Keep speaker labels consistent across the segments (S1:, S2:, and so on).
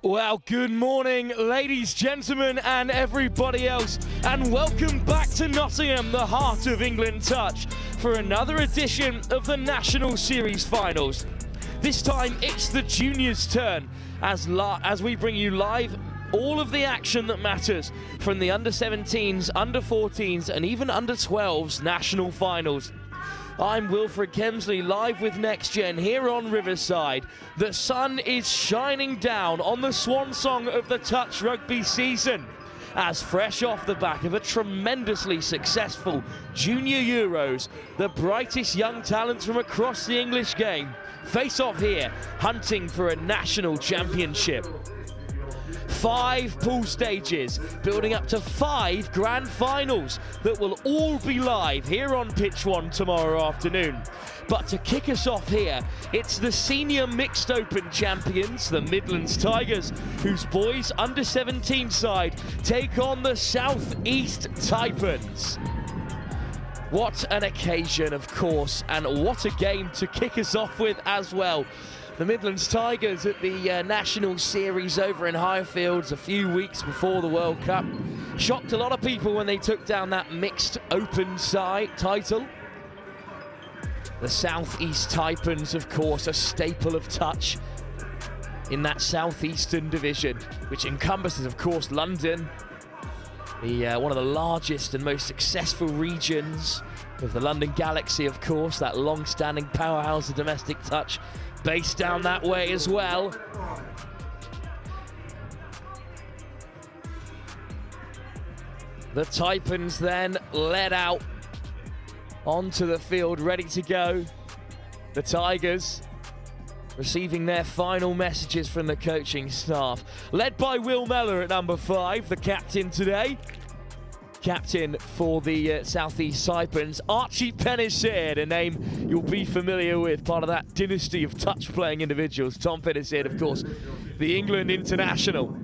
S1: Well, good morning, ladies, gentlemen, and everybody else, and welcome back to Nottingham, the heart of England touch, for another edition of the National Series Finals. This time, it's the juniors' turn, as we bring you live all of the action that matters from the under-17s, under-14s, and even under-12s national finals. I'm Wilfred Kemsley, live with Next Gen here on Riverside. The sun is shining down on the swan song of the touch rugby season, as fresh off the back of a tremendously successful Junior Euros, the brightest young talents from across the English game face off here, hunting for a national championship. 5 pool stages, building up to 5 grand finals that will all be live here on Pitch 1 tomorrow afternoon. But to kick us off here, it's the senior mixed open champions, the Midlands Tigers, whose boys under 17 side take on the South East Taipans. What an occasion, of course, and what a game to kick us off with as well. The Midlands Tigers at the National Series over in Highfields a few weeks before the World Cup. Shocked a lot of people when they took down that mixed open side title. The South East Taipans, of course, a staple of touch in that southeastern division, which encompasses, of course, London, one of the largest and most successful regions of the London Galaxy, of course, that long-standing powerhouse of domestic touch, based down that way as well. The Taipans then led out onto the field, ready to go. The Tigers receiving their final messages from the coaching staff, led by Will Mellor at number 5, the captain today. Captain for the South East Taipans, Archie Penisard, a name you'll be familiar with, part of that dynasty of touch-playing individuals. Tom Penisard, of course, the England international.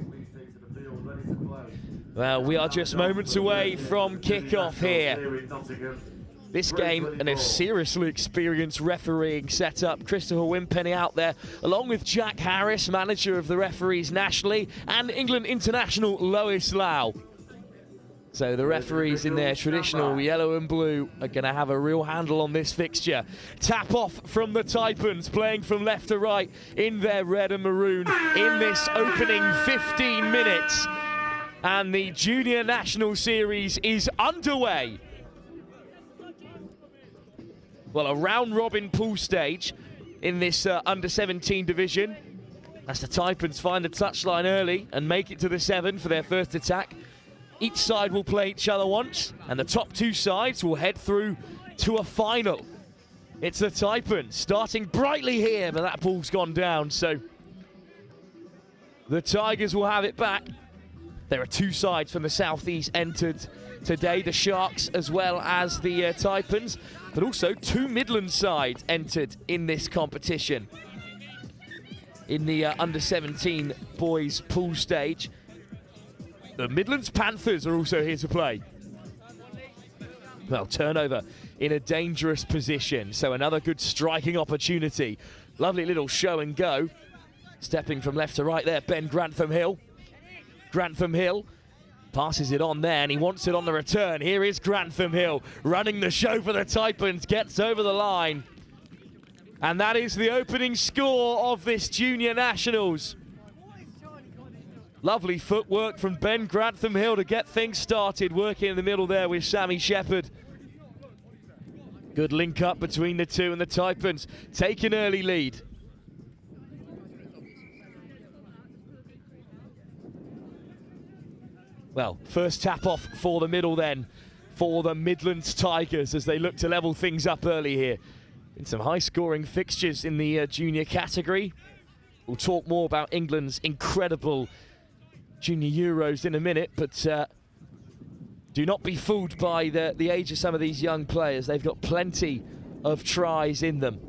S1: Well, we are just moments away from kick-off here. This game, and a seriously experienced refereeing setup. Christopher Wimpenny out there, along with Jack Harris, manager of the referees nationally, and England international Lois Lau. So the referees in their traditional yellow and blue are going to have a real handle on this fixture. Tap off from the Taipans, playing from left to right in their red and maroon in this opening 15 minutes. And the Junior National Series is underway. Well, a round-robin pool stage in this under-17 division. As the Taipans find the touchline early and make it to the 7 for their first attack. Each side will play each other once, and the top 2 sides will head through to a final. It's the Taipans starting brightly here, but that ball's gone down, so the Tigers will have it back. There are 2 sides from the southeast entered today, the Sharks as well as the Taipans, but also 2 Midland sides entered in this competition. In the under-17 boys pool stage, the Midlands Panthers are also here to play. Well, turnover in a dangerous position, so another good striking opportunity. Lovely little show and go. Stepping from left to right there, Ben Grantham-Hill. Grantham-Hill passes it on there, and he wants it on the return. Here is Grantham-Hill running the show for the Taipans, gets over the line. And that is the opening score of this Junior Nationals. Lovely footwork from Ben Grantham-Hill to get things started, working in the middle there with Sammy Shepherd. Good link up between the two, and the Taipans take an early lead. Well, first tap off for the middle then, for the Midlands Tigers as they look to level things up early here. In some high-scoring fixtures in the junior category. We'll talk more about England's incredible Junior Euros in a minute, but do not be fooled by the age of some of these young players. They've got plenty of tries in them.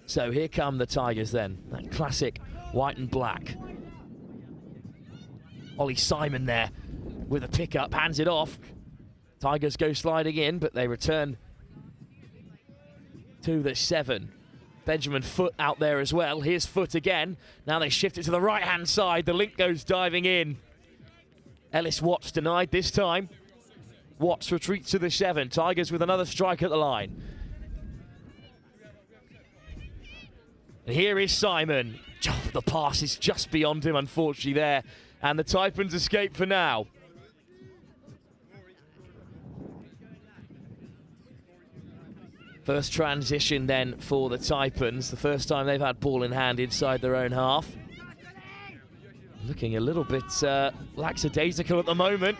S1: So here come the Tigers then, that classic white and black. Ollie Simon there with a pickup, hands it off. Tigers go sliding in, but they return to the 7. Benjamin Foot out there as well. Here's Foot again. Now they shift it to the right-hand side. The link goes diving in. Ellis Watts denied this time. Watts retreats to the 7. Tigers with another strike at the line. And here is Simon. Oh, the pass is just beyond him, unfortunately, there. And the Taipans escape for now. First transition then for the Taipans. The first time they've had ball in hand inside their own half. Looking a little bit lackadaisical at the moment.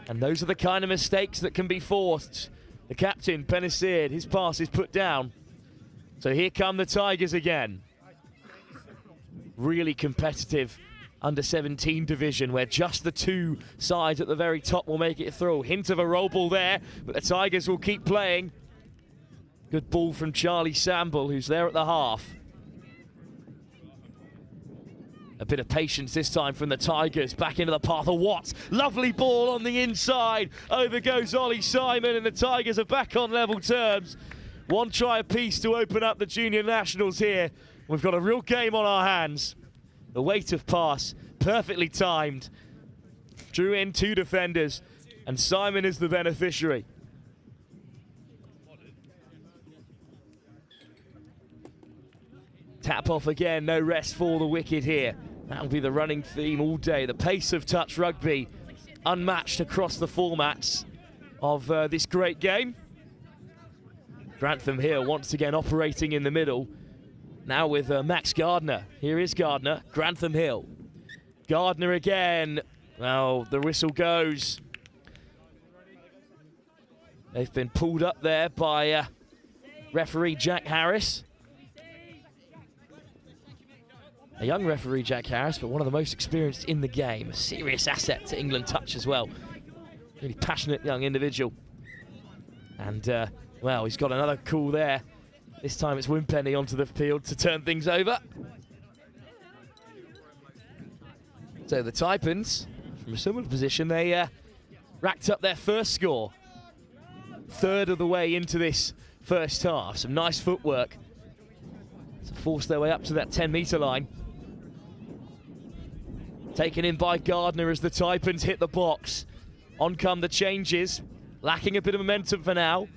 S1: And those are the kind of mistakes that can be forced. The captain, Penisir, his pass is put down. So here come the Tigers again. Really competitive under-17 division where just the two sides at the very top will make it through. Hint of a roll ball there, but the Tigers will keep playing. Good ball from Charlie Samble, who's there at the half. A bit of patience this time from the Tigers. Back into the path of Watts. Lovely ball on the inside. Over goes Ollie Simon, and the Tigers are back on level terms. One try apiece to open up the junior nationals here. We've got a real game on our hands. The weight of pass, perfectly timed. Drew in two defenders, and Simon is the beneficiary. Tap off again, no rest for the wicket here. That'll be the running theme all day. The pace of touch rugby, unmatched across the formats of this great game. Grantham Hill once again operating in the middle. Now with Max Gardner. Here is Gardner, Grantham Hill. Gardner again. Well, the whistle goes. They've been pulled up there by referee Jack Harris. A young referee, Jack Harris, but one of the most experienced in the game. A serious asset to England touch as well. Really passionate young individual. And, well, he's got another call there. This time it's Wimpenny onto the field to turn things over. So the Taipans, from a similar position, they racked up their first score. Third of the way into this first half. Some nice footwork to force their way up to that 10-metre line. Taken in by Gardner as the Taipans hit the box. On come the changes. Lacking a bit of momentum for now.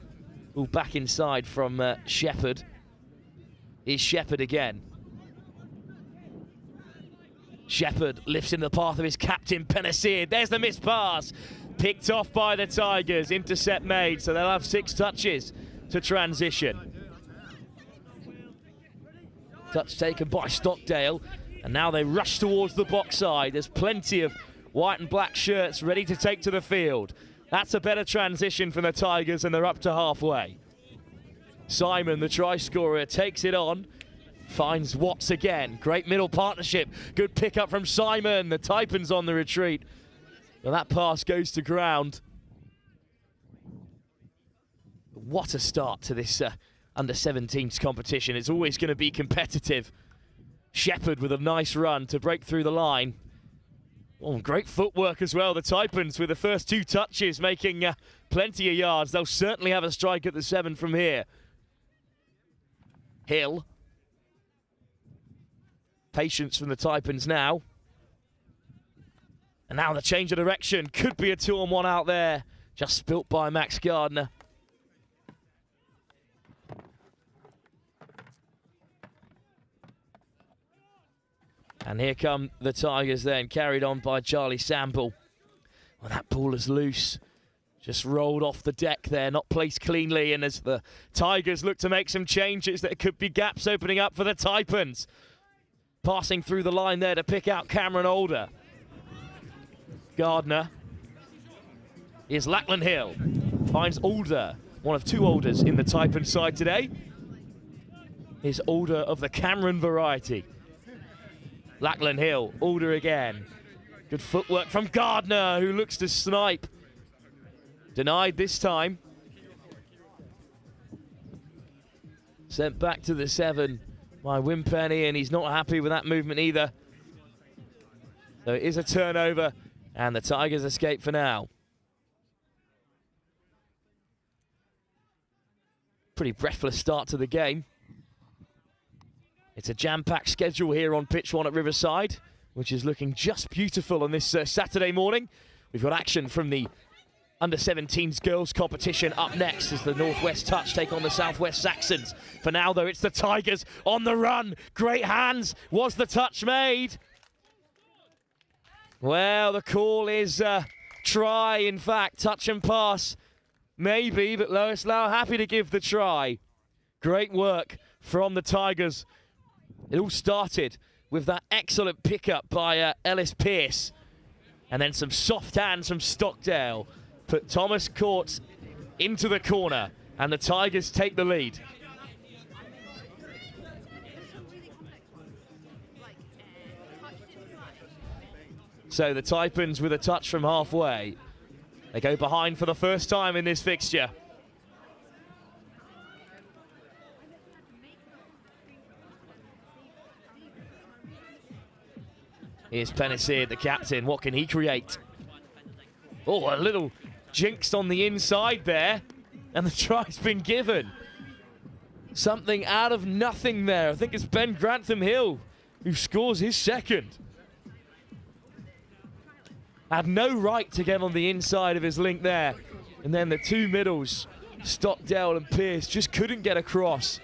S1: Ooh, back inside from Shepherd. Is Shepherd again. Shepherd lifts in the path of his captain, Penisir. There's the missed pass. Picked off by the Tigers. Intercept made, so they'll have 6 touches to transition. Touch taken by Stockdale. And now they rush towards the box side. There's plenty of white and black shirts ready to take to the field. That's a better transition from the Tigers, and they're up to halfway. Simon, the try scorer, takes it on. Finds Watts again. Great middle partnership. Good pickup from Simon. The Taipans on the retreat. Well, that pass goes to ground. What a start to this under-17s competition. It's always going to be competitive. Shepherd with a nice run to break through the line. Oh, great footwork as well. The Taipans with the first 2 touches making plenty of yards. They'll certainly have a strike at the 7 from here. Hill. Patience from the Taipans now. And now the change of direction. Could be a 2-on-1 out there. Just spilt by Max Gardner. And here come the Tigers then, carried on by Charlie Sample. Well, that ball is loose. Just rolled off the deck there, not placed cleanly. And as the Tigers look to make some changes, there could be gaps opening up for the Taipans. Passing through the line there to pick out Cameron Alder. Gardner. Here's Lachlan Hill. Finds Alder, one of 2 Alders in the Taipan side today. Here's Alder of the Cameron variety. Lachlan Hill, Alder again. Good footwork from Gardner, who looks to snipe. Denied this time. Sent back to the 7 by Wimpenny, and he's not happy with that movement either. So it is a turnover, and the Tigers escape for now. Pretty breathless start to the game. It's a jam-packed schedule here on pitch 1 at Riverside, which is looking just beautiful on this Saturday morning. We've got action from the under-17s girls competition up next as the Northwest Touch take on the Southwest Saxons. For now, though, it's the Tigers on the run. Great hands. Was the touch made? Well, the call is try, in fact. Touch and pass, maybe, but Lois Lau happy to give the try. Great work from the Tigers. It all started with that excellent pickup by Ellis Pearce. And then some soft hands from Stockdale put Thomas Courts into the corner, and the Tigers take the lead. So the Taipans with a touch from halfway. They go behind for the first time in this fixture. Here's Penniseard, the captain. What can he create? Oh, a little jinxed on the inside there. And the try's been given. Something out of nothing there. I think it's Ben Grantham-Hill who scores his second. Had no right to get on the inside of his link there. And then the two middles, Stockdale and Pearce, just couldn't get across.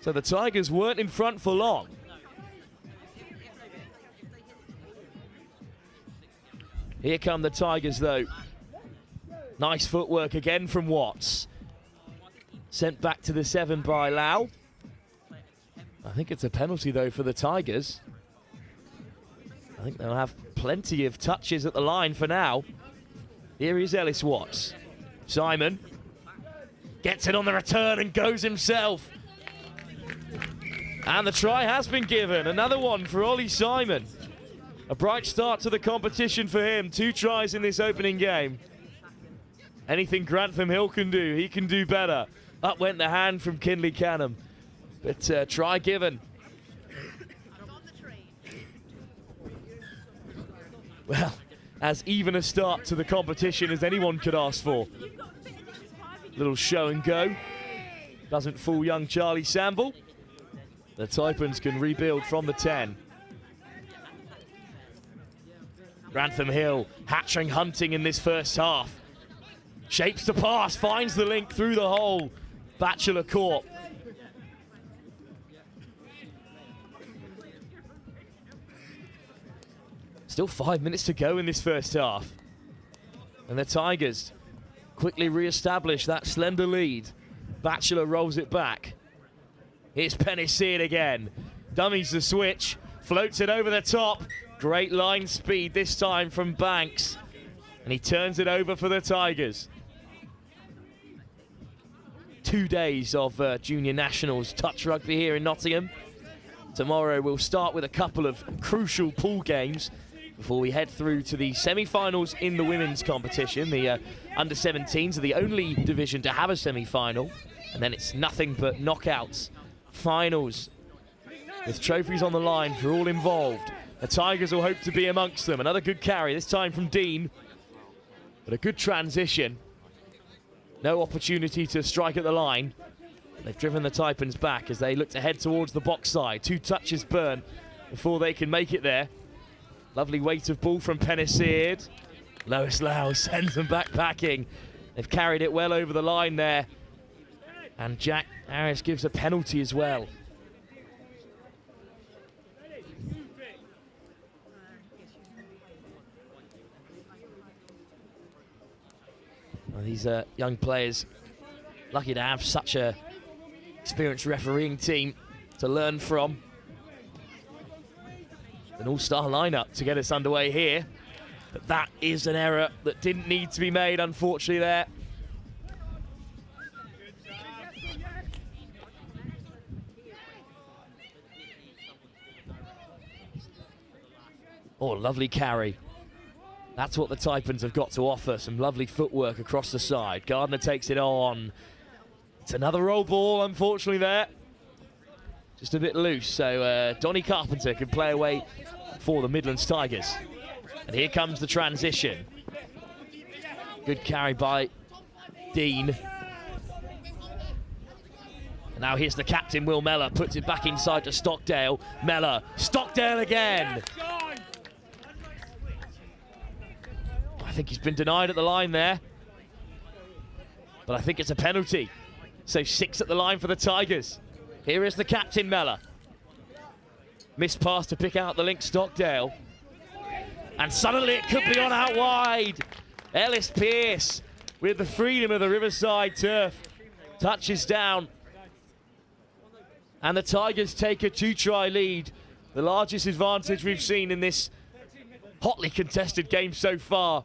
S1: So the Tigers weren't in front for long. Here come the Tigers, though. Nice footwork again from Watts. Sent back to the 7 by Lau. I think it's a penalty, though, for the Tigers. I think they'll have plenty of touches at the line for now. Here is Ellis Watts. Simon gets it on the return and goes himself. And the try has been given. Another one for Ollie Simon. A bright start to the competition for him. 2 tries in this opening game. Anything Grantham-Hill can do, he can do better. Up went the hand from Kinley Canham. But try given. Well, as even a start to the competition as anyone could ask for. Little show and go. Doesn't fool young Charlie Samble. The Taipans can rebuild from the 10. Grantham-Hill, Hatching hunting in this first half. Shapes the pass, finds the link through the hole. Bachelor Court. Still 5 minutes to go in this first half. And the Tigers quickly re-establish that slender lead. Bachelor rolls it back. Here's Penniseard again. Dummies the switch, floats it over the top. Great line speed this time from Banks. And he turns it over for the Tigers. 2 days of Junior Nationals touch rugby here in Nottingham. Tomorrow we'll start with a couple of crucial pool games before we head through to the semi-finals in the women's competition. The under-17s are the only division to have a semi-final. And then it's nothing but knockouts, finals, with trophies on the line for all involved. The Tigers will hope to be amongst them. Another good carry, this time from Dean. But a good transition. No opportunity to strike at the line. They've driven the Taipans back as they look to head towards the box side. 2 touches burn before they can make it there. Lovely weight of ball from Penniseard. Lois Lau sends them back packing. They've carried it well over the line there. And Jack Harris gives a penalty as well. Well, these young players lucky to have such a experienced refereeing team to learn from. An all-star lineup to get us underway here. But that is an error that didn't need to be made, unfortunately, there. Oh, lovely carry. That's what the Taipans have got to offer. Some lovely footwork across the side. Gardner takes it on. It's another roll ball, unfortunately, there. Just a bit loose, so Donnie Carpenter can play away for the Midlands Tigers. And here comes the transition. Good carry by Dean. And Now here's the captain, Will Mellor, puts it back inside to Stockdale. Mellor, Stockdale again. I think he's been denied at the line there, but I think it's a penalty. So 6 at the line for the Tigers. Here is the captain, Mellor. Missed pass to pick out the link, Stockdale. And suddenly it could be on out wide. Ellis Pearce, with the freedom of the Riverside turf, touches down. And the Tigers take a 2-try lead. The largest advantage we've seen in this hotly contested game so far.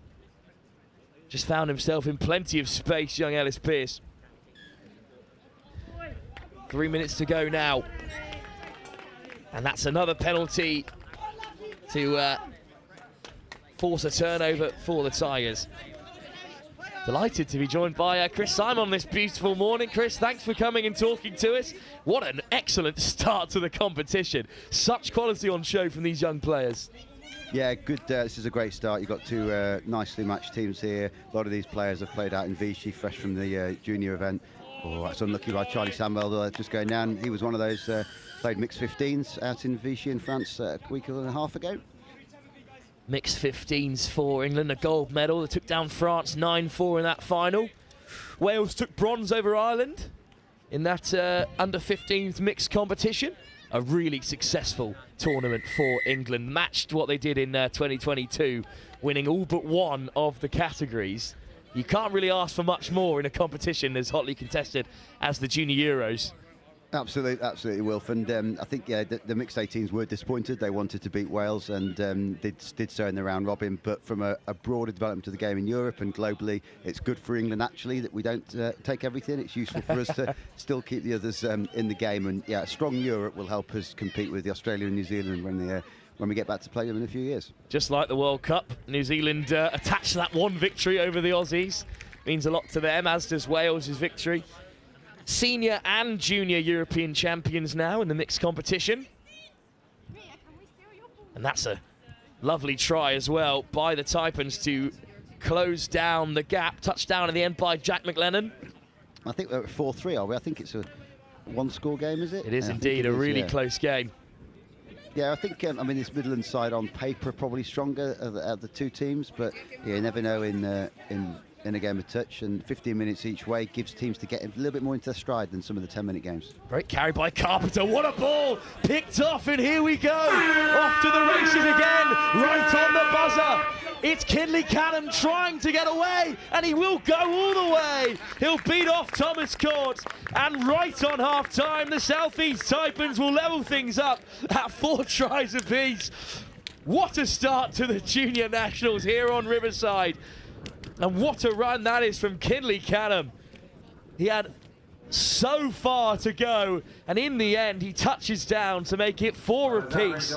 S1: Just found himself in plenty of space, young Ellis Pearce. 3 minutes to go now. And that's another penalty to force a turnover for the Tigers. Delighted to be joined by Chris Simon on this beautiful morning. Chris, thanks for coming and talking to us. What an excellent start to the competition. Such quality on show from these young players.
S2: Yeah, good. This is a great start. You've got two nicely matched teams here. A lot of these players have played out in Vichy, fresh from the junior event. Oh, that's unlucky by Charlie Samuel, just going down. He was one of those played mixed 15s out in Vichy in France a week and a half ago.
S1: Mixed 15s for England, a gold medal. They took down France 9-4 in that final. Wales took bronze over Ireland in that under 15s mixed competition. A really successful tournament for England. Matched what they did in 2022, winning all but one of the categories. You can't really ask for much more in a competition as hotly contested as the Junior Euros.
S2: Absolutely, absolutely, Wilf. And I think the mixed 18s were disappointed. They wanted to beat Wales and did so in the round robin. But from a broader development of the game in Europe and globally, it's good for England actually that we don't take everything. It's useful for us to still keep the others in the game. And yeah, a strong Europe will help us compete with the Australia and New Zealand when we get back to play them in a few years. Just
S1: like the World Cup, New Zealand attached to that one victory over the Aussies. Means a lot to them, as does Wales' victory. Senior and junior European champions now in the mixed competition. And that's a lovely try as well by the Taipans to close down the gap. Touchdown in the end by Jack McLennan.
S2: I think we're at 4-3, are we? I think it's a one-score game, is it?
S1: It is indeed a really close game.
S2: Yeah, I think, I mean, this Midland side on paper are probably stronger of the two teams, but yeah, you never know in a game of touch, and 15 minutes each way gives teams to get a little bit more into their stride than some of the 10-minute games.
S1: Great carry by Carpenter, what a ball! Picked off, and here we go! Off to the races again, right on the buzzer! It's Kinley Canham trying to get away, and he will go all the way! He'll beat off Thomas Court, and right on half-time, the South East Taipans will level things up at 4 tries apiece. What a start to the junior nationals here on Riverside. And what a run that is from Kinley Canham. He had so far to go, and in the end he touches down to make it 4 apiece.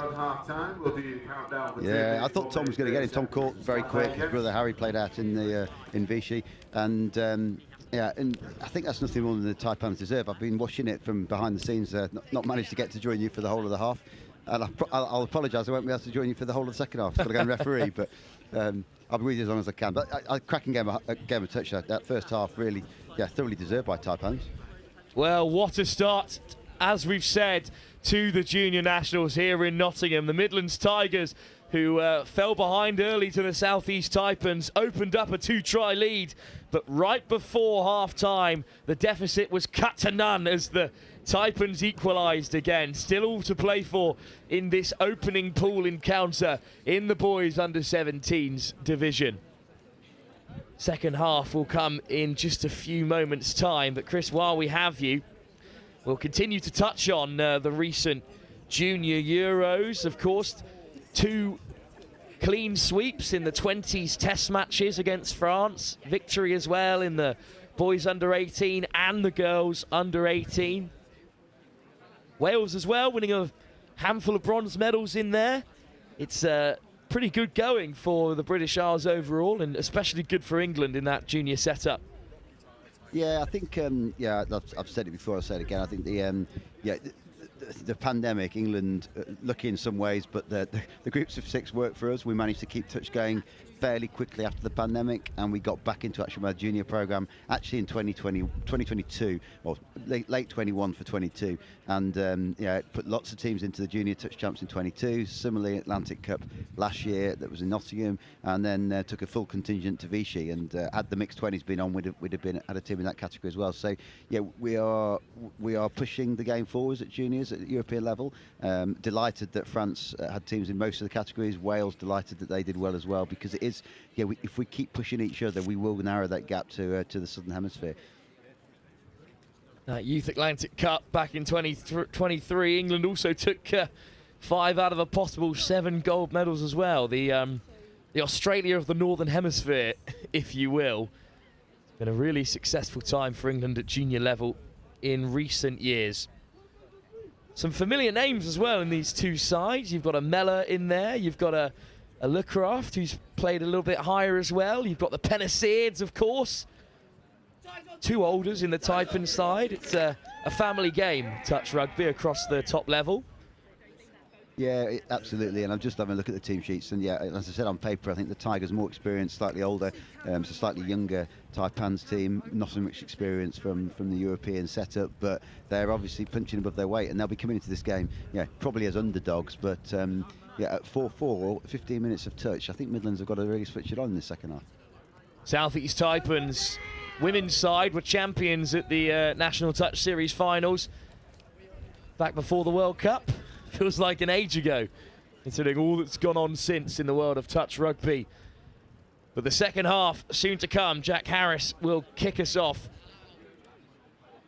S2: Yeah, I thought Tom was going to get him. Tom caught very quick. His brother Harry played out in Vichy, and yeah, and I think that's nothing more than the Taipans deserve. I've been watching it from behind the scenes, not managed to get to join you for the whole of the half, and I'll apologise, I won't be able to join you for the whole of the second half. I've got to go and referee, but I'll be with you as long as I can. But a cracking game of touch. That first half really, yeah, thoroughly deserved by Taipans.
S1: Well, what a start, as we've said, to the junior nationals here in Nottingham. The Midlands Tigers, who fell behind early to the South East Taipans, opened up a 2-try lead. But right before half-time, the deficit was cut to none as the Taipans equalised again. Still all to play for in this opening pool encounter in the boys under-17s division. Second half will come in just a few moments' time. But Chris, while we have you, we'll continue to touch on the recent Junior Euros. Of course, 2 clean sweeps in the 20s test matches against France. Victory as well in the boys under-18 and the girls under-18. Wales as well, winning a handful of bronze medals in there. It's pretty good going for the British Isles overall, and especially good for England in that junior setup.
S2: Yeah, I think, yeah, I've said it before, I'll say it again. I think the pandemic, England lucky in some ways, but the groups of 6 worked for us. We managed to keep touch going fairly quickly after the pandemic, and we got back into actually my junior program actually in 2022, or late 21 for 22, and yeah, it put lots of teams into the junior touch champs in 22. Similarly, Atlantic Cup last year that was in Nottingham, and then took a full contingent to Vichy, and had the mixed 20s been on, we'd have been had a team in that category as well. So yeah, we are pushing the game forwards at juniors at the European level. Delighted that France had teams in most of the categories. Wales delighted that they did well as well, because it is, yeah, if we keep pushing each other, we will narrow that gap to the Southern Hemisphere.
S1: Youth Atlantic Cup back in 2023, England also took 5 out of a possible 7 gold medals as well. The Australia of the Northern Hemisphere, if you will. It's been a really successful time for England at junior level in recent years. Some familiar names as well in these two sides. You've got a Mellor in there. You've got a Lucraft, who's played a little bit higher as well. You've got the Penasids, of course. 2 Olders in the Taipan side. It's a family game, touch rugby, across the top level.
S2: Yeah, absolutely, and I'm just having a look at the team sheets, and yeah, as I said, on paper I think the Tigers more experienced, slightly older, so slightly younger Taipan's team, not so much experience from the European setup, but they're obviously punching above their weight, and they'll be coming into this game, yeah, probably as underdogs, but yeah, at 4-4, 15 minutes of touch, I think Midlands have got to really switch it on in the second half.
S1: South East Taipans women's side were champions at the National Touch Series finals back before the World Cup. Feels like an age ago, considering all that's gone on since in the world of touch rugby. But the second half soon to come. Jack Harris will kick us off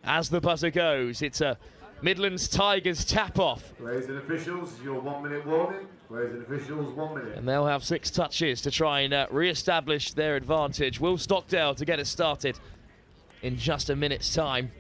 S1: as the buzzer goes. It's a Midlands Tigers tap-off.
S3: Players and officials, your 1 minute warning. Players and officials, 1 minute.
S1: And they'll have 6 touches to try and re-establish their advantage. Will Stockdale to get us started in just a minute's time.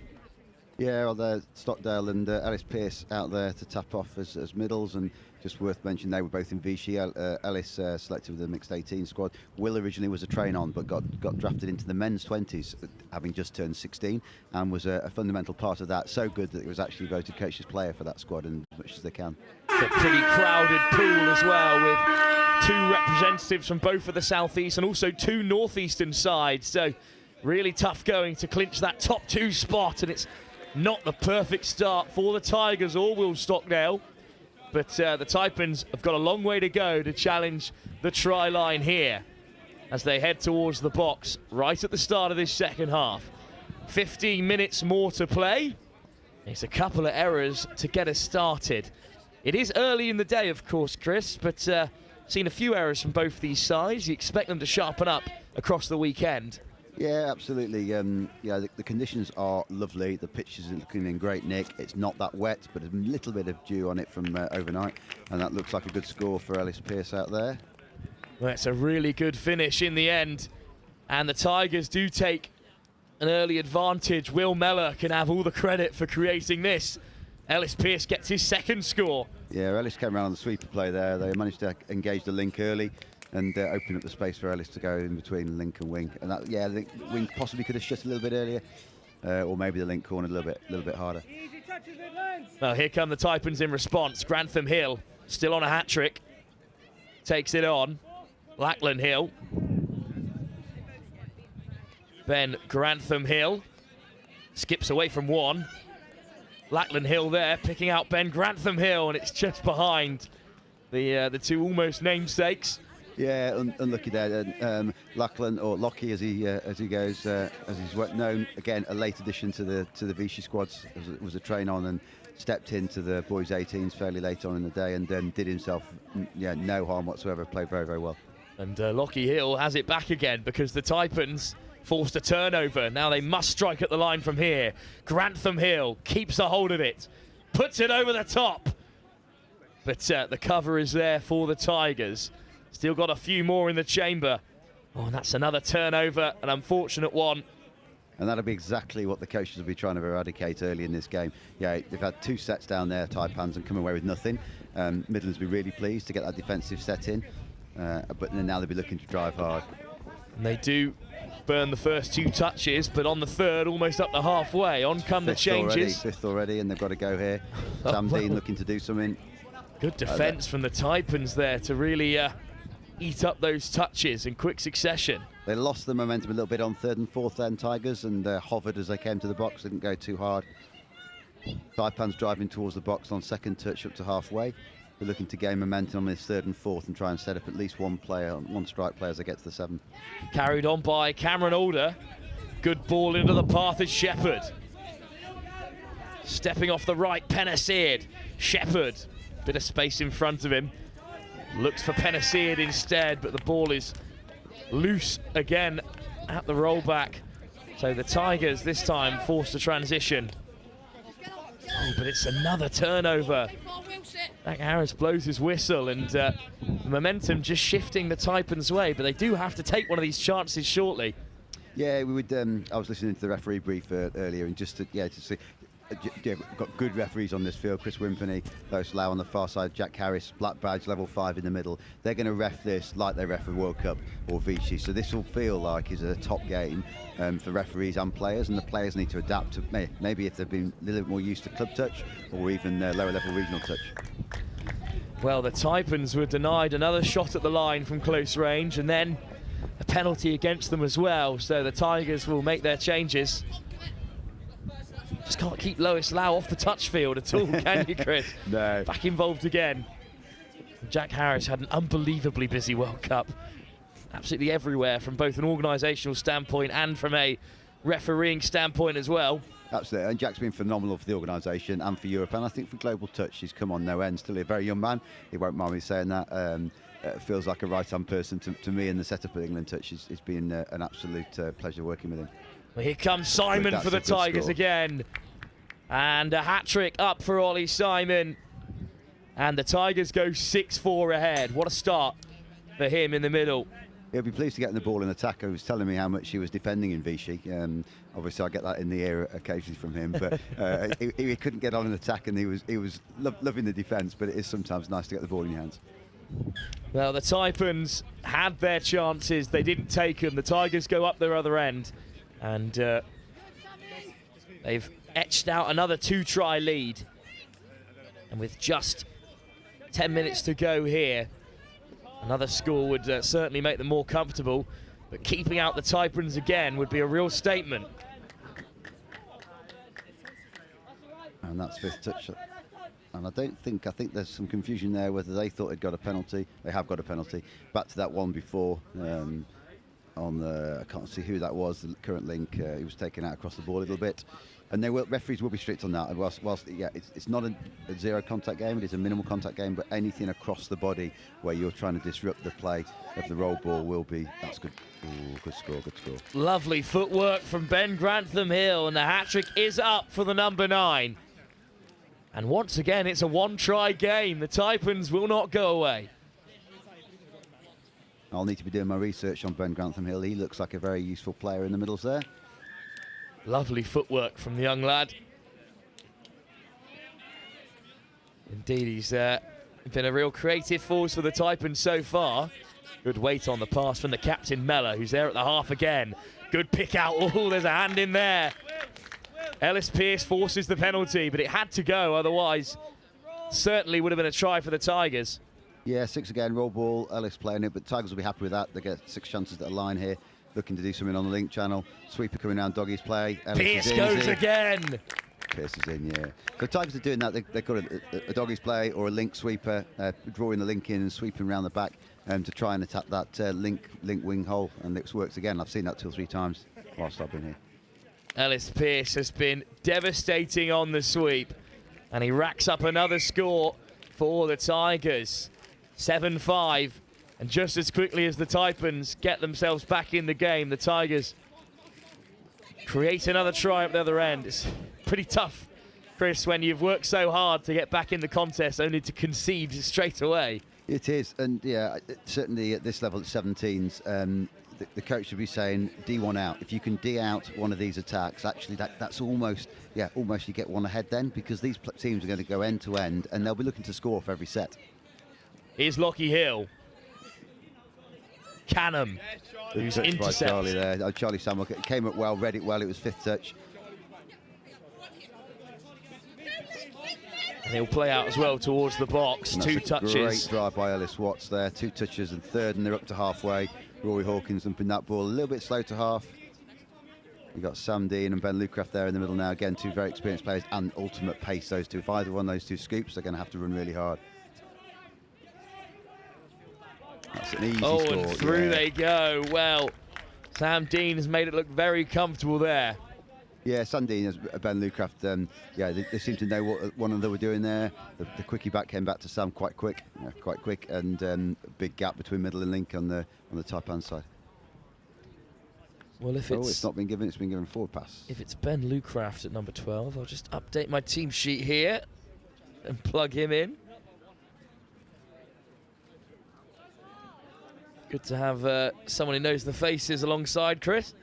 S2: Yeah, well, there's Stockdale and Ellis Pearce out there to tap off as middles, and just worth mentioning they were both in Vichy. Ellis selected with the mixed 18 squad. Will originally was a train-on, but got drafted into the men's 20s, having just turned 16, and was a fundamental part of that. So good that he was actually voted coach's player for that squad, and as much as they can.
S1: It's a pretty crowded pool as well, with 2 representatives from both of the southeast and also 2 northeastern sides. So really tough going to clinch that top 2 spot, and it's not the perfect start for the Tigers or Will Stockdale, but the Taipans have got a long way to go to challenge the try line here as they head towards the box right at the start of this second half. 15 minutes more to play. It's a couple of errors to get us started. It is early in the day, of course, Chris, but seen a few errors from both these sides. You expect them to sharpen up across the weekend.
S2: Yeah, absolutely. Yeah, the conditions are lovely. The pitch is looking in great nick. It's not that wet, but a little bit of dew on it from overnight, and that looks like a good score for Ellis Pearce out there.
S1: Well, it's a really good finish in the end, and the Tigers do take an early advantage. Will Mellor can have all the credit for creating this. Ellis Pearce gets his second score.
S2: Yeah, Ellis came around on the sweeper play there. They managed to engage the link early and open up the space for Ellis to go in between link and wing. And that, yeah, the wing possibly could have shut a little bit earlier, or maybe the link cornered a little bit harder.
S1: Well, here come the Taipans in response. Grantham Hill still on a hat trick, takes it on. Lackland Hill. Ben Grantham Hill skips away from one. Lackland Hill there picking out Ben Grantham Hill, and it's just behind the 2 almost namesakes.
S2: Yeah, unlucky there. Lackland, or Lockie as he goes, as he's known, again a late addition to the Vichy squads. Was a train on and stepped into the boys 18s fairly late on in the day, and then did himself no harm whatsoever. Played very, very well. And
S1: Lockie Hill has it back again because the Taipans forced a turnover. Now they must strike at the line from here. Grantham Hill keeps a hold of it, puts it over the top, but the cover is there for the Tigers. Still got a few more in the chamber. Oh, and that's another turnover, an unfortunate one.
S2: And that'll be exactly what the coaches will be trying to eradicate early in this game. Yeah, they've had 2 sets down there, Taipans, and come away with nothing. Midlands will be really pleased to get that defensive set in, but now they'll be looking to drive hard.
S1: And they do burn the first 2 touches, but on the third, almost up the halfway. On come the changes.
S2: Fifth already, and they've got to go here. Sam Dean looking to do something.
S1: Good defence from the Taipans there to really eat up those touches in quick succession.
S2: They lost the momentum a little bit on third and fourth then, Tigers, and hovered as they came to the box, didn't go too hard. Taipans driving towards the box on second touch up to halfway. They're looking to gain momentum on this third and fourth and try and set up at least one player, one strike player as they get to the 7.
S1: Carried on by Cameron Alder. Good ball into the path is Shepherd. Stepping off the right, Penaseard. Shepherd, bit of space in front of him. Looks for Penaseard instead, but the ball is loose again at the rollback. So the Tigers this time forced to transition. Oh, but it's another turnover. Jack Harris blows his whistle, and the momentum just shifting the Taipans' way, but they do have to take one of these chances shortly.
S2: Yeah, we would. I was listening to the referee brief earlier, and just to see. We've got good referees on this field. Chris Wimpany, Lois Lau on the far side, Jack Harris, black badge, level 5 in the middle. They're going to ref this like they ref a World Cup or Vichy. So this will feel like is a top game for referees and players, and the players need to adapt to maybe if they've been a little bit more used to club touch or even lower level regional touch.
S1: Well, the Taipans were denied another shot at the line from close range, and then a penalty against them as well. So the Tigers will make their changes. Just can't keep Lois Lau off the touch field at all, can you, Chris?
S2: No.
S1: Back involved again. Jack Harris had an unbelievably busy World Cup. Absolutely everywhere from both an organisational standpoint and from a refereeing standpoint as well.
S2: Absolutely, and Jack's been phenomenal for the organisation and for Europe, and I think for Global Touch he's come on no end. Still a very young man, he won't mind me saying that. Feels like a right-hand person to me in the setup of England Touch. It's been an absolute pleasure working with him.
S1: Well, here comes Simon for the Tigers again. And a hat-trick up for Ollie Simon. And the Tigers go 6-4 ahead. What a start for him in the middle.
S2: He'll be pleased to get the ball in attack. He was telling me how much he was defending in Vichy. Obviously, I get that in the air occasionally from him, but he couldn't get on in attack, and he was loving the defence. But it is sometimes nice to get the ball in your hands.
S1: Well, the Taipans had their chances. They didn't take them. The Tigers go up their other end, and they've etched out another 2-try lead. And with just 10 minutes to go here, another score would certainly make them more comfortable, but keeping out the Taipans again would be a real statement.
S2: And that's fifth touch. And I think there's some confusion there whether they thought they'd got a penalty. They have got a penalty. Back to that one before on the, I can't see who that was, the current link. He was taken out across the ball a little bit. And referees will be strict on that. And whilst yeah, it's not a zero contact game, it is a minimal contact game, but anything across the body where you're trying to disrupt the play of the roll ball will be, that's good. Ooh, good score, good score.
S1: Lovely footwork from Ben Grantham Hill, and the hat-trick is up for the number 9. And once again, it's a one-try game. The Taipans will not go away.
S2: I'll need to be doing my research on Ben Grantham Hill. He looks like a very useful player in the middles there.
S1: Lovely footwork from the young lad. Indeed, he's been a real creative force for the Taipans so far. Good weight on the pass from the captain, Mellor, who's there at the half again. Good pick out. Oh, there's a hand in there. Ellis Pearce forces the penalty, but it had to go, otherwise certainly would have been a try for the Tigers.
S2: Yeah, 6 again, roll ball, Ellis playing it, but Tigers will be happy with that. They get 6 chances at the line here, looking to do something on the link channel. Sweeper coming down, Doggy's play. Ellis
S1: Pearce goes again.
S2: Pierce is in, yeah. So Tigers are doing that. They've got a Doggy's play or a link sweeper, drawing the link in and sweeping around the back to try and attack that link wing hole, and it works again. I've seen that 2 or 3 times whilst I've been here.
S1: Ellis Pearce has been devastating on the sweep, and he racks up another score for the Tigers. 7-5, and just as quickly as the Taipans get themselves back in the game, the Tigers create another try up the other end. It's pretty tough, Chris, when you've worked so hard to get back in the contest only to concede straight away.
S2: It is, and yeah, certainly at this level at 17s, the coach should be saying D1 out. If you can D out one of these attacks, actually that's almost you get one ahead then, because these teams are going to go end to end and they'll be looking to score for every set.
S1: Here's Lockie Hill. Canham, who's intercepted.
S2: Charlie there. Charlie Samuel came up well, read it well. It was 5th touch.
S1: And he'll play out as well towards the box.
S2: And
S1: 2
S2: that's a
S1: touches.
S2: Great drive by Ellis Watts there. 2 touches and third, and they're up to halfway. Rory Hawkins dumping that ball a little bit slow to half. We've got Sam Dean and Ben Lucraft there in the middle now. Again, 2 very experienced players and ultimate pace, those two. If either one of those 2 scoops, they're going to have to run really hard. That's an easy score.
S1: And through they go. Well, Sam Dean has made it look very comfortable there.
S2: Yeah, Sam Dean and Ben Lucraft, yeah, they seem to know what one another were doing there. The quickie back came back to Sam quite quick, and a big gap between middle and link on the Taipan side.
S1: Well, if
S2: it's not been given, it's been given forward pass.
S1: If it's Ben Lucraft at number 12, I'll just update my team sheet here and plug him in. Good to have someone who knows the faces alongside Chris.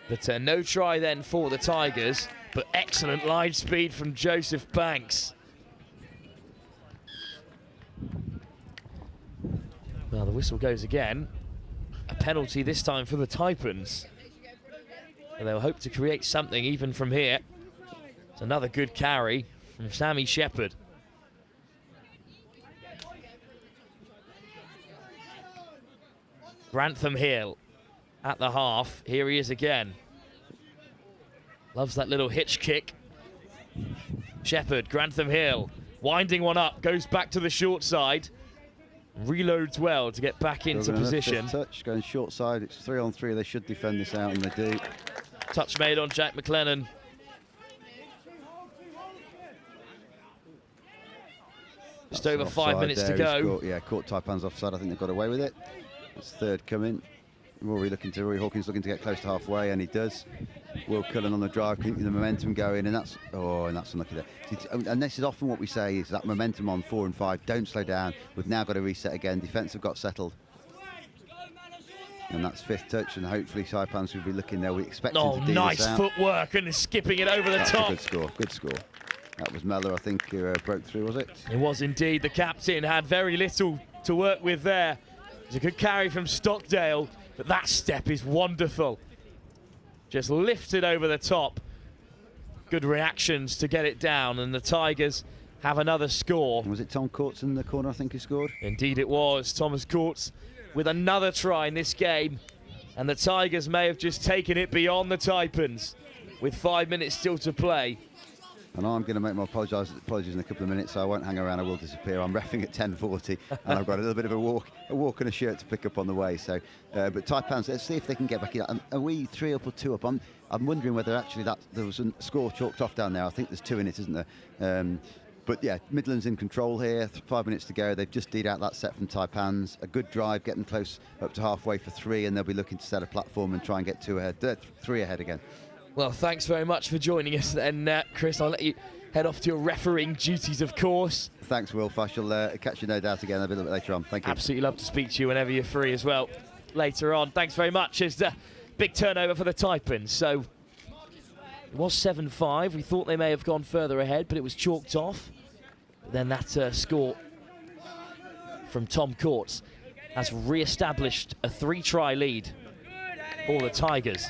S1: But no try then for the Tigers, but excellent line speed from Joseph Banks. Well, the whistle goes again. A penalty this time for the Taipans. And they'll hope to create something even from here. It's another good carry from Sammy Shepherd. Grantham Hill at the half. Here he is again. Loves that little hitch kick. Shepherd, Grantham Hill, winding one up, goes back to the short side. Reloads well to get back into position.
S2: Touch, going short side, it's 3 on 3. They should defend this out, and they do.
S1: Touch made on Jack McLennan. Just over 5 minutes to go.
S2: Yeah, caught Taipan's offside. I think they've got away with it. It's third coming. Rory Hawkins looking to get close to halfway, and he does. Will Cullen on the drive, keeping the momentum going, and that's unlucky there. And this is often what we say, is that momentum on 4 and 5, don't slow down. We've now got to reset again. Defence have got settled. And that's 5th touch, and hopefully Taipans will be looking there. We expect him to do
S1: nice
S2: this out.
S1: Footwork, and skipping it over the top.
S2: Good score. That was Mellor, I think, who broke through, was it?
S1: It was indeed. The captain had very little to work with there. It was a good carry from Stockdale, but that step is wonderful. Just lifted over the top. Good reactions to get it down, and the Tigers have another score.
S2: Was it Tom Courts in the corner, I think, who scored?
S1: Indeed it was. Thomas Courts with another try in this game, and the Tigers may have just taken it beyond the Taipans with 5 minutes still to play.
S2: And I'm going to make my apologies in a couple of minutes, so I won't hang around. I will disappear. I'm reffing at 10:40, and I've got a little bit of a walk and a shirt to pick up on the way. So, but Taipans, let's see if they can get back in. Are we 3 up or 2 up? I'm wondering whether actually there was a score chalked off down there. I think there's 2 in it, isn't there? But yeah, Midland's in control here. 5 minutes to go. They've just D'd out that set from Taipans. A good drive, getting close up to halfway for 3, and they'll be looking to set a platform and try and get 3 ahead again.
S1: Well, thanks very much for joining us then, Chris. I'll let you head off to your refereeing duties, of course.
S2: Thanks, Wilf. I shall catch you no doubt again a little bit later on. Thank you.
S1: Absolutely love to speak to you whenever you're free as well later on. Thanks very much. It's a big turnover for the Taipans. So it was 7-5. We thought they may have gone further ahead, but it was chalked off. But then that score from Tom Courts has re-established a 3-try lead for the Tigers.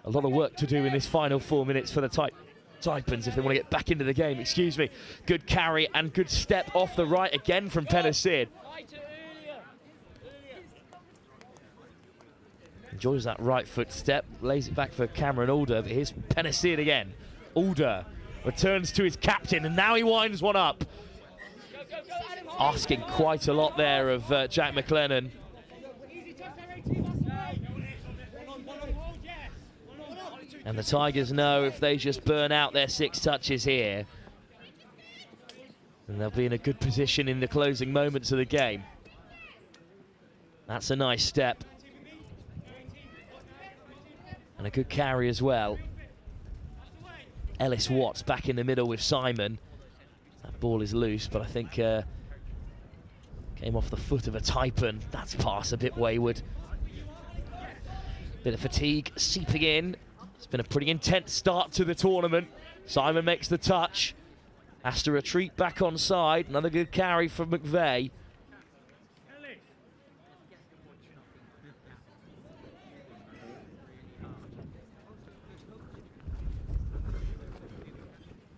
S1: A lot of work to do in this final 4 minutes for the Taipans if they want to get back into the game. Excuse me. Good carry and good step off the right again from Penisir. Enjoys that right foot step, lays it back for Cameron Alder, but here's Penisir again. Alder returns to his captain, and now he winds one up. Asking quite a lot there of Jack McLennan. And the Tigers know if they just burn out their 6 touches here, then they'll be in a good position in the closing moments of the game. That's a nice step. And a good carry as well. Ellis Watts back in the middle with Simon. That ball is loose, but I think came off the foot of a Taipan. That's pass a bit wayward. Bit of fatigue seeping in. It's been a pretty intense start to the tournament. Simon makes the touch. Has to retreat back on side. Another good carry from McVeigh.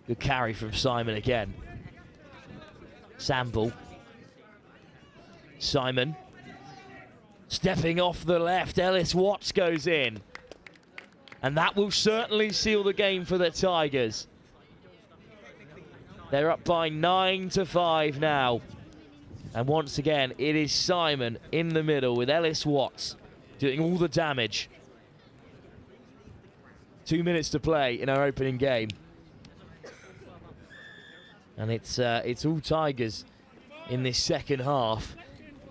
S1: Good carry from Simon again. Samble. Simon. Stepping off the left, Ellis Watts goes in. And that will certainly seal the game for the Tigers. They're up by 9-5 now. And once again, it is Simon in the middle with Ellis Watts doing all the damage. 2 minutes to play in our opening game. And it's all Tigers in this second half.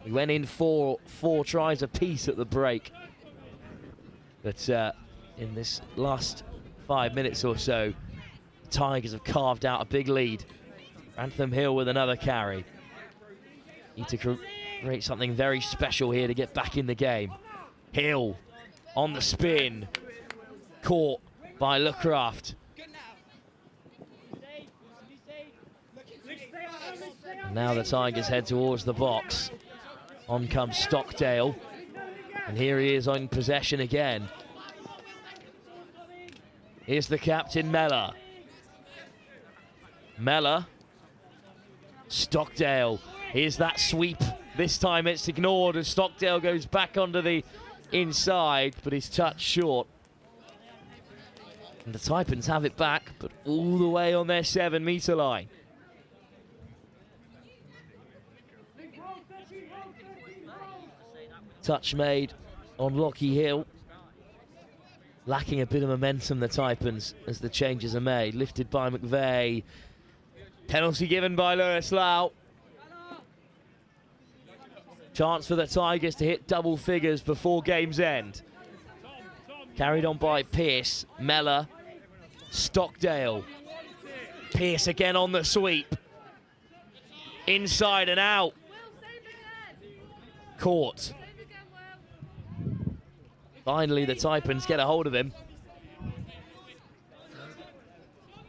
S1: We went in four tries apiece at the break. But in this last 5 minutes or so, the Tigers have carved out a big lead. Anthem Hill with another carry. Need to create something very special here to get back in the game. Hill on the spin. Caught by Lecraft. Now the Tigers head towards the box. On comes Stockdale. And here he is on possession again. Here's the captain, Mellor. Mellor. Stockdale. Here's that sweep. This time it's ignored as Stockdale goes back onto the inside, but he's touched short. And the Taipans have it back, but all the way on their 7-metre line. Touch made on Lockie Hill. Lacking a bit of momentum, the Taipans, as the changes are made. Lifted by McVeigh. Penalty given by Lewis Lau. Chance for the Tigers to hit double figures before game's end. Carried on by Pearce, Mellor, Stockdale. Pearce again on the sweep. Inside and out. Caught. Finally, the Taipans get a hold of him.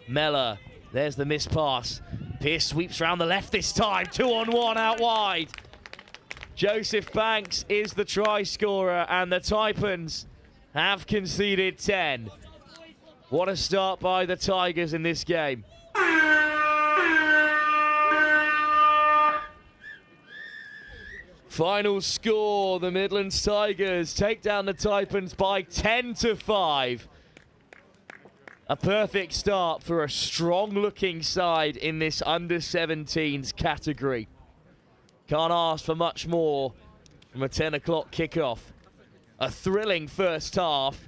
S1: Mellor, there's the missed pass. Pearce sweeps around the left this time. 2-on-1 out wide. Joseph Banks is the try scorer, and the Taipans have conceded 10. What a start by the Tigers in this game. Final score, the Midlands Tigers take down the Taipans by 10-5. A perfect start for a strong-looking side in this under-17s category. Can't ask for much more from a 10 o'clock kickoff. A thrilling first half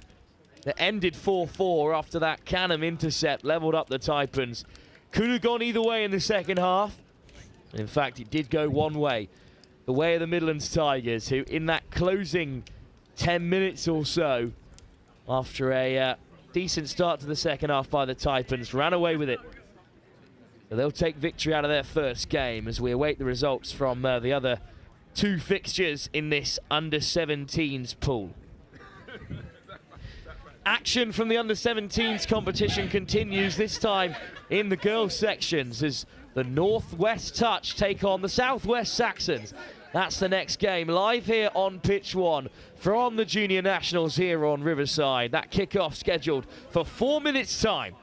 S1: that ended 4-4 after that Canham intercept leveled up the Taipans. Could have gone either way in the second half. In fact, it did go one way. The way of the Midlands Tigers, who in that closing 10 minutes or so, after a decent start to the second half by the Taipans, ran away with it. So they'll take victory out of their first game as we await the results from the other two fixtures in this under-17s pool. Action from the under-17s competition continues, this time in the girls' sections, as the Northwest Touch take on the Southwest Saxons. That's the next game, live here on Pitch 1 from the Junior Nationals here on Riverside. That kickoff scheduled for 4 minutes' time.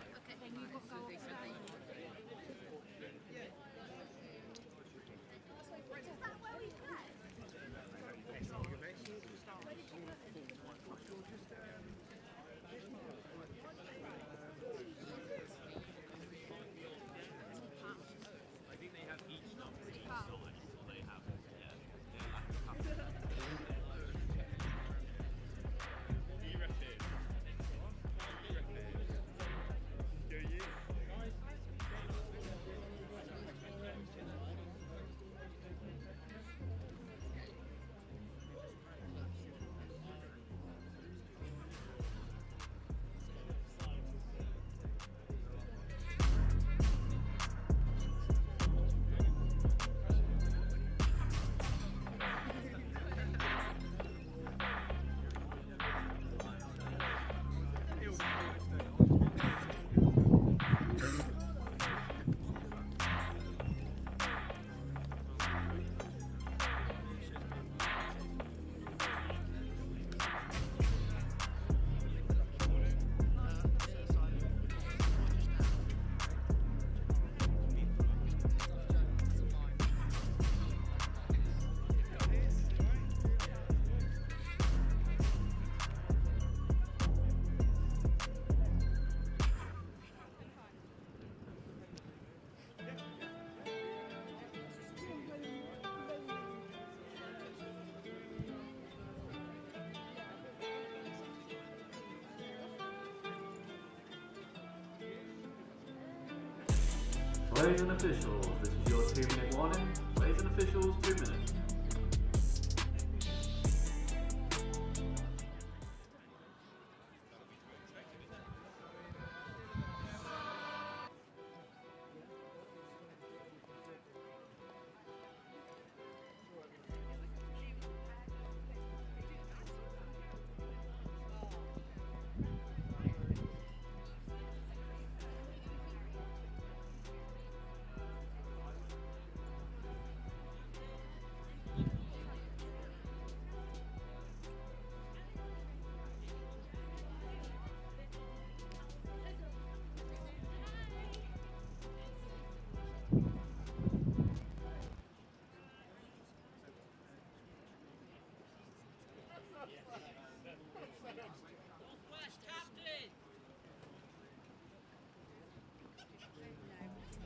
S4: Players and officials, this is your 2-minute warning. Players and officials, 2 minutes.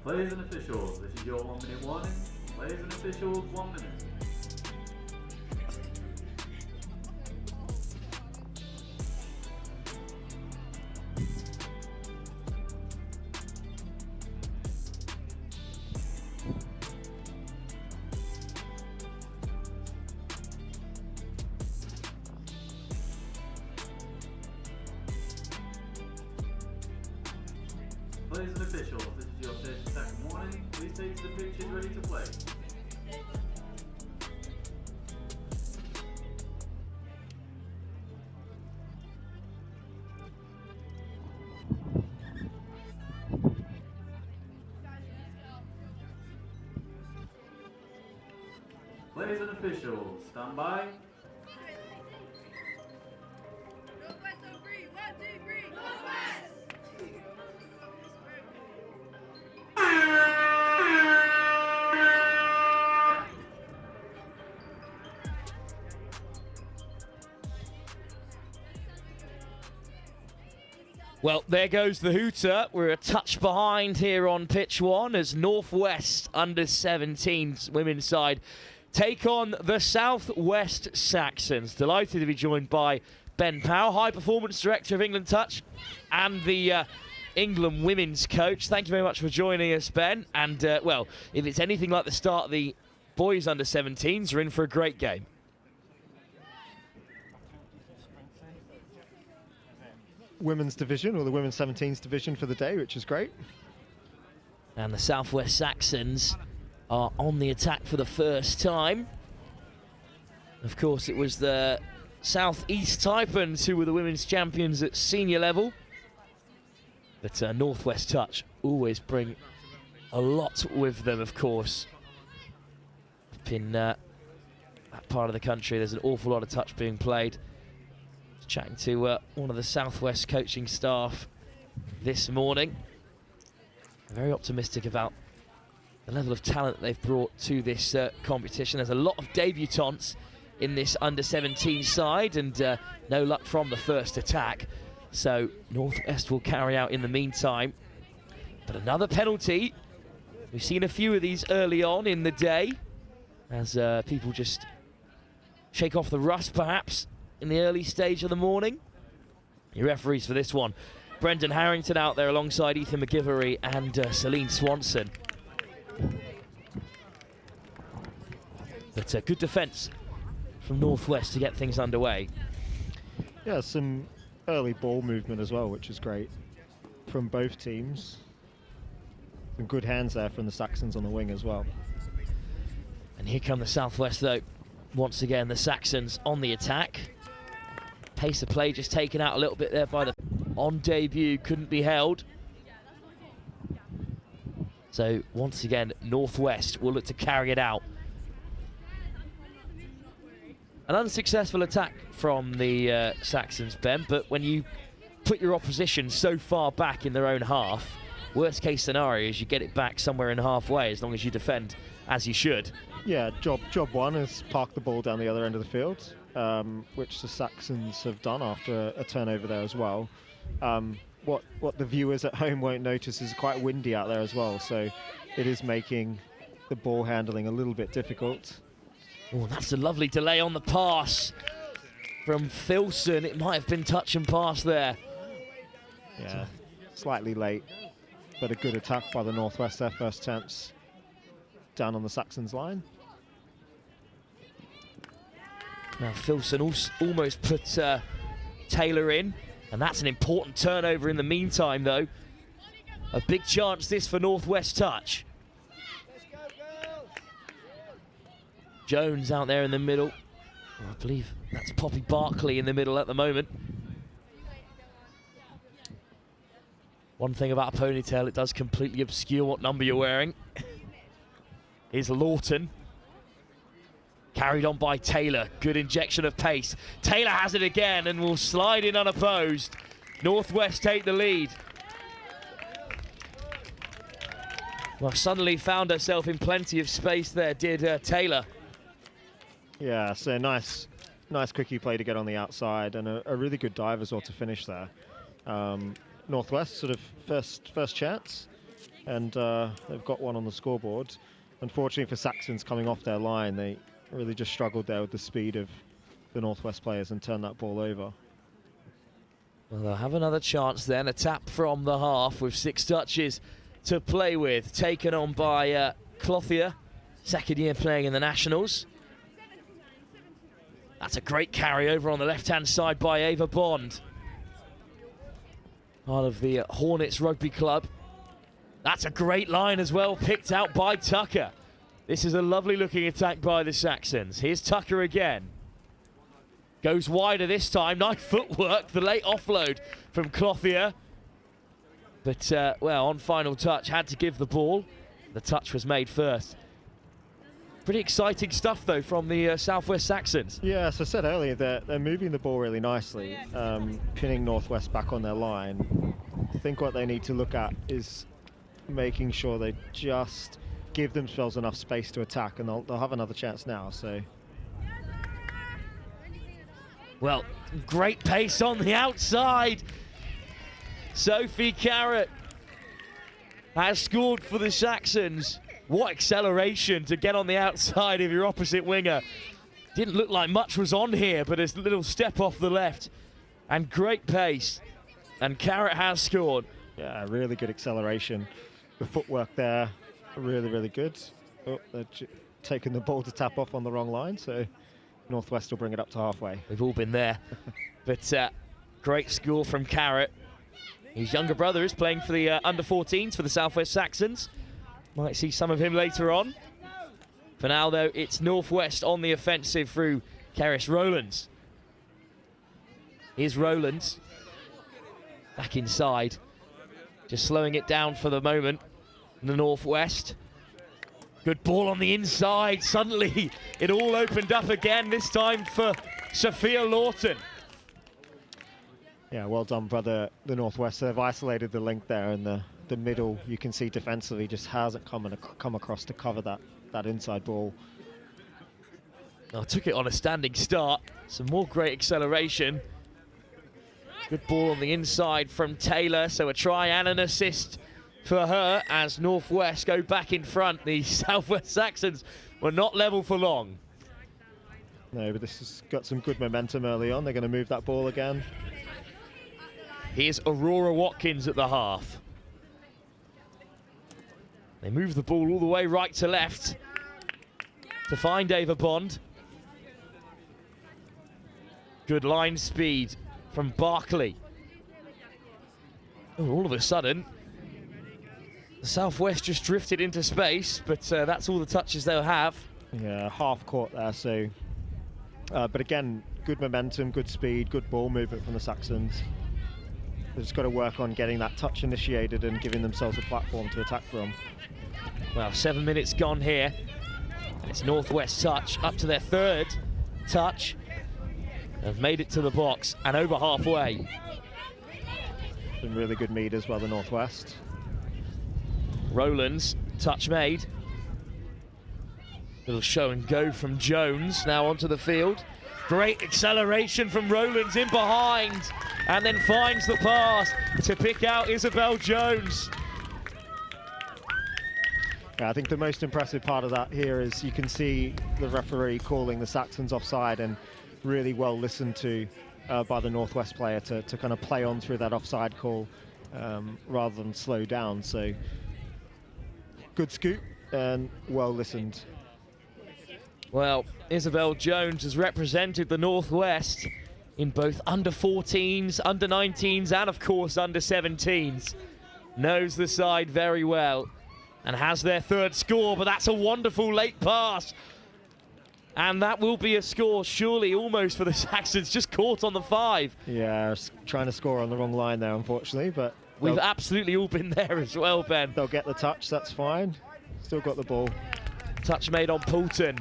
S4: Players and officials, this is your 1-minute warning. Players and officials, 1 minute. Players and officials, this is your 30-second warning. Please take to the pitches ready to play. Players and officials, stand by.
S5: Northwest on 3, 1, 2, 3, Northwest!
S1: Well, there goes the hooter. We're a touch behind here on pitch one as Northwest under-17s women's side take on the Southwest Saxons. Delighted to be joined by Ben Powell, High Performance Director of England Touch and the England women's coach. Thank you very much for joining us, Ben. And, well, if it's anything like the start of the boys under-17s, we're in for a great game.
S6: Women's division, or the women's 17s division for the day, which is great.
S1: And the Southwest Saxons are on the attack for the first time. Of course, it was the Southeast Taipans who were the women's champions at senior level. But Northwest Touch always bring a lot with them, of course. Up in that part of the country, there's an awful lot of touch being played. Chatting to one of the Southwest coaching staff this morning. Very optimistic about the level of talent they've brought to this competition. There's a lot of debutants in this under-17 side and no luck from the first attack. So Northwest will carry out in the meantime. But another penalty. We've seen a few of these early on in the day as people just shake off the rust perhaps in the early stage of the morning. Your referees for this one, Brendan Harrington out there alongside Ethan McGivery and Celine Swanson. But good defence from Northwest to get things underway.
S6: Yeah, some early ball movement as well, which is great from both teams. Some good hands there from the Saxons on the wing as well.
S1: And here come the Southwest though. Once again, the Saxons on the attack. Pace of play just taken out a little bit there by the on debut, couldn't be held. So once again, Northwest will look to carry it out. An unsuccessful attack from the Saxons, Ben, but when you put your opposition so far back in their own half, worst case scenario is you get it back somewhere in halfway as long as you defend as you should. Yeah,
S6: job one is park the ball down the other end of the field, which the Saxons have done after a turnover there as well. What the viewers at home won't notice is quite windy out there as well, so it is making the ball handling a little bit difficult.
S1: Oh, that's a lovely delay on the pass from Filson. It might have been touch and pass there.
S6: Yeah, slightly late. but a good attack by the Northwest, their first attempts down on the Saxons line.
S1: Now Filson almost put Taylor in, and that's an important turnover in the meantime though. A big chance this for Northwest touch. Jones out there in the middle. Oh, I believe that's Poppy Barkley in the middle at the moment. One thing about a ponytail, it does completely obscure what number you're wearing. Is Lawton. Carried on by Taylor. Good injection of pace. Taylor has it again and will slide in unopposed. Northwest take the lead. Well, suddenly found herself in plenty of space there, did Taylor.
S6: Yeah, so nice quickie play to get on the outside, and a really good dive as well to finish there. Northwest sort of first chance, and they've got one on the scoreboard. Unfortunately for Saxons coming off their line, they really just struggled there with the speed of the Northwest players and turned that ball over.
S1: Well, they'll have another chance then. A tap from the half with 6 touches to play with. Taken on by Clothier, second year playing in the Nationals. That's a great carry over on the left-hand side by Ava Bond. Part of the Hornets Rugby Club. That's a great line as well, picked out by Tucker. This is a lovely looking attack by the Saxons. Here's Tucker again. Goes wider this time, nice footwork, the late offload from Clothier. But, well, on final touch, had to give the ball. The touch was made first. Pretty exciting stuff, though, from the Southwest Saxons.
S6: Yeah, as I said earlier, they're moving the ball really nicely, pinning Northwest back on their line. I think what they need to look at is making sure they just give themselves enough space to attack, and they'll have another chance now. So,
S1: well, great pace on the outside. Sophie Carrott has scored for the Saxons. What acceleration to get on the outside of your opposite winger. Didn't look like much was on here, but a little step off the left. And great pace. And Carrott has scored.
S6: Yeah, really good acceleration. The footwork there, really, really good. Oh, they're taking the ball to tap off on the wrong line, so Northwest will bring it up to halfway.
S1: We've all been there. But great score from Carrott. His younger brother is playing for the under-14s for the Southwest Saxons. Might see some of him later on. For now, though, it's Northwest on the offensive through Keris Rowlands. Here's Rowlands. Back inside. Just slowing it down for the moment. The Northwest. Good ball on the inside. Suddenly, it all opened up again, this time for Sophia Lawton.
S6: Yeah, well done, brother, the Northwest. They've isolated the link there in the middle. You can see defensively just hasn't come across to cover that inside ball.
S1: Oh, took it on a standing start. Some more great acceleration. Good ball on the inside from Taylor, so a try and an assist for her as Northwest go back in front. The Southwest Saxons were not level for long.
S6: No, but this has got some good momentum early on. They're going to move that ball again.
S1: Here's Aurora Watkins at the half. They move the ball all the way right to left to find Ava Bond. Good line speed from Barkley. Oh, all of a sudden, the Southwest just drifted into space, but that's all the touches they'll have.
S6: Yeah, half court there, so... but again, good momentum, good speed, good ball movement from the Saxons. They've just got to work on getting that touch initiated and giving themselves a platform to attack from.
S1: Well, 7 minutes gone here. And it's Northwest touch, up to their third touch. They've made it to the box and over halfway.
S6: Some really good meters by the Northwest.
S1: Rowlands, touch made. Little show and go from Jones, now onto the field. Great acceleration from Rowlands in behind, and then finds the pass to pick out Isabel Jones.
S6: Yeah, I think the most impressive part of that here is you can see the referee calling the Saxons offside, and really well listened to by the Northwest player to kind of play on through that offside call rather than slow down. So good scoop and well listened.
S1: Well, Isabel Jones has represented the Northwest in both under 14s, under 19s, and of course under 17s. Knows the side very well and has their third score, but that's a wonderful late pass. And that will be a score, surely, almost for the Saxons, just caught on the 5.
S6: Yeah, trying to score on the wrong line there, unfortunately, but
S1: we've absolutely all been there as well, Ben.
S6: They'll get the touch, that's fine. Still got the ball.
S1: Touch made on Poulton.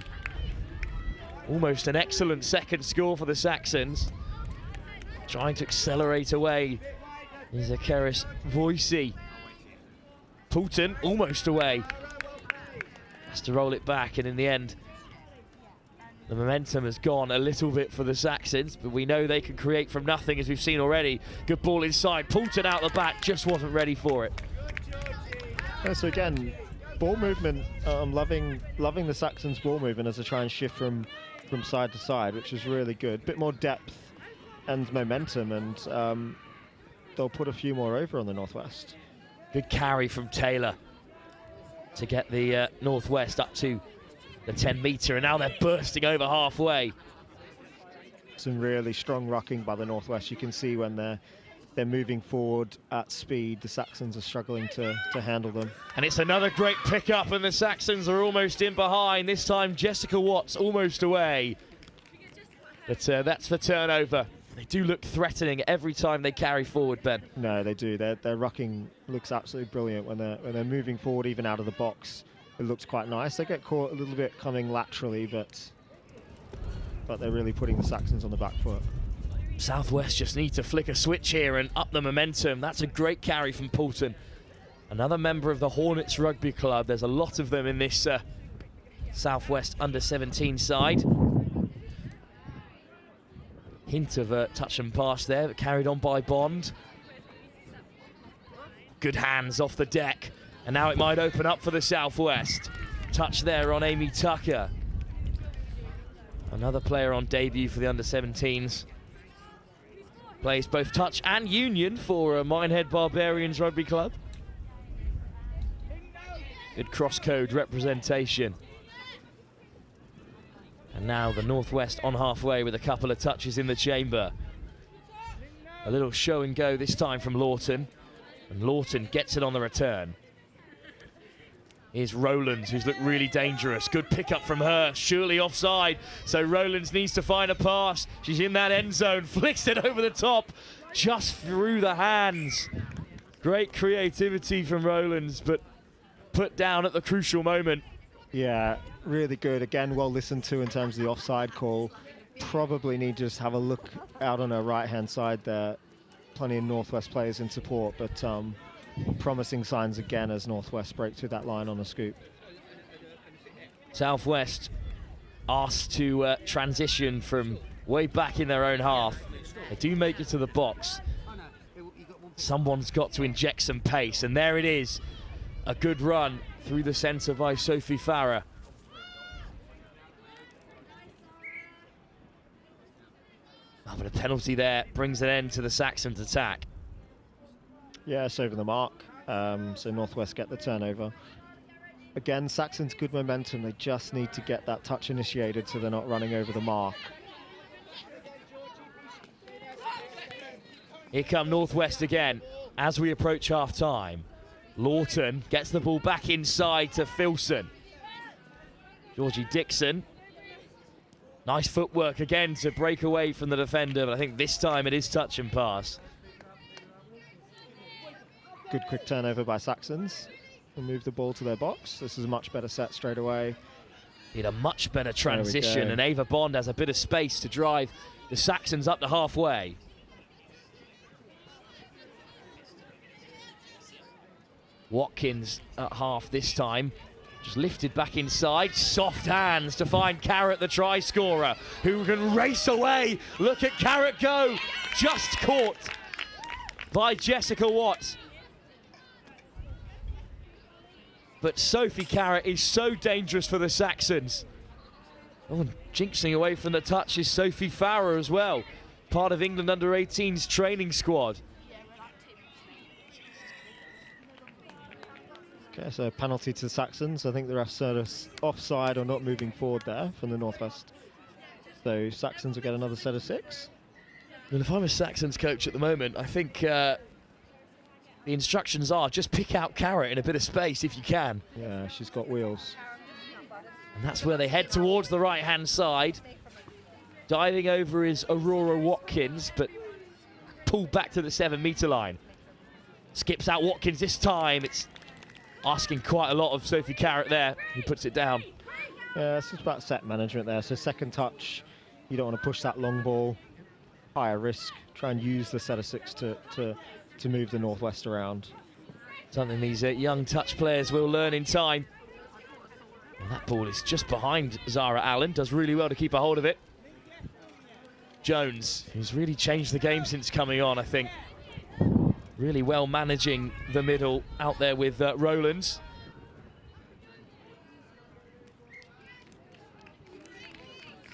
S1: Almost an excellent second score for the Saxons. Trying to accelerate away is Akeris Voicey. Poulton almost away. Has to roll it back, and in the end, the momentum has gone a little bit for the Saxons, but we know they can create from nothing, as we've seen already. Good ball inside. Poulton out the back, just wasn't ready for it.
S6: Yeah, so again, ball movement. I'm loving the Saxons' ball movement as they try and shift from side to side, which is really good. Bit more depth and momentum, and they'll put a few more over on the Northwest.
S1: Good carry from Taylor to get the Northwest up to the 10-metre, and now they're bursting over halfway.
S6: Some really strong rucking by the Northwest. You can see when they're moving forward at speed, the Saxons are struggling to handle them.
S1: And it's another great pickup, and the Saxons are almost in behind. This time Jessica Watts almost away. But that's the turnover. They do look threatening every time they carry forward, Ben.
S6: No, they do. Their rucking looks absolutely brilliant when they're moving forward, even out of the box. It looks quite nice. They get caught a little bit coming laterally, but they're really putting the Saxons on the back foot.
S1: Southwest just need to flick a switch here and up the momentum. That's a great carry from Poulton. Another member of the Hornets Rugby Club. There's a lot of them in this Southwest under-17 side. Hint of a touch and pass there, but carried on by Bond. Good hands off the deck. And now it might open up for the Southwest. Touch there on Amy Tucker. Another player on debut for the under-17s. Plays both touch and union for Minehead Barbarians Rugby Club. Good cross-code representation. And now the Northwest on halfway with a couple of touches in the chamber. A little show and go this time from Lawton. And Lawton gets it on the return. Here's Rowlands, who's looked really dangerous. Good pickup from her, surely offside. So Rowlands needs to find a pass. She's in that end zone, flicks it over the top, just through the hands. Great creativity from Rowlands, but put down at the crucial moment.
S6: Yeah, really good. Again, well listened to in terms of the offside call. Probably need to just have a look out on her right-hand side there. Plenty of Northwest players in support, but promising signs again as Northwest break through that line on the scoop.
S1: Southwest asked to transition from way back in their own half. They do make it to the box. Someone's got to inject some pace, and there it is. A good run through the centre by Sophie Farah. Oh, but a penalty there brings an end to the Saxons' attack.
S6: Yeah, it's over the mark. So Northwest get the turnover. Again, Saxons good momentum. They just need to get that touch initiated so they're not running over the mark.
S1: Here come Northwest again as we approach half-time. Lawton gets the ball back inside to Filson. Georgie Dixon. Nice footwork again to break away from the defender, but I think this time it is touch and pass.
S6: Good quick turnover by Saxons. They'll move the ball to their box. This is a much better set straight away.
S1: In a much better transition, and Ava Bond has a bit of space to drive the Saxons up to halfway. Watkins at half this time. Just lifted back inside. Soft hands to find Carrot, the try scorer, who can race away. Look at Carrot go. Just caught by Jessica Watts. But Sophie Carrot is so dangerous for the Saxons. Oh, and jinxing away from the touch is Sophie Farah as well. Part of England under-18's training squad.
S6: Okay, so penalty to the Saxons. I think the ref said us offside or not moving forward there from the Northwest. So Saxons will get another set of 6.
S1: Well, if I'm a Saxons coach at the moment, I think the instructions are just pick out Carrot in a bit of space if you can.
S6: Yeah, she's got wheels.
S1: And that's where they head towards the right-hand side. Diving over is Aurora Watkins, but pulled back to the 7-metre line. Skips out Watkins this time. It's asking quite a lot of Sophie Carrot there, who puts it down.
S6: Yeah, it's just about set management there. So second touch, you don't want to push that long ball. Higher risk. Try and use the set of 6 to move the Northwest around.
S1: Something these young touch players will learn in time. Well, that ball is just behind Zara Allen. Does really well to keep a hold of it. Jones, who's really changed the game since coming on, I think. Really well managing the middle out there with Rowlands.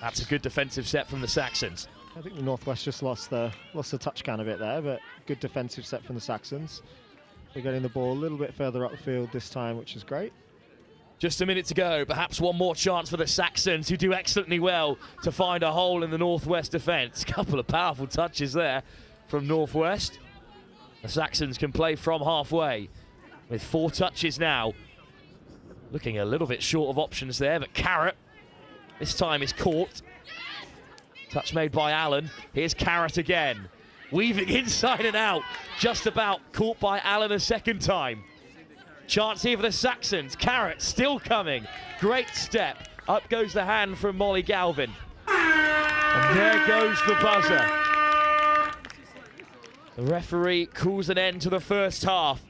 S1: That's a good defensive set from the Saxons.
S6: I think the Northwest just lost the touch can a bit there, but good defensive set from the Saxons. They're getting the ball a little bit further up the field this time, which is great.
S1: Just a minute to go. Perhaps one more chance for the Saxons, who do excellently well to find a hole in the Northwest defence. Couple of powerful touches there from Northwest. The Saxons can play from halfway with 4 touches now. Looking a little bit short of options there, but Carrot this time is caught. Touch made by Allen. Here's Carrot again. Weaving inside and out. Just about caught by Allen a second time. Chance here for the Saxons. Carrot still coming. Great step. Up goes the hand from Molly Galvin. And there goes the buzzer. The referee calls an end to the first half.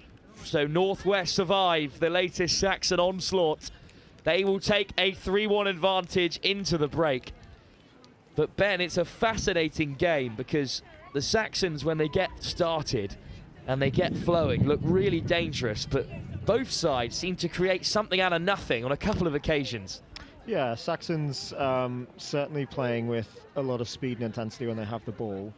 S1: So Northwest survive the latest Saxon onslaught. They will take a 3-1 advantage into the break. But Ben, it's a fascinating game because the Saxons, when they get started and they get flowing, look really dangerous, but both sides seem to create something out of nothing on a couple of occasions.
S6: Yeah, Saxons certainly playing with a lot of speed and intensity when they have the ball.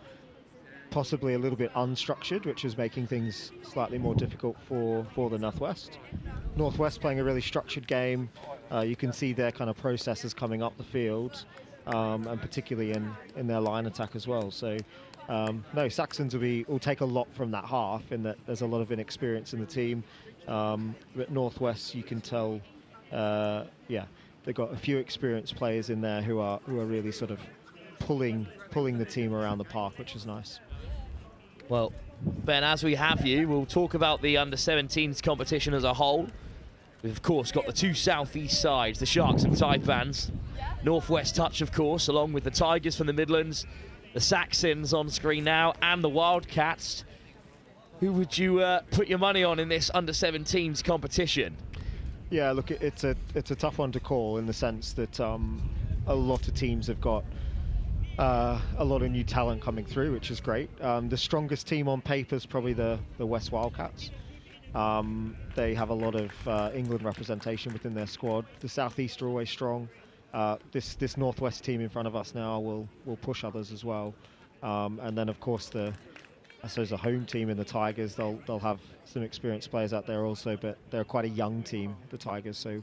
S6: Possibly a little bit unstructured, which is making things slightly more difficult for the Northwest. Northwest playing a really structured game. You can see their kind of processes coming up the field, and particularly in their line attack as well. So no, Saxons will take a lot from that half, in that there's a lot of inexperience in the team. But Northwest, you can tell, yeah, they've got a few experienced players in there who are really sort of pulling the team around the park, which is nice.
S1: Well, Ben, as we have you, we'll talk about the under-17s competition as a whole. We've, of course, got the 2 southeast sides, the Sharks and Taipans. Northwest Touch, of course, along with the Tigers from the Midlands, the Saxons on screen now, and the Wildcats. Who would you put your money on in this under-17s competition?
S6: Yeah, look, it's a tough one to call, in the sense that a lot of teams have got a lot of new talent coming through, which is great. The strongest team on paper is probably the West Wildcats. They have a lot of England representation within their squad. The Southeast are always strong. This Northwest team in front of us now will push others as well. And then, of course, I suppose the home team in the Tigers, they'll have some experienced players out there also, but they're quite a young team, the Tigers, so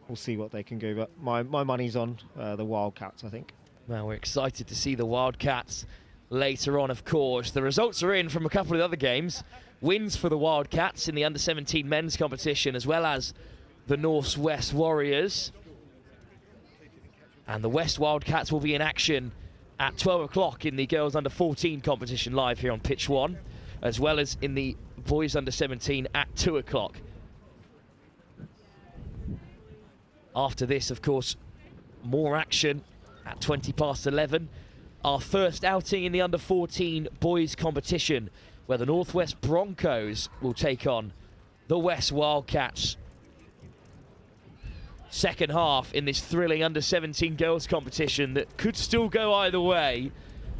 S6: we'll see what they can do. But my money's on the Wildcats, I think.
S1: Well, we're excited to see the Wildcats later on, of course. The results are in from a couple of other games. Wins for the Wildcats in the under-17 men's competition, as well as the Northwest Warriors. And the West Wildcats will be in action at 12 o'clock in the girls under-14 competition live here on Pitch 1, as well as in the boys under-17 at 2 o'clock. After this, of course, more action at 11:20. Our first outing in the under-14 boys competition, where the Northwest Broncos will take on the West Wildcats. Second half in this thrilling under-17 girls competition that could still go either way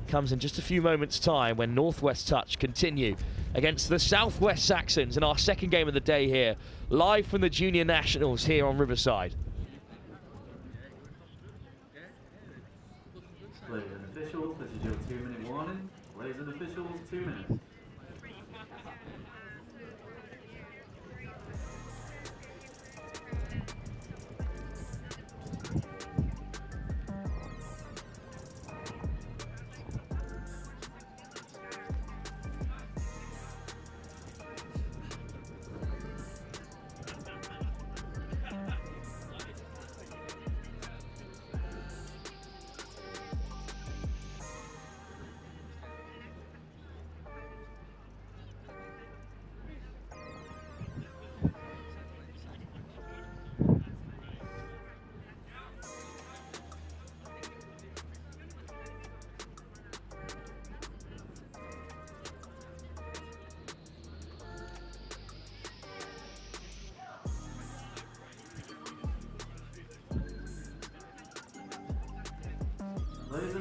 S1: comes in just a few moments' time, when Northwest Touch continue against the Southwest Saxons in our second game of the day here, live from the Junior Nationals here on Riverside.
S4: Ladies and officials, this is your 2-minute warning. Ladies and officials, 2 minutes.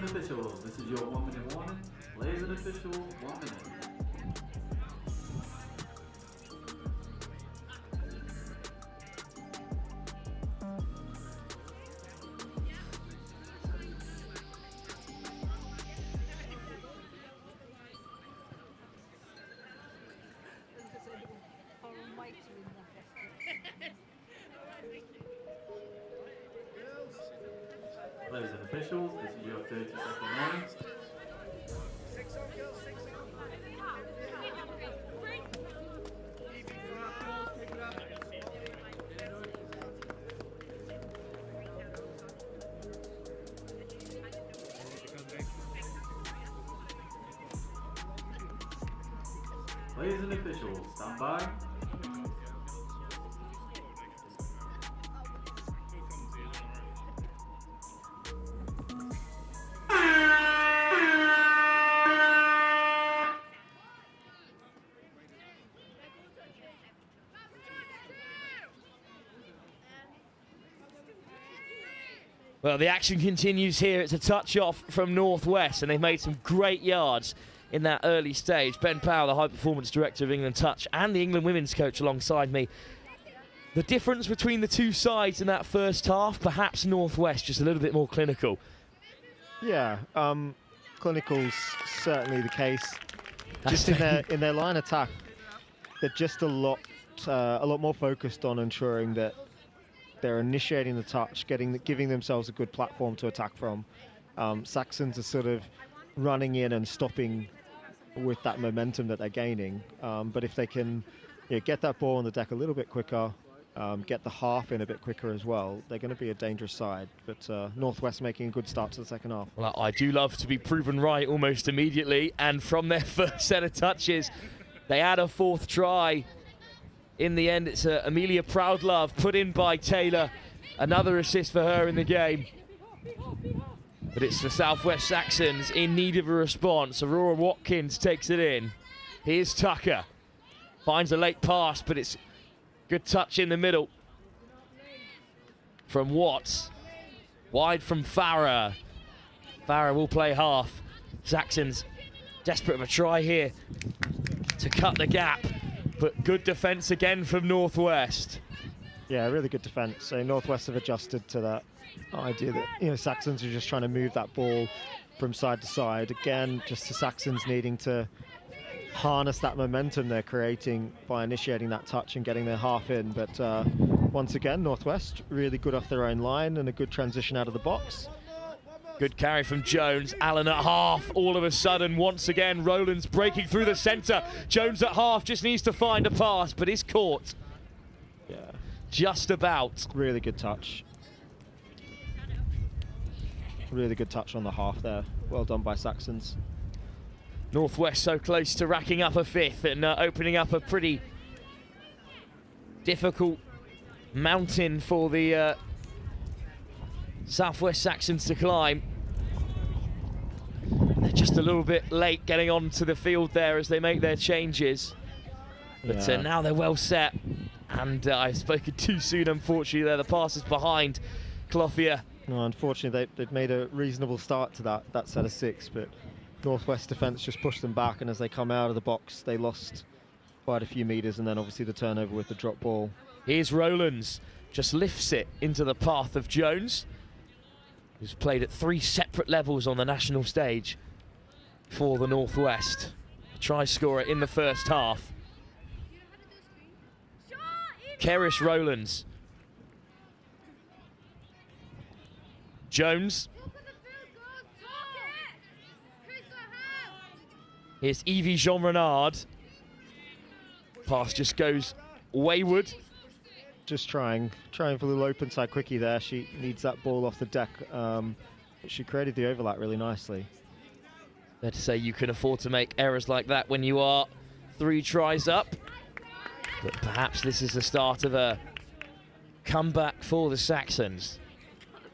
S4: and officials, this is your 1 minute warning. Players and officials, 1 minute. Players and officials, this is your 30-second warning. Players and officials, stand by.
S1: Well, the action continues here. It's a touch off from Northwest, and they've made some great yards in that early stage. Ben Powell, the high performance director of England Touch, and the England women's coach alongside me. The difference between the two sides in that first half, perhaps Northwest just a little bit more clinical.
S6: Yeah, clinical's certainly the case. Just in their line attack, they're just a lot more focused on ensuring that they're initiating the touch, giving themselves a good platform to attack from. Saxons are sort of running in and stopping with that momentum that they're gaining. But if they can get that ball on the deck a little bit quicker, get the half in a bit quicker as well, they're going to be a dangerous side. But Northwest making a good start to the second half.
S1: Well, I do love to be proven right almost immediately, and from their first set of touches, they add a fourth try. In the end, it's Amelia Proudlove put in by Taylor. Another assist for her in the game. But it's the Southwest Saxons in need of a response. Aurora Watkins takes it in. Here's Tucker. Finds a late pass, but it's good touch in the middle from Watts. Wide from Farah. Farah will play half. Saxons desperate of a try here to cut the gap. But good defence again from Northwest.
S6: Yeah, really good defence. So Northwest have adjusted to that idea that Saxons are just trying to move that ball from side to side. Again, just the Saxons needing to harness that momentum they're creating by initiating that touch and getting their half in. But once again, Northwest really good off their own line and a good transition out of the box.
S1: Good carry from Jones. Allen at half. All of a sudden, once again, Rowlands breaking through the centre. Jones at half just needs to find a pass, but is caught.
S6: Yeah.
S1: Just about.
S6: Really good touch. Really good touch on the half there. Well done by Saxons.
S1: Northwest so close to racking up a fifth and opening up a pretty difficult mountain for the Southwest Saxons to climb. They're just a little bit late getting onto the field there as they make their changes. But now they're well set. And I've spoken too soon, unfortunately, there. The pass is behind Clothier.
S6: No, unfortunately, they've made a reasonable start to that set of six, but Northwest defence just pushed them back, and as they come out of the box, they lost quite a few metres, and then obviously the turnover with the drop ball.
S1: Here's Rowlands, just lifts it into the path of Jones, who's played at 3 separate levels on the national stage for the Northwest. A try scorer in the first half. Keris Rowlands. Jones. Here's Evie Jean Renard. Pass just goes wayward.
S6: Just trying for a little open side quickie there. She needs that ball off the deck. She created the overlap really nicely.
S1: Fair to say you can afford to make errors like that when you are 3 tries up. But perhaps this is the start of a comeback for the Saxons.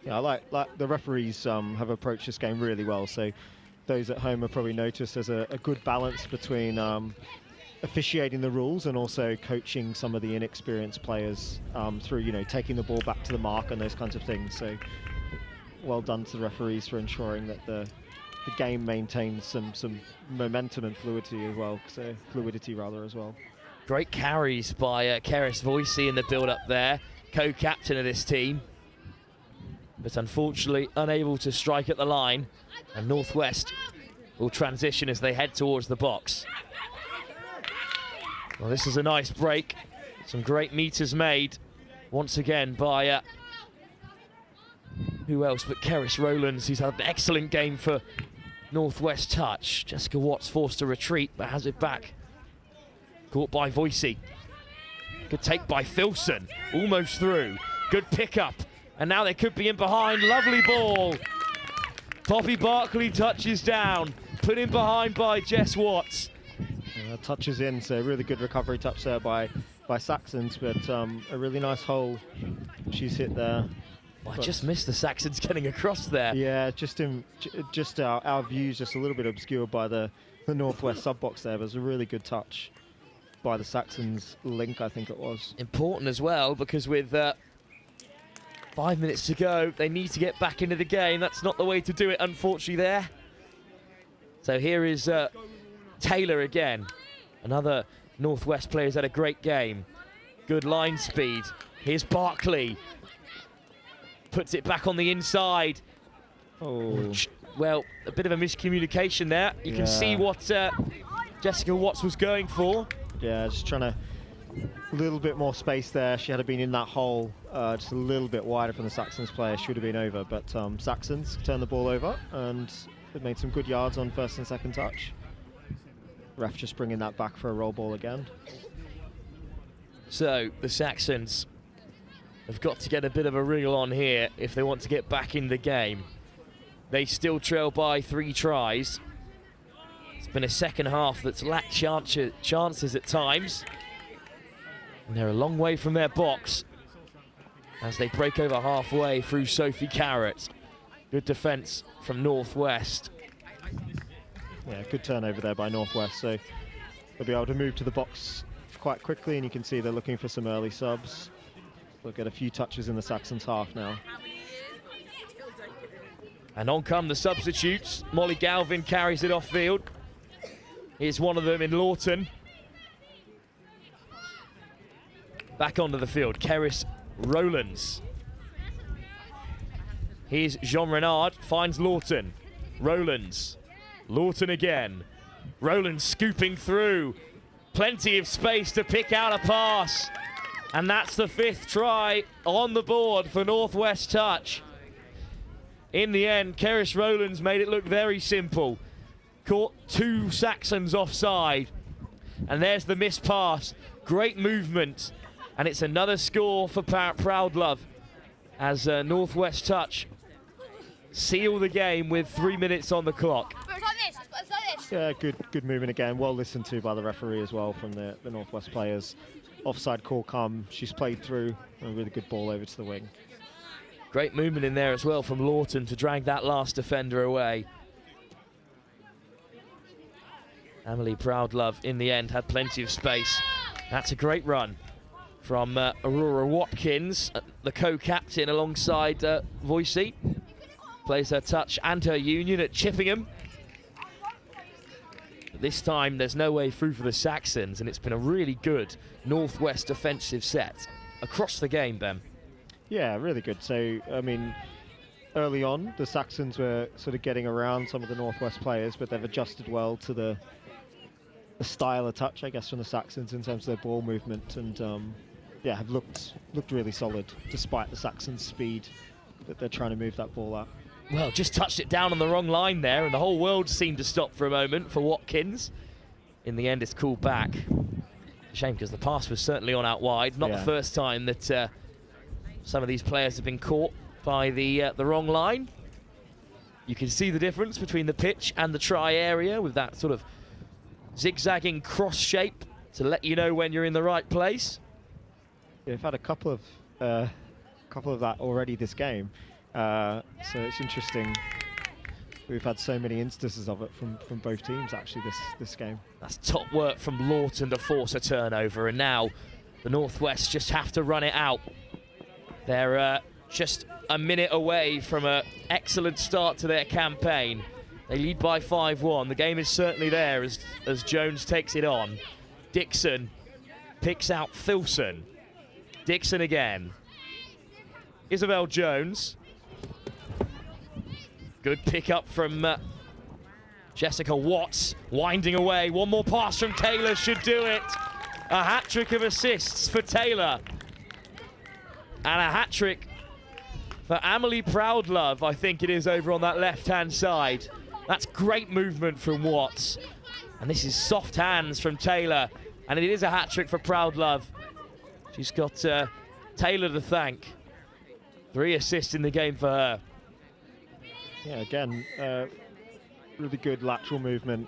S6: Yeah, I like the referees have approached this game really well. So those at home have probably noticed there's a good balance between officiating the rules and also coaching some of the inexperienced players through, taking the ball back to the mark and those kinds of things. So well done to the referees for ensuring that the the game maintains some momentum and fluidity as well. So fluidity rather as well.
S1: Great carries by Keris Voicey in the build-up there, co-captain of this team. But unfortunately unable to strike at the line, and Northwest will transition as they head towards the box. Well, this is a nice break. Some great meters made once again by who else but Keris Rowlands, who's had an excellent game for Northwest Touch. Jessica Watts forced to retreat but has it back. Caught by Voicey. Good take by Filson, almost through. Good pickup, and now they could be in behind. Lovely ball. Poppy Barkley touches down, put in behind by Jess Watts.
S6: Touches in, so really good recovery touch there by Saxons, but a really nice hole she's hit there.
S1: I just missed the Saxons getting across there.
S6: Yeah, just our view's just a little bit obscured by the Northwest sub box there. But it was a really good touch by the Saxons link, I think it was.
S1: Important as well, because with 5 minutes to go, they need to get back into the game. That's not the way to do it, unfortunately, there. So here is Taylor again. Another Northwest player who's had a great game. Good line speed. Here's Barkley. Puts it back on the inside.
S6: Oh.
S1: Well, a bit of a miscommunication there. You can see what Jessica Watts was going for.
S6: Yeah, just trying to a little bit more space there. She had been in that hole just a little bit wider from the Saxons player. Should have been over, but Saxons turned the ball over and they've made some good yards on first and second touch. Ref just bringing that back for a roll ball again.
S1: So the Saxons have got to get a bit of a wriggle on here if they want to get back in the game. They still trail by 3 tries. It's been a second half that's lacked chances at times. And they're a long way from their box as they break over halfway through Sophie Carrot. Good defence from Northwest.
S6: Yeah, good turnover there by Northwest, so they'll be able to move to the box quite quickly, and you can see they're looking for some early subs. They'll get a few touches in the Saxons half now.
S1: And on come the substitutes. Molly Galvin carries it off field. Here's one of them in Lawton. Back onto the field, Keris Rowlands. Here's Jean Renard, finds Lawton. Rowlands. Lawton again. Rowlands scooping through. Plenty of space to pick out a pass. And that's the 5th try on the board for Northwest Touch. In the end, Keris Rowlands made it look very simple. Caught 2 Saxons offside. And there's the missed pass. Great movement. And it's another score for Proudlove as Northwest Touch seal the game with 3 minutes on the clock.
S6: Yeah, good movement again. Well listened to by the referee as well from the Northwest players. Offside call come. She's played through. A really good ball over to the wing.
S1: Great movement in there as well from Lawton to drag that last defender away. Emily Proudlove in the end had plenty of space. That's a great run from Aurora Watkins, the co-captain alongside Voicey. Plays her touch and her union at Chippingham. But this time there's no way through for the Saxons, and it's been a really good Northwest defensive set across the game, Ben.
S6: Yeah, really good. So, I mean, early on, the Saxons were sort of getting around some of the Northwest players, but they've adjusted well to the style of touch, I guess, from the Saxons in terms of their ball movement, and yeah, have looked really solid despite the Saxons' speed that they're trying to move that ball at.
S1: Well, just touched it down on the wrong line there, and the whole world seemed to stop for a moment for Watkins. In the end, it's called back. Shame, because the pass was certainly on out wide. Not the first time that some of these players have been caught by the wrong line. You can see the difference between the pitch and the try area with that sort of zigzagging cross shape to let you know when you're in the right place.
S6: Yeah, we've had a couple of that already this game, so it's interesting. We've had so many instances of it from both teams actually this game.
S1: That's top work from Lawton to force a turnover, and now the Northwest just have to run it out. They're just a minute away from an excellent start to their campaign. They lead by 5-1. The game is certainly there as Jones takes it on. Dixon picks out Filson. Dixon again. Isabel Jones. Good pick up from Jessica Watts, winding away. One more pass from Taylor should do it. A hat-trick of assists for Taylor. And a hat-trick for Amelie Proudlove, I think it is, over on that left-hand side. That's great movement from Watts. And this is soft hands from Taylor. And it is a hat-trick for Proudlove. She's got Taylor to thank. 3 assists in the game for her.
S6: Yeah, again, really good lateral movement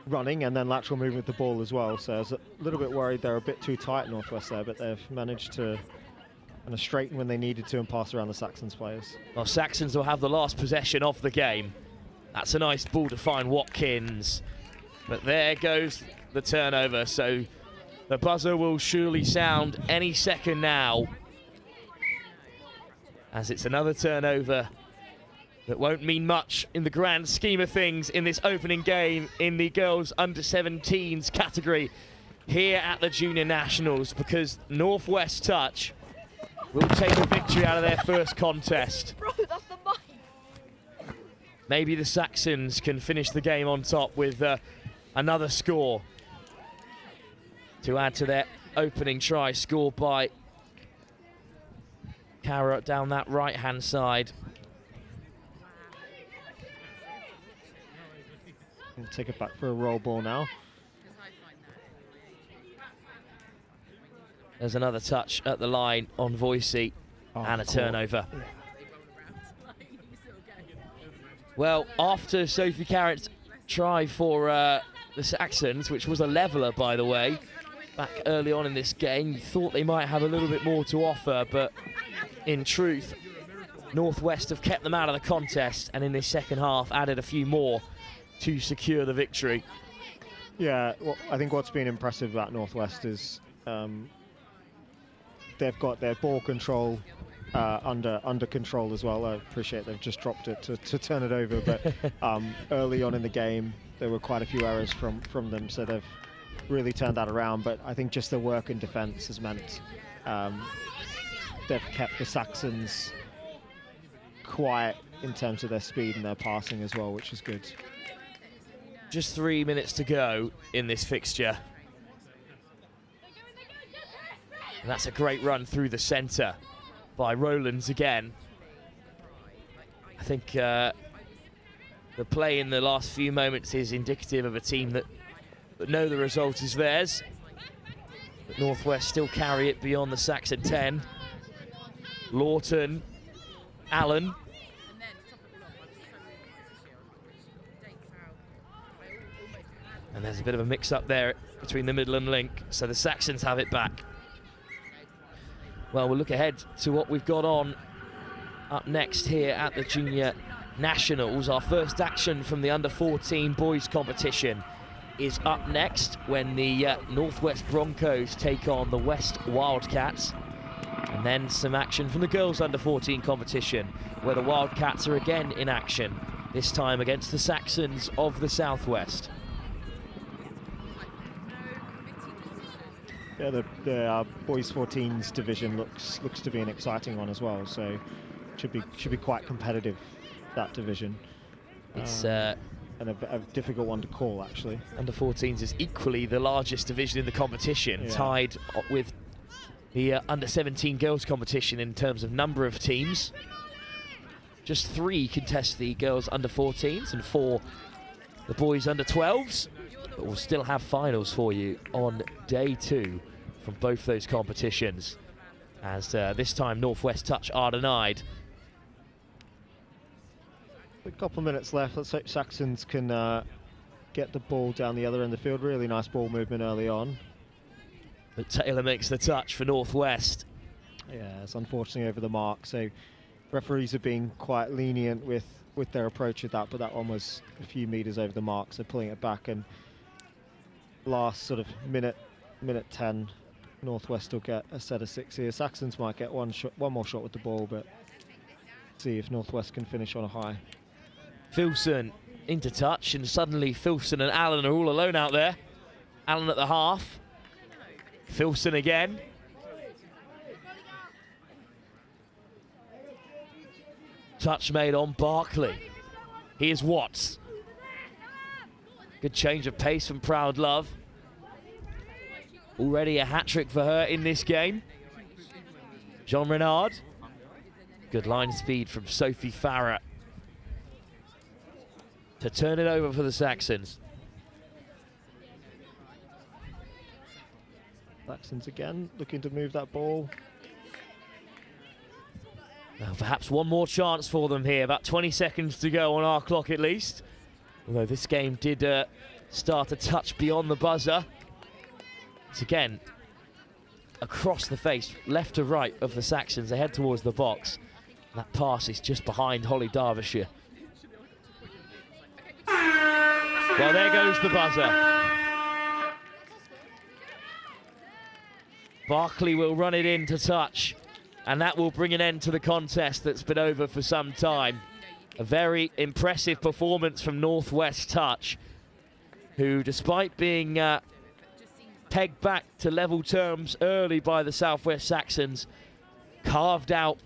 S6: running and then lateral movement with the ball as well. So I was a little bit worried they're a bit too tight, Northwest, there, but they've managed to kind of straighten when they needed to and pass around the Saxons players.
S1: Well, Saxons will have the last possession of the game. That's a nice ball to find Watkins. But there goes the turnover. So the buzzer will surely sound any second now, as it's another turnover that won't mean much in the grand scheme of things in this opening game in the girls under-17s category here at the Junior Nationals, because Northwest Touch will take a victory out of their first contest.
S5: Bro, that's the mic.
S1: Maybe the Saxons can finish the game on top with another score to add to their opening try, scored by Cara down that right-hand side.
S6: We'll take it back for a roll ball now.
S1: There's another touch at the line on Voicey, and a turnover. Well, after Sophie Carrott's try for the Saxons, which was a leveller, by the way, back early on in this game, you thought they might have a little bit more to offer, but in truth, Northwest have kept them out of the contest, and in this second half added a few more to secure the victory.
S6: Yeah, well, I think what's been impressive about Northwest is they've got their ball control under control as well. I appreciate they've just dropped it to turn it over, but early on in the game there were quite a few errors from them, so they've really turned that around. But I think just the work in defence has meant they've kept the Saxons quiet in terms of their speed and their passing as well, which is good.
S1: Just 3 minutes to go in this fixture. And that's a great run through the centre by Rowlands again. I think the play in the last few moments is indicative of a team that know the result is theirs. But Northwest still carry it beyond the Saxon 10. Lawton, Allen. And there's a bit of a mix-up there between the middle and link, so the Saxons have it back. Well, we'll look ahead to what we've got on up next here at the Junior Nationals. Our first action from the under-14 boys competition is up next when the Northwest Broncos take on the West Wildcats. And then some action from the girls under-14 competition, where the Wildcats are again in action, this time against the Saxons of the Southwest.
S6: Yeah, the boys 14s division looks to be an exciting one as well. So should be quite competitive, that division.
S1: It's
S6: and a difficult one to call, actually.
S1: Under 14s is equally the largest division in the competition, tied with the under 17 girls competition in terms of number of teams. Just 3 contest the girls under 14s and 4 the boys under 12s. But we'll still have finals for you on day 2 from both those competitions, as this time Northwest Touch are denied.
S6: A couple of minutes left. Let's hope Saxons can get the ball down the other end of the field. Really nice ball movement early on.
S1: But Taylor makes the touch for Northwest.
S6: Yeah, it's unfortunately over the mark. So referees are being quite lenient with their approach of that, but that one was a few metres over the mark, so pulling it back. And last sort of minute 10, Northwest will get a set of 6 here. Saxons might get one more shot with the ball, but see if Northwest can finish on a high.
S1: Filson into touch, and suddenly Filson and Allen are all alone out there. Allen at the half. Filson again. Touch made on Barkley. Here's Watts. Good change of pace from Proud Love. Already a hat-trick for her in this game. Jean Renard. Good line speed from Sophie Farah to turn it over for the Saxons.
S6: Saxons again looking to move that ball.
S1: Now perhaps one more chance for them here. About 20 seconds to go on our clock at least. Although this game did start a touch beyond the buzzer. It's again across the face, left to right of the Saxons. They head towards the box. That pass is just behind Holly Derbyshire. Well, there goes the buzzer. Barkley will run it in to touch, and that will bring an end to the contest that's been over for some time. A very impressive performance from Northwest Touch, who, despite being pegged back to level terms early by the Southwest Saxons, carved out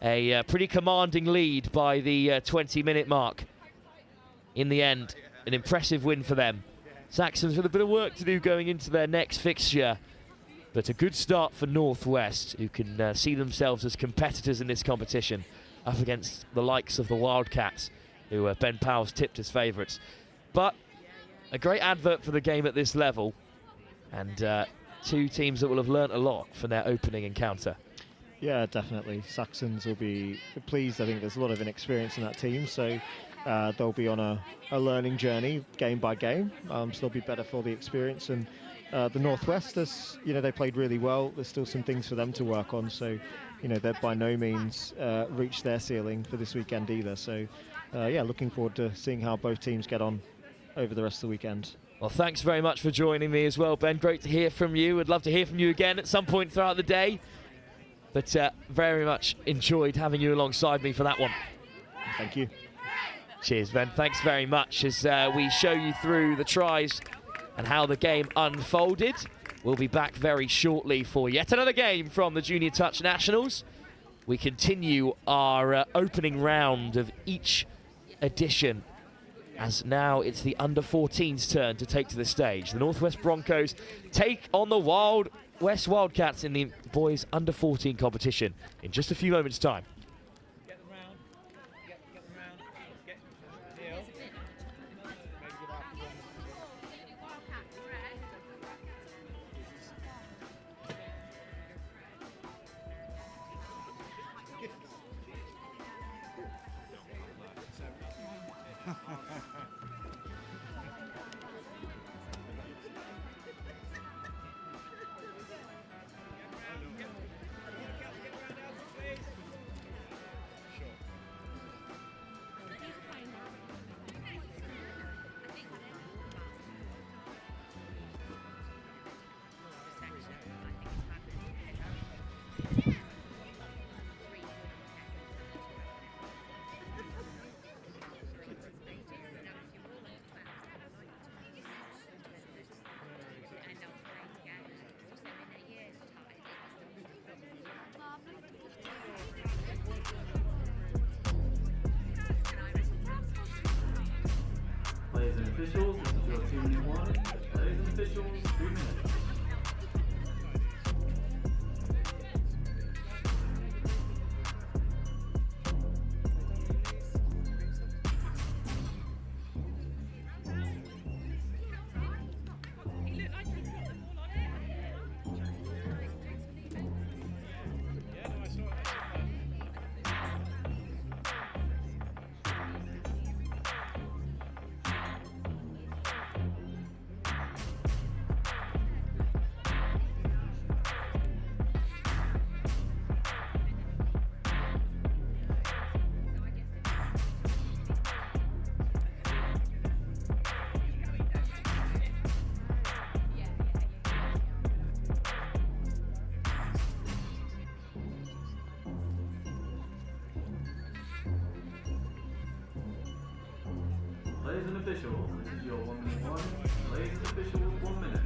S1: a pretty commanding lead by the 20-minute mark. In the end, an impressive win for them. Saxons with a bit of work to do going into their next fixture, but a good start for Northwest, who can see themselves as competitors in this competition up against the likes of the Wildcats, who Ben Powell's tipped as favourites. But a great advert for the game at this level, and two teams that will have learnt a lot from their opening encounter.
S6: Yeah, definitely. Saxons will be pleased. I think there's a lot of inexperience in that team, so they'll be on a learning journey, game by game. So they'll be better for the experience. And the Northwest, they played really well. There's still some things for them to work on. So, they've by no means reached their ceiling for this weekend either. So, yeah, looking forward to seeing how both teams get on over the rest of the weekend.
S1: Well, thanks very much for joining me as well, Ben. Great to hear from you. I'd love to hear from you again at some point throughout the day. But very much enjoyed having you alongside me for that one.
S6: Thank you.
S1: Cheers, Ben. Thanks very much as we show you through the tries and how the game unfolded. We'll be back very shortly for yet another game from the Junior Touch Nationals. We continue our opening round of each edition, as now it's the under-14s turn to take to the stage. The Northwest Broncos take on the West Wildcats in the boys under-14 competition in just a few moments' time.
S4: Players and officials, this is your 2-minute warning. Players and officials, 2 minutes. Players and officials, this is your 1 minute warning. Players and officials, 1 minute.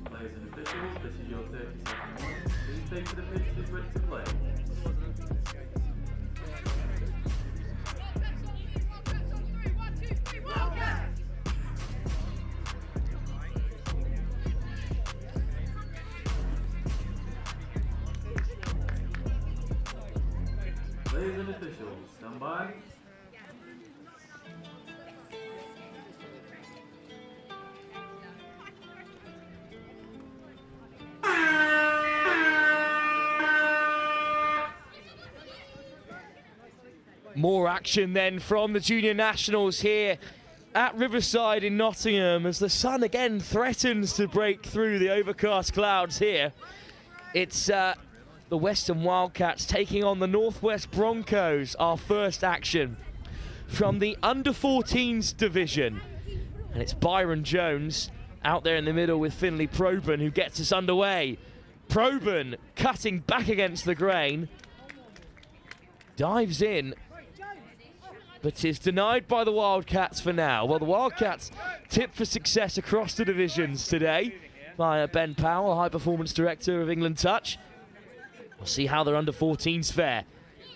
S4: Players and officials, this is your 30-second warning. Please take to the pitch is ready to play. Players and officials, stand by.
S1: More action then from the junior nationals here at Riverside in Nottingham as the sun again threatens to break through the overcast clouds here. It's the Western Wildcats taking on the Northwest Broncos, our first action from the under-14s division. And it's Byron Jones out there in the middle with Finley Proban who gets us underway. Proban cutting back against the grain, dives in, but is denied by the Wildcats for now. Well, the Wildcats tipped for success across the divisions today by Ben Powell, High Performance Director of England Touch. We'll see how their under-14s fare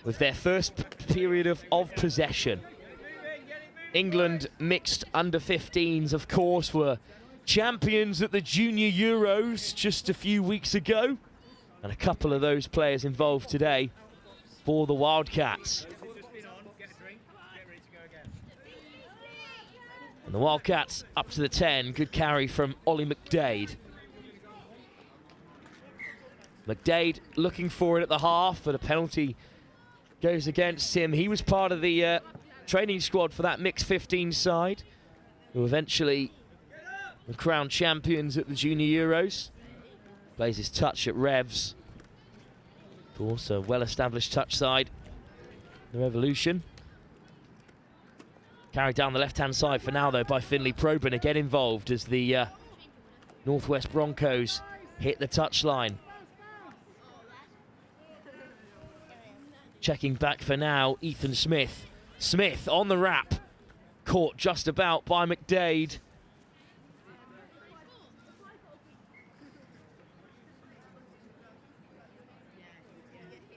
S1: with their first period of possession. England mixed under-15s, of course, were champions at the Junior Euros just a few weeks ago. And a couple of those players involved today for the Wildcats. And the Wildcats up to the 10. Good carry from Ollie McDade. McDade looking for it at the half, but a penalty goes against him. He was part of the training squad for that mixed 15 side, who eventually were crowned champions at the Junior Euros. Plays his touch at Revs. Of course, a well-established touch side. The Revolution. Carried down the left-hand side for now, though, by Finley Proban. Again involved as the Northwest Broncos hit the touchline. Checking back for now, Ethan Smith. Smith on the wrap. Caught just about by McDade.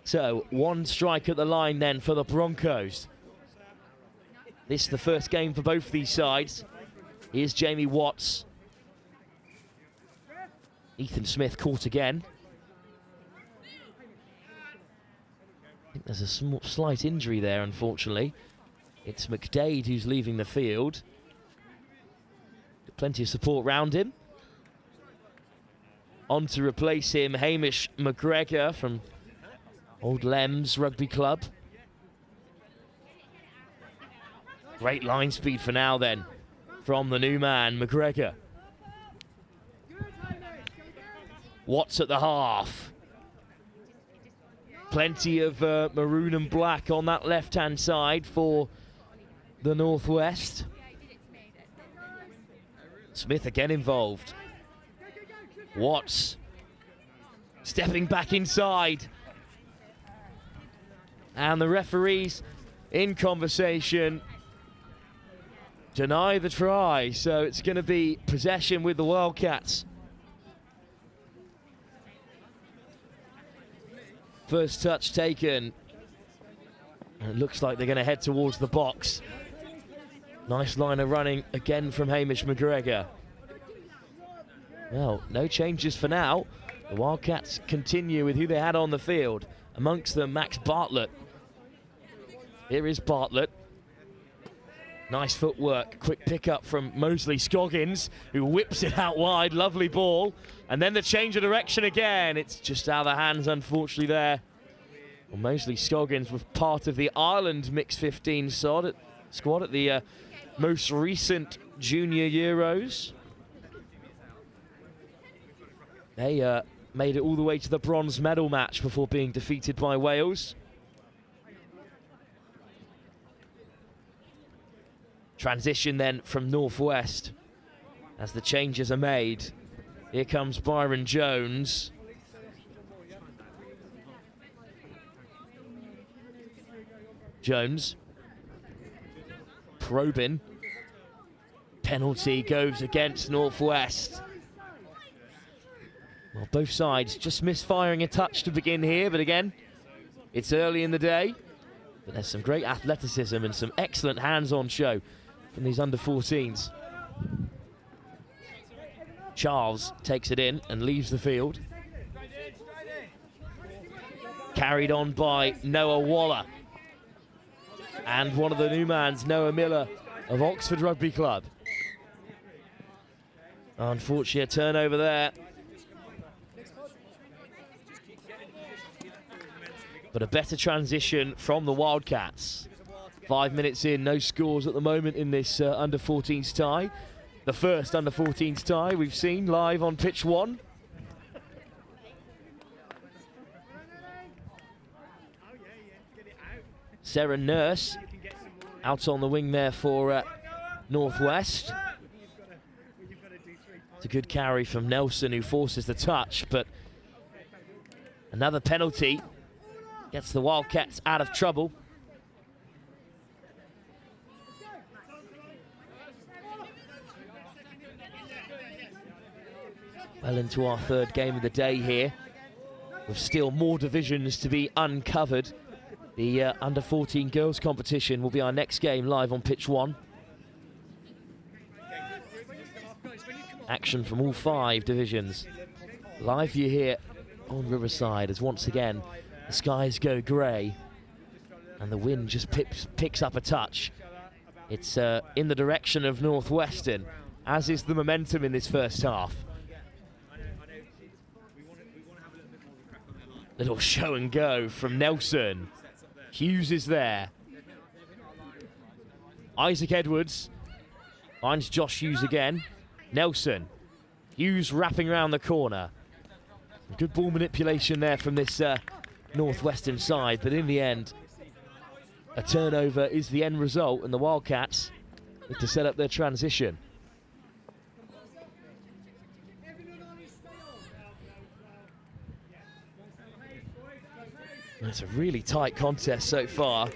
S1: So, one strike at the line then for the Broncos. This is the first game for both these sides. Here's Jamie Watts. Ethan Smith caught again. I think there's a slight injury there, unfortunately. It's McDade who's leaving the field. Got plenty of support round him. On to replace him, Hamish McGregor from Old Lems Rugby Club. Great line speed for now then from the new man, McGregor. Watts at the half. Plenty of maroon and black on that left-hand side for the Northwest. Smith again involved. Watts stepping back inside. And the referees in conversation deny the try, so it's going to be possession with the Wildcats. First touch taken. And it looks like they're going to head towards the box. Nice line of running again from Hamish McGregor. Well, no changes for now. The Wildcats continue with who they had on the field. Amongst them, Max Bartlett. Here is Bartlett. Nice footwork, quick pickup from Mosley Scoggins, who whips it out wide, lovely ball. And then the change of direction again. It's just out of the hands, unfortunately, there. Well, Mosley Scoggins was part of the Ireland mixed 15 squad at the most recent Junior Euros. They made it all the way to the bronze medal match before being defeated by Wales. Transition then from Northwest as the changes are made. Here comes Byron Jones. Jones. Probin. Penalty goes against Northwest. Well, both sides just misfiring a touch to begin here, but again, it's early in the day. But there's some great athleticism and some excellent hands-on show from these under-14s. Charles takes it in and leaves the field. Carried on by Noah Waller. And one of the new mans, Noah Miller of Oxford Rugby Club. Unfortunately, a turnover there. But a better transition from the Wildcats. 5 minutes in, no scores at the moment in this under-14s tie. The first under-14s tie we've seen live on pitch 1. Sarah Nurse out on the wing there for Northwest. It's a good carry from Nelson, who forces the touch, but another penalty gets the Wildcats out of trouble. Well into our third game of the day here, with still more divisions to be uncovered. The under-14 girls competition will be our next game live on pitch 1. Action from all 5 divisions. Live for you here on Riverside as once again the skies go grey and the wind just picks up a touch. It's in the direction of Northwestern, as is the momentum in this first half. Little show and go from Nelson. Hughes is there. Isaac Edwards finds Josh Hughes again. Nelson. Hughes wrapping around the corner. Good ball manipulation there from this Northwestern side, but in the end, a turnover is the end result, and the Wildcats need to set up their transition. It's a really tight contest so far.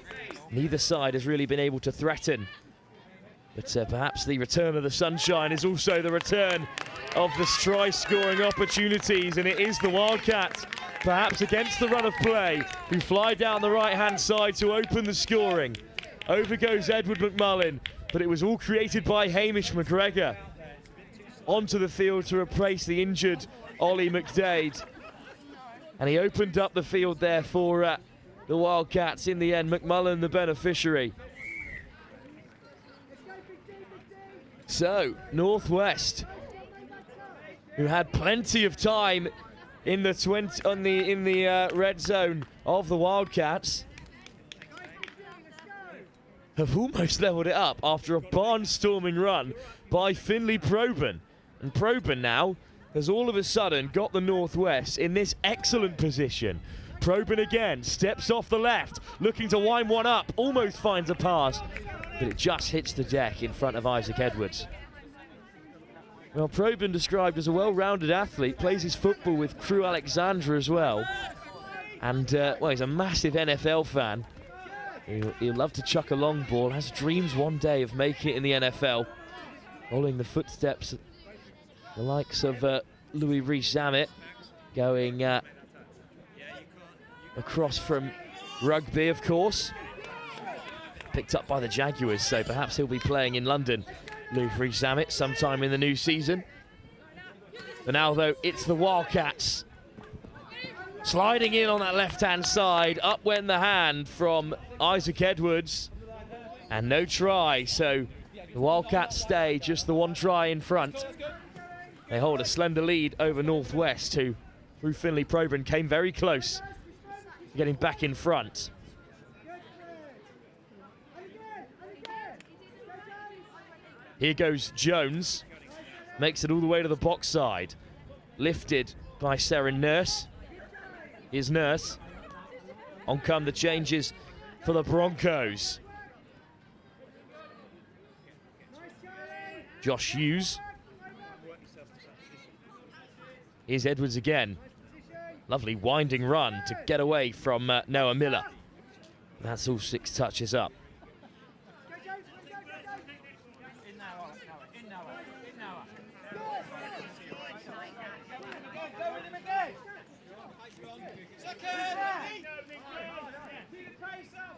S1: Neither side has really been able to threaten. But perhaps the return of the sunshine is also the return of the try-scoring opportunities, and it is the Wildcats, perhaps against the run of play, who fly down the right-hand side to open the scoring. Over goes Edward McMullen, but it was all created by Hamish McGregor. Onto the field to replace the injured Ollie McDade. And he opened up the field there for the Wildcats. In the end, McMullen the beneficiary. So, Northwest, who had plenty of time in the red zone of the Wildcats, have almost levelled it up after a barnstorming run by Finlay Probin. And Probin now has all of a sudden got the Northwest in this excellent position. Probin again, steps off the left, looking to wind one up, almost finds a pass, but it just hits the deck in front of Isaac Edwards. Well, Probin, described as a well-rounded athlete, plays his football with Crewe Alexandra as well. And, well, he's a massive NFL fan. He'll love to chuck a long ball, has dreams one day of making it in the NFL, following the footsteps the likes of Louis Rees-Zammit, going across from Rugby, of course. Picked up by the Jaguars, so perhaps he'll be playing in London, Louis Rees-Zammit, sometime in the new season. But now, though, it's the Wildcats. Sliding in on that left-hand side, up went the hand from Isaac Edwards, and no try, so the Wildcats stay just the one try in front. They hold a slender lead over Northwest, who, through Finlay Probin, came very close to getting back in front. Here goes Jones. Makes it all the way to the box side. Lifted by Sarah Nurse. Here's Nurse. On come the changes for the Broncos. Josh Hughes. Here's Edwards again. Lovely winding run to get away from Noah Miller. That's all 6 touches up.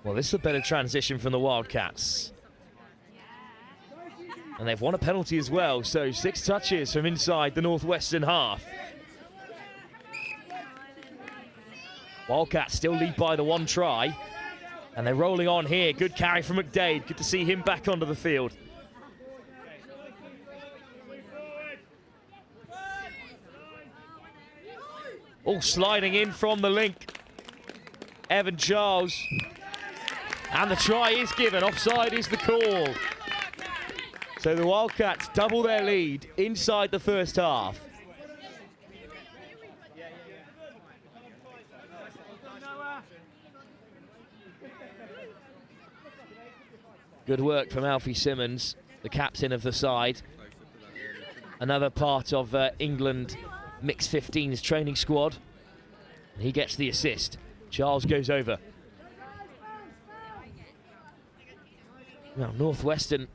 S1: Well, this is a better transition from the Wildcats. And they've won a penalty as well, so 6 touches from inside the northwestern half. Wildcats still lead by the 1 try. And they're rolling on here. Good carry from McDade. Good to see him back onto the field. All sliding in from the link. Evan Charles. And the try is given. Offside is the call. So the Wildcats double their lead inside the first half. Good work from Alfie Simmons, the captain of the side. Another part of England Mixed 15's training squad. And he gets the assist. Charles goes over. Well, Northwestern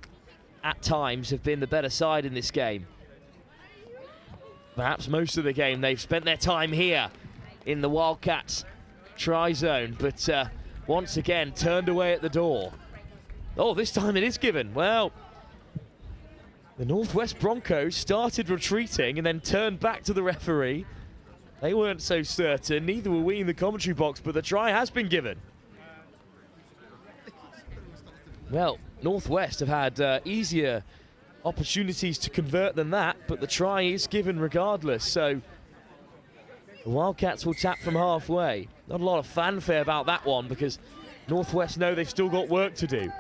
S1: at times have been the better side in this game. Perhaps most of the game they've spent their time here in the Wildcats try zone, but once again turned away at the door. Oh, this time it is given. Well, the Northwest Broncos started retreating and then turned back to the referee. They weren't so certain, neither were we in the commentary box, but the try has been given. Well, Northwest have had easier opportunities to convert than that, but the try is given regardless, so the Wildcats will tap from halfway. Not a lot of fanfare about that one because Northwest know they've still got work to do.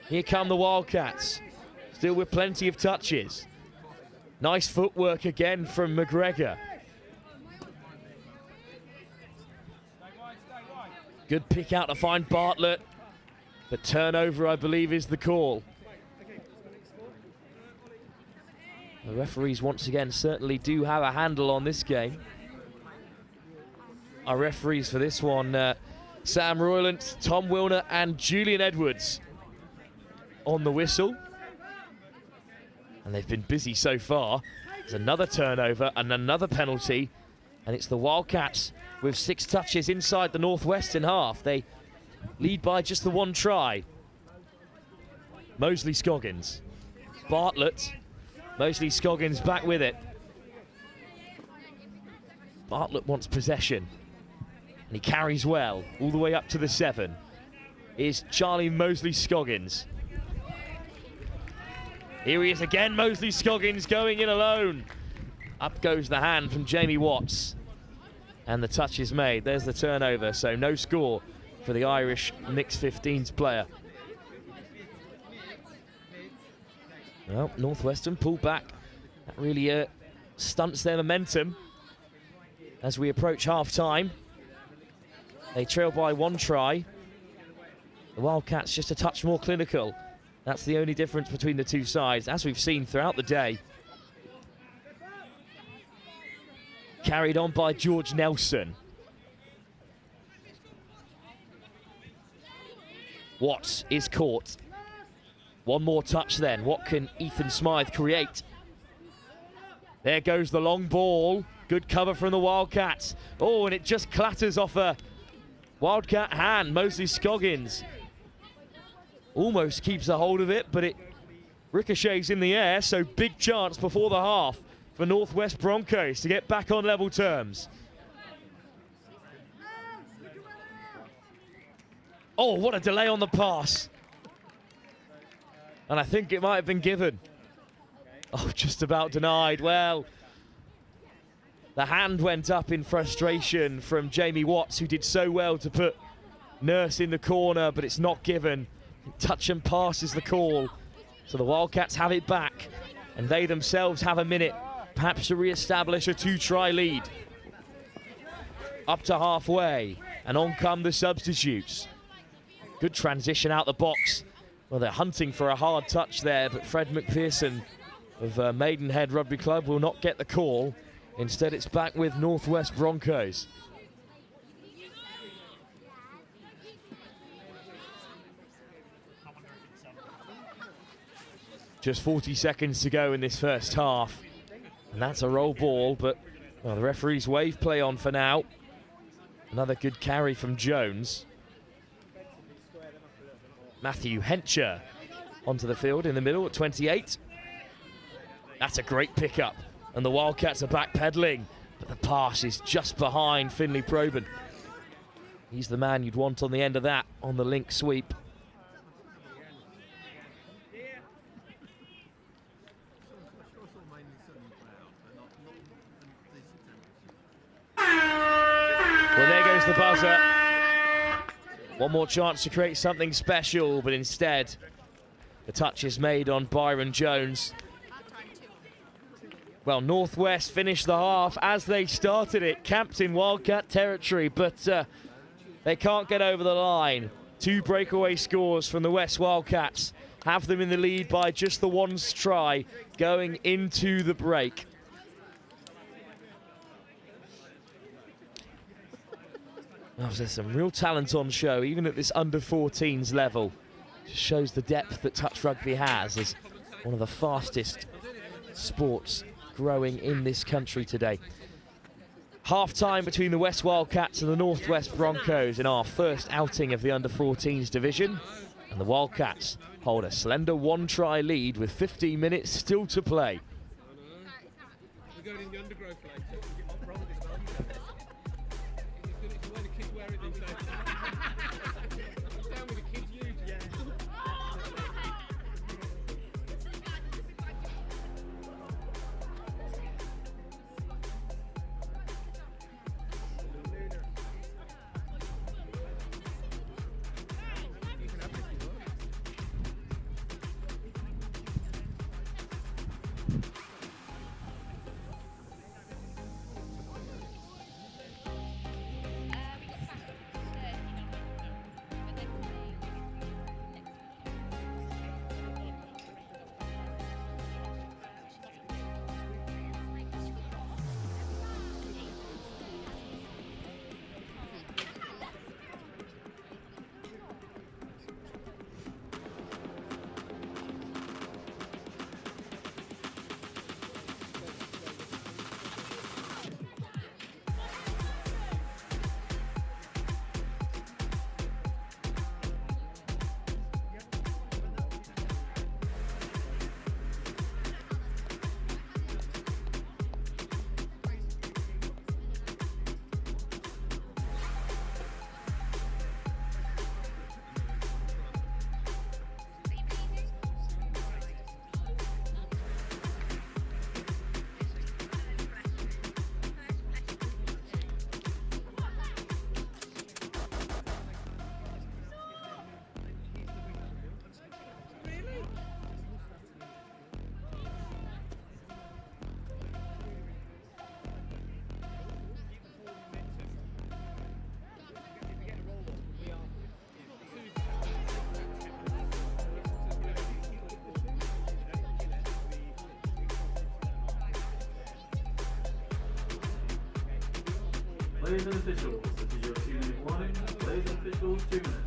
S1: Here come the Wildcats, still with plenty of touches. Nice footwork again from McGregor. Good pick out to find Bartlett. The turnover, I believe, is the call. The referees, once again, certainly do have a handle on this game. Our referees for this one, Sam Royland, Tom Wilner, and Julian Edwards on the whistle. And they've been busy so far. There's another turnover and another penalty. And it's the Wildcats with 6 touches inside the Northwestern half. They lead by just the 1 try. Mosley Scoggins. Bartlett. Mosley Scoggins back with it. Bartlett wants possession. And he carries well all the way up to the 7. Is Charlie Mosley Scoggins. Here he is again, Mosley Scoggins going in alone. Up goes the hand from Jamie Watts. And the touch is made. There's the turnover, so no score for the Irish Mixed 15s player. Well, Northwestern pull back. That really stunts their momentum as we approach half-time. They trail by 1 try. The Wildcats just a touch more clinical. That's the only difference between the two sides, as we've seen throughout the day. Carried on by George Nelson. Watts is caught. One more touch then. What can Ethan Smythe create? There goes the long ball. Good cover from the Wildcats. Oh, and it just clatters off a Wildcat hand. Mosley Scoggins almost keeps a hold of it, but it ricochets in the air, so big chance before the half for Northwest Broncos to get back on level terms. Oh, what a delay on the pass. And I think it might have been given. Oh, just about denied. Well, the hand went up in frustration from Jamie Watts, who did so well to put Nurse in the corner, but it's not given. Touch and pass is the call. So the Wildcats have it back, and they themselves have a minute perhaps to re-establish a 2-try lead. Up to halfway, and on come the substitutes. Good transition out the box. Well, they're hunting for a hard touch there, but Fred McPherson of Maidenhead Rugby Club will not get the call. Instead, it's back with Northwest Broncos. Just 40 seconds to go in this first half. And that's a roll ball, but well, the referee's wave play on for now. Another good carry from Jones. Matthew Hencher onto the field in the middle at 28. That's a great pickup. And the Wildcats are backpedaling, but the pass is just behind Finlay Probyn. He's the man you'd want on the end of that on the link sweep. Well, there goes the buzzer. One more chance to create something special, but instead, the touch is made on Byron Jones. Well, Northwest finished the half as they started it, camped in Wildcat territory, but they can't get over the line. 2 breakaway scores from the West Wildcats have them in the lead by just the 1 try going into the break. Oh, there's some real talent on show, even at this under-14s level. Just shows the depth that touch rugby has as one of the fastest sports growing in this country today. Half-time between the West Wildcats and the Northwest Broncos in our first outing of the under-14s division. And the Wildcats hold a slender 1-try lead with 15 minutes still to play.
S7: We're going in the undergrowth later. We get off wrong this time. It's the way the kids wear it these days. Down with the kids' use. Yeah.
S4: Players and officials, this is your 2-minute warning. Players and officials, 2 minutes.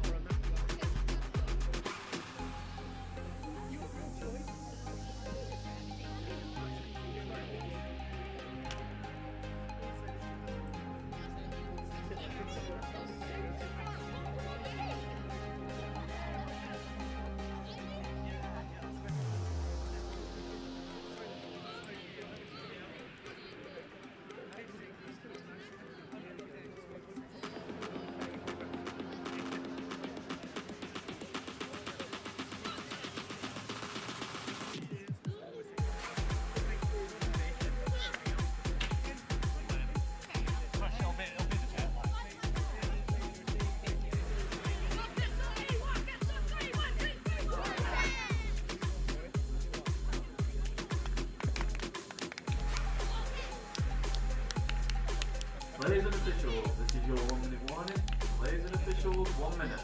S4: Players and officials, this is your 1 minute warning. Players and officials, 1 minute.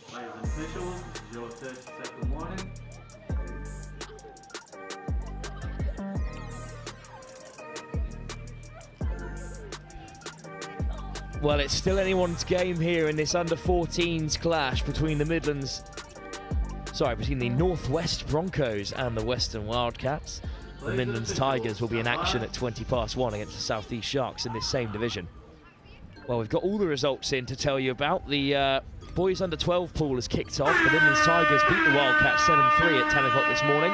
S4: Players and officials, this is your 30-second warning.
S1: Well, it's still anyone's game here in this under-14s clash between the between the Northwest Broncos and the Western Wildcats. The Midlands Tigers will be in action at 1:20 against the South East Sharks in this same division. Well, we've got all the results in to tell you about. The boys under-12 pool has kicked off. The Midlands Tigers beat the Wildcats 7-3 at 10 o'clock this morning.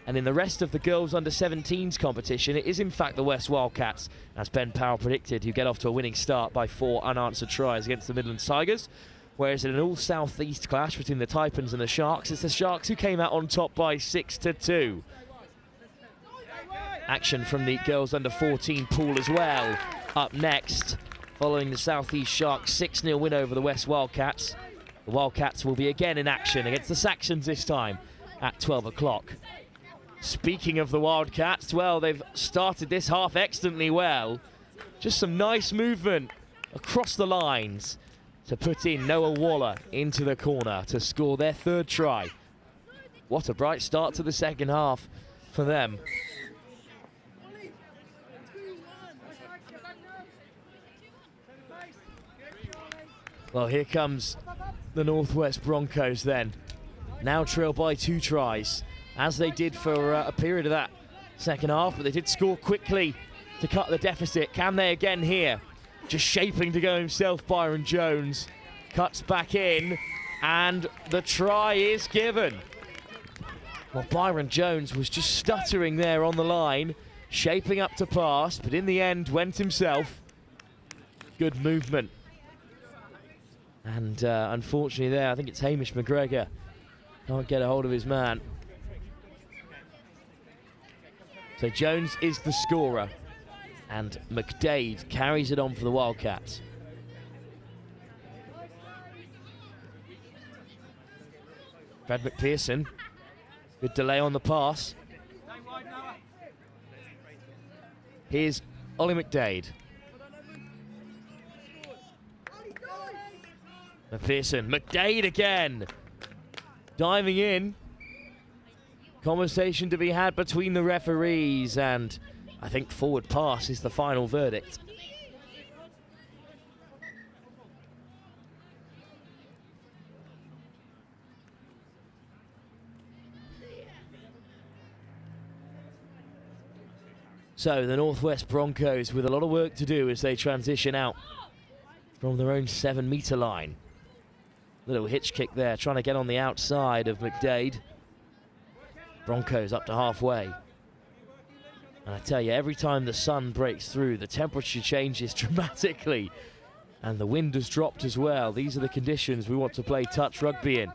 S1: And in the rest of the girls under-17s competition, it is in fact the West Wildcats, as Ben Powell predicted, who get off to a winning start by 4 unanswered tries against the Midlands Tigers. Whereas in an all-South East clash between the Taipans and the Sharks, it's the Sharks who came out on top by 6-2. Action from the girls under-14 pool as well. Up next, following the South East Sharks 6-0 win over the West Wildcats. The Wildcats will be again in action against the Saxons this time at 12 o'clock. Speaking of the Wildcats, well, they've started this half excellently well. Just some nice movement across the lines to put in Noah Waller into the corner to score their 3rd try. What a bright start to the second half for them. Well, here comes the Northwest Broncos then. Now trailed by 2 tries, as they did for a period of that second half, but they did score quickly to cut the deficit. Can they again here? Just shaping to go himself, Byron Jones. Cuts back in, and the try is given. Well, Byron Jones was just stuttering there on the line, shaping up to pass, but in the end went himself. Good movement. And unfortunately there, I think it's Hamish McGregor. Can't get a hold of his man. So Jones is the scorer, and McDade carries it on for the Wildcats. Brad McPherson, good delay on the pass. Here's Ollie McDade. McPherson, McDade again, diving in. Conversation to be had between the referees, and I think forward pass is the final verdict. So the Northwest Broncos with a lot of work to do as they transition out from their own 7-metre line. Little hitch kick there, trying to get on the outside of McDade. Broncos up to halfway. And I tell you, every time the sun breaks through, the temperature changes dramatically. And the wind has dropped as well. These are the conditions we want to play touch rugby in.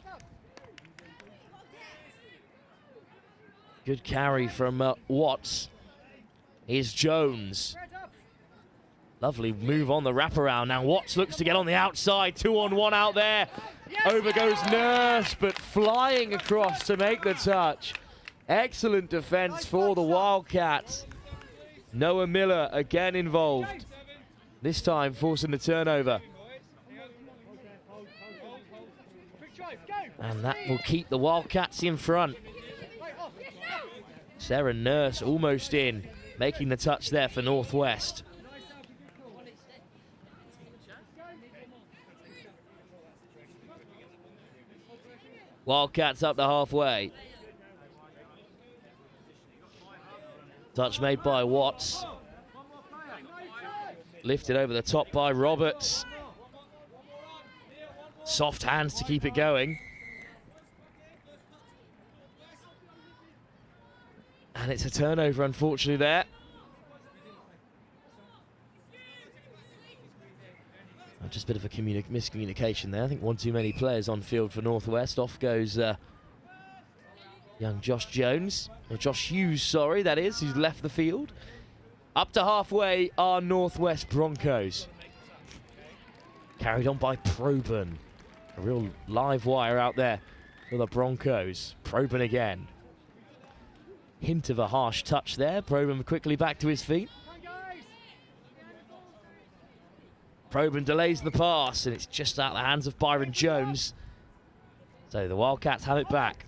S1: Good carry from Watts. Here's Jones. Lovely move on the wraparound. Now Watts looks to get on the outside. 2-on-1 out there. Over goes Nurse, but flying across to make the touch. Excellent defense for the Wildcats. Noah Miller again involved. This time forcing the turnover. And that will keep the Wildcats in front. Sarah Nurse almost in, making the touch there for Northwest. Wildcats up to halfway. Touch made by Watts. Lifted over the top by Roberts. Soft hands to keep it going. And it's a turnover, unfortunately, there. Just a bit of a miscommunication there. I think one too many players on field for Northwest. Off goes young Josh Jones, or Josh Hughes, sorry, that is, who's left the field. Up to halfway are Northwest Broncos. Carried on by Proben. A real live wire out there for the Broncos. Proben again. Hint of a harsh touch there. Proben quickly back to his feet. Proben delays the pass, and it's just out of the hands of Byron Jones. So the Wildcats have it back.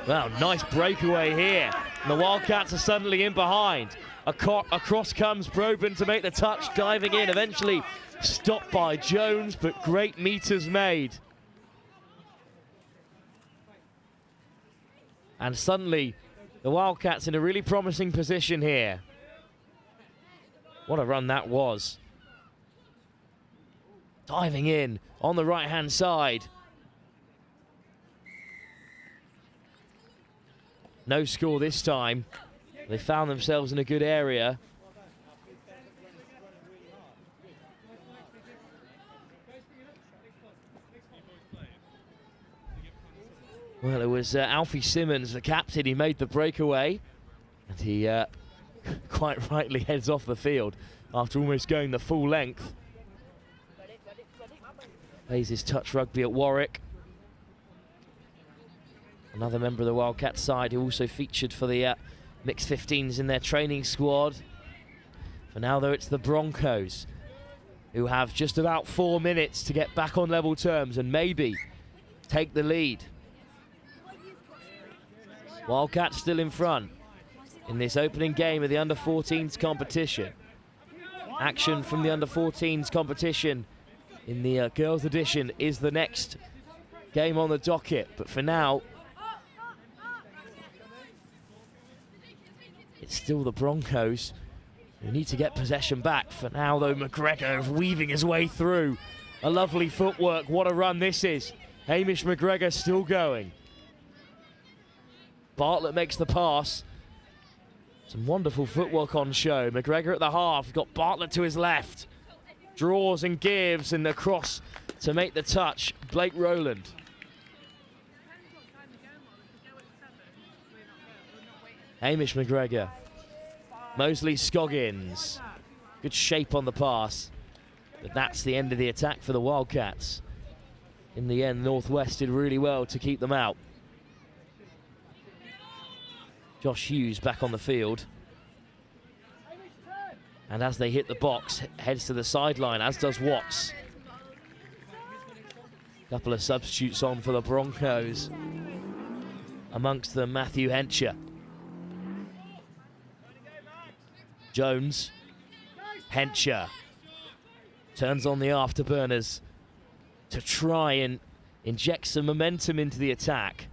S1: Well, nice breakaway here. And the Wildcats are suddenly in behind. Across comes Proben to make the touch, diving in, eventually stopped by Jones, but great meters made. And suddenly, the Wildcats in a really promising position here. What a run that was. Diving in on the right-hand side. No score this time. They found themselves in a good area. Well, it was Alfie Simmons, the captain, he made the breakaway. And he quite rightly heads off the field after almost going the full length. Plays his touch rugby at Warwick. Another member of the Wildcats side who also featured for the mixed 15s in their training squad. For now, though, it's the Broncos who have just about 4 minutes to get back on level terms and maybe take the lead. Wildcats still in front in this opening game of the under-14s competition. Action from the under-14s competition in the girls edition is the next game on the docket, but for now it's still the Broncos who need to get possession back. For now, though, McGregor weaving his way through. A lovely footwork, what a run this is. Hamish McGregor still going. Bartlett makes the pass. Some wonderful footwork on show. McGregor at the half, got Bartlett to his left. Draws and gives, and across to make the touch, Blake Rowland. Hamish McGregor. Mosley Scoggins. Good shape on the pass. But that's the end of the attack for the Wildcats. In the end, Northwest did really well to keep them out. Josh Hughes back on the field. And as they hit the box, heads to the sideline, as does Watts. Couple of substitutes on for the Broncos. Amongst them, Matthew Hencher. Jones. Hencher. Turns on the afterburners to try and inject some momentum into the attack.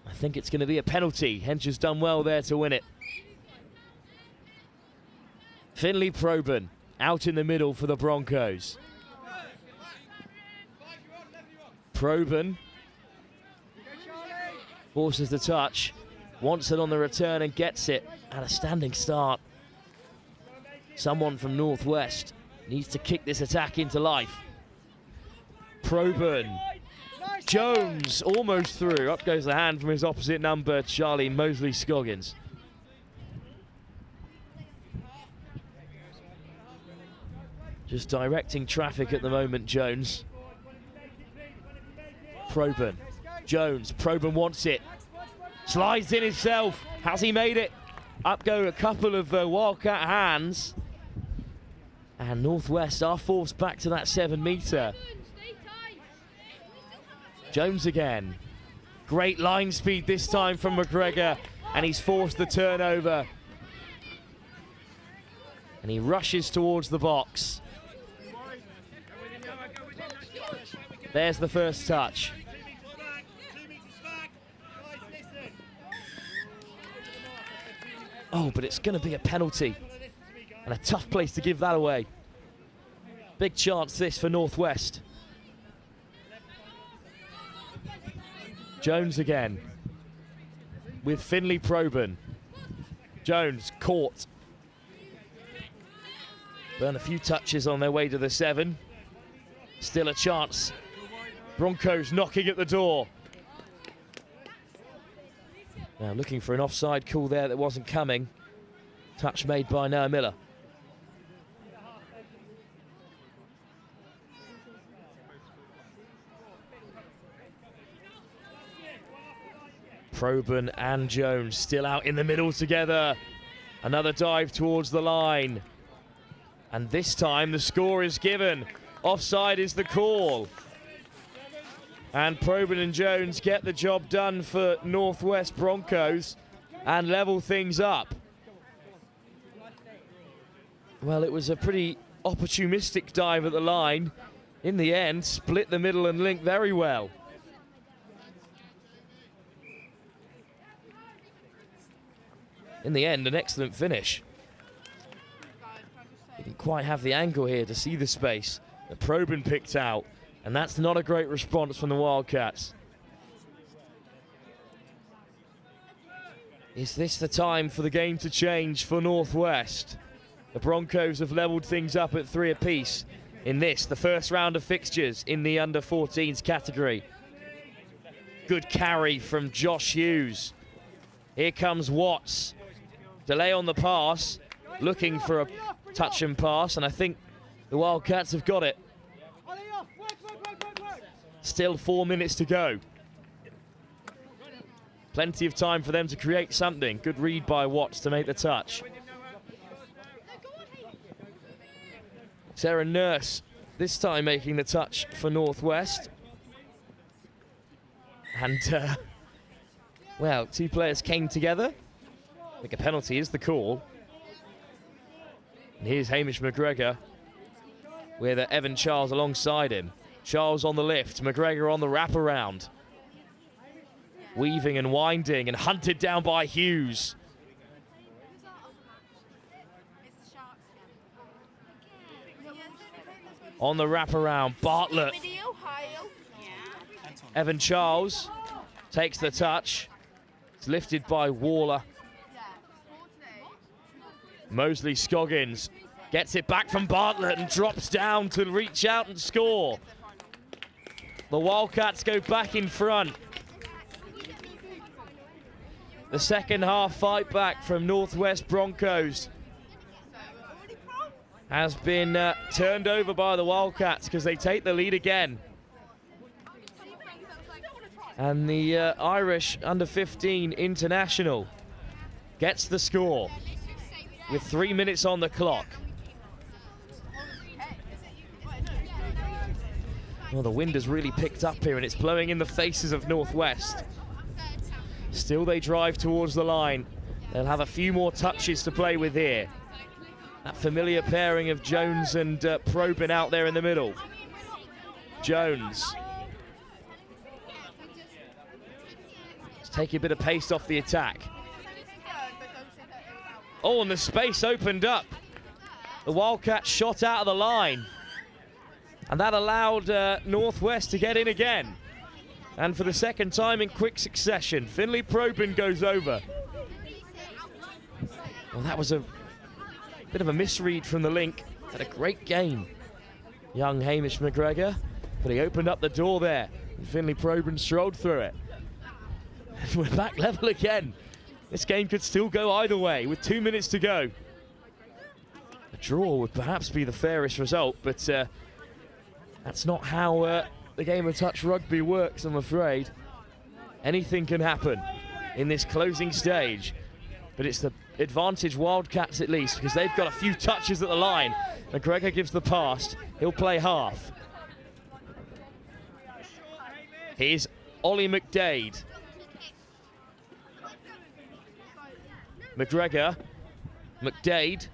S1: I think it's going to be a penalty. Hencher's done well there to win it. Finley Proben out in the middle for the Broncos. Proben forces the touch, wants it on the return and gets it at a standing start. Someone from Northwest needs to kick this attack into life. Proben. Jones almost through. Up goes the hand from his opposite number, Charlie Mosley Scoggins. Just directing traffic at the moment, Jones. Proben. Jones. Proben wants it. Slides in himself. Has he made it? Up go a couple of Wildcat hands. And Northwest are forced back to that 7 metre. Jones again. Great line speed this time from McGregor, and he's forced the turnover. And he rushes towards the box. There's the first touch. Oh, but it's going to be a penalty. And a tough place to give that away. Big chance this for Northwest. Jones again with Finley Proben. Jones caught. Burn a few touches on their way to the 7. Still a chance. Broncos knocking at the door. Now looking for an offside call there that wasn't coming. Touch made by Noah Miller. Probyn and Jones still out in the middle together. Another dive towards the line. And this time the score is given. Offside is the call. And Probyn and Jones get the job done for Northwest Broncos and level things up. Well, it was a pretty opportunistic dive at the line. In the end, split the middle and link very well. In the end, an excellent finish. Didn't quite have the angle here to see the space that Probyn picked out, and that's not a great response from the Wildcats. Is this the time for the game to change for Northwest? The Broncos have levelled things up at 3 apiece in this, the first round of fixtures in the under-14s category. Good carry from Josh Hughes. Here comes Watts. Delay on the pass, looking for a touch and pass, and I think the Wildcats have got it. Still 4 minutes to go. Plenty of time for them to create something. Good read by Watts to make the touch. Sarah Nurse this time making the touch for Northwest. And, well, 2 players came together. I think a penalty is the call. And here's Hamish McGregor with Evan Charles alongside him. Charles on the lift, McGregor on the wraparound. Weaving and winding and hunted down by Hughes. On the wraparound, Bartlett. Evan Charles takes the touch. It's lifted by Waller. Mosley Scoggins gets it back from Bartlett and drops down to reach out and score. The Wildcats go back in front. The second half fight back from Northwest Broncos has been turned over by the Wildcats because they take the lead again. And the Irish under-15 international gets the score with 3 minutes on the clock. Well, the wind has really picked up here and it's blowing in the faces of Northwest. Still they drive towards the line. They'll have a few more touches to play with here. That familiar pairing of Jones and Probyn out there in the middle. Jones. Let's take a bit of pace off the attack. Oh, and the space opened up. The Wildcats shot out of the line. And that allowed Northwest to get in again. And for the second time in quick succession, Finlay Probyn goes over. Well, that was a bit of a misread from the link. Had a great game, young Hamish McGregor. But he opened up the door there. And Finlay Probyn strolled through it. And we're back level again. This game could still go either way with 2 minutes to go. A draw would perhaps be the fairest result, but that's not how the game of touch rugby works, I'm afraid. Anything can happen in this closing stage, but it's the advantage Wildcats at least because they've got a few touches at the line. McGregor gives the pass. He'll play half. Here's Ollie McDade. McGregor, McDade.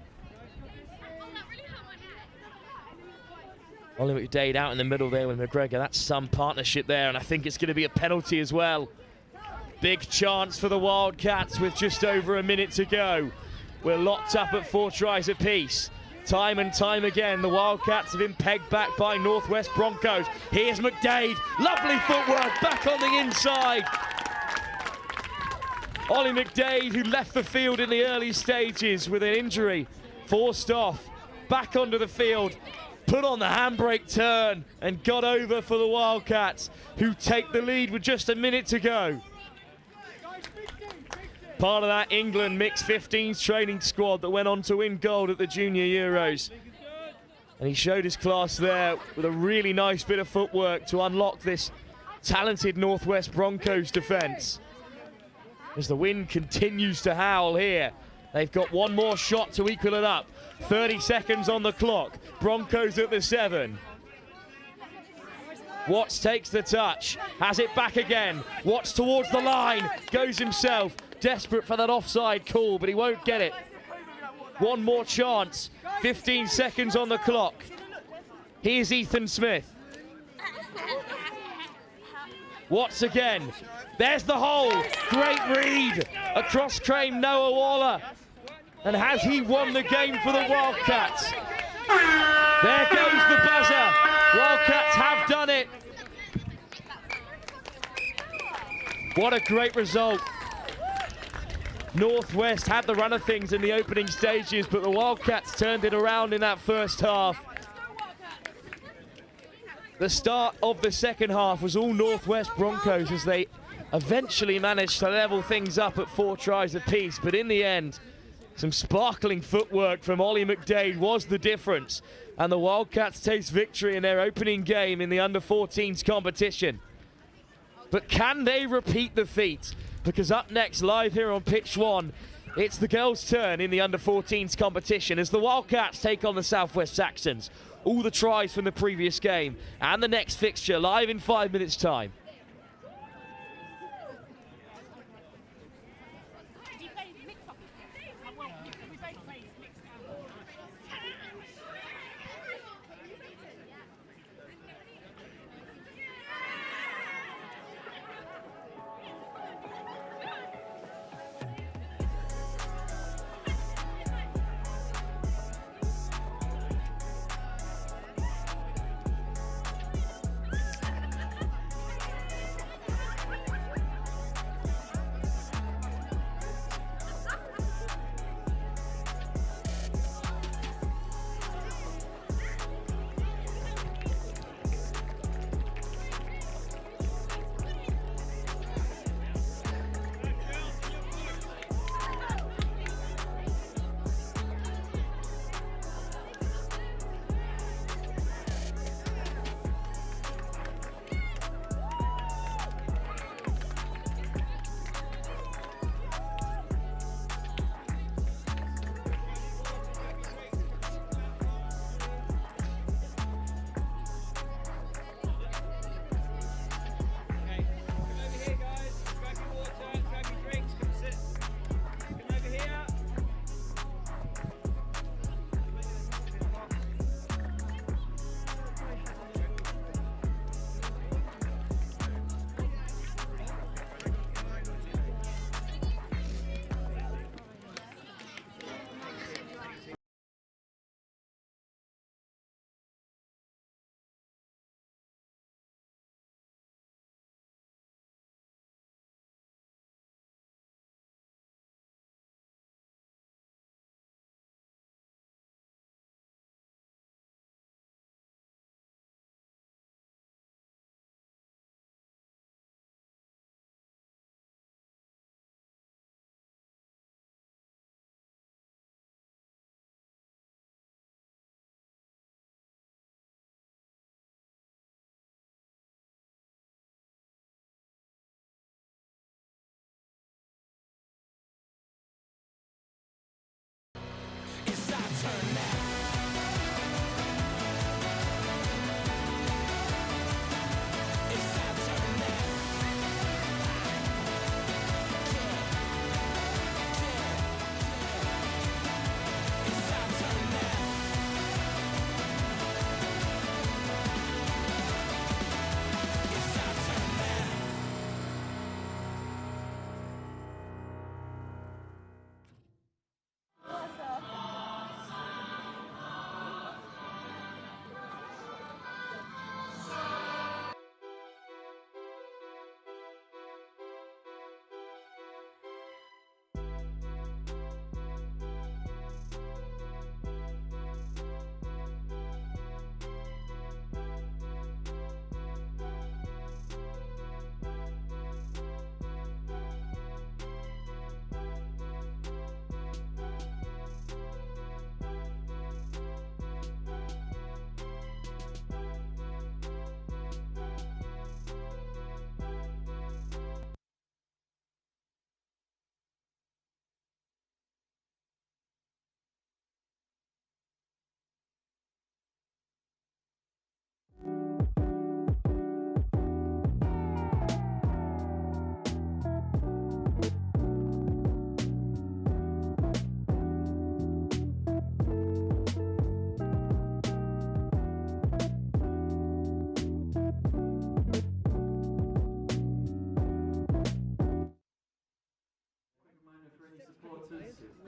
S1: Ollie McDade out in the middle there with McGregor. That's some partnership there, and I think it's going to be a penalty as well. Big chance for the Wildcats with just over a minute to go. We're locked up at 4 tries apiece. Time and time again, the Wildcats have been pegged back by Northwest Broncos. Here's McDade. Lovely footwork back on the inside. Ollie McDade, who left the field in the early stages with an injury, forced off, back onto the field, put on the handbrake turn and got over for the Wildcats, who take the lead with just a minute to go. Part of that England mixed 15s training squad that went on to win gold at the Junior Euros. And he showed his class there with a really nice bit of footwork to unlock this talented Northwest Broncos defence. As the wind continues to howl here, they've got one more shot to equal it up. 30 seconds on the clock. Broncos at the 7. Watts takes the touch, has it back again. Watts towards the line, goes himself. Desperate for that offside call, but he won't get it. One more chance. 15 seconds on the clock. Here's Ethan Smith. Watts again. There's the hole. Great read across Crane, Noah Waller. And has he won the game for the Wildcats? There goes the buzzer. Wildcats have done it. What a great result. Northwest had the run of things in the opening stages, but the Wildcats turned it around in that first half. The start of the second half was all Northwest Broncos as they eventually managed to level things up at 4 tries apiece, but in the end, some sparkling footwork from Ollie McDade was the difference, and the Wildcats taste victory in their opening game in the under-14s competition. But can they repeat the feat? Because up next, live here on Pitch 1, it's the girls' turn in the under-14s competition as the Wildcats take on the Southwest Saxons. All the tries from the previous game and the next fixture live in 5 minutes' time.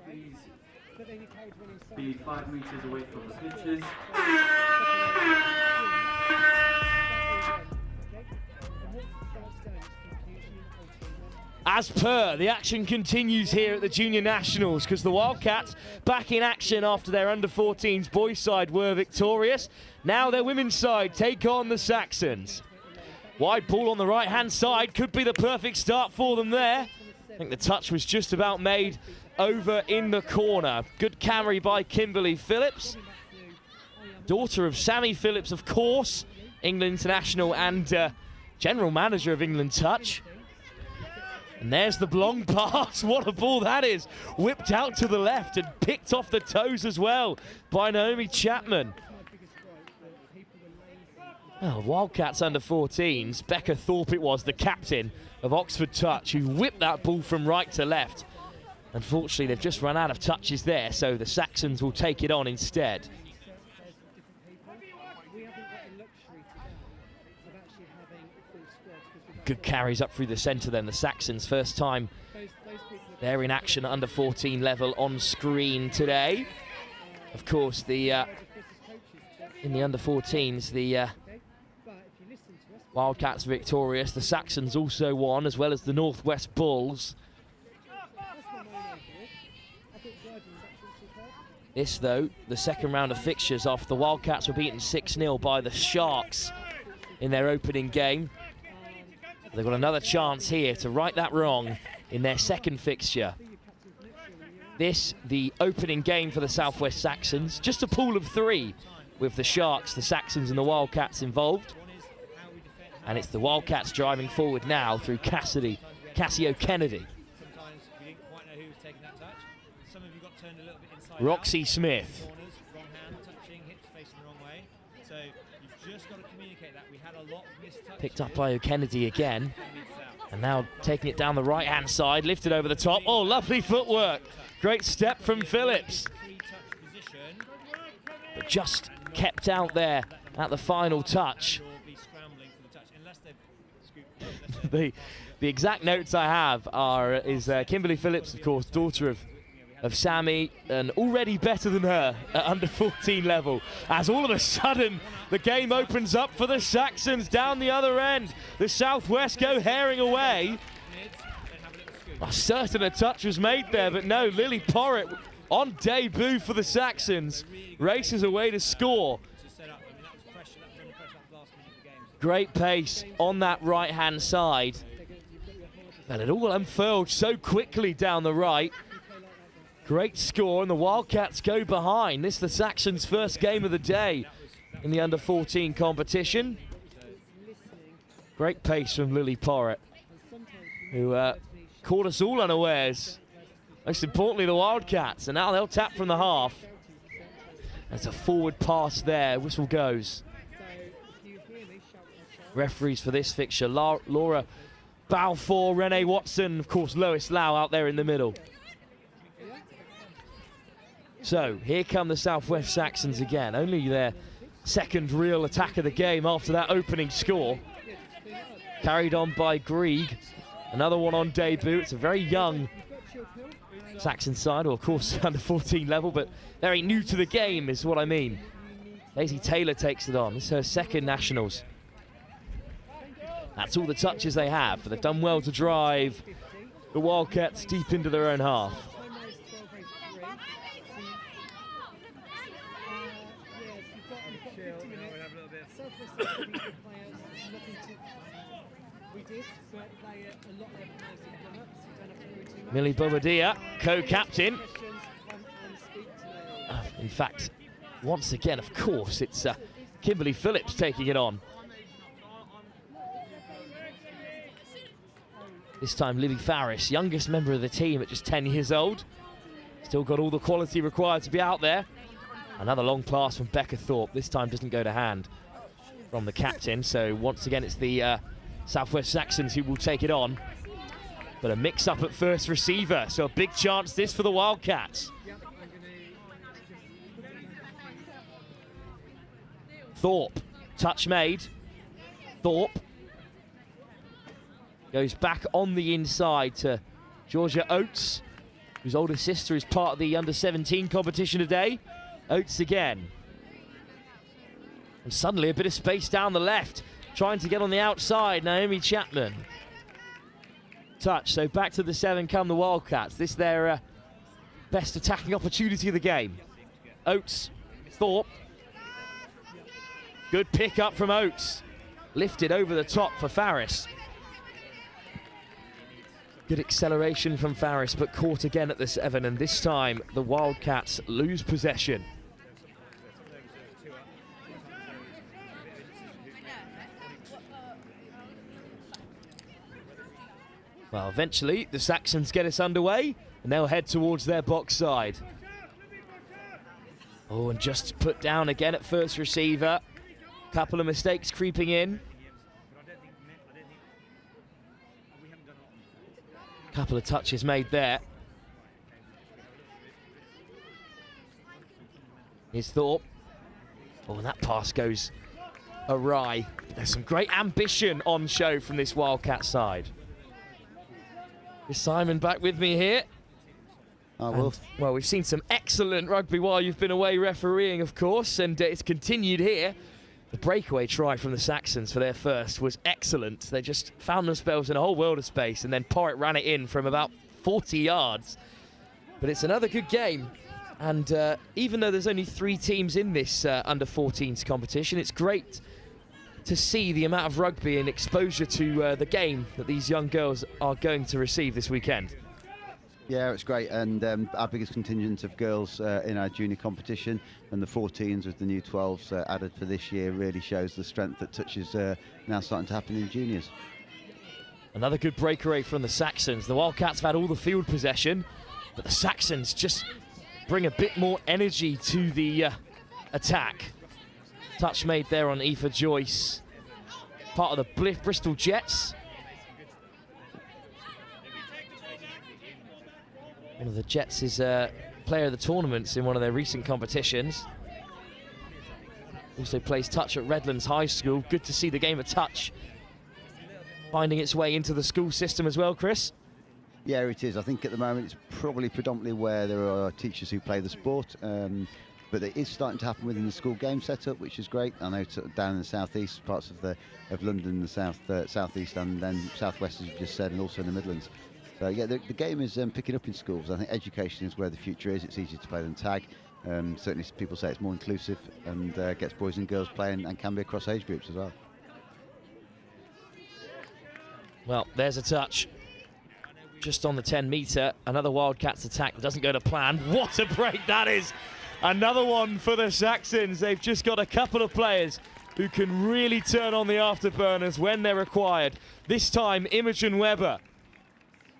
S4: Please be 5 meters away from the pitches.
S1: As per, the action continues here at the Junior Nationals because the Wildcats back in action after their under-14s boys side were victorious. Now their women's side take on the Saxons. Wide ball on the right-hand side could be the perfect start for them there. I think the touch was just about made over in the corner. Good carry by Kimberly Phillips. Daughter of Sammy Phillips, of course, England international and general manager of England Touch. And there's the long pass. What a ball that is. Whipped out to the left and picked off the toes as well by Naomi Chapman. Oh, Wildcats under 14s. Becca Thorpe it was, the captain of Oxford Touch, who whipped that ball from right to left. Unfortunately, they've just run out of touches there, so the Saxons will take it on instead. Good carries up through the centre then, the Saxons. First time they're in action at under 14 level on screen today. Of course, in the under 14s, the Wildcats victorious. The Saxons also won, as well as the Northwest Bulls. This, though, the second round of fixtures after the Wildcats were beaten 6-0 by the Sharks in their opening game. They've got another chance here to right that wrong in their second fixture. This, the opening game for the Southwest Saxons. Just a pool of 3 with the Sharks, the Saxons and the Wildcats involved. And it's the Wildcats driving forward now through Cassio Kennedy.
S8: Sometimes we didn't quite know who was taking that touch. Some of you got turned a little bit inside
S1: Roxy
S8: out.
S1: Smith.
S8: Corners, wrong hand, touching, hips facing the wrong way. So you've just got to communicate that. We had a lot of missed touches.
S1: Picked up by O'Kennedy again. And now taking it down the right-hand side, lifted over the top. Oh, lovely footwork. Great step from Phillips. But just kept out there at the final touch. The exact notes I have is Kimberly Phillips, of course, daughter of Sammy, and already better than her at under 14 level. As all of a sudden, the game opens up for the Saxons down the other end. The Southwest go herring away. Certain a touch was made there, but no, Lily Porritt on debut for the Saxons races away to score. Great pace on that right-hand side. And it all unfurled so quickly down the right. Great score, and the Wildcats go behind. This is the Saxons' first game of the day in the under-14 competition. Great pace from Lily Porritt, who caught us all unawares. Most importantly, the Wildcats, and now they'll tap from the half. There's a forward pass there, whistle goes. Referees for this fixture, Laura Balfour, Renee Watson, of course Lois Lau out there in the middle. So here come the Southwest Saxons again, only their second real attack of the game after that opening score. Carried on by Grieg, another one on debut. It's a very young Saxon side, or of course under 14 level, but very new to the game is what I mean. Daisy Taylor takes it on, this is her second nationals. That's all the touches they have, but they've done well to drive the Wildcats deep into their own half. Millie Bobadilla, co-captain. In fact, once again, of course, it's Kimberly Phillips taking it on. This time Lily Farris, youngest member of the team at just 10 years old. Still got all the quality required to be out there. Another long pass from Becca Thorpe. This time doesn't go to hand from the captain. So once again, it's the Southwest Saxons who will take it on. But a mix-up at first receiver. So a big chance this for the Wildcats. Thorpe, touch made. Thorpe goes back on the inside to Georgia Oates. whose older sister is part of the under-17 competition today. Oates again. And suddenly a bit of space down the left. Trying to get on the outside, Naomi Chapman. Touch, so back to the 7 come the Wildcats. This their best attacking opportunity of the game. Oates, Thorpe. Good pick up from Oates. Lifted over the top for Farris. Good acceleration from Farris, but caught again at the 7, and this time the Wildcats lose possession. Well, eventually the Saxons get us underway, and they'll head towards their box side. Oh, and just put down again at first receiver. Couple of mistakes creeping in. Couple of touches made there. Here's Thorpe. Oh, and that pass goes awry. There's some great ambition on show from this Wildcat side. Is Simon back with me here?
S2: Well,
S1: we've seen some excellent rugby while you've been away refereeing, of course, and it's continued here. The breakaway try from the Saxons for their first was excellent. They just found themselves in a whole world of space, and then Porritt ran it in from about 40 yards. But it's another good game, and even though there's only 3 teams in this under-14s competition, it's great to see the amount of rugby and exposure to the game that these young girls are going to receive this weekend.
S2: Yeah, it's great, and our biggest contingent of girls in our junior competition, and the 14s with the new 12s added for this year really shows the strength that touch is now starting to happen in juniors.
S1: Another good breakaway from the Saxons. The Wildcats have had all the field possession, but the Saxons just bring a bit more energy to the attack. Touch made there on Aoife Joyce, part of the Bristol Jets. One of the Jets is a player of the tournaments in one of their recent competitions. Also plays touch at Redlands High School. Good to see the game of touch finding its way into the school system as well, Chris.
S2: Yeah, it is. I think at the moment it's probably predominantly where there are teachers who play the sport, but it is starting to happen within the school game setup, which is great. I know sort of down in the southeast parts of London, the southeast, and then southwest, as you just said, and also in the Midlands. So yeah, the game is picking up in schools. I think education is where the future is. It's easier to play than tag. Certainly people say it's more inclusive and gets boys and girls playing, and can be across age groups as well.
S1: Well, there's a touch. Just on the 10-metre, another Wildcats attack that doesn't go to plan. What a break that is! Another one for the Saxons. They've just got a couple of players who can really turn on the afterburners when they're required. This time, Imogen Webber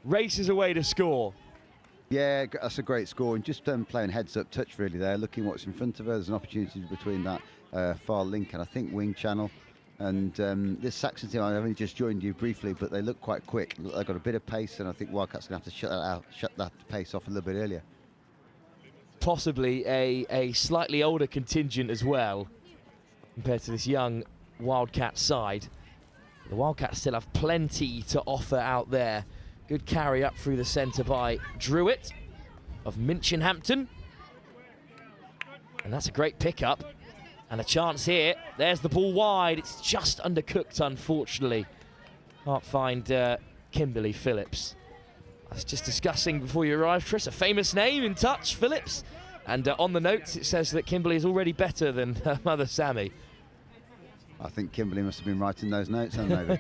S1: races away to score.
S2: Yeah, that's a great score, and just playing heads-up touch really there, looking what's in front of her. There's an opportunity between that far link and I think wing channel. And this Saxon team, I've only just joined you briefly, but they look quite quick. They've got a bit of pace, and I think Wildcats are going to have to shut that pace off a little bit earlier.
S1: Possibly a slightly older contingent as well, compared to this young Wildcat side. The Wildcats still have plenty to offer out there. Good carry up through the centre by Druitt of Minchinhampton. And that's a great pickup. And a chance here. There's the ball wide. It's just undercooked, unfortunately. Can't find Kimberly Phillips. I was just discussing before you arrived, Chris, a famous name in touch, Phillips. And on the notes, it says that Kimberly is already better than her mother, Sammy.
S2: I think Kimberly must have been writing those notes, maybe.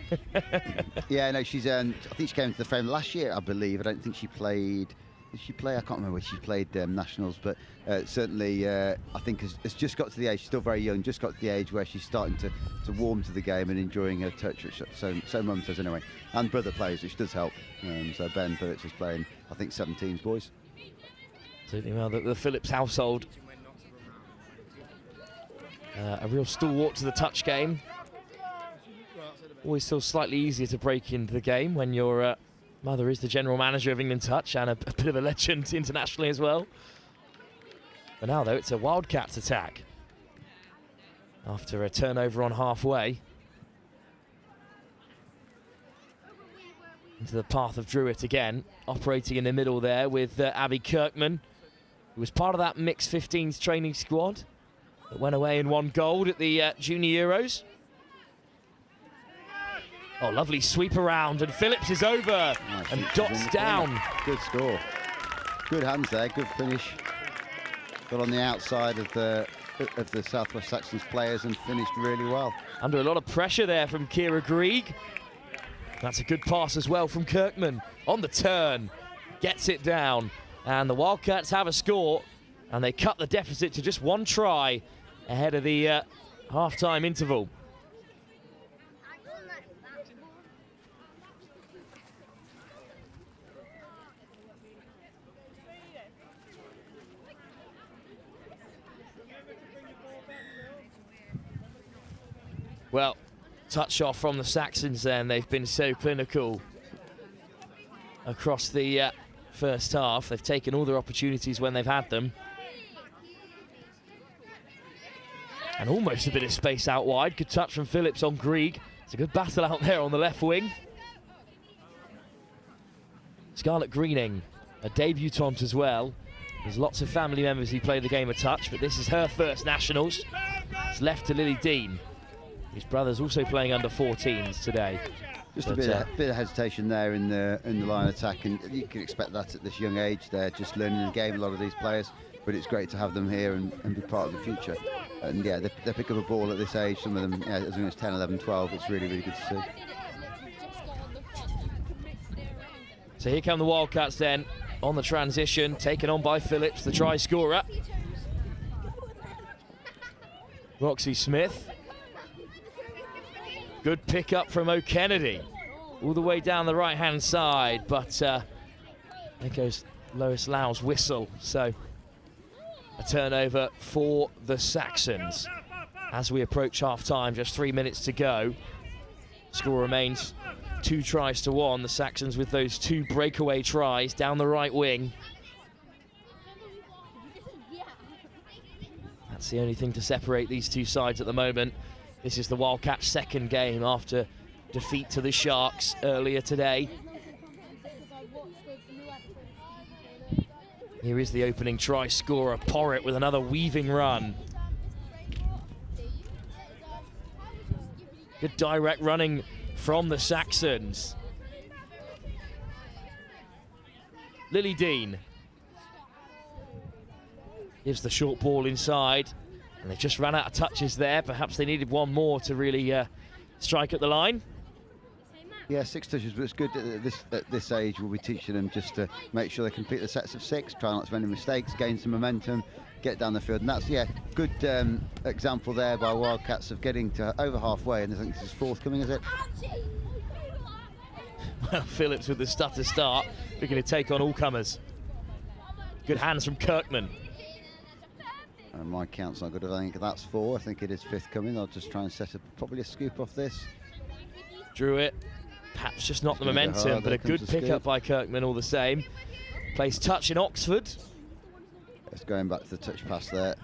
S2: Yeah, no, she's. I think she came into the frame last year, I believe. I don't think she played. Did she play? I can't remember where she played nationals, but certainly I think has just got to the age. She's still very young. Just got to the age where she's starting to warm to the game and enjoying her touch. Which so mum says anyway. And brother plays, which does help. So Ben Phillips is playing, I think, 17s boys.
S1: Absolutely, well, the Phillips household. A real stalwart to the touch game. Always still slightly easier to break into the game when your mother is the general manager of England Touch and a bit of a legend internationally as well. But now, though, it's a Wildcats attack after a turnover on halfway. into the path of Druitt again, operating in the middle there with Abby Kirkman, who was part of that mixed 15s training squad that went away and won gold at the Junior Euros. Oh, lovely sweep around, and Phillips is over and dots down.
S2: Good score. Good hands there, good finish. Got on the outside of the Southwest Saxons players and finished really well.
S1: Under a lot of pressure there from Kira Grieg. That's a good pass as well from Kirkman. On the turn, gets it down. And the Wildcats have a score, and they cut the deficit to just one try ahead of the half-time interval. Well, touch off from the Saxons then. They've been so clinical across the first half. They've taken all their opportunities when they've had them. And almost a bit of space out wide. Good touch from Phillips on Grieg. It's a good battle out there on the left wing. Scarlett Greening, a debutante as well. There's lots of family members who play the game of touch, but this is her first nationals. It's left to Lily Dean. His brother's also playing under 14s today.
S2: Just a bit of hesitation there in the line attack, and you can expect that at this young age. They're just learning the game, a lot of these players, but it's great to have them here and be part of the future. And yeah, they pick up a ball at this age, some of them as young as 10, 11, 12. It's really, really good to see.
S1: So here come the Wildcats then on the transition, taken on by Phillips, the try scorer. Roxy Smith. Good pick up from O'Kennedy, all the way down the right-hand side, but there goes Lois Lau's whistle. So a turnover for the Saxons. As we approach half-time, just 3 minutes to go. Score remains 2 tries to 1. The Saxons with those 2 breakaway tries down the right wing. That's the only thing to separate these two sides at the moment. This is the Wildcats' second game after defeat to the Sharks earlier today. Here is the opening try scorer, Porritt, with another weaving run. Good direct running from the Saxons. Lily Dean gives the short ball inside. And they just ran out of touches there. Perhaps they needed one more to really strike at the line.
S2: Yeah, 6 touches, but it's good at this age. We'll be teaching them just to make sure they complete the sets of 6, try not to make any mistakes, gain some momentum, get down the field. And that's, yeah, good example there by Wildcats of getting to over halfway. And I think this is 4th coming, is it?
S1: Well, Phillips with the stutter start. We're going to take on all comers. Good hands from Kirkman.
S2: My count's not good. I think that's 4. I think it is 5th coming. I'll just try and set up probably a scoop off this.
S1: Druitt, perhaps just not the momentum, but a good pick-up by Kirkman all the same. Plays touch in Oxford.
S2: It's going back to the touch pass there.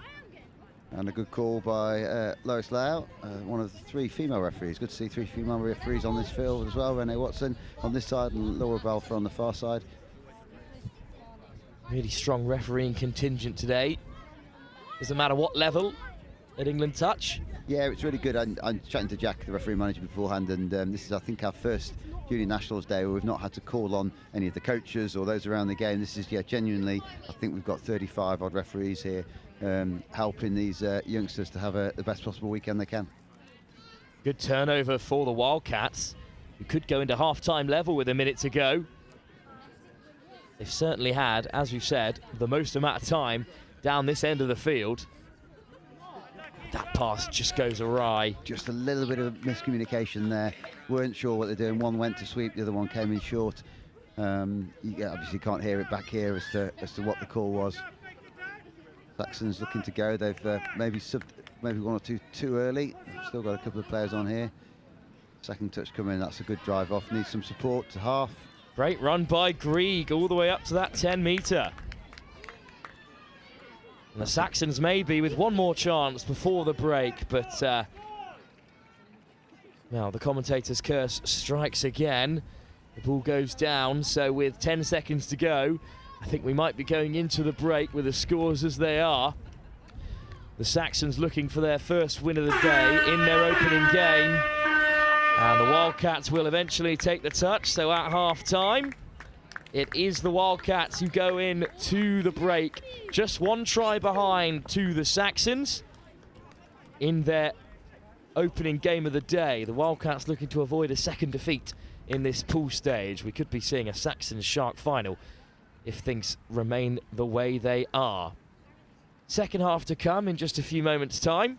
S2: And a good call by Lois Lau, one of the 3 female referees. Good to see 3 female referees on this field as well. Renee Watson on this side and Laura Balfour on the far side.
S1: Really strong refereeing contingent today. Doesn't matter what level at England Touch.
S2: Yeah, it's really good. I'm chatting to Jack, the referee manager, beforehand, and this is, I think, our first Junior Nationals Day where we've not had to call on any of the coaches or those around the game. This is, yeah, genuinely, I think we've got 35 odd referees here helping these youngsters to have the best possible weekend they can.
S1: Good turnover for the Wildcats, who could go into half-time level with a minute to go. They've certainly had, as we've said, the most amount of time down this end of the field. That pass just goes awry.
S2: Just a little bit of miscommunication there. Weren't sure what they're doing. One went to sweep, the other one came in short. You obviously can't hear it back here as to what the call was. Saxons looking to go. They've maybe subbed maybe 1 or 2 too early. Still got a couple of players on here. Second touch coming. That's a good drive off. Needs some support to half.
S1: Great run by Grieg all the way up to that 10-metre. And the Saxons maybe with one more chance before the break, but now the commentator's curse strikes again. The ball goes down, so with 10 seconds to go, I think we might be going into the break with the scores as they are. The Saxons looking for their first win of the day in their opening game. And the Wildcats will eventually take the touch, so at half-time, it is the Wildcats who go in to the break. Just one try behind to the Saxons in their opening game of the day. The Wildcats looking to avoid a second defeat in this pool stage. We could be seeing a Saxons-Shark final if things remain the way they are. Second half to come in just a few moments' time.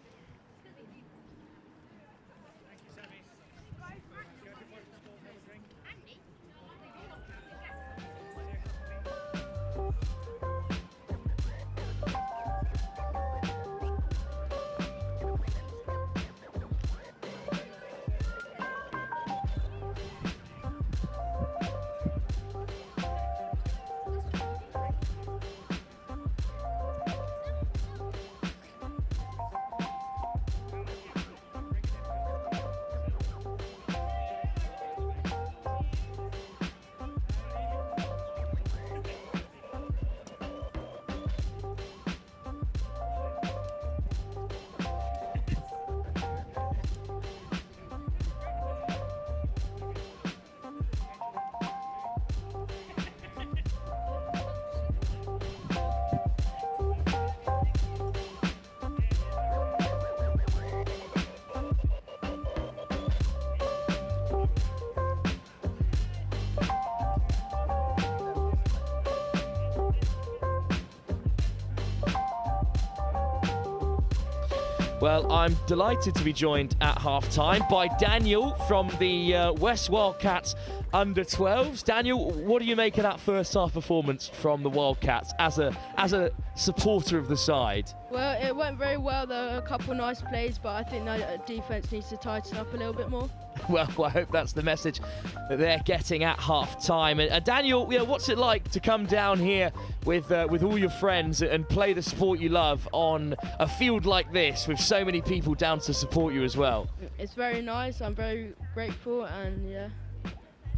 S1: Well, I'm delighted to be joined at half-time by Daniel from the West Wildcats under-12s. Daniel, what do you make of that first half performance from the Wildcats as a supporter of the side?
S5: Well, it went very well. There were a couple of nice plays, but I think that defence needs to tighten up a little bit more.
S1: Well, I hope that's the message that they're getting at half-time. And Daniel, you know, what's it like to come down here with all your friends and play the sport you love on a field like this with so many people down to support you as well?
S5: It's very nice. I'm very grateful, and yeah.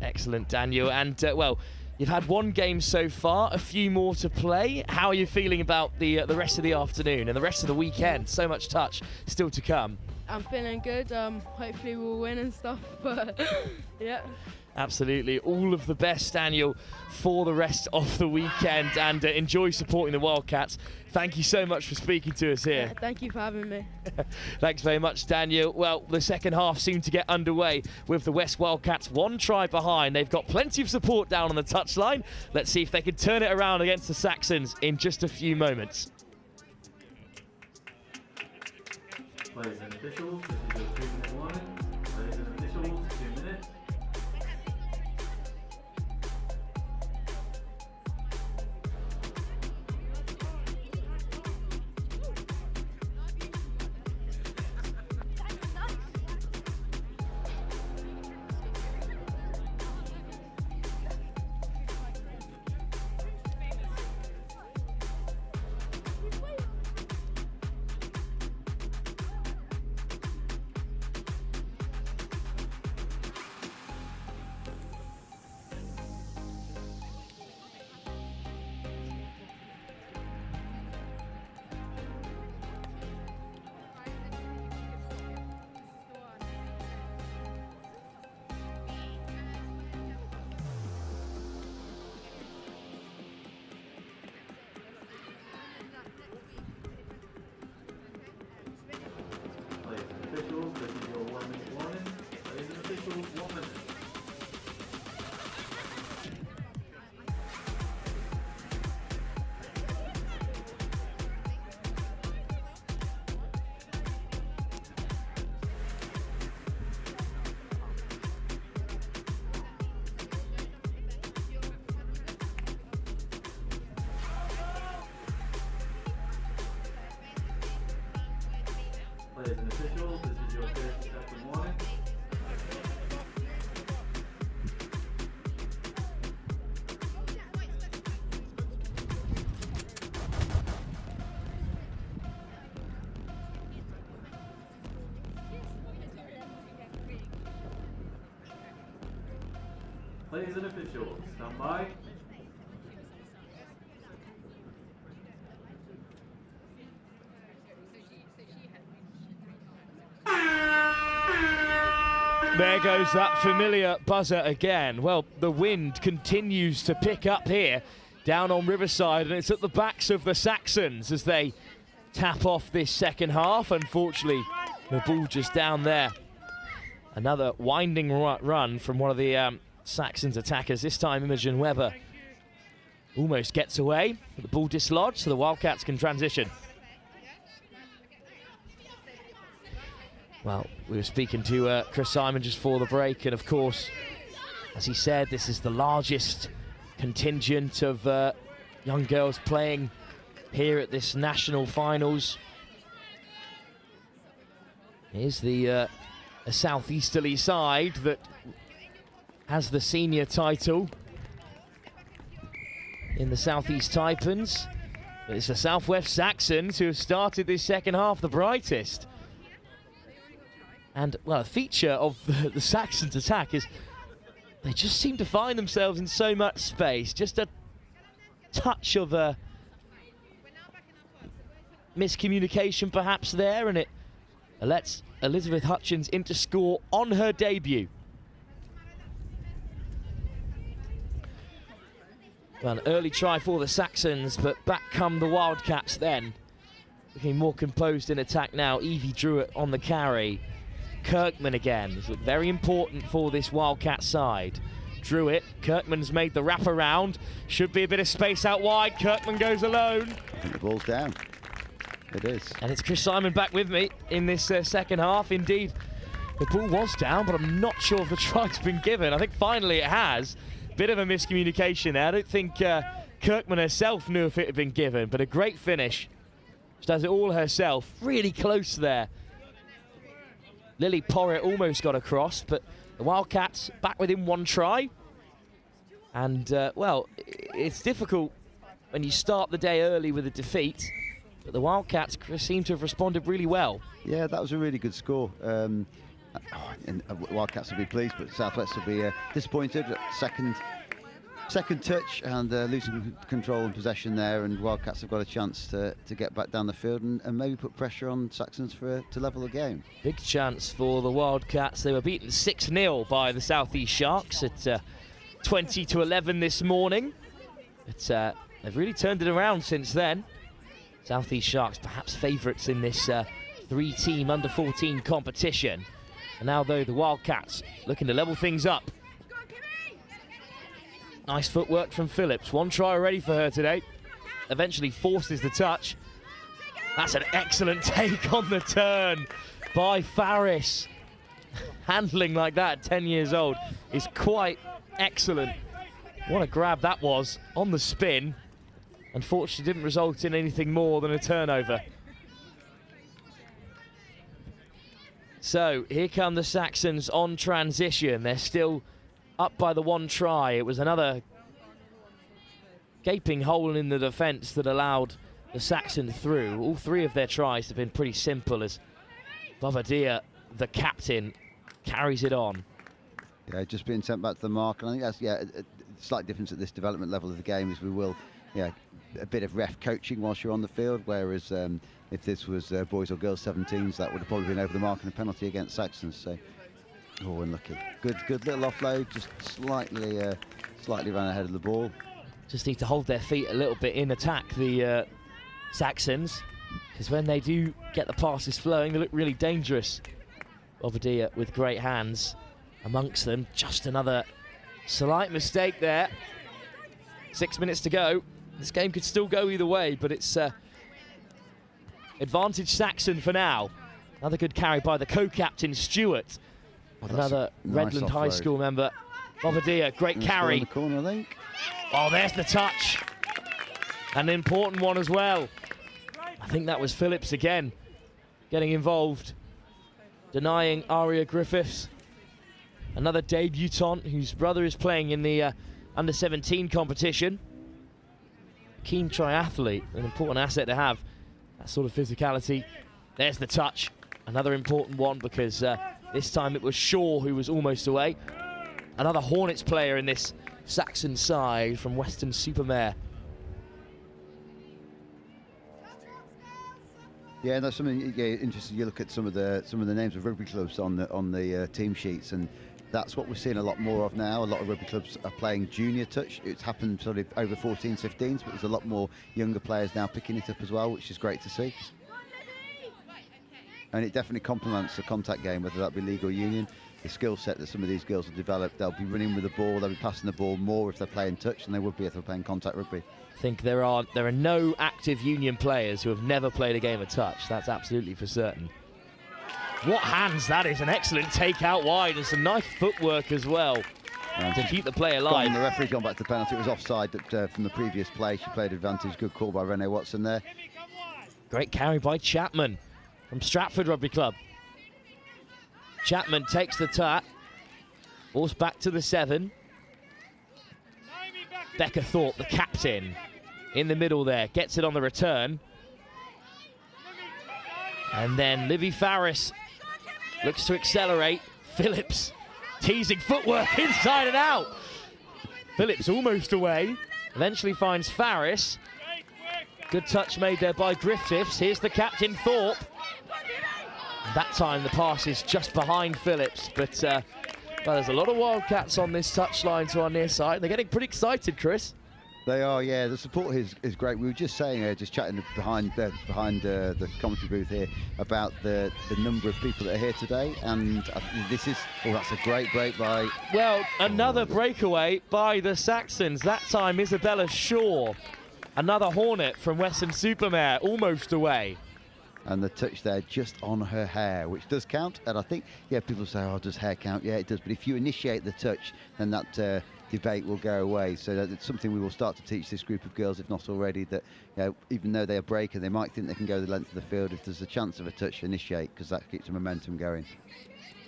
S1: Excellent, Daniel. And well, you've had one game so far, a few more to play. How are you feeling about the rest of the afternoon and the rest of the weekend? So much touch still to come.
S5: I'm feeling good. Hopefully we'll win and stuff, but yeah.
S1: Absolutely. All of the best, Daniel, for the rest of the weekend, and enjoy supporting the Wildcats. Thank you so much for speaking to us here.
S5: Yeah, thank you for having me.
S1: Thanks very much, Daniel. Well, the second half seemed to get underway with the West Wildcats one try behind. They've got plenty of support down on the touchline. Let's see if they can turn it around against the Saxons in just a few moments.
S4: Players and officials, this is your 2-minute warning. Players and officials, 2 minutes. Players and officials, this is your 1-minute warning. Players and officials, 1 minute. Players and officials, this is your 30-second warning. Players and officials, stand by.
S1: There goes that familiar buzzer again. Well, the wind continues to pick up here down on Riverside, and it's at the backs of the Saxons as they tap off this second half. Unfortunately, the ball just down there. Another winding run from one of the Saxons attackers. This time Imogen Webber almost gets away. The ball dislodged so the Wildcats can transition. Well, we were speaking to Chris Simon just before the break, and of course, as he said, this is the largest contingent of young girls playing here at this national finals. Here's the a southeasterly side that has the senior title in the Southeast Taipans. But it's the Southwest Saxons who have started this second half the brightest. And, well, a feature of the Saxons' attack is they just seem to find themselves in so much space. Just a touch of a miscommunication perhaps there, and it lets Elizabeth Hutchins in to score on her debut. Well, an early try for the Saxons, but back come the Wildcats then. Looking more composed in attack now. Evie Druitt on the carry. Kirkman again. This looks very important for this Wildcat side. Druitt, Kirkman's made the wrap around. Should be a bit of space out wide. Kirkman goes alone.
S2: I think the ball's down. It is.
S1: And it's Chris Simon back with me in this second half. Indeed, the ball was down, but I'm not sure if the try's been given. I think finally it has. Bit of a miscommunication there. I don't think Kirkman herself knew if it had been given, but a great finish. She does it all herself. Really close there. Lily Porritt almost got across, but the Wildcats back within one try. And, well, it's difficult when you start the day early with a defeat, but the Wildcats seem to have responded really well.
S2: Yeah, that was a really good score. And Wildcats will be pleased, but Southwest will be disappointed. Second touch and losing control and possession there, and Wildcats have got a chance to get back down the field and maybe put pressure on Saxons to level the game.
S1: Big chance for the Wildcats. They were beaten 6-0 by the Southeast Sharks at 20-11 this morning. But they've really turned it around since then. Southeast Sharks perhaps favourites in this three-team under-14 competition. And now, though, the Wildcats looking to level things up. Nice footwork from Phillips. One try already for her today. Eventually forces the touch. That's an excellent take on the turn by Farris. Handling like that at 10 years old is quite excellent. What a grab that was on the spin. Unfortunately, didn't result in anything more than a turnover. So here come the Saxons on transition. They're still up by the one try. It was another gaping hole in the defence that allowed the Saxons through. All three of their tries have been pretty simple as Bobadilla, the captain, carries it on.
S2: Yeah, just being sent back to the mark. And I think that's a slight difference at this development level of the game is we will, a bit of ref coaching whilst you're on the field, whereas if this was boys or girls 17s, that would have probably been over the mark and a penalty against Saxons. So, oh, unlucky. Good little offload, just slightly ran ahead of the ball.
S1: Just need to hold their feet a little bit in attack, the Saxons, because when they do get the passes flowing, they look really dangerous. Bobadilla with great hands amongst them. Just another slight mistake there. 6 minutes to go. This game could still go either way, but it's advantage Saxon for now. Another good carry by the co-captain, Stewart. Another Redland High School member. Bobadilla, great carry.
S2: In the corner, I think.
S1: Oh, there's the touch. An important one as well. I think that was Phillips again getting involved. Denying Aria Griffiths. Another debutant whose brother is playing in the under-17 competition. Keen triathlete, an important asset to have. That sort of physicality. There's the touch. Another important one because this time it was Shaw who was almost away. Another Hornets player in this Saxon side from Weston-super-Mare.
S2: Yeah, that's something interesting. You look at some of the names of rugby clubs on the team sheets, and that's what we're seeing a lot more of now. A lot of rugby clubs are playing junior touch. It's happened sort of over 14s, 15s, but there's a lot more younger players now picking it up as well, which is great to see. And it definitely complements the contact game, whether that be league or union. The skill set that some of these girls have developed, they'll be running with the ball, they'll be passing the ball more if they're playing touch than they would be if they're playing contact rugby.
S1: I think there are no active union players who have never played a game of touch. That's absolutely for certain. What hands that is, an excellent take out wide and some nice footwork as well to keep the play alive.
S2: The referee's gone back to penalty. It was offside from the previous play. She played advantage. Good call by Renee Watson there.
S1: Great carry by Chapman from Stratford Rugby Club. Chapman takes the tap. Ball's back to the 7. Becca Thorpe, the captain, in the middle there, gets it on the return. And then Livy Farris looks to accelerate. Phillips teasing footwork inside and out. Phillips almost away. Eventually finds Farris. Good touch made there by Griffiths. Here's the captain, Thorpe. That time the pass is just behind Phillips, but there's a lot of Wildcats on this touchline to our near side. They're getting pretty excited, Chris.
S2: They are, yeah. The support is great. We were just saying, just chatting behind the commentary booth here about the number of people that are here today, and this is, that's a great break by...
S1: Well, another breakaway by the Saxons. That time Isabella Shaw, another Hornet from Weston-super-Mare, almost away.
S2: And the touch there just on her hair, which does count. And I think, yeah, people say, oh, does hair count? Yeah, it does. But if you initiate the touch, then that debate will go away. So that's something we will start to teach this group of girls, if not already, that even though they are breaking, they might think they can go the length of the field. If there's a chance of a touch, initiate, because that keeps the momentum going.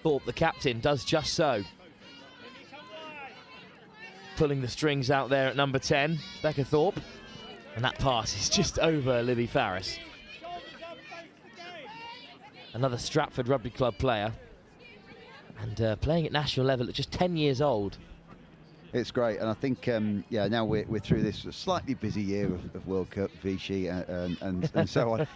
S1: Thorpe, the captain, does just so. Pulling the strings out there at number 10, Becca Thorpe. And that pass is just over Libby Farris. Another Stratford Rugby Club player, and playing at national level at just 10 years old.
S2: It's great, and I think now we're through this slightly busy year of World Cup, Vichy, and so on.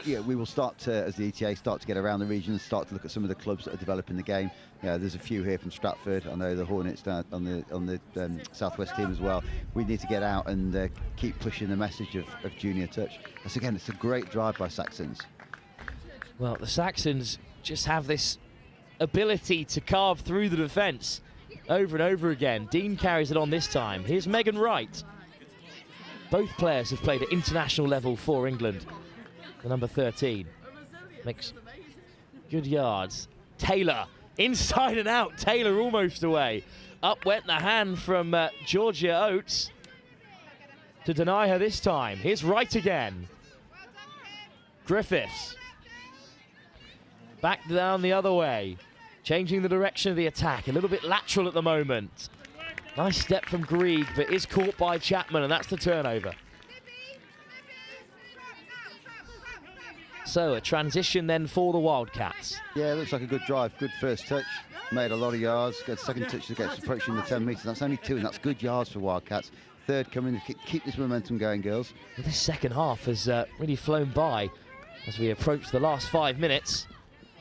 S2: We will start to, as the ETA, start to get around the region and start to look at some of the clubs that are developing the game. Yeah, there's a few here from Stratford. I know the Hornets down on the Southwest team as well. We need to get out and keep pushing the message of junior touch. It's a great drive by Saxons.
S1: Well, the Saxons just have this ability to carve through the defence over and over again. Dean carries it on this time. Here's Megan Wright. Both players have played at international level for England. The number 13 makes good yards. Taylor, inside and out. Taylor almost away. Up went the hand from Georgia Oates to deny her this time. Here's Wright again. Griffiths. Back down the other way. Changing the direction of the attack. A little bit lateral at the moment. Nice step from Grieg, but is caught by Chapman, and that's the turnover. So a transition then for the Wildcats.
S2: Yeah, it looks like a good drive. Good first touch. Made a lot of yards. Good second touch that gets approaching the 10 metres. That's only 2, and that's good yards for Wildcats. Third coming to keep this momentum going, girls.
S1: Well, this second half has really flown by as we approach the last 5 minutes.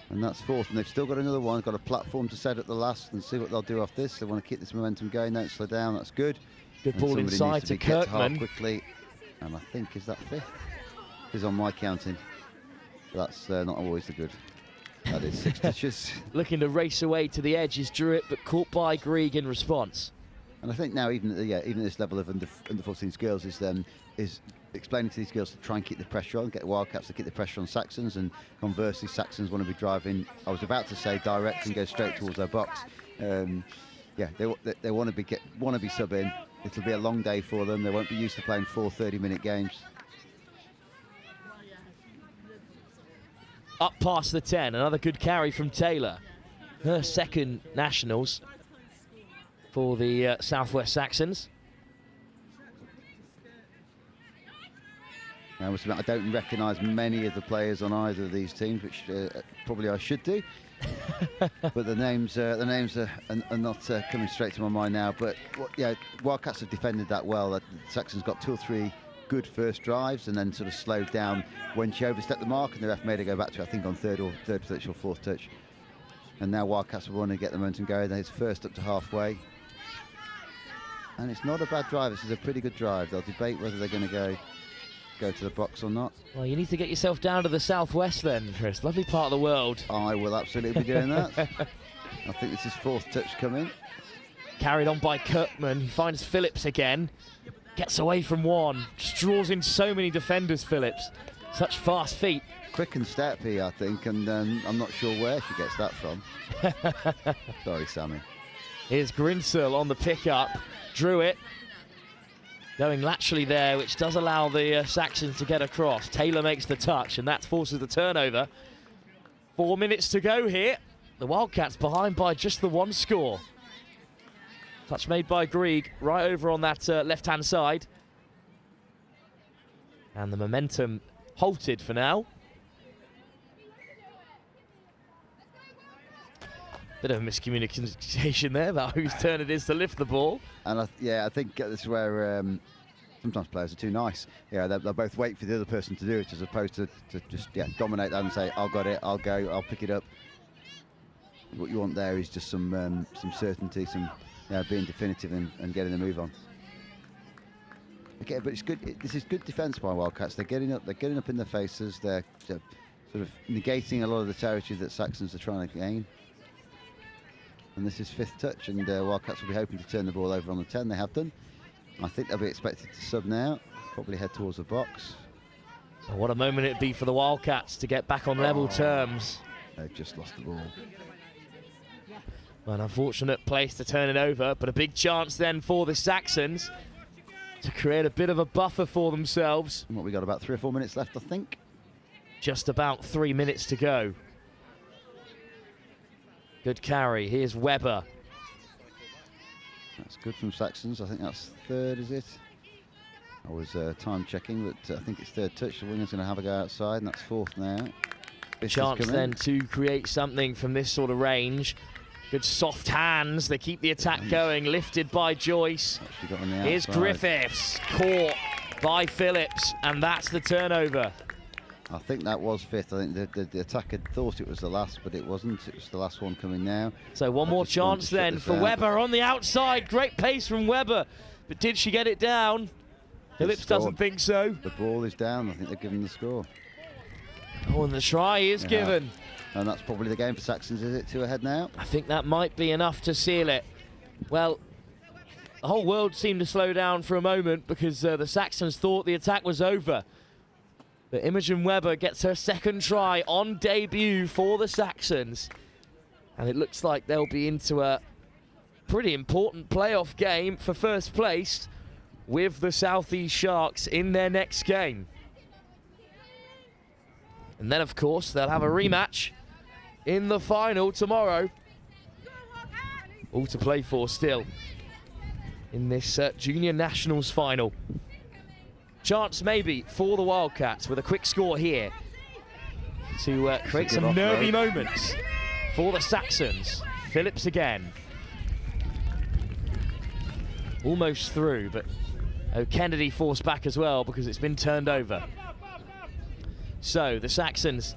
S2: And that's fourth, and they've still got another one. Got a platform to set at the last and see what they'll do off this. They want to keep this momentum going. Don't slow down. That's good.
S1: Good ball inside to Kirkman.
S2: Quickly, and I think, is that fifth? Is on my counting. That's not always the good. That is 6 touches.
S1: Looking to race away to the edge is Druitt, but caught by Grieg in response.
S2: And I think now even this level of under 14s girls is explaining to these girls to try and keep the pressure on, get the Wildcats to keep the pressure on Saxons, and conversely Saxons want to be driving, I was about to say direct and go straight towards their box. They want to be sub in. It'll be a long day for them. They won't be used to playing 4 30-minute games.
S1: Up past the 10, another good carry from Taylor. Her second nationals for the Southwest Saxons.
S2: I don't recognise many of the players on either of these teams, which probably I should do. but the names are not coming straight to my mind now. But yeah, Wildcats have defended that well. Saxon's got 2 or 3 good first drives and then sort of slowed down when she overstepped the mark, and the ref made her go back to, I think, on third touch or fourth touch. And now Wildcats will want to get the momentum going. Then it's first up to halfway. And it's not a bad drive. This is a pretty good drive. They'll debate whether they're going to go to the box or not.
S1: Well, you need to get yourself down to the southwest then, Chris. Lovely part of the world.
S2: I will absolutely be doing that. I think this is fourth touch coming.
S1: Carried on by Kirkman. He finds Phillips again. Gets away from one. Just draws in so many defenders, Phillips. Such fast feet.
S2: Quick and steppy, I think, and I'm not sure where she gets that from. Sorry, Sammy.
S1: Here's Grinsell on the pickup. Drew it. Going laterally there, which does allow the Saxons to get across. Taylor makes the touch, and that forces the turnover. 4 minutes to go here. The Wildcats behind by just the 1 score. Touch made by Grieg, right over on that left-hand side. And the momentum halted for now. Bit of a miscommunication there about whose turn it is to lift the ball.
S2: And I think this is where sometimes players are too nice. Yeah, they'll both wait for the other person to do it as opposed to just dominate that and say, I've got it, I'll go, I'll pick it up. What you want there is just some certainty, some being definitive and getting the move on. Okay, but it's good. This is good defence by Wildcats. They're getting up in their faces. They're sort of negating a lot of the territory that Saxons are trying to gain. And this is 5th touch, and Wildcats will be hoping to turn the ball over on the 10. They have done. I think they'll be expected to sub now, probably head towards the box.
S1: Well, what a moment it'd be for the Wildcats to get back on level terms.
S2: They've just lost the ball.
S1: An unfortunate place to turn it over, but a big chance then for the Saxons to create a bit of a buffer for themselves.
S2: And what, we got about 3 or 4 minutes left, I think.
S1: Just about 3 minutes to go. Good carry. Here's Webber.
S2: That's good from Saxons. I think that's 3rd, is it? I was time checking, but I think it's 3rd touch. The winger's going to have a go outside, and that's 4th now.
S1: Chance then to create something from this sort of range. Good soft hands. They keep the attack going. Lifted by Joyce. Here's Griffiths. Caught by Phillips, and that's the turnover.
S2: I think that was 5th. I think the attacker thought it was the last, but it wasn't. It was the last one coming now.
S1: So one more chance then for Webber on the outside. Great pace from Webber, but did she get it down? Phillips doesn't think so.
S2: The ball is down. I think they're giving the score.
S1: Oh, and the try is given.
S2: And that's probably the game for Saxons, is it? 2 ahead now?
S1: I think that might be enough to seal it. Well, the whole world seemed to slow down for a moment because the Saxons thought the attack was over. But Imogen Webber gets her 2nd try on debut for the Saxons. And it looks like they'll be into a pretty important playoff game for first place with the South East Sharks in their next game. And then, of course, they'll have a rematch in the final tomorrow. All to play for still in this Junior Nationals final. Chance maybe for the Wildcats with a quick score here to create some nervy moments for the Saxons. Phillips again. Almost through, but O'Kennedy forced back as well because it's been turned over. So the Saxons,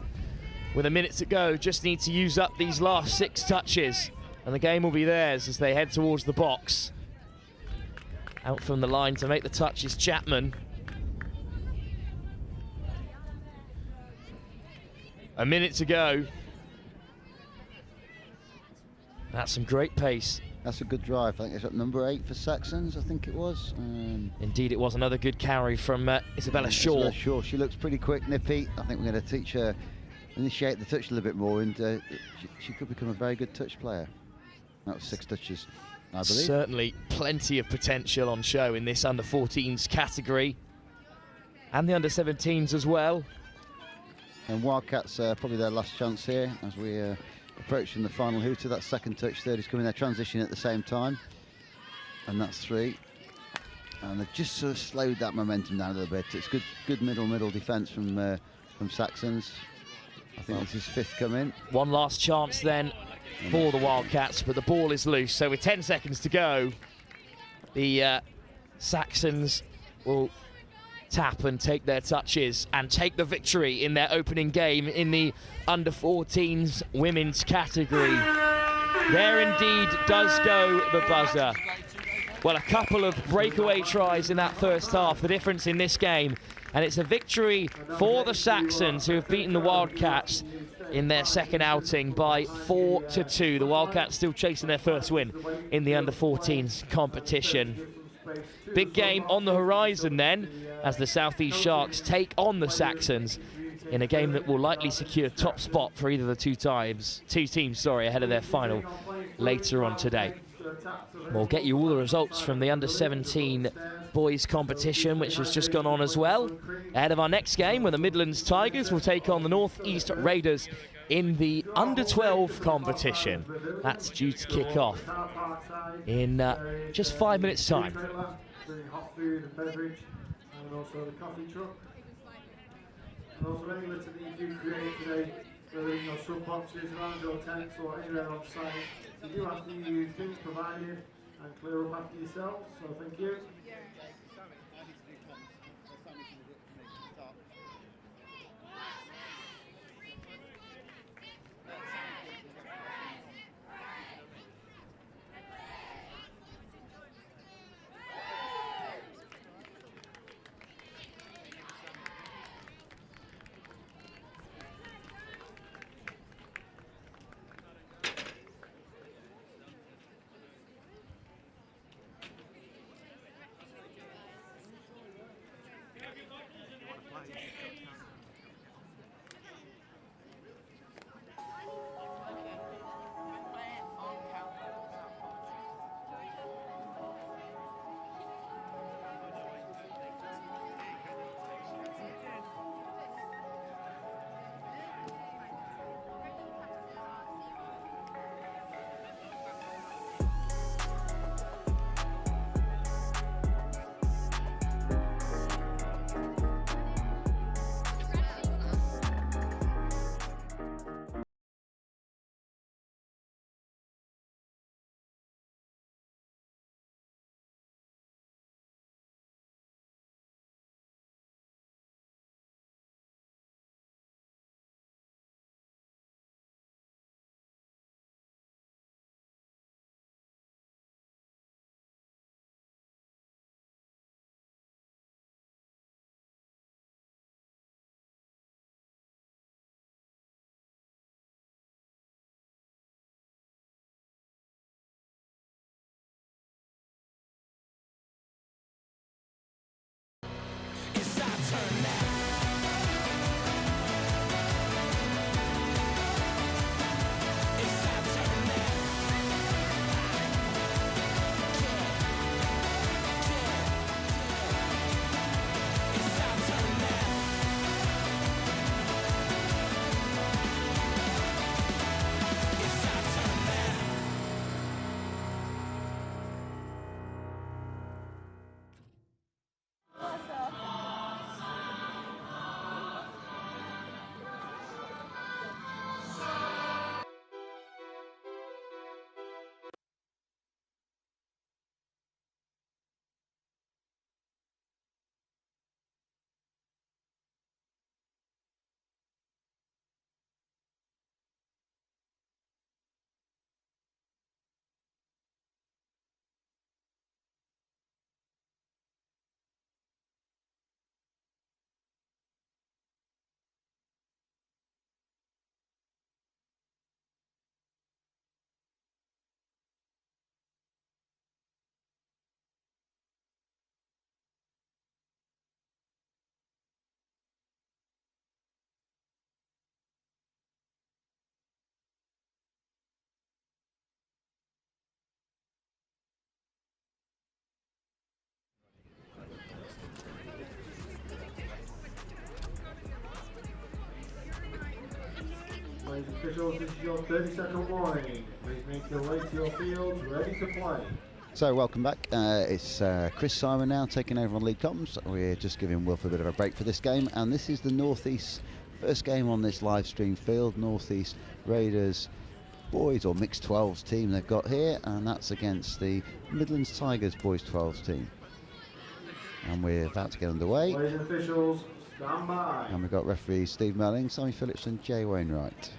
S1: with a minute to go, just need to use up these last 6 touches and the game will be theirs as they head towards the box. Out from the line to make the touch is Chapman. A minute to go. That's some great pace.
S2: That's a good drive. I think it's at number 8 for Saxons, I think it was.
S1: Indeed, it was another good carry from Isabella Shaw.
S2: Isabella Shaw, she looks pretty quick, nippy. I think we're going to teach her, initiate the touch a little bit more, and she could become a very good touch player. That was 6 touches, I believe.
S1: Certainly plenty of potential on show in this under-14s category. And the under-17s as well.
S2: And Wildcats probably their last chance here as we approaching the final hooter. That 2nd touch, 3rd is coming. They're transitioning at the same time, and that's 3. And they've just sort of slowed that momentum down a little bit. It's good middle defence from Saxons. I think this is fifth come in.
S1: One last chance then for the Wildcats, but the ball is loose. So with 10 seconds to go, the Saxons will tap and take their touches and take the victory in their opening game in the under-14s women's category. There indeed does go the buzzer. Well, a couple of breakaway tries in that first half, the difference in this game. And it's a victory for the Saxons, who have beaten the Wildcats in their second outing by 4-2. The Wildcats still chasing their first win in the under-14s competition. Big game on the horizon then, as the South East Sharks take on the Saxons in a game that will likely secure top spot for either the two teams ahead of their final later on today. We'll get you all the results from the under-17 boys competition, which has just gone on as well, ahead of our next game, where the Midlands Tigers will take on the North East Raiders in the under-12 competition. That's due to kick off in just 5 minutes' time.
S3: Hot food and beverage, and also the coffee truck. And also any litter that you do create today, whether in your sub boxes, around your tents, or anywhere on site, you do have to use things provided and clear up after yourselves. So thank you. Ladies and officials, this is your 30-second warning. Please make your way to your fields, ready to play.
S2: So welcome back. It's Chris Simon now taking over on lead comms. We're just giving Wilf a bit of a break for this game, and this is the North East First game on this live stream field, North East Raiders boys or mixed 12s team they've got here, and that's against the Midlands Tigers boys 12s team. And we're about to get underway.
S3: Players and officials, stand by.
S2: And we've got referees Steve Melling, Sammy Phillips and Jay Wainwright.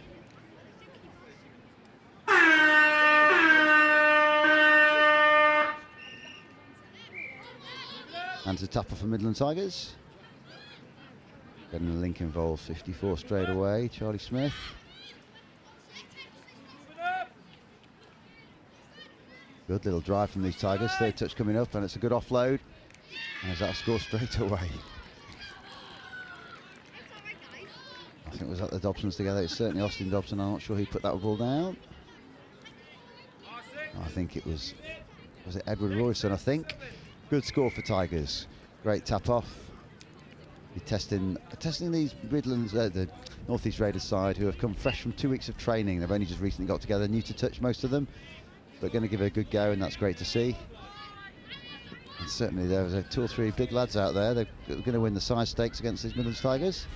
S2: And to tap off for Midland Tigers. Getting the link involved, 54 straight away, Charlie Smith. Good little drive from these Tigers, third touch coming up, and it's a good offload. And is that a score straight away? I think it was at the Dobsons together. It's certainly Austin Dobson. I'm not sure who put that ball down. I think it was it Edward Royson, I think. Good score for Tigers. Great tap off. You're testing these Midlands, the North East Raiders side, who have come fresh from 2 weeks of training. They've only just recently got together, new to touch most of them, but going to give it a good go, and that's great to see. And certainly there was 2 or 3 big lads out there. They're going to win the size stakes against these Midlands Tigers.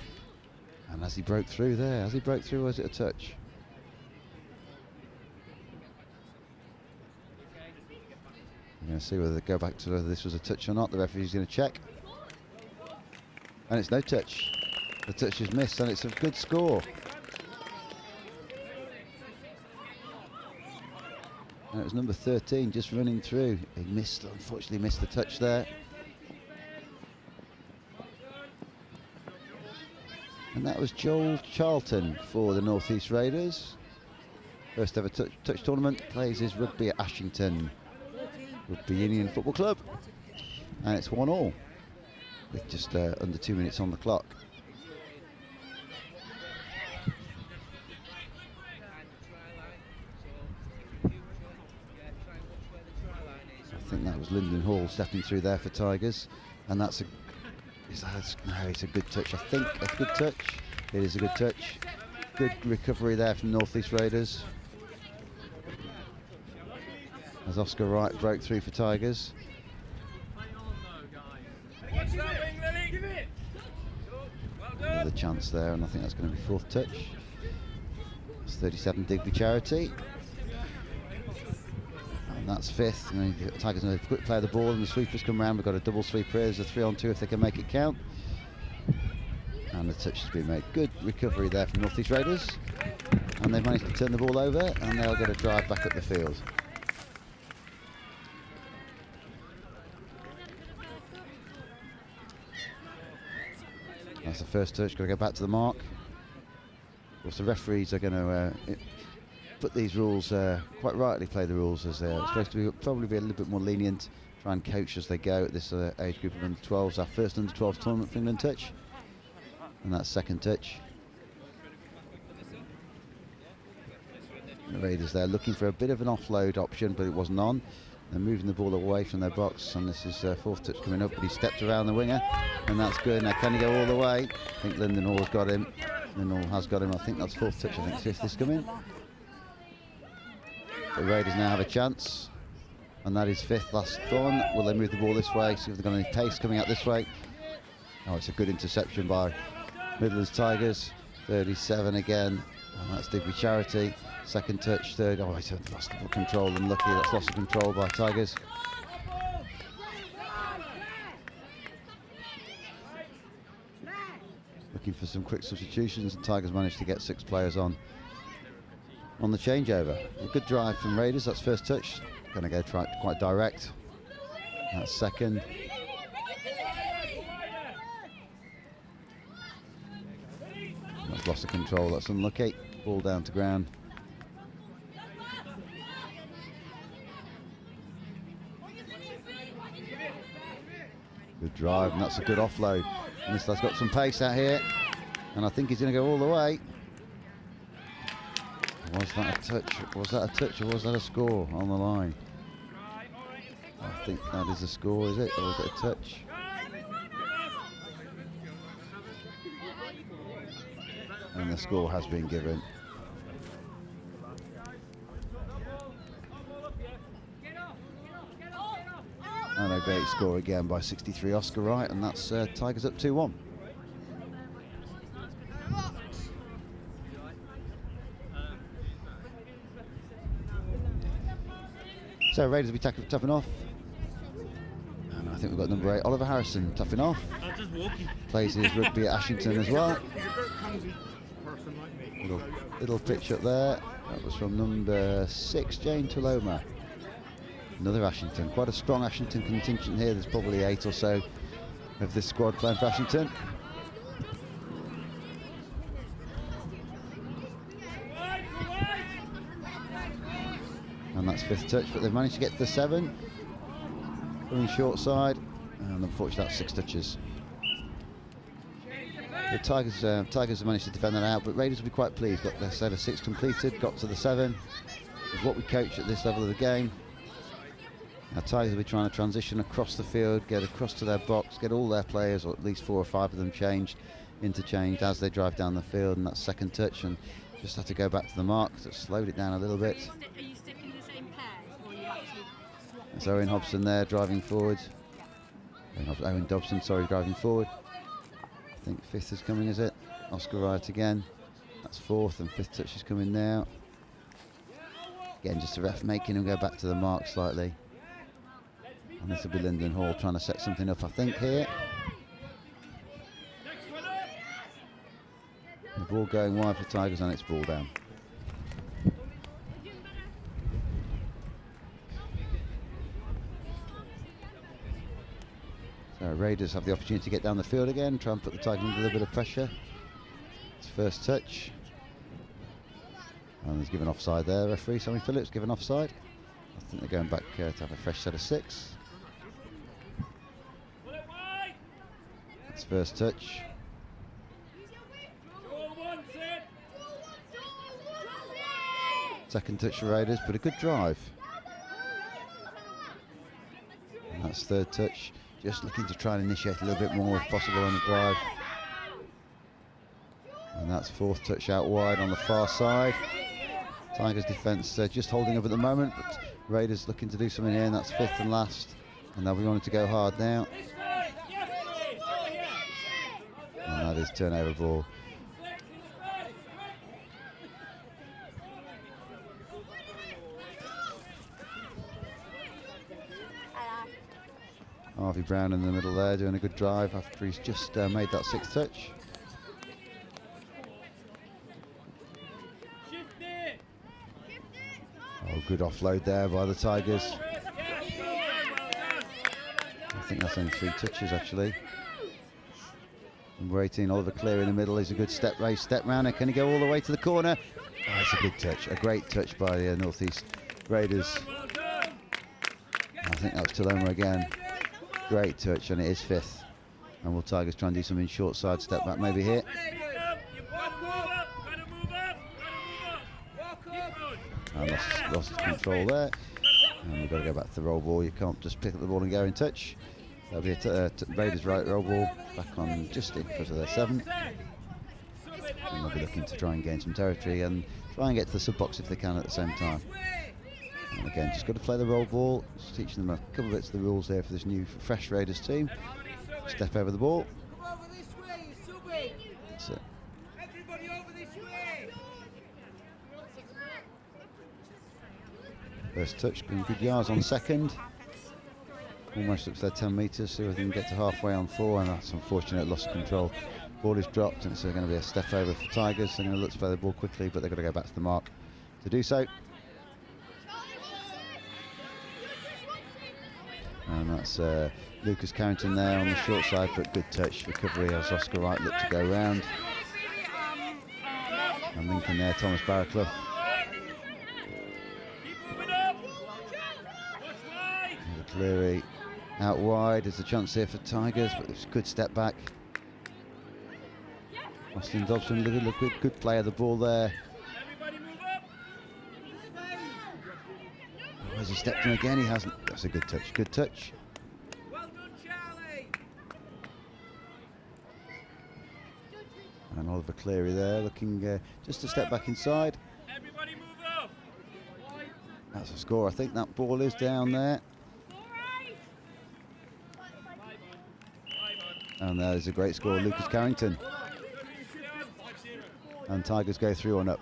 S2: And as he broke through there, was it a touch? We're going to see whether they go back to whether this was a touch or not. The referee's going to check. And it's no touch. The touch is missed, and it's a good score. And it was number 13 just running through. He unfortunately missed the touch there. And that was Joel Charlton for the North East Raiders. First ever touch tournament, plays his rugby at Ashington Rugby Union Football Club. And it's 1-1 with just under 2 minutes on the clock. I think that was Lyndon Hall stepping through there for Tigers, and that's it's a good touch. I think a good touch. It is a good touch. Good recovery there from North East Raiders. As Oscar Wright broke through for Tigers. Another chance there, and I think that's going to be 4th touch. It's 37 Digby Charity. And that's 5th. And the Tigers going to quick play the ball, and the sweepers come round. We've got a double sweep here. There's a 3-on-2 if they can make it count. And the touch has been made. Good recovery there from North East Raiders. And they've managed to turn the ball over, and they'll get a drive back up the field. That's the first touch, got to go back to the mark. Of course, the referees are going to put these rules, quite rightly play the rules as they're supposed to probably be a little bit more lenient, try and coach as they go at this age group of under 12s. Our first under 12s tournament for England touch. And that's 2nd touch. The Raiders there looking for a bit of an offload option, but it wasn't on. They're moving the ball away from their box, and this is 4th touch coming up, but he stepped around the winger, and that's good. Now can he go all the way? I think Lyndon Hall's got him. Lyndon Hall has got him. I think that's 4th touch. I think 5th is coming. The Raiders now have a chance, and that is 5th last one. Will they move the ball this way? See if they've got any pace coming out this way. Oh, it's a good interception by Midlands Tigers. 37 again, and that's Digby Charity. 2nd touch, 3rd. Oh, he's lost the control, and lucky that's lost the control by Tigers. Looking for some quick substitutions, and Tigers managed to get 6 players on the changeover. A good drive from Raiders. That's 1st touch. Going to go quite direct. That's 2nd. That's lost the control. That's unlucky. Ball down to ground. Good drive, and that's a good offload. And this lad's got some pace out here, and I think he's going to go all the way. Was that a touch? Was that a touch, or was that a score on the line? I think that is a score, is it? Or is it a touch? And the score has been given. And a great score again by 63 Oscar Wright, and that's Tigers up 2-1. So Raiders will be tapping off. And I think we've got number 8, Oliver Harrison, tapping off. Plays his rugby at Ashington as well. Little pitch up there. That was from number 6, Jane Tuloma. Another Ashington. Quite a strong Ashington contingent here. There's probably 8 or so of this squad playing for Ashington. And that's 5th touch, but they've managed to get to the 7. Going short side, and unfortunately that's 6 touches. The Tigers have managed to defend that out, but Raiders will be quite pleased. Got their set of 6 completed, got to the 7. Is what we coach at this level of the game. Now Tigers will be trying to transition across the field, get across to their box, get all their players, or at least 4 or 5 of them interchanged as they drive down the field, and that's 2nd touch, and just had to go back to the mark, so slowed it down a little bit.
S9: Are you sticking the same pairs, or are you actually swapping?
S2: There's Owen Hobson there driving forward. Owen Dobson, sorry, driving forward. I think 5th is coming, is it? Oscar Wright again. That's 4th, and 5th touch is coming now. Again, just a ref making him go back to the mark slightly. And this will be Lyndon Hall trying to set something up, I think, here. The ball going wide for Tigers, and it's ball down. So Raiders have the opportunity to get down the field again, try and put the Tigers under a little bit of pressure. It's 1st touch. And there's given offside there, referee Sammy Phillips given offside. I think they're going back to have a fresh set of 6. That's 1st touch. Second touch for Raiders, but a good drive. And that's 3rd touch. Just looking to try and initiate a little bit more if possible on the drive. And that's 4th touch out wide on the far side. Tigers defence just holding up at the moment, but Raiders looking to do something here, and that's 5th and last. And they'll be wanting to go hard now. And that is turnover ball. Harvey Brown in the middle there doing a good drive after he's just made that 6th touch. Oh, good offload there by the Tigers. I think that's only 3 touches actually. Number 18, Oliver Clear in the middle, is a good step race, step round, and can he go all the way to the corner? Oh, it's a good touch, a great touch by the North East Raiders. I think that was Tuloma again. Great touch, and it is 5th. And will Tigers try and do something short side, step back maybe here. And lost control there. And we've got to go back to the roll ball. You can't just pick up the ball and go in touch. That'll be a Raiders right roll ball back on just in front of their 7. And they'll be looking to try and gain some territory and try and get to the sub box if they can at the same time. And again, just got to play the roll ball. Just teaching them a couple of bits of the rules there for this new fresh Raiders team. Step over the ball. That's it. First touch, going good yards on 2nd. Almost up to their 10 metres, see if they can get to halfway on 4, and that's unfortunate, lost control. Ball is dropped, and it's going to be a step over for Tigers. They're going to look to play the ball quickly, but they've got to go back to the mark to do so. And that's Lucas Carrington there on the short side, but good touch recovery as Oscar Wright looked to go round. And Lincoln there, Thomas Barraclough. Cleary out wide. There's a chance here for Tigers, but it's a good step back. Austin Dobson, good play of the ball there. Oh, has he stepped in again? He hasn't. That's a good touch. Good touch.
S7: Well done, Charlie.
S2: And Oliver Cleary there, looking just a step back inside.
S7: Everybody move up.
S2: That's a score. I think that ball is down there. And there's a great score, Lucas Carrington. And Tigers go through on up.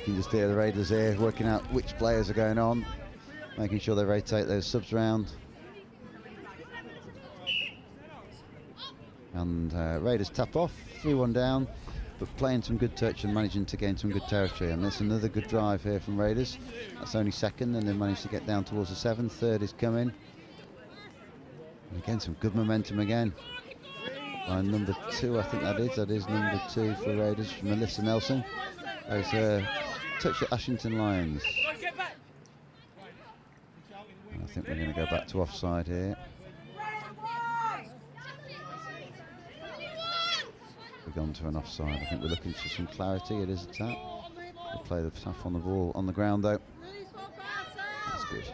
S2: You can just hear the Raiders here working out which players are going on, making sure they rotate those subs round. And Raiders tap off, 3-1 down, but playing some good touch and managing to gain some good territory. And there's another good drive here from Raiders. That's only second, and they managed to get down towards the 7. Third is coming. And again, some good momentum again. By number 2, I think that is number 2 for Raiders, from Melissa Nelson. There's a touch at Ashington Lions. And I think we're going to go back to offside here. We've gone to an offside. I think we're looking for some clarity. It is a tap. We'll play the tap on the ball on the ground though. That's good.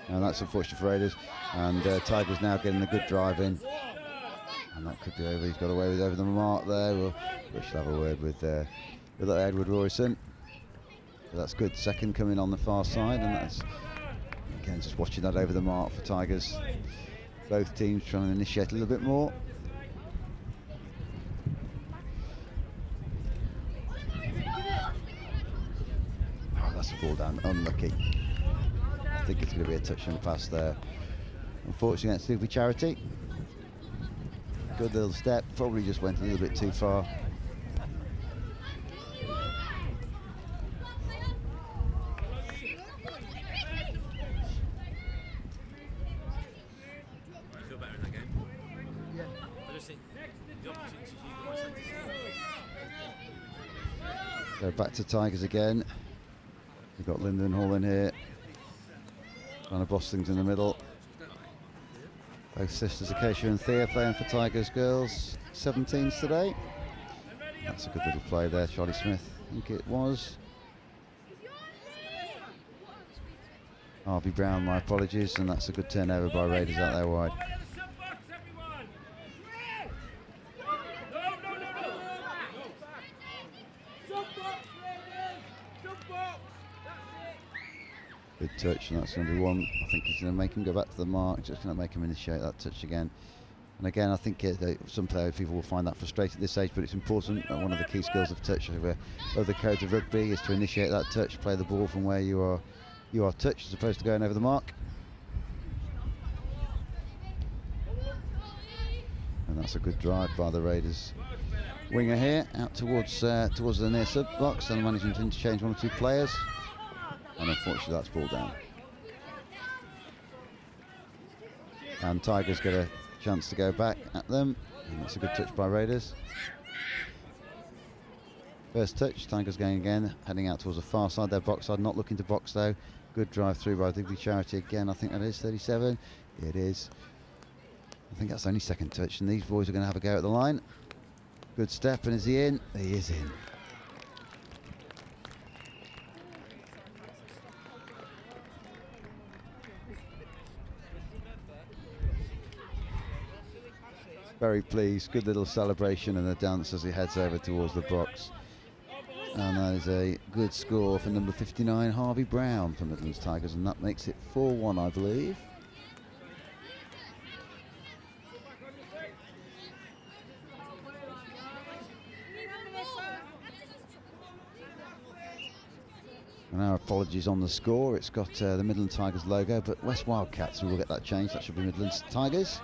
S2: And that's unfortunate for Raiders. And Tigers now getting a good drive in. And that could be over. He's got away with over the mark there. We should have a word with Edward Royson. So that's good. Second coming on the far side, and that's again just watching that over the mark for Tigers. Both teams trying to initiate a little bit more. Oh, that's a ball down. Unlucky. I think it's going to be a touch and pass there. Unfortunately, that's Rugby Charity. Good little step. Probably just went a little bit too far. So back to Tigers again. We've got Lyndon Hall in here, trying to boss things in the middle. Both sisters Acacia and Thea playing for Tigers girls 17s today. That's a good little play there, Charlie Smith, I think it was. Harvey Brown, my apologies, and that's a good turnover by Raiders out there wide. Good touch, and that's going to be one. I think he's going to make him go back to the mark, just going to make him initiate that touch again. And again, I think some people will find that frustrating at this stage, but it's important. One of the key skills of touch over the codes of rugby is to initiate that touch, play the ball from where you are touched as opposed to going over the mark. And that's a good drive by the Raiders winger here, out towards the near sub box, and managing to interchange 1 or 2 players. And unfortunately that's ball down. And Tigers get a chance to go back at them, and that's a good touch by Raiders. First touch, Tigers going again, heading out towards the far side, their box side, not looking to box though. Good drive through by Rugby Charity again, I think that is 37. It is. I think that's only second touch, and these boys are going to have a go at the line. Good step, and is he in? He is in. Very pleased, good little celebration and a dance as he heads over towards the box. And that is a good score for number 59, Harvey Brown for Midlands Tigers, and that makes it 4-1, I believe. And our apologies on the score, it's got the Midlands Tigers logo, but West Wildcats, we will get that changed, that should be Midlands Tigers.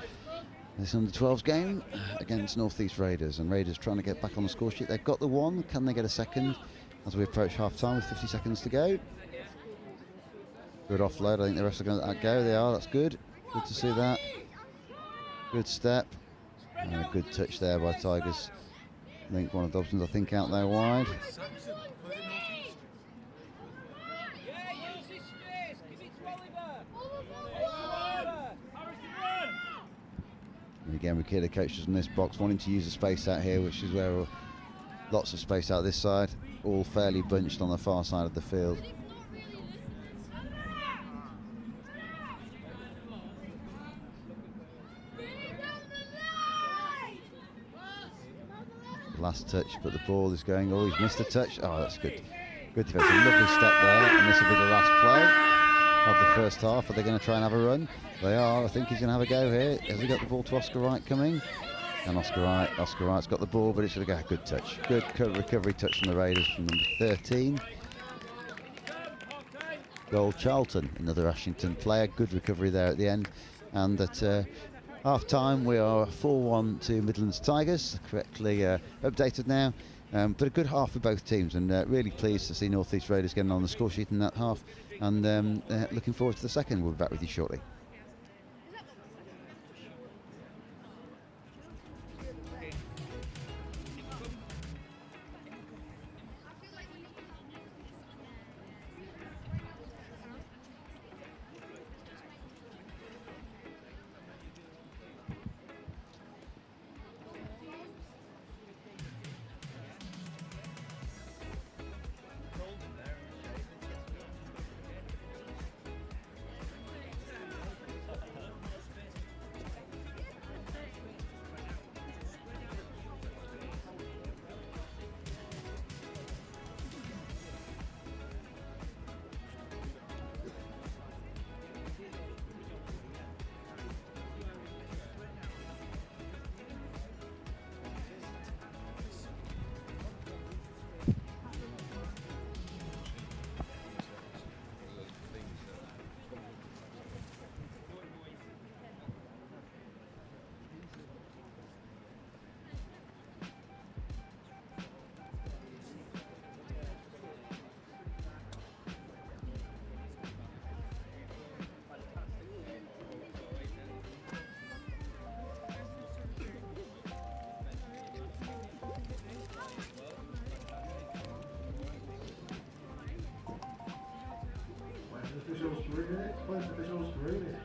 S2: This under-12s game against North East Raiders, and Raiders trying to get back on the score sheet. They've got the 1, can they get a second as we approach half-time with 50 seconds to go? Good offload, I think the rest are going to let that go. They are, that's good. Good to see that. Good step. And a good touch there by Tigers. I think one of Dobson's, I think, out there wide. And again, we hear the coaches in this box wanting to use the space out here, which is where lots of space out this side, all fairly bunched on the far side of the field. Last touch, but the ball is going. Oh, he's missed a touch. Oh, that's good. Good defense. A lovely step there, and this will be the last play. of the first half. Are they going to try and have a run? They are. I think he's going to have a go here. Has he got the ball to Oscar Wright coming? And Oscar Wright's got the ball, but it's going to go. Good touch. Good recovery touch from the Raiders from number 13. Goal Charlton, another Ashington player. Good recovery there at the end. And at half time, we are 4-1 to Midlands Tigers. Correctly updated now. But a good half for both teams, and really pleased to see North East Raiders getting on the score sheet in that half. And looking forward to the second. We'll be back with you shortly.
S3: Officials 3 minutes, players officials 3 minutes.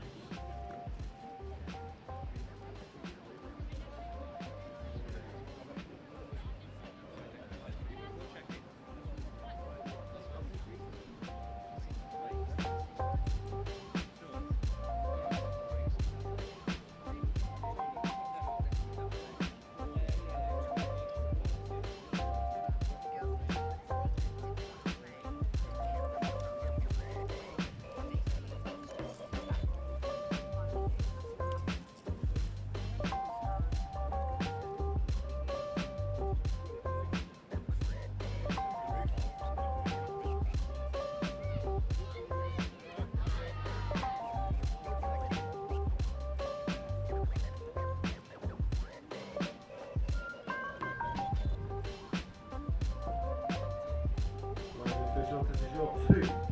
S3: Official 2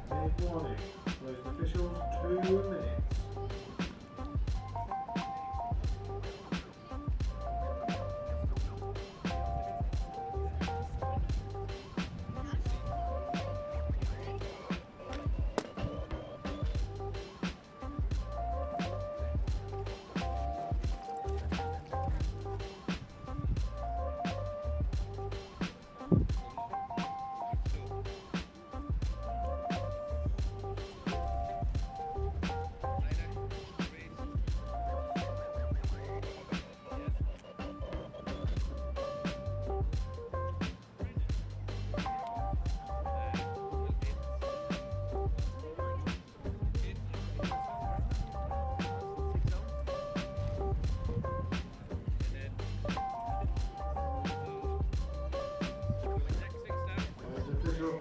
S3: minute warning. Closed officials 2 minutes.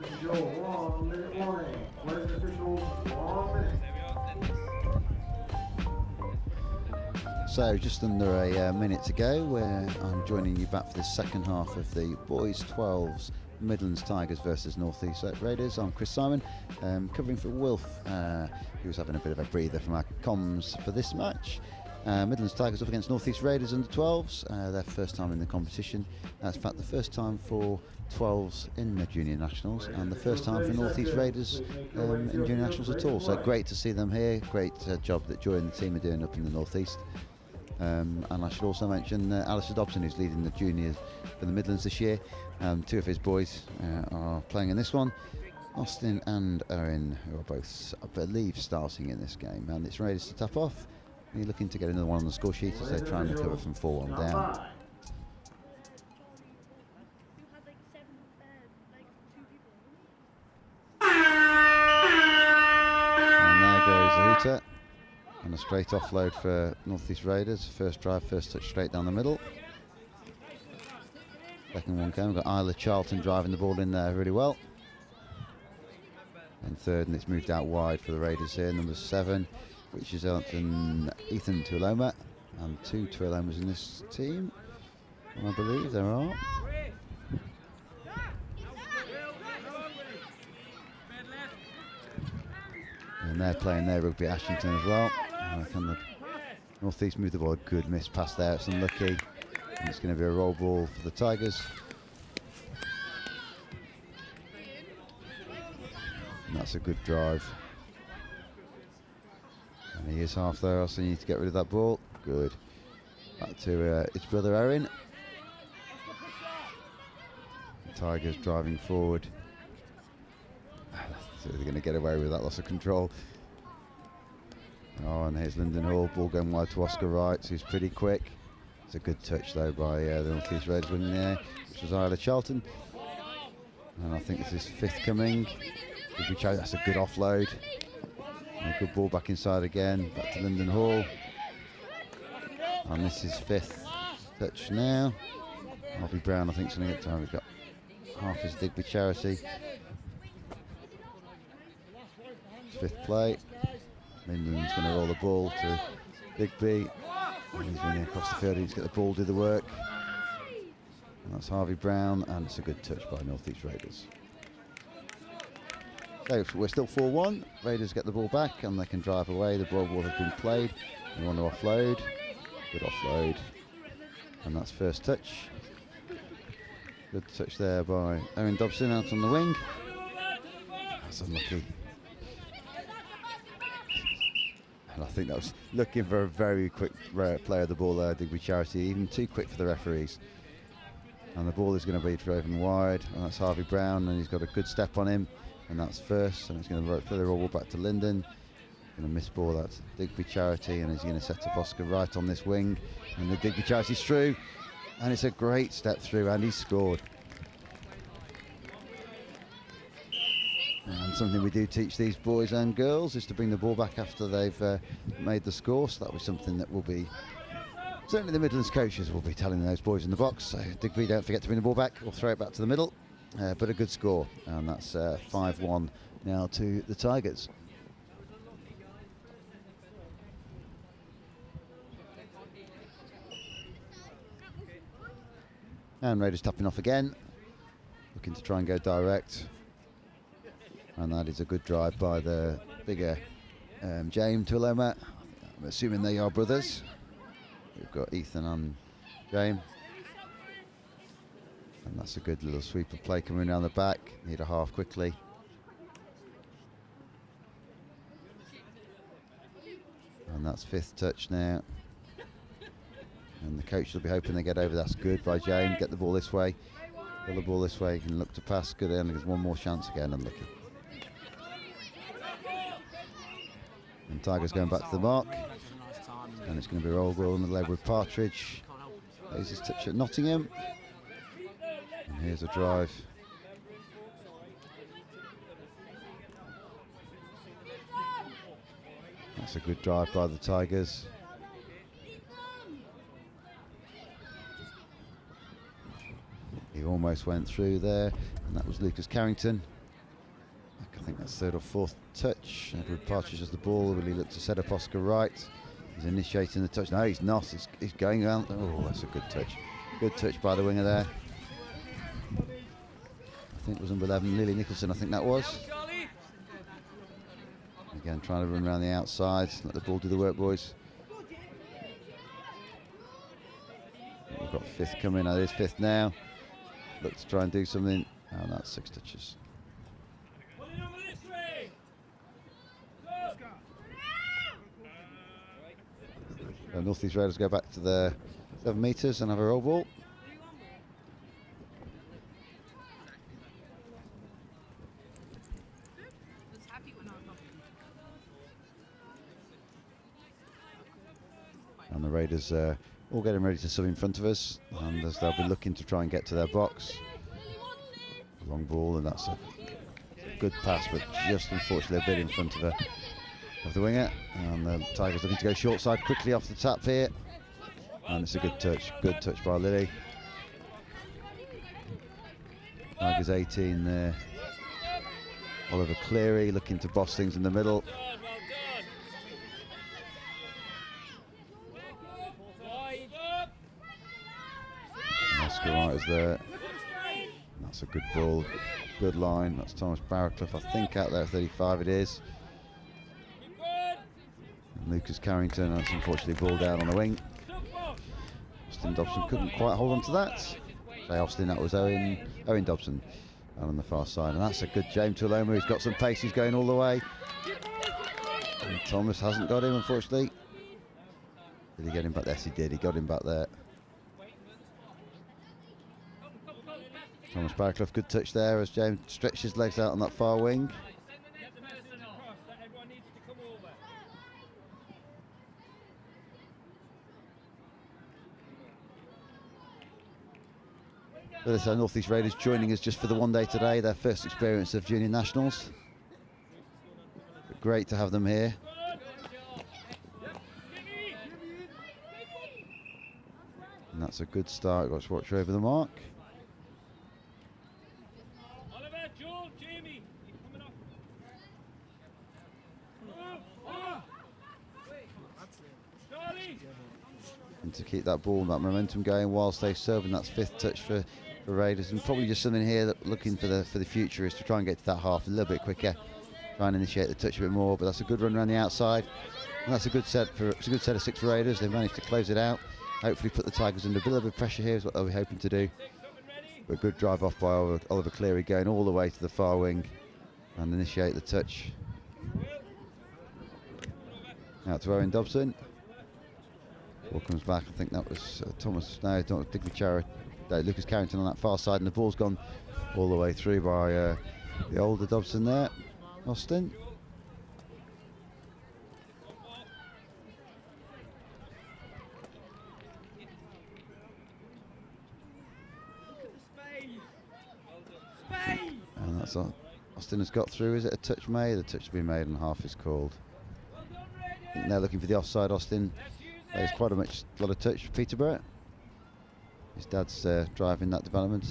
S3: Official 1 minute warning. Closed officials 1 minute.
S2: So just under a minute to go, where I'm joining you back for the second half of the boys 12s Midlands Tigers versus North East Raiders. I'm Chris Simon, covering for Wilf, who was having a bit of a breather from our comms for this match. Midlands Tigers up against North East Raiders under 12s, their first time in the competition. That's in fact the first time for 12s in the Junior Nationals, and the first time for North East Raiders in Junior Nationals at all. So great to see them here. Great job that Joy and the team are doing up in the North East. And I should also mention Alistair Dobson, who's leading the juniors for the Midlands this year. Two of his boys are playing in this one. Austin and Owen, who are both, I believe, starting in this game. And it's Raiders to tap off. You're looking to get another one on the score sheet as they try and recover from 4-1 down. And there And a straight offload for North East Raiders. First drive, first touch straight down the middle. Second one came. We've got Isla Charlton driving the ball in there really well. And third, and it's moved out wide for the Raiders here. Number 7, which is Ethan Tuiloma. And 2 Tuilomas in this team, and I believe there are. And they're playing their rugby at Ashington as well. Can the North East move the ball? Good miss pass there, it's unlucky. And it's going to be a roll ball for the Tigers. And that's a good drive. And he is half there, so you need to get rid of that ball. Good. Back to his brother Owen. The Tigers driving forward. So they're going to get away with that loss of control. Oh, and here's Lyndon Hall. Ball going wide to Oscar Wright, who's pretty quick. It's a good touch though by the North East Raiders winning there, which was Isla Charlton. And I think this is 5th coming. That's a good offload. And a good ball back inside again. Back to Lyndon Hall. And this is 5th touch now. Harvey Brown, I think, is going to get time. We've got half his Digby charity. 5th play. Lyndon's going to roll the ball to Digby. And he's running across the field. He needs to get the ball, do the work. And that's Harvey Brown, and it's a good touch by North East Raiders. So we're still 4-1. Raiders get the ball back, and they can drive away. The ball has been played. They want to offload. Good offload. And that's first touch. Good touch there by Owen Dobson out on the wing. That's unlucky. And I think that was looking for a very quick play of the ball there, Digby Charity, even too quick for the referees. And the ball is going to be driven wide, and that's Harvey Brown, and he's got a good step on him, and that's first, and he's going to play the roll back to Lyndon. Going to miss ball, that's Digby Charity, and he's going to set up Oscar Wright on this wing, and the Digby Charity's through, and it's a great step through, and he's scored. And something we do teach these boys and girls is to bring the ball back after they've made the score, so that'll be something that will be, certainly the Midlands coaches will be telling those boys in the box. So Digby, don't forget to bring the ball back or throw it back to the middle, but a good score, and that's 5-1 now to the Tigers. And Raiders tapping off again, looking to try and go direct. And that is a good drive by the bigger James Tuiloma. I'm assuming they are brothers. We've got Ethan and James. And that's a good little sweep of play coming around the back. Need a half quickly. And that's 5th touch now. And the coach will be hoping they get over. That's good by James. Get the ball this way. Pull the ball this way. You can look to pass. Good. And there's one more chance again. Unlucky. And Tigers going back to the mark. And it's going to be roll ball on the leg with Partridge. There's his touch at Nottingham. And here's a drive. That's a good drive by the Tigers. He almost went through there, and that was Lucas Carrington. I think that's 3rd or 4th touch. Edward Partridge has the ball. Will he look to set up Oscar Wright? He's initiating the touch. No, he's not. He's going around. Oh, that's a good touch. Good touch by the winger there. I think it was number 11, Lily Nicholson, I think that was. Again, trying to run around the outside. Let the ball do the work, boys. We've got 5th coming. That is 5th now. Look to try and do something. And that's 6 touches. North East Raiders go back to their 7 metres and have a roll ball. And the Raiders all getting ready to sub in front of us, and as they'll be looking to try and get to their box. Long ball, and that's a good pass, but just unfortunately a bit in front of her. of the winger, and the Tigers looking to go short side quickly off the tap here, and it's a good touch by Lily. Tigers 18 there. Oliver Cleary looking to boss things in the middle. Oscar Wright is there. That's a good ball, good line. That's Thomas Barraclough, I think, out there at 35 it is. And Lucas Carrington, that's unfortunately ball down on the wing. Austin Dobson couldn't quite hold on to that. Say Austin, that was Owen Dobson on the far side. And that's a good James Tuoloma, he's got some pace, he's going all the way. And Thomas hasn't got him, unfortunately. Did he get him back? Yes, he did, he got him back there. Thomas Barraclough, good touch there as James stretched his legs out on that far wing. But it's our North East Raiders joining us just for the one day today, their first experience of Junior Nationals. But great to have them here. And that's a good start, got to watch over the mark. And to keep that ball, that momentum going whilst they serve, and that's 5th touch for Raiders, and probably just something here that looking for the future is to try and get to that half a little bit quicker, try and initiate the touch a bit more. But that's a good run around the outside, and that's a good set of 6 for Raiders. They've managed to close it out, hopefully put the Tigers under a bit of pressure here is what they'll be hoping to do. But a good drive off by Oliver Cleary, going all the way to the far wing and initiate the touch. Out to Owen Dobson. Ball comes back, I think that was Lucas Carrington on that far side, and the ball's gone all the way through by the older Dobson there, Austin. And that's Austin has got through. Is it a touch made? A touch to be made and half is called. I think they're looking for the offside. Austin plays quite a lot of touch for Peterborough. His dad's driving that development.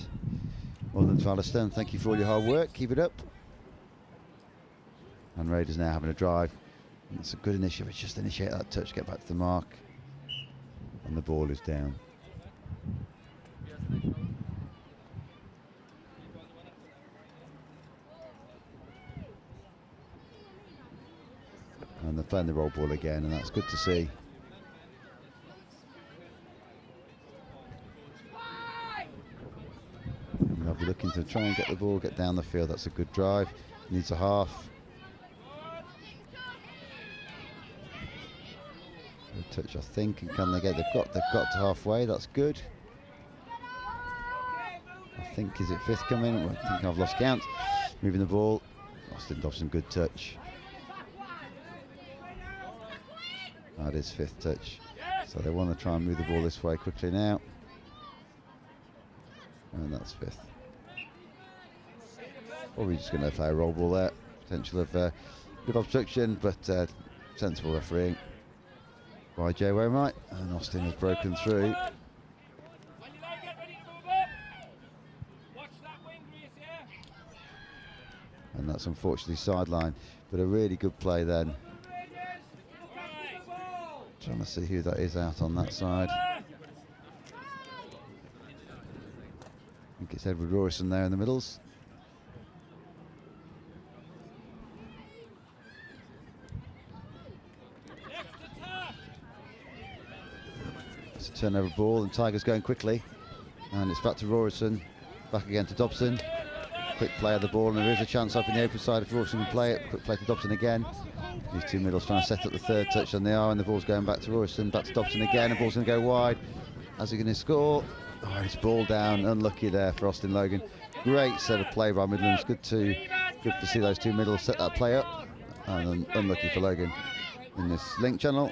S2: Well done to Alistair, thank you for all your hard work, keep it up. And Raiders now having a drive. And it's a good initiative, it's just initiate that touch, get back to the mark. And the ball is down. And they're playing the roll ball again, and that's good to see. And they'll be looking to try and get the ball, get down the field. That's a good drive. Needs a half. Good touch, I think. And can they get? They've got to halfway. That's good. I think, is it 5th coming? I think I've lost count. Moving the ball. Austin Dobson, good touch. That is 5th touch. So they want to try and move the ball this way quickly now. And that's 5th. Probably just going to play a roll ball there. Potential of good obstruction, but sensible refereeing by Jay Wainwright. And Austin has broken through. And that's unfortunately sideline, but a really good play then. Trying to see who that is out on that side. I think it's Edward Rorison there in the middles. It's a turnover ball, and Tigers going quickly. And it's back to Rorison, back again to Dobson. Quick play of the ball, and there is a chance up in the open side if Rorison can play it. Quick play to Dobson again. These two middles trying to set up the 3rd touch, and they are, and the ball's going back to Rorison, back to Dobson again. The ball's going to go wide. How's he going to score? Oh, it's ball down. Unlucky there for Austin Logan. Great set of play by Midlands. Good to see those two middles set that play up. And unlucky for Logan in this link channel.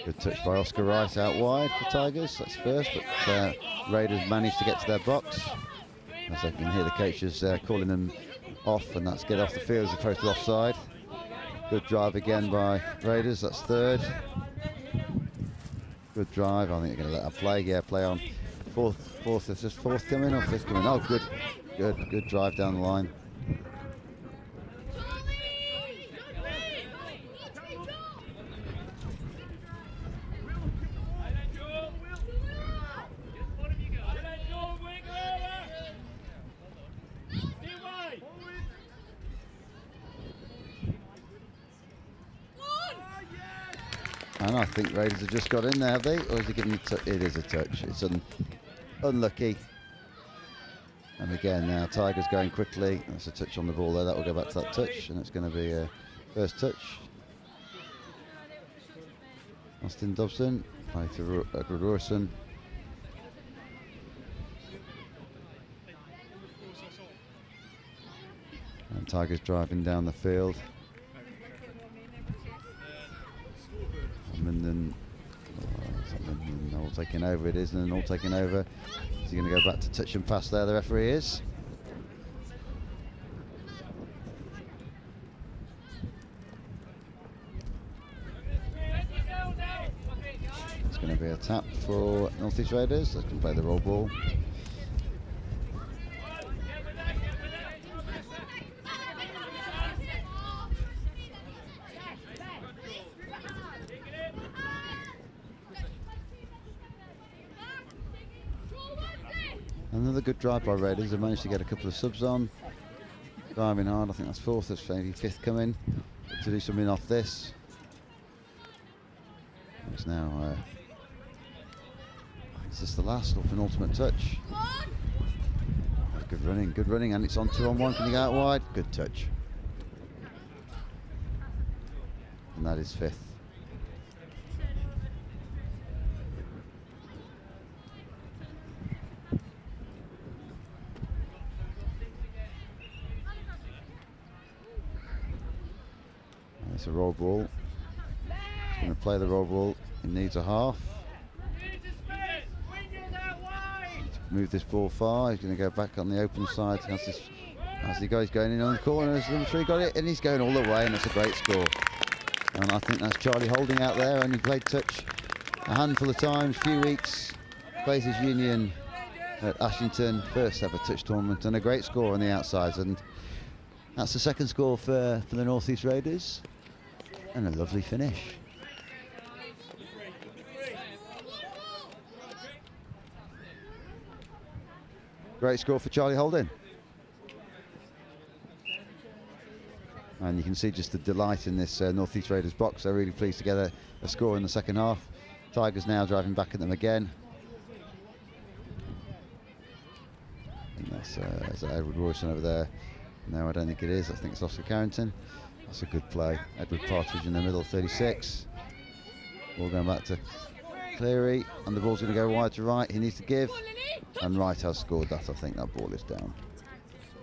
S2: Good touch by Oscar Rice out wide for Tigers. That's first, but Raiders managed to get to their box. As I can hear the coaches calling them off, and that's get off the field as opposed to offside. Good drive again by Raiders, that's third. Good drive, I think they're going to let that play. Yeah, play on. Fourth, is this fourth coming or fifth coming? Oh, good drive down the line. And I think Raiders have just got in there, have they? Or is he giving it is a touch. It's unlucky. And again, now Tigers going quickly. That's a touch on the ball there. That will go back to that touch, and it's going to be a first touch. Austin Dobson, play to Gregorson. And Tigers driving down the field. Minden all taking over, it is, and all taking over. Is he going to go back to touch and pass there? The referee is. It's going to be a tap for North East Raiders. They can play the roll ball. Another good drive by Raiders. They managed to get a couple of subs on. Driving hard, I think that's fourth, that's maybe fifth coming. To do something off this. It's now, is this the last or penultimate touch? Good running, and it's on 2-on-1. Can you go out wide? Good touch. And that is fifth. It's a roll ball. He's going to play the roll ball. He needs a half. Move this ball far. He's going to go back on the open side. As he goes going in on the corner. Number 3 got it, and he's going all the way, and it's a great score. And I think that's Charlie Holding out there. Only played touch a handful of times, few weeks. Plays his Union at Ashington, first ever touch tournament, and a great score on the outsides. And that's the second score for the North East Raiders. And a lovely finish. Great score for Charlie Holding. And you can see just the delight in this North East Raiders box. They're really pleased to get a score in the second half. Tigers now driving back at them again. I think that's Edward Royston over there. No, I don't think it is. I think it's Oscar Carrington. That's a good play. Edward Partridge in the middle, 36. Ball going back to Cleary, and the ball's going to go wide to right. He needs to give, and Wright has scored that. I think that ball is down,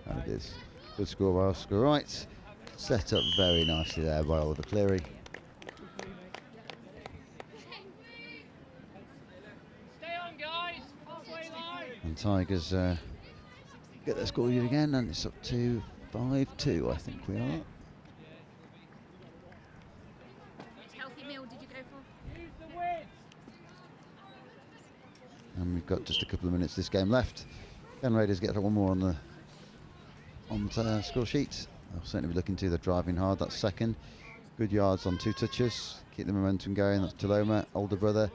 S2: and it is. Good score by Oscar Wright. Set up very nicely there by Oliver Cleary.
S7: Stay on, guys. Halfway line.
S2: And Tigers get their score yet again, and it's up to 5-2, I think we are. And we've got just a couple of minutes of this game left. Can Raiders get one more on the score sheet? They'll certainly be looking to. They're driving hard. That's second. Good yards on 2 touches. Keep the momentum going. That's Taloma, older brother,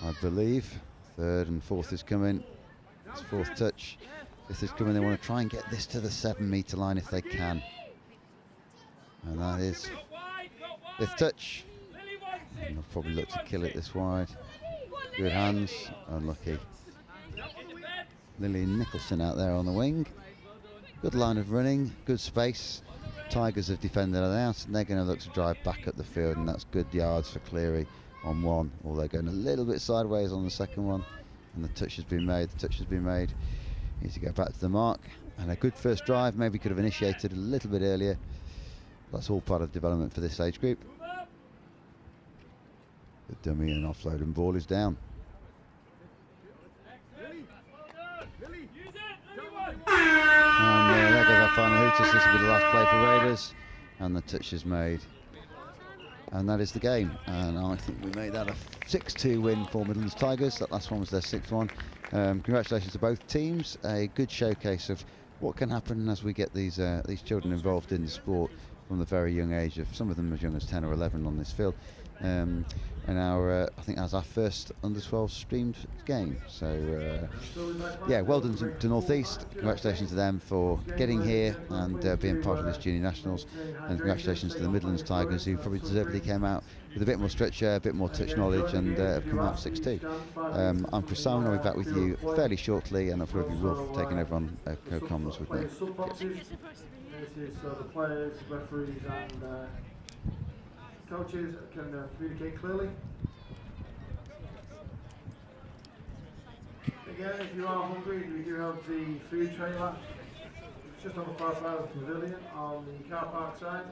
S2: I believe. Third and fourth is coming. It's fourth touch. Fifth is coming. They want to try and get this to the 7-metre line if they can. And that is fifth touch. And they'll probably look to kill it this wide. Good hands, unlucky. Lily Nicholson out there on the wing. Good line of running, good space. Tigers have defended it out, and they're going to look to drive back up the field, and that's good yards for Cleary on one. Although going a little bit sideways on the second one, and the touch has been made. The touch has been made. Needs to go back to the mark, and a good first drive. Maybe could have initiated a little bit earlier. That's all part of development for this age group. The dummy and offload, and ball is down. And there goes our final hooter. So Tigers, and the touch is made. And that is the game. And I think we made that a 6-2 win for Midlands Tigers. That last one was their 6th one. Congratulations to both teams. A good showcase of what can happen as we get these children involved in the sport from the very young age of some of them as young as 10 or 11 on this field. And I think that's our first under-12 streamed game. So yeah, well done to North East. Congratulations to them for getting here and being part of this Junior Nationals, and congratulations to the Midlands Tigers, who probably deservedly came out with a bit more structure, a bit more touch knowledge, and have come out 6-2. I'm Chris Simon. I'll be back with you fairly shortly, and I'll probably be Wolf taking over on co-comms with me.
S3: This is so the players, referees and coaches can communicate clearly. Again, if you are hungry, we do have the food trailer. It's just on the far side of the pavilion on the car park side.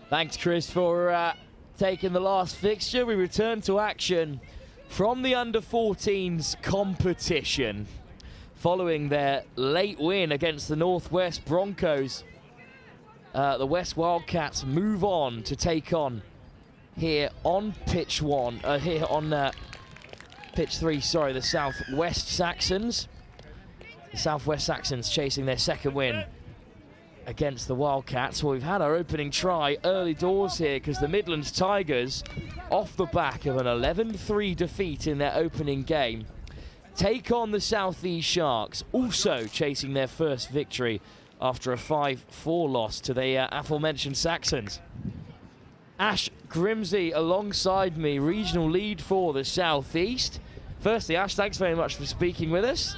S1: Thanks, Chris, for taking the last fixture. We return to action from the under-14s competition following their late win against the Northwest Broncos. The West Wildcats move on to take on here on pitch 1, here on pitch 3, sorry, the Southwest Saxons. The Southwest Saxons chasing their second win against the Wildcats. Well, we've had our opening try early doors here because the Midlands Tigers, off the back of an 11-3 defeat in their opening game, take on the South East Sharks, also chasing their first victory after a 5-4 loss to the aforementioned Saxons. Ash Grimsey alongside me, regional lead for the South East. Firstly, Ash, thanks very much for speaking with us.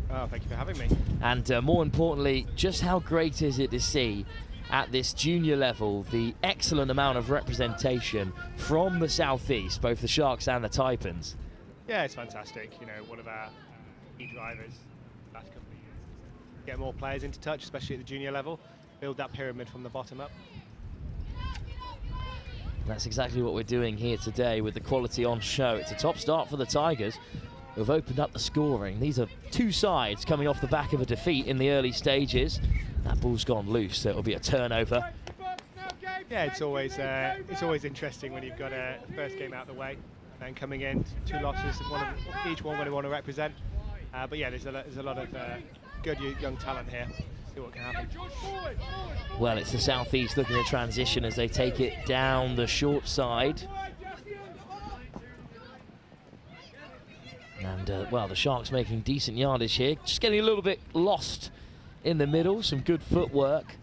S10: Oh, thank you for having me.
S1: And more importantly, just how great is it to see at this junior level the excellent amount of representation from the South East, both the Sharks and the Taipans?
S10: Yeah, it's fantastic. You know, one of our key drivers last couple of years is get more players into touch, especially at the junior level, build that pyramid from the bottom up.
S1: That's exactly what we're doing here today with the quality on show. It's a top start for the Tigers, who've opened up the scoring. These are two sides coming off the back of a defeat in the early stages. That ball's gone loose, so it'll be a turnover.
S10: Yeah, it's always interesting when you've got a first game out of the way, and then coming in 2 losses, each one we want to represent. But yeah, there's a lot of good young talent here. See what can happen.
S1: Well, it's the South East looking to transition as they take it down the short side. And, well, the Sharks making decent yardage here. Just getting a little bit lost in the middle. Some good footwork.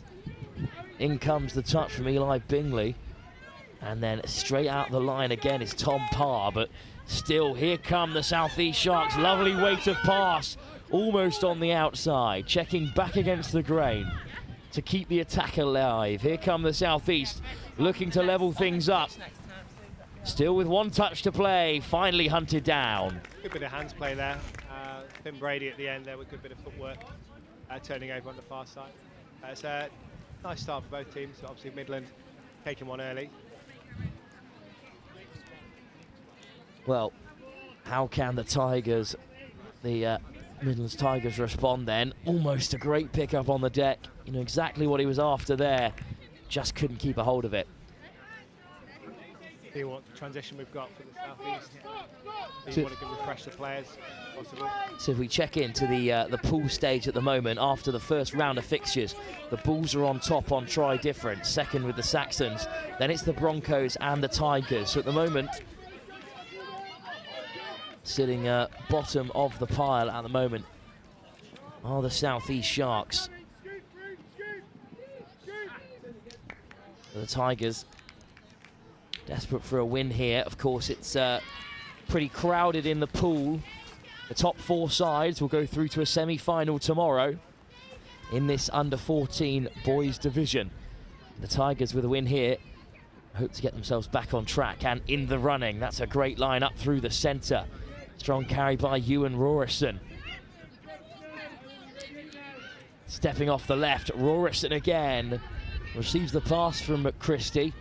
S1: In comes the touch from Eli Bingley. And then straight out the line again is Tom Parr. But still, here come the South East Sharks. Lovely weight of pass. Almost on the outside. Checking back against the grain to keep the attack alive. Here come the South East, looking to level things up. Still with 1 touch to play, finally hunted down.
S10: Good bit of hands play there. Finn Brady at the end there with a good bit of footwork, turning over on the far side. It's a nice start for both teams. Obviously Midland taking one early.
S1: Well, how can the Tigers, the Midlands Tigers respond then? Almost a great pickup on the deck. You know exactly what he was after there. Just couldn't keep a hold of it.
S10: See what transition we've got for the South East. See what it can refresh the players possible.
S1: So if we check into the pool stage at the moment, after the first round of fixtures, the Bulls are on top on try difference, second with the Saxons. Then it's the Broncos and the Tigers. So at the moment, sitting bottom of the pile at the moment are the South East Sharks. The Tigers desperate for a win here. Of course, it's pretty crowded in the pool. The top 4 sides will go through to a semi-final tomorrow in this under-14 boys division. The Tigers with a win here hope to get themselves back on track and in the running. That's a great line up through the centre. Strong carry by Ewan Rorison. Stepping off the left, Rorison again. Receives the pass from McChristie.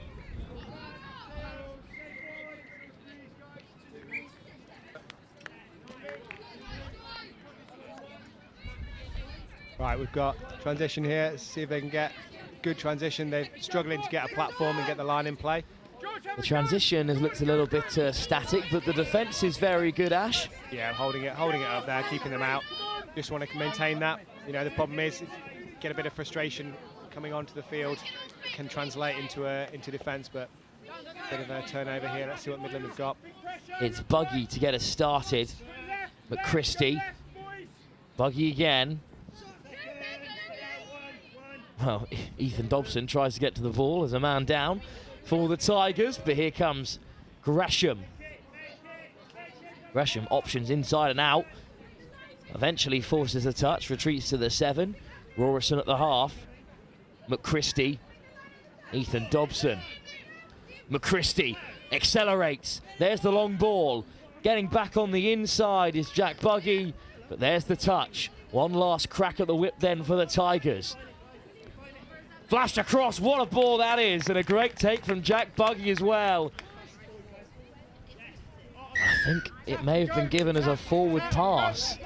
S10: Right, we've got transition here. Let's see if they can get good transition. They're struggling to get a platform and get the line in play.
S1: The transition has looked a little bit static, but the defence is very good, Ash.
S10: Yeah, holding it up there, keeping them out. Just want to maintain that. You know, the problem is, get a bit of frustration coming onto the field, can translate into defence, but a bit of a turnover here. Let's see what Midland have got.
S1: It's Buggy to get us started. McChristie. Buggy again. Well, Ethan Dobson tries to get to the ball as a man down for the Tigers, but here comes Gresham. Gresham options inside and out. Eventually forces a touch, retreats to the 7. Rorison at the half. McChristie. Ethan Dobson. McChristie accelerates. There's the long ball. Getting back on the inside is Jack Buggy, but there's the touch. One last crack at the whip then for the Tigers. Flashed across, what a ball that is, and a great take from Jack Buggy as well. I think it may have been given as a forward pass.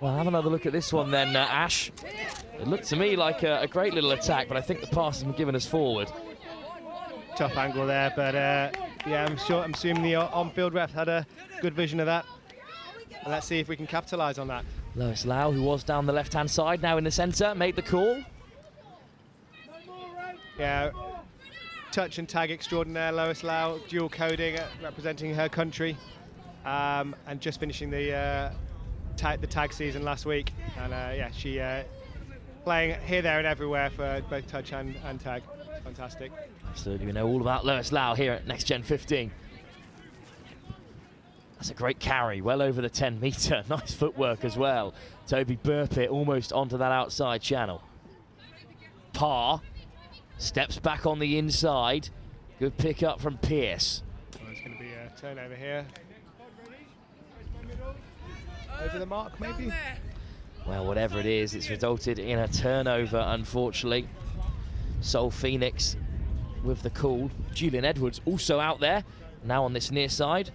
S1: Well, have another look at this one then, Ash. It looked to me like a great little attack, but I think the pass has been given as forward.
S10: Tough angle there, but yeah, I'm assuming the on-field ref had a good vision of that. And let's see if we can capitalise on that.
S1: Lois Lau, who was down the left-hand side, now in the centre, made the call.
S10: Yeah, touch and tag extraordinaire, Lois Lau, dual coding, representing her country, and just finishing the tag season last week. And yeah, she playing here, there and everywhere for both touch and tag. Fantastic.
S1: Absolutely, we know all about Lois Lau here at Next Gen 15. That's a great carry, well over the 10 metre. Nice footwork as well. Toby Burpitt almost onto that outside channel. Parr steps back on the inside. Good pick up from Pearce.
S10: Well, it's going to be a turnover here. Over the mark, maybe?
S1: Well, whatever it is, it's resulted in a turnover, unfortunately. Sol Phoenix with the call. Julian Edwards also out there, now on this near side.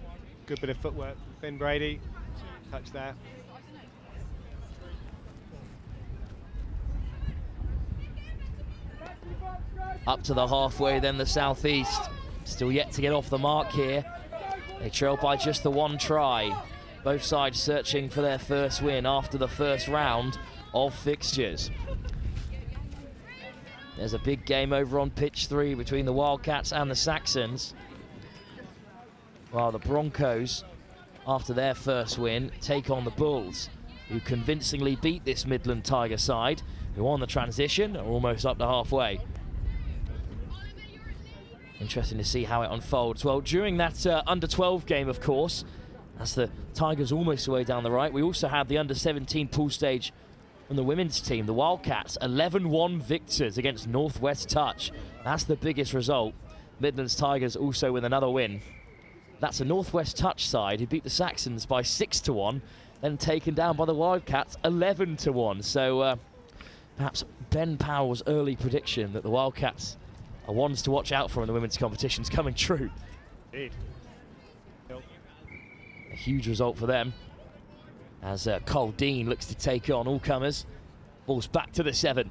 S10: Good bit of footwork from Finn Brady. Touch there.
S1: Up to the halfway, then the Southeast. Still yet to get off the mark here. They trail by just the one try. Both sides searching for their first win after the first round of fixtures. There's a big game over on pitch 3 between the Wildcats and the Saxons. While the Broncos, after their first win, take on the Bulls, who convincingly beat this Midland Tiger side, who on the transition are almost up to halfway. Interesting to see how it unfolds. Well, during that under-12 game, of course, as the Tigers almost away down the right, we also had the under-17 pool stage from the women's team, the Wildcats, 11-1 victors against Northwest Touch. That's the biggest result. Midlands Tigers also with another win. That's a Northwest Touch side who beat the Saxons by 6-1, then taken down by the Wildcats 11-1. So perhaps Ben Powell's early prediction that the Wildcats are ones to watch out for in the women's competition's coming true.
S10: Indeed.
S1: A huge result for them, as Cole Dean looks to take on all comers. Ball's back to the 7.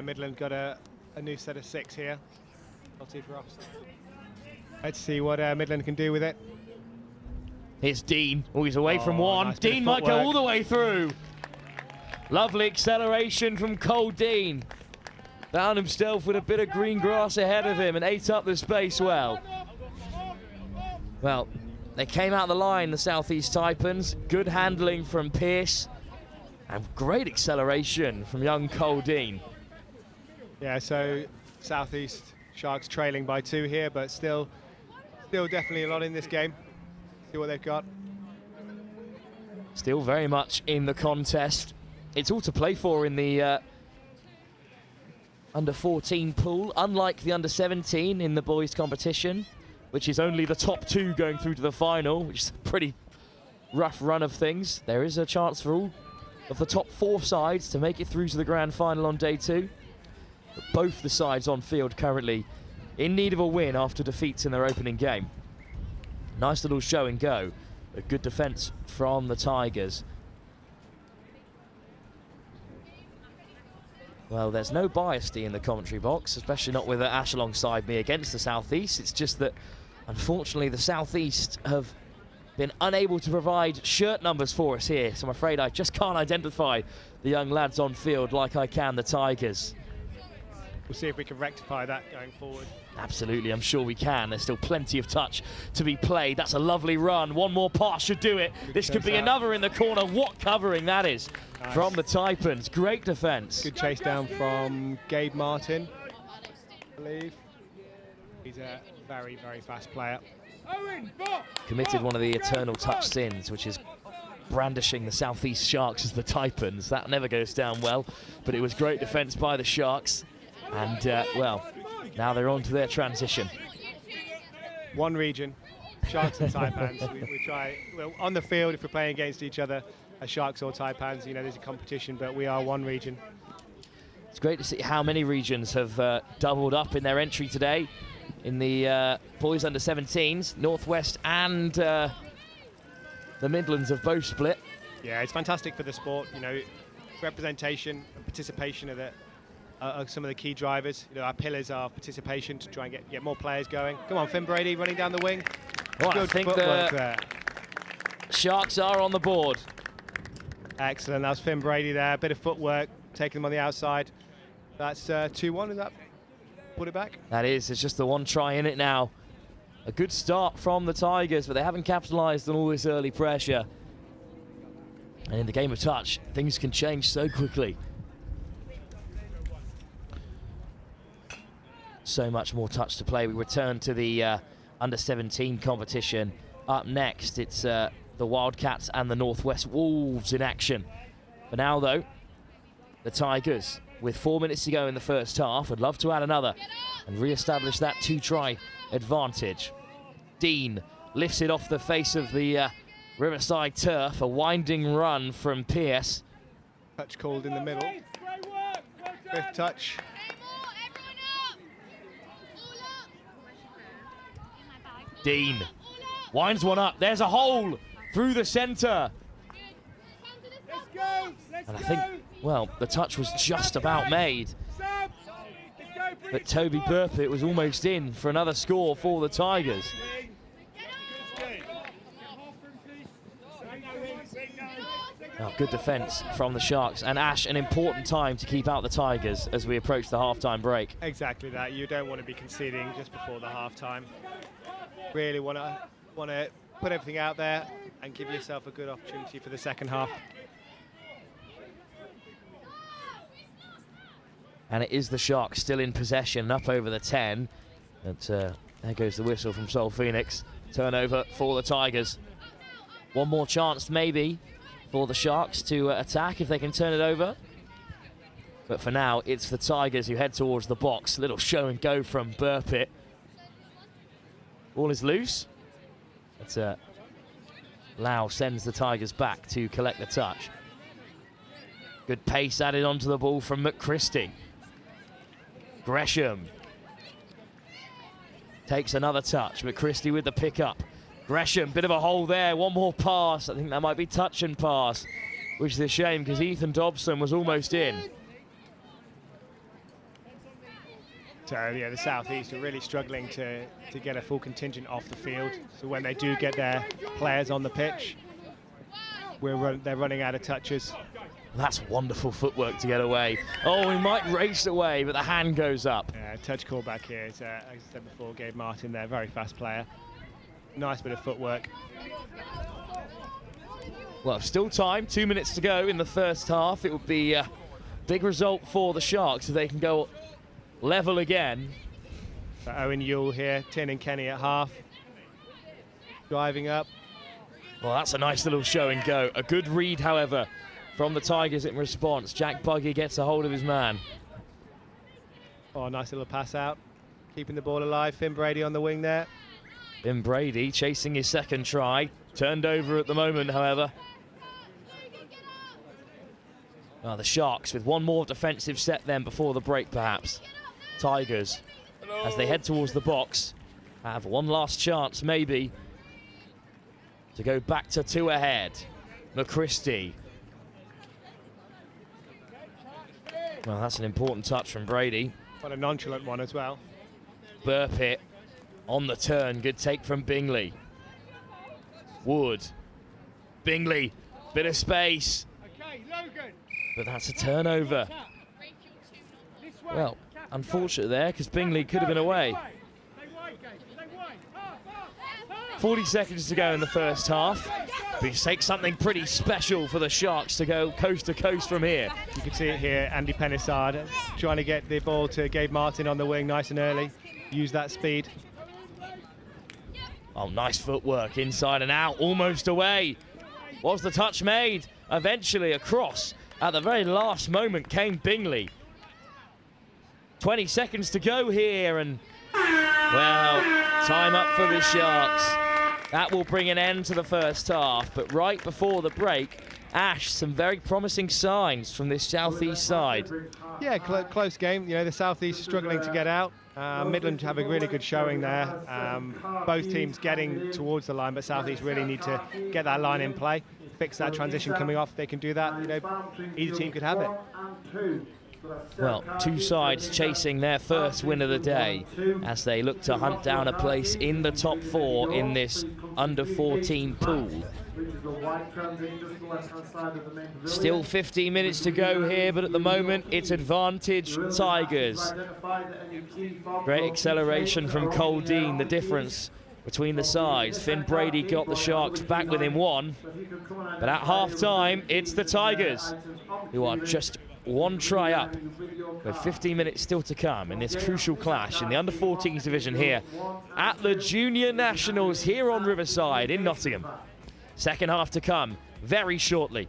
S10: Midland got a new set of 6 here. Penalty for offside. Let's see what Midland can do with it.
S1: Here's Dean. Oh, he's away from one.
S10: Nice
S1: Dean might go all the way through. Lovely acceleration from Cole Dean. Found himself with a bit of green grass ahead of him and ate up the space well. Well, they came out the line, the Southeast Taipans. Good handling from Pearce. And great acceleration from young Cole Dean.
S10: Yeah, so Southeast Sharks trailing by 2 here, but still definitely a lot in this game. See what they've got.
S1: Still very much in the contest. It's all to play for in the under-14 pool, unlike the under-17 in the boys' competition, which is only the top 2 going through to the final, which is a pretty rough run of things. There is a chance for all of the top 4 sides to make it through to the grand final on day 2. But both the sides on field currently in need of a win after defeats in their opening game. Nice little show and go. A good defence from the Tigers. Well, there's no bias in the commentary box, especially not with Ash alongside me against the Southeast. It's just that, unfortunately, the Southeast have been unable to provide shirt numbers for us here, so I'm afraid I just can't identify the young lads on field like I can the Tigers.
S10: We'll see if we can rectify that going forward.
S1: Absolutely, I'm sure we can. There's still plenty of touch to be played. That's a lovely run. One more pass should do it. This could be another in the corner. What covering that is from the Taipans. Great defence.
S10: Good chase down from Gabe Martin, I believe. He's a very, very fast player.
S1: Committed one of the eternal touch sins, which is brandishing the Southeast Sharks as the Taipans. That never goes down well, but it was great defence by the Sharks. And, well, now they're on to their transition.
S10: One region, Sharks and Taipans. we try, well, on the field, if we're playing against each other, as Sharks or Taipans, you know, there's a competition, but we are one region.
S1: It's great to see how many regions have doubled up in their entry today. In the boys under 17s, Northwest and the Midlands have both split.
S10: Yeah, it's fantastic for the sport. You know, representation and participation are some of the key drivers. You know, our pillars are participation to try and get more players going. Come on, Finn Brady running down the wing.
S1: Well,
S10: Good
S1: I think
S10: footwork
S1: the
S10: there.
S1: Sharks are on the board.
S10: Excellent. That was Finn Brady there. A bit of footwork, taking them on the outside. That's 2-1. Is that put it back?
S1: That is. There's just the one try in it now. A good start from the Tigers, but they haven't capitalised on all this early pressure. And in the game of touch, things can change so quickly. So much more touch to play. We return to the under-17 competition. Up next, it's the Wildcats and the Northwest Wolves in action. For now, though, the Tigers, with 4 minutes to go in the first half, would love to add another and re-establish that 2-try advantage. Dean lifts it off the face of the Riverside turf. A winding run from Pierce.
S10: Touch called in the middle. Fifth touch.
S1: Dean winds one up. There's a hole through the centre. And I think, well, the touch was just about made. But Toby Burpitt was almost in for another score for the Tigers. Oh, good defence from the Sharks. And Ash, an important time to keep out the Tigers as we approach the half-time break.
S10: Exactly that. You don't want to be conceding just before the half-time. Really want to put everything out there and give yourself a good opportunity for the second half.
S1: And it is the Sharks still in possession, up over the 10. But there goes the whistle from Sol Phoenix. Turnover for the Tigers. One more chance maybe for the Sharks to attack if they can turn it over. But for now, it's the Tigers who head towards the box. Little show and go from Burpitt. Ball is loose. But Lau sends the Tigers back to collect the touch. Good pace added onto the ball from McChristie. Gresham takes another touch. McChristie with the pick-up. Gresham, bit of a hole there. One more pass. I think that might be touch and pass, which is a shame because Ethan Dobson was almost in.
S10: So yeah, the South East are really struggling to get a full contingent off the field. So when they do get their players on the pitch, they're running out of touches.
S1: That's wonderful footwork to get away. Oh, he might race away, but the hand goes up.
S10: Yeah, touch call back here. As I said before, Gabe Martin there, very fast player. Nice bit of footwork.
S1: Well, still time, 2 minutes to go in the first half. It would be a big result for the Sharks if they can go level again.
S10: So Owen Yule here, Tin and Kenny at half. Driving up.
S1: Well, that's a nice little show and go. A good read, however, from the Tigers in response. Jack Buggy gets a hold of his man.
S10: Oh, nice little pass out. Keeping the ball alive. Finn Brady on the wing there.
S1: Finn Brady chasing his second try. Turned over at the moment, however. Oh, the Sharks with one more defensive set then before the break, perhaps. Tigers, as they head towards the box, have one last chance, maybe, to go back to 2 ahead. McChristie. Well, that's an important touch from Brady.
S10: Quite a nonchalant one as well.
S1: Burpitt on the turn. Good take from Bingley. Wood. Bingley. Bit of space. But that's a turnover. Well, unfortunate there because Bingley could have been away. 40 seconds to go in the first half. But it takes something pretty special for the Sharks to go coast to coast from here.
S10: You can see it here, Andy Pennisard trying to get the ball to Gabe Martin on the wing nice and early. Use that speed.
S1: Oh, nice footwork inside and out, almost away. Was the touch made? Eventually across. At the very last moment came Bingley. 20 seconds to go here and, well, time up for the Sharks. That will bring an end to the first half, but right before the break, Ash, some very promising signs from this southeast side.
S10: Yeah, close game. You know, the southeast struggling to get out. Midland have a really good showing there. Both teams getting towards the line, but southeast really need to get that line in play, fix that transition coming off. If they can do that, you know, either team could have it.
S1: Well, two sides chasing their first win of the day as they look to hunt down a place in the top 4 in this under-14 pool. Still 15 minutes to go here, but at the moment it's advantage Tigers. Great acceleration from Cole Dean, the difference between the sides. Finn Brady got the Sharks back within 1, but at half-time it's the Tigers who are just 1 try up with 15 minutes still to come in this crucial clash in the under-14s division here at the Junior Nationals here on Riverside in Nottingham. Second half to come very shortly.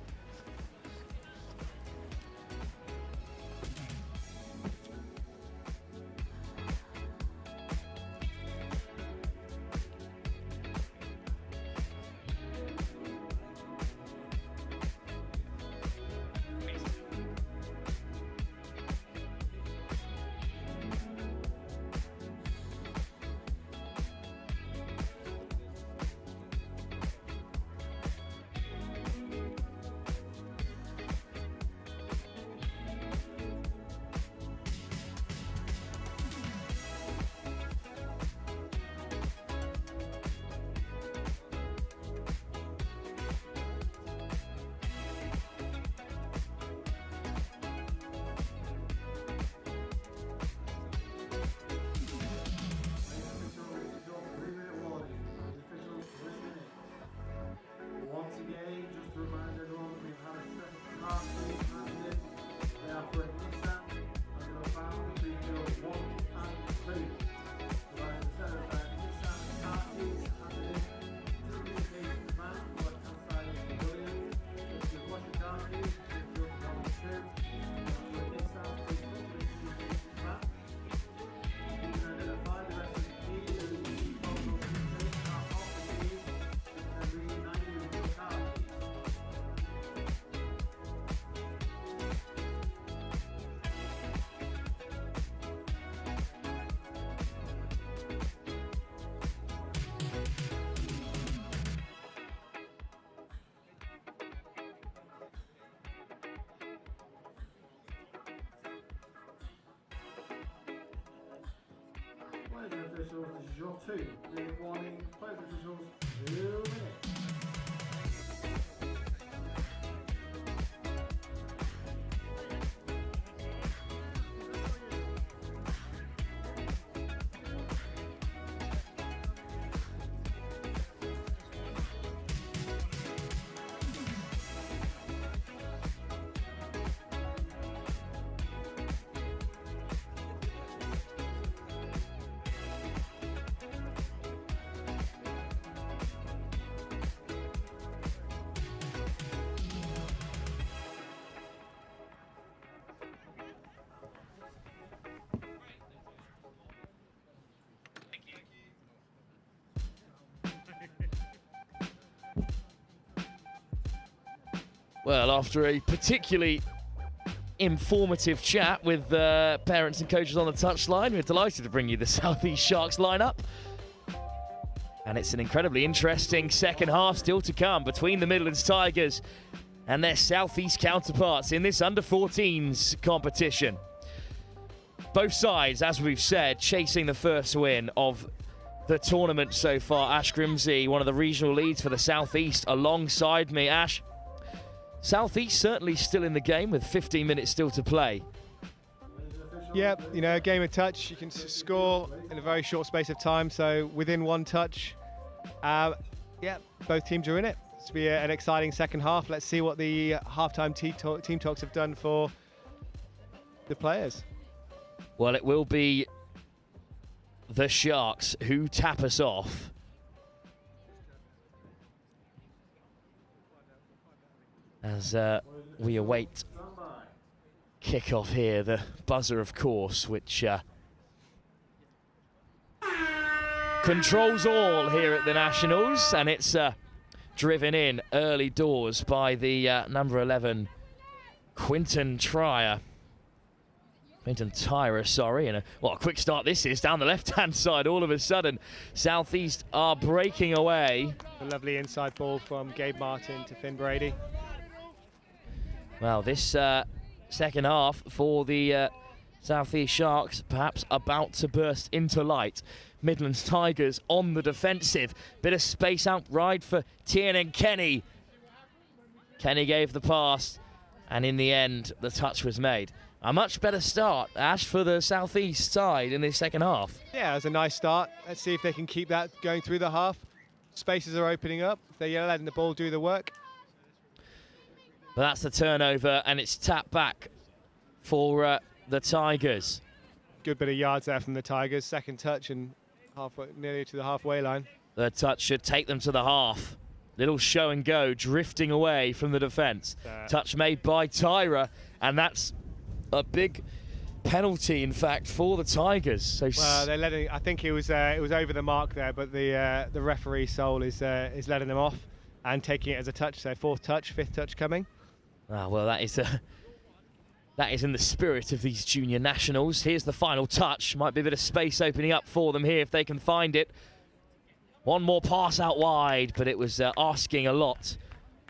S3: Officials, this is your 2-minute warning. Players officials, 2 minutes.
S1: Well, after a particularly informative chat with parents and coaches on the touchline, we're delighted to bring you the Southeast Sharks lineup. And it's an incredibly interesting second half still to come between the Midlands Tigers and their Southeast counterparts in this under-14s competition. Both sides, as we've said, chasing the first win of the tournament so far. Ash Grimsey, one of the regional leads for the Southeast, alongside me. Ash, Southeast certainly still in the game with 15 minutes still to play.
S10: Yeah, you know, a game of touch. You can score in a very short space of time, so within 1 touch. Yeah, both teams are in it. It's to be an exciting second half. Let's see what the halftime team talks have done for the players.
S1: Well, it will be the Sharks who tap us off. As we await kickoff here, the buzzer, of course, which controls all here at the Nationals, and it's driven in early doors by the number 11, Quinton Tyra, sorry. And what a quick start this is down the left-hand side. All of a sudden, Southeast are breaking away.
S10: A lovely inside ball from Gabe Martin to Finn Brady.
S1: Well, this second half for the Southeast Sharks perhaps about to burst into light. Midlands Tigers on the defensive. Bit of space out wide for Tiernan Kenny. Kenny gave the pass, and in the end, the touch was made. A much better start, Ash, for the Southeast side in this second half.
S10: Yeah, it was a nice start. Let's see if they can keep that going through the half. Spaces are opening up. They're letting the ball do the work.
S1: But that's the turnover, and it's tapped back for the Tigers.
S10: Good bit of yards there from the Tigers. Second touch and nearly to the halfway line.
S1: Third touch should take them to the half. Little show and go, drifting away from the defence. Touch made by Tyra, and that's a big penalty, in fact, for the Tigers. So
S10: well, they're letting. I think it was over the mark there, but the referee Sol is letting them off and taking it as a touch. So fourth touch, fifth touch coming.
S1: Ah, well, that is in the spirit of these junior nationals. Here's the final touch. Might be a bit of space opening up for them here if they can find it. One more pass out wide, but it was asking a lot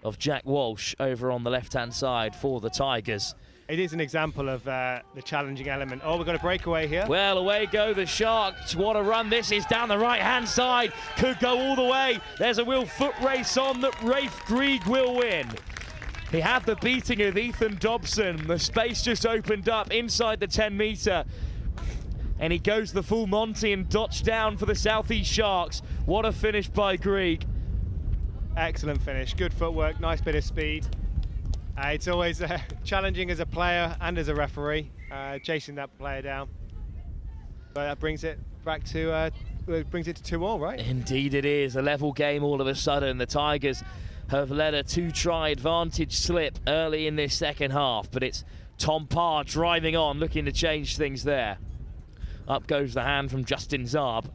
S1: of Jack Walsh over on the left-hand side for the Tigers.
S10: It is an example of the challenging element. Oh, we've got a breakaway here.
S1: Well, away go the Sharks. What a run this is down the right-hand side. Could go all the way. There's a real foot race on that Rafe Grieg will win. He had the beating of Ethan Dobson. The space just opened up inside the 10-metre. And he goes the full Monty and dots down for the Southeast Sharks. What a finish by Grieg.
S10: Excellent finish. Good footwork, nice bit of speed. It's always challenging as a player and as a referee, chasing that player down. But that brings it back to, brings it to 2-2, right?
S1: Indeed it is. A level game all of a sudden. The Tigers have let a 2-try advantage slip early in this second half, but it's Tom Parr driving on, looking to change things there. Up goes the hand from Justin Zarb.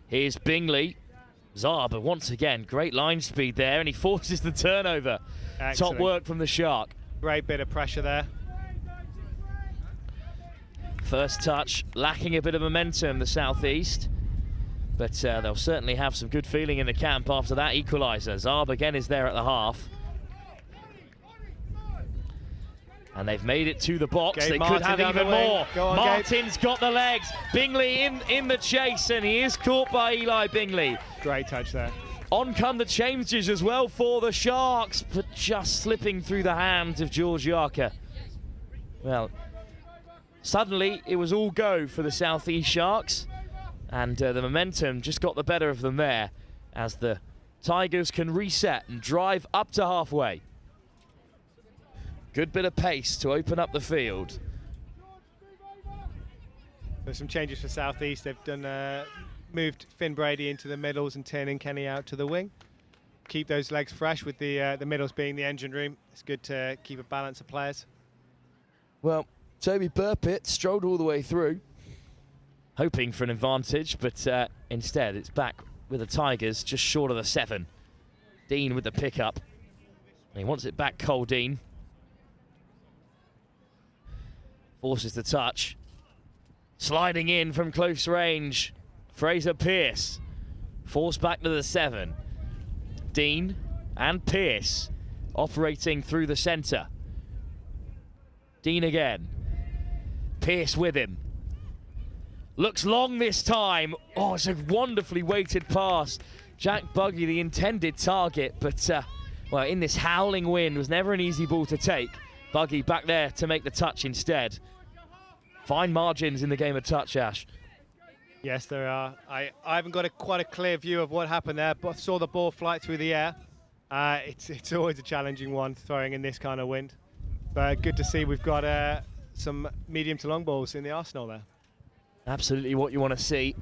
S1: Here's Bingley. Zarb, once again, great line speed there, and he forces the turnover.
S10: Excellent.
S1: Top work from the Shark.
S10: Great bit of pressure there.
S1: First touch, lacking a bit of momentum, the Southeast. But they'll certainly have some good feeling in the camp after that equalizer. Zarb again is there at the half. And they've made it to the box.
S10: Gabe
S1: they
S10: Martin
S1: could have
S10: down
S1: even
S10: the wing.
S1: more.
S10: Go on,
S1: Martin's got the legs. Bingley in the chase, and he is caught by Eli Bingley.
S10: Great touch there.
S1: On come the changes as well for the Sharks, but just slipping through the hands of George Yarker. Well, suddenly it was all go for the Southeast Sharks, and the momentum just got the better of them there as the Tigers can reset and drive up to halfway. Good bit of pace to open up the field.
S10: There's some changes for Southeast. They've done moved Finn Brady into the middles and Tiernan Kenny out to the wing. Keep those legs fresh with the middles being the engine room. It's good to keep a balance of players.
S1: Well, Toby Burpitt strolled all the way through, hoping for an advantage, but instead it's back with the Tigers just short of the 7. Dean with the pickup. And he wants it back, Cole Dean. Forces the touch. Sliding in from close range, Fraser Pearce. Forced back to the 7. Dean and Pearce operating through the centre. Dean again. Pearce with him. Looks long this time. Oh, it's a wonderfully weighted pass. Jack Buggy, the intended target, but well, in this howling wind, was never an easy ball to take. Buggy back there to make the touch instead. Fine margins in the game of touch, Ash.
S10: Yes, there are. I haven't got quite a clear view of what happened there, but saw the ball fly through the air. It's always a challenging one, throwing in this kind of wind. But good to see we've got some medium to long balls in the arsenal there.
S1: Absolutely what you want to see.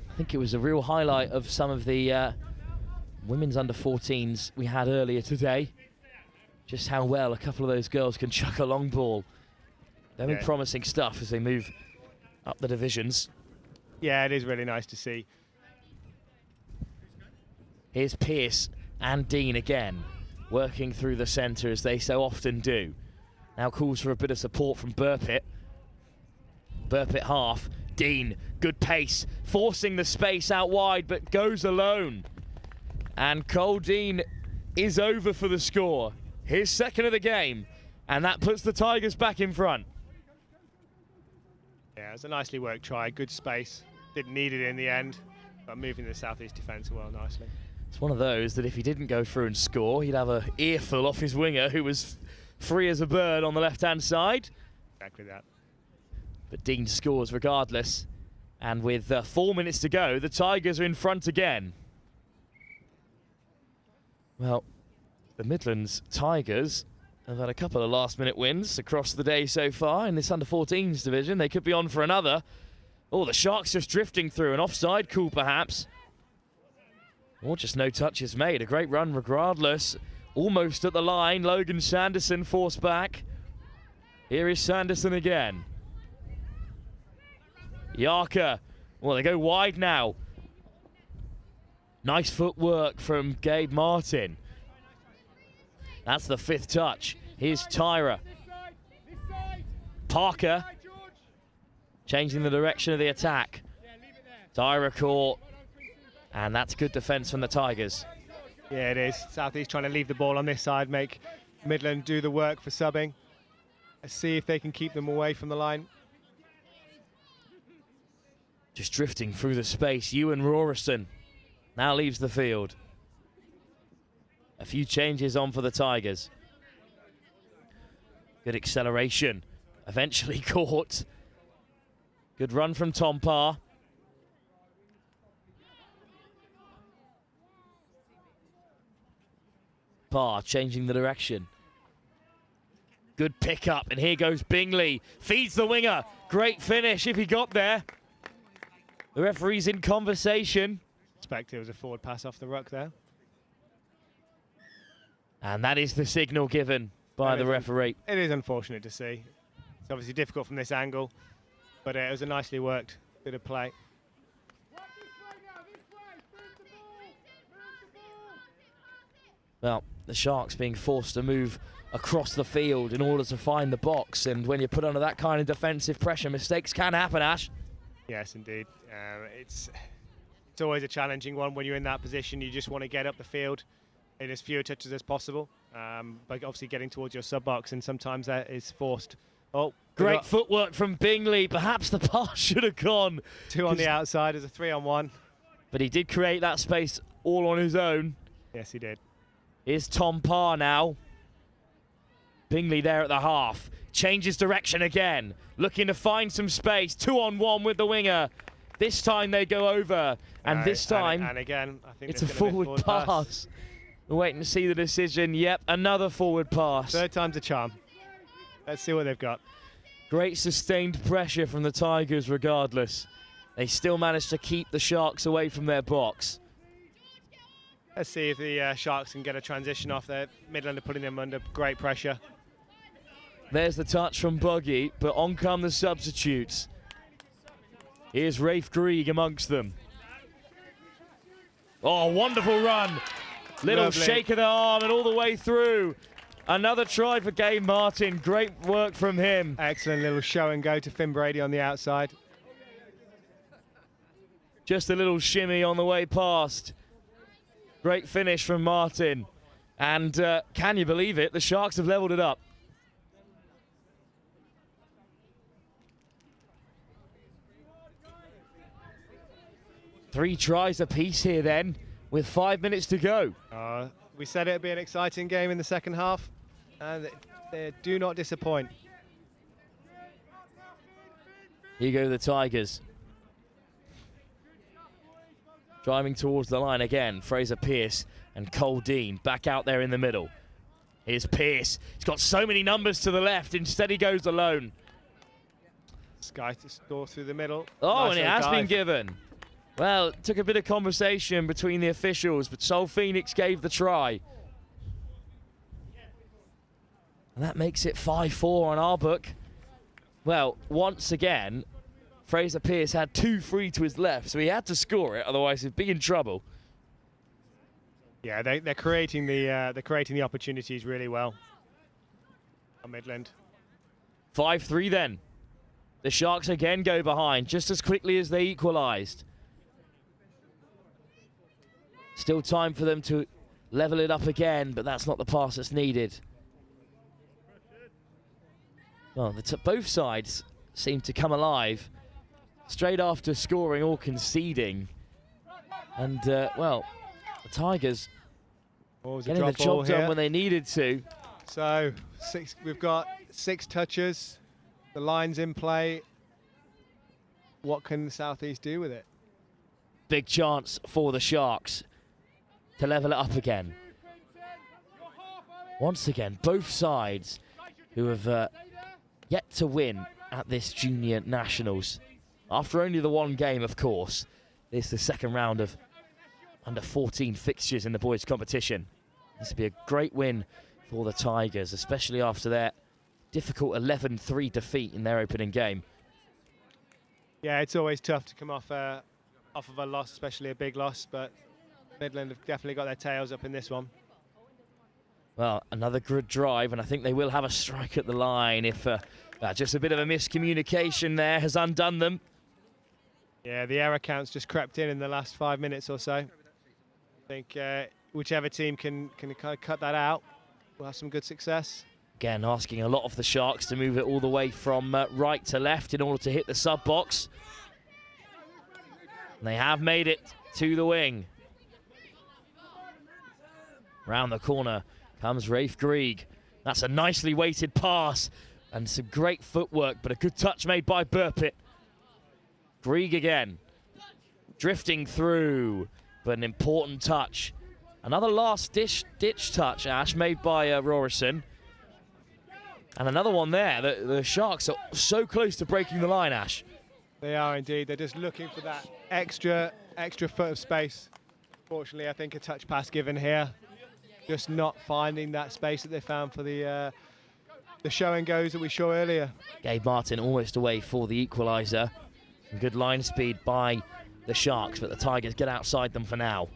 S1: I think it was a real highlight of some of the women's under-14s we had earlier today. Just how well a couple of those girls can chuck a long ball. Very promising stuff as they move up the divisions.
S10: Yeah, it is really nice to see.
S1: Here's Pearce and Dean again, working through the centre as they so often do. Now calls for a bit of support from Burpitt. Burpitt half. Dean, good pace, forcing the space out wide, but goes alone. And Cole Dean is over for the score. His second of the game, and that puts the Tigers back in front.
S10: Yeah, it was a nicely worked try, good space. Didn't need it in the end, but moving the Southeast defence well nicely.
S1: It's one of those that if he didn't go through and score, he'd have an earful off his winger, who was free as a bird on the left-hand side.
S10: Exactly that.
S1: But Dean scores regardless. And with 4 minutes to go, the Tigers are in front again. Well, the Midlands Tigers have had a couple of last-minute wins across the day so far in this under-14s division. They could be on for another. Oh, the Sharks just drifting through. An offside call, perhaps. Or just no touches made. A great run regardless. Almost at the line. Logan Sanderson forced back. Here is Sanderson again. Yarker. Well, they go wide now. Nice footwork from Gabe Martin. That's the 5th touch. Here's Tyra. Parker. Changing the direction of the attack. Tyra caught. And that's good defence from the Tigers.
S10: Yeah, it is. Southeast trying to leave the ball on this side, make Midland do the work for subbing. Let's see if they can keep them away from the line.
S1: Just drifting through the space. Ewan Roriston now leaves the field. A few changes on for the Tigers. Good acceleration. Eventually caught. Good run from Tom Parr. Parr changing the direction. Good pickup, and here goes Bingley. Feeds the winger. Great finish if he got there. The referee's in conversation.
S10: Expect it was a forward pass off the ruck there.
S1: And that is the signal given by the referee.
S10: It is unfortunate to see. It's obviously difficult from this angle, but it was a nicely worked bit of play.
S1: Well, the Sharks being forced to move across the field in order to find the box, and when you're put under that kind of defensive pressure, mistakes can happen, Ash.
S10: Yes, indeed. It's always a challenging one when you're in that position. You just want to get up the field in as few touches as possible, but obviously getting towards your sub-box, and sometimes that is forced. Oh,
S1: great footwork from Bingley. Perhaps the pass should have gone.
S10: 2 on the outside as a 3-on-1.
S1: But he did create that space all on his own.
S10: Yes, he did.
S1: Here's Tom Parr now. Bingley there at the half. Changes direction again. Looking to find some space. 2-on-1 with the winger. This time they go over. And this time,
S10: and again, I think
S1: it's a forward pass. We're waiting to see the decision. Yep, another forward pass.
S10: 3rd time's a charm. Let's see what they've got.
S1: Great sustained pressure from the Tigers regardless. They still managed to keep the Sharks away from their box.
S10: Let's see if the Sharks can get a transition off there. Midland are putting them under great pressure.
S1: There's the touch from Buggy, but on come the substitutes. Here's Rafe Grieg amongst them. Oh, wonderful run. Little
S10: Lovely.
S1: shake of the arm and all the way through. Another try for Gabe Martin. Great work from him.
S10: Excellent little show and go to Finn Brady on the outside.
S1: Just a little shimmy on the way past. Great finish from Martin. And can you believe it? The Sharks have leveled it up. Three tries apiece here then, with 5 minutes to go.
S10: We said it would be an exciting game in the second half, and they do not disappoint.
S1: Here go the Tigers. Driving towards the line again, Fraser Pearce and Cole Dean back out there in the middle. Here's Pearce. He's got so many numbers to the left. Instead he goes alone.
S10: Sky to store through the middle.
S1: Oh,
S10: Nice
S1: and it
S10: little
S1: has
S10: dive.
S1: been given. Well, it took a bit of conversation between the officials, but Sol Phoenix gave the try. And that makes it 5-4 on our book. Well, once again, Fraser Pearce had 2 free to his left, so he had to score it, otherwise he'd be in trouble.
S10: Yeah, they're creating the opportunities really well on Midland.
S1: 5-3 then. The Sharks again go behind just as quickly as they equalised. Still time for them to level it up again, but that's not the pass that's needed. Well, both sides seem to come alive straight after scoring or conceding. And, well, the Tigers getting the job done when they needed to.
S10: So we've got 6 touches. The line's in play. What can the Southeast do with it?
S1: Big chance for the Sharks to level it up again. Once again, both sides who have yet to win at this Junior Nationals. After only the one game, of course. This is the second round of under 14 fixtures in the boys' competition. This would be a great win for the Tigers, especially after their difficult 11-3 defeat in their opening game.
S10: Yeah, it's always tough to come off of a loss, especially a big loss, but Midland have definitely got their tails up in this one.
S1: Well, another good drive, and I think they will have a strike at the line if just a bit of a miscommunication there has undone them.
S10: Yeah, the error count's just crept in the last 5 minutes or so. I think whichever team can kind of cut that out will have some good success.
S1: Again, asking a lot of the Sharks to move it all the way from right to left in order to hit the sub box. And they have made it to the wing. Round the corner comes Rafe Grieg. That's a nicely weighted pass and some great footwork, but a good touch made by Burpitt. Grieg again, drifting through, but an important touch. Another last ditch touch, Ash, made by Rorison. And another one there. The Sharks are so close to breaking the line, Ash.
S10: They are indeed. They're just looking for that extra foot of space. Fortunately, I think a touch pass given here. Just not finding that space that they found for the show and goes that we saw earlier.
S1: Gabe Martin almost away for the equaliser. Good line speed by the Sharks, but the Tigers get outside them for now.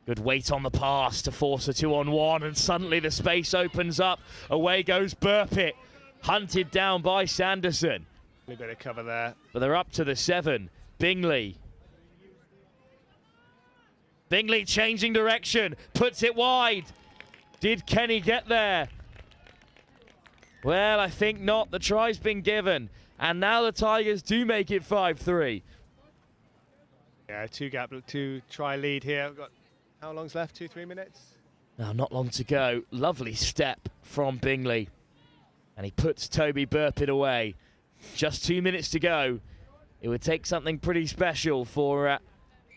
S1: Good weight on the pass to force a 2-on-1, and suddenly the space opens up. Away goes Burpitt, hunted down by Sanderson.
S10: A bit of cover there.
S1: But they're up to the 7. Bingley. Bingley changing direction, puts it wide. Did Kenny get there? Well, I think not. The try's been given. And now the Tigers do make it 5-3.
S10: Yeah, 2-try lead here. We've got how long's left? 2-3 minutes?
S1: Now, not long to go. Lovely step from Bingley. And he puts Toby Burpitt away. Just 2 minutes to go. It would take something pretty special for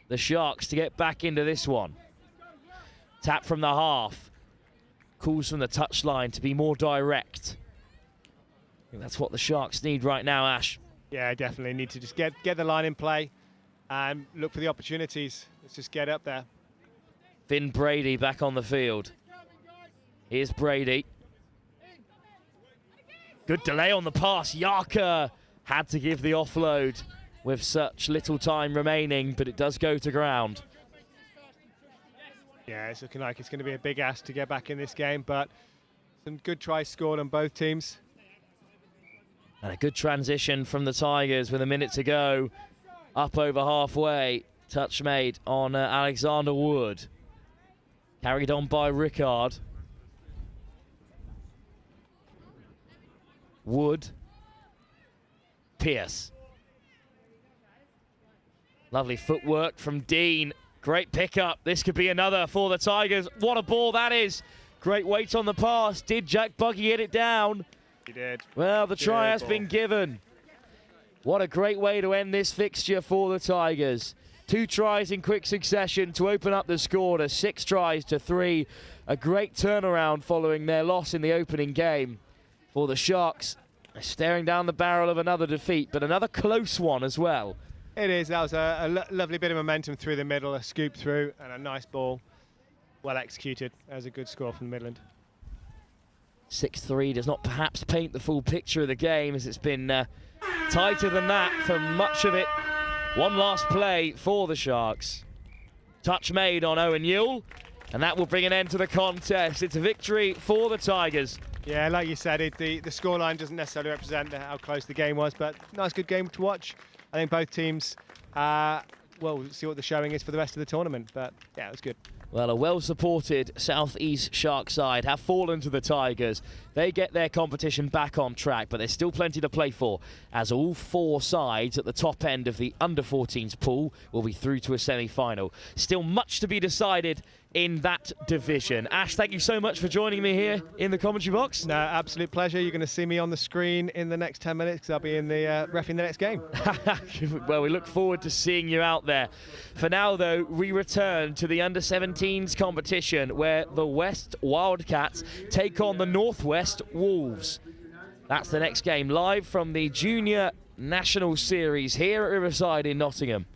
S1: the Sharks to get back into this one. Tap from the half. Calls from the touchline to be more direct. I think that's what the Sharks need right now, Ash.
S10: Yeah, definitely need to just get the line in play and look for the opportunities. Let's just get up there.
S1: Finn Brady back on the field. Here's Brady. Good delay on the pass. Yarker had to give the offload with such little time remaining, but it does go to ground.
S10: Yeah, it's looking like it's going to be a big ask to get back in this game, but some good tries scored on both teams.
S1: And a good transition from the Tigers with a minute to go. Up over halfway. Touch made on Alexander Wood. Carried on by Rickard. Wood. Pierce. Lovely footwork from Dean. Great pickup. This could be another for the Tigers. What a ball that is. Great weight on the pass. Did Jack Buggy get it down?
S10: He did.
S1: Well, the try has been given. What a great way to end this fixture for the Tigers. 2 tries in quick succession to open up the score to 6 tries to 3. A great turnaround following their loss in the opening game for the Sharks. Staring down the barrel of another defeat, but another close one as well.
S10: It is. That was a lovely bit of momentum through the middle, a scoop through, and a nice ball. Well executed. That was a good score from Midland.
S1: 6-3 does not perhaps paint the full picture of the game, as it's been tighter than that for much of it. One last play for the Sharks. Touch made on Owen Yule, and that will bring an end to the contest. It's a victory for the Tigers.
S10: Yeah, like you said, the scoreline doesn't necessarily represent how close the game was, but nice, good game to watch. I think both teams, well, we'll see what the showing is for the rest of the tournament, but yeah, it was good.
S1: Well, a well-supported South East Shark side have fallen to the Tigers. They get their competition back on track, but there's still plenty to play for, as all 4 sides at the top end of the under-14s pool will be through to a semi-final. Still much to be decided in that division. Ash, thank you so much for joining me here in the commentary box.
S10: No, absolute pleasure. You're going to see me on the screen in the next 10 minutes because I'll be in the ref in the next game.
S1: Well, we look forward to seeing you out there. For now, though, we return to the under-17s competition where the West Wildcats take on the Northwest Wolves. That's the next game, live from the Junior National Series here at Riverside in Nottingham.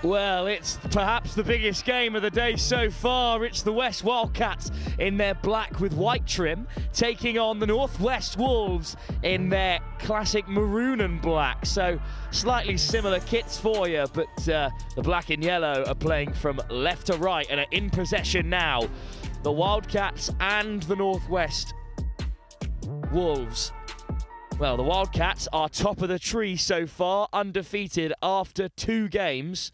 S1: Well, it's perhaps the biggest game of the day so far. It's the West Wildcats in their black with white trim, taking on the Northwest Wolves in their classic maroon and black. So slightly similar kits for you, but the black and yellow are playing from left to right and are in possession now. The Wildcats and the Northwest Wolves. Well, the Wildcats are top of the tree so far, undefeated after 2 games.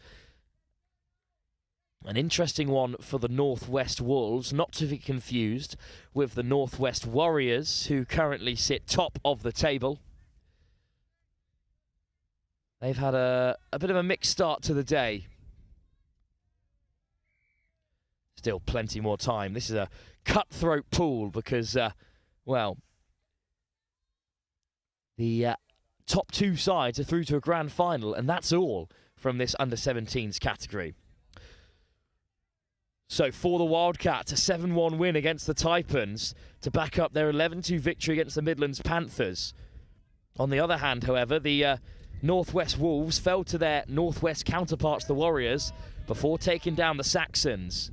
S1: An interesting one for the Northwest Wolves, not to be confused with the Northwest Warriors, who currently sit top of the table. They've had a bit of a mixed start to the day. Still plenty more time. This is a cutthroat pool because, well, the top 2 sides are through to a grand final, and that's all from this under-17s category. So for the Wildcats, a 7-1 win against the Taipans to back up their 11-2 victory against the Midlands Panthers. On the other hand, however, the Northwest Wolves fell to their Northwest counterparts, the Warriors, before taking down the Saxons.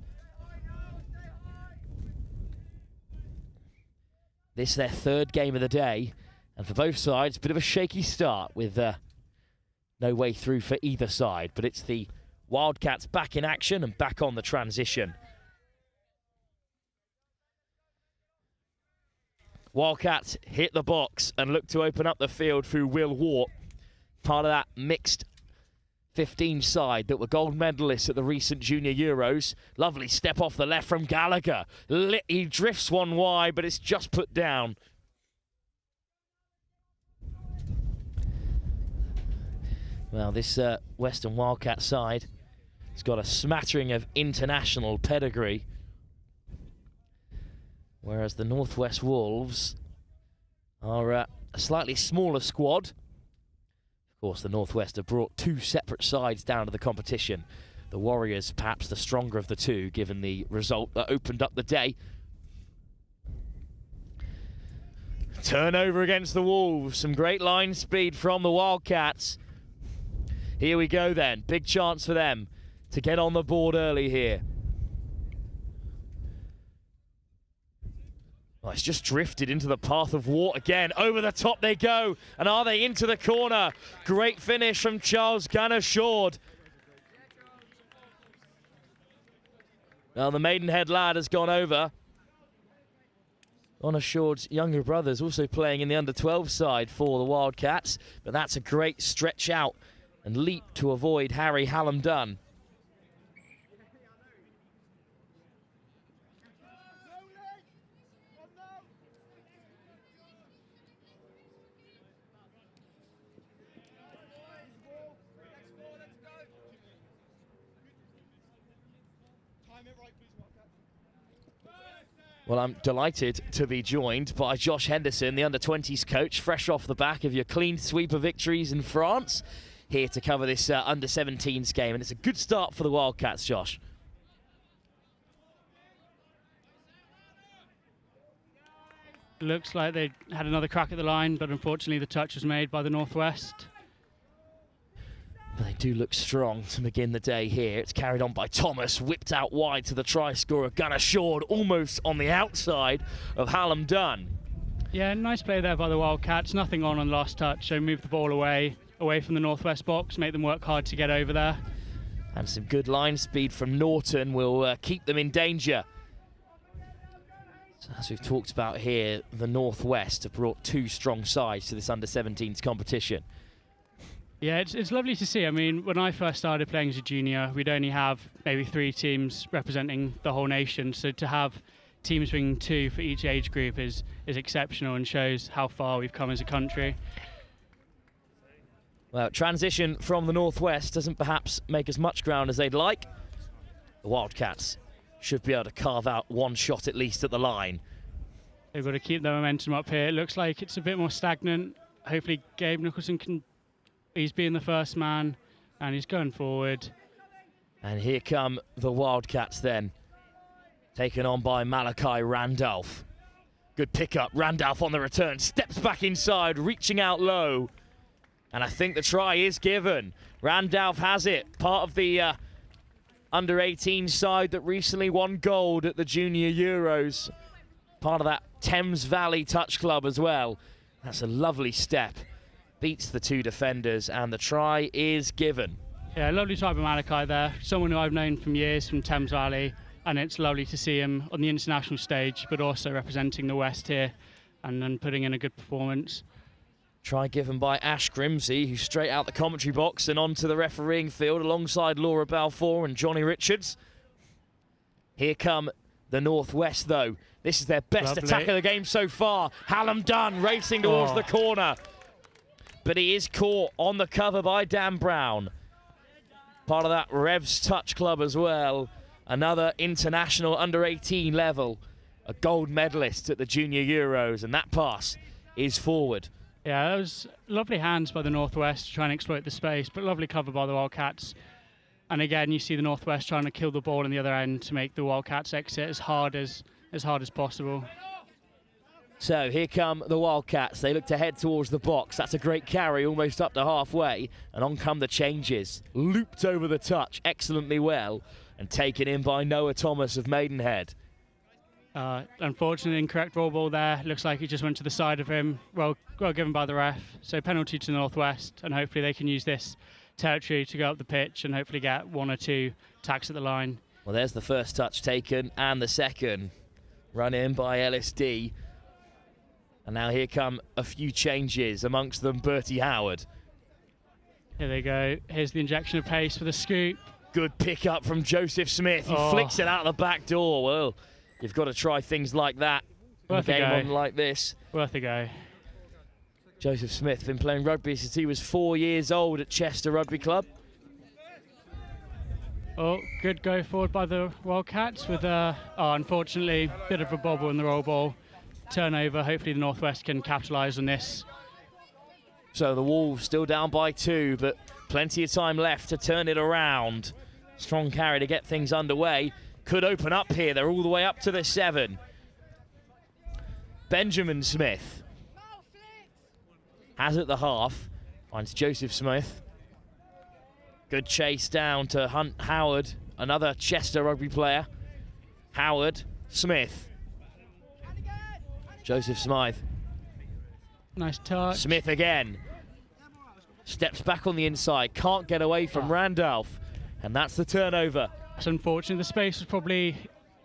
S1: This is their 3rd game of the day, and for both sides, a bit of a shaky start with no way through for either side, but it's the Wildcats back in action and back on the transition. Wildcats hit the box and look to open up the field through Will Wart, part of that mixed 15 side that were gold medalists at the recent Junior Euros. Lovely step off the left from Gallagher. He drifts one wide, but it's just put down. Well, this Western Wildcat side has got a smattering of international pedigree, whereas the Northwest Wolves are a slightly smaller squad. Of course, the Northwest have brought 2 separate sides down to the competition. The Warriors, perhaps the stronger of the 2, given the result that opened up the day. Turnover against the Wolves. Some great line speed from the Wildcats. Here we go then. Big chance for them to get on the board early here. Oh, it's just drifted into the path of Wart again. Over the top they go. And are they into the corner? Great finish from Charles Ganashord. Now the Maidenhead lad has gone over. Ganashord's younger brother's also playing in the under-12 side for the Wildcats. But that's a great stretch out and leap to avoid Harry Hallam-Dunn. Well, I'm delighted to be joined by Josh Henderson, the under-20s coach, fresh off the back of your clean sweep of victories in France, here to cover this under-17s game. And it's a good start for the Wildcats, Josh.
S11: Looks like they had another crack at the line, but unfortunately the touch was made by the Northwest.
S1: But they do look strong to begin the day here. It's carried on by Thomas, whipped out wide to the try scorer, Ganashord, almost on the outside of Hallam-Dunn.
S11: Yeah, nice play there by the Wildcats. Nothing on the last touch, so move the ball away from the Northwest box, make them work hard to get over there.
S1: And some good line speed from Norton will keep them in danger. So as we've talked about here, the Northwest have brought 2 strong sides to this under-17s competition.
S11: Yeah, it's lovely to see. I mean, when I first started playing as a junior, we'd only have maybe 3 teams representing the whole nation. So to have teams bringing 2 for each age group is exceptional and shows how far we've come as a country.
S1: Well, transition from the Northwest doesn't perhaps make as much ground as they'd like. The Wildcats should be able to carve out 1 shot at least at the line.
S11: They've got to keep their momentum up here. It looks like it's a bit more stagnant. Hopefully Gabe Nicholson can... He's being the first man, and he's going forward.
S1: And here come the Wildcats then, taken on by Malachi Randolph. Good pickup, Randolph on the return, steps back inside, reaching out low. And I think the try is given. Randolph has it. Part of the under-18 side that recently won gold at the Junior Euros. Part of that Thames Valley Touch Club as well. That's a lovely step. Beats the two defenders, and the try is given.
S11: Yeah, lovely try by Malachi there. Someone who I've known from years from Thames Valley, and it's lovely to see him on the international stage, but also representing the West here and putting in a good performance.
S1: Try given by Ash Grimsey, who's straight out the commentary box and onto the refereeing field alongside Laura Balfour and Johnny Richards. Here come the Northwest, though. This is their best attack of the game so far. Hallam Dunn racing towards the corner. But he is caught on the cover by Dan Brown. Part of that Revs Touch Club as well. Another international under-18 level. A gold medalist at the Junior Euros, and that pass is forward.
S11: Yeah, that was lovely hands by the Northwest to try and exploit the space, but lovely cover by the Wildcats. And again, you see the Northwest trying to kill the ball on the other end to make the Wildcats exit as hard as possible.
S1: So here come the Wildcats. They look to head towards the box. That's a great carry, almost up to halfway. And on come the changes. Looped over the touch excellently well and taken in by Noah Thomas of Maidenhead.
S11: Unfortunately, incorrect raw ball there. Looks like it just went to the side of him. Well given by the ref. So penalty to the Northwest, and hopefully they can use this territory to go up the pitch and hopefully get one or two tacks at the line.
S1: Well, there's the first touch taken and the second. Run in by LSD. And now here come a few changes, amongst them Bertie Howard.
S11: Here they go. Here's the injection of pace for the scoop.
S1: Good pick up from Joseph Smith. He flicks it out the back door. Well, you've got to try things like that in a game on like this.
S11: Worth a go.
S1: Joseph Smith been playing rugby since he was 4 years old at Chester Rugby Club.
S11: Oh, good go forward by the Wildcats with unfortunately, a bit of a bobble in the roll ball. Turnover. Hopefully the Northwest can capitalise on this.
S1: So the Wolves still down by 2, but plenty of time left to turn it around. Strong carry to get things underway. Could open up here. They're all the way up to the 7. Benjamin Smith has at the half. Finds Joseph Smith. Good chase down to Hunt Howard, another Chester Rugby player. Howard, Smith. Joseph Smythe.
S11: Nice touch.
S1: Smith again. Steps back on the inside. Can't get away from Randolph. And that's the turnover.
S11: It's unfortunate. The space was probably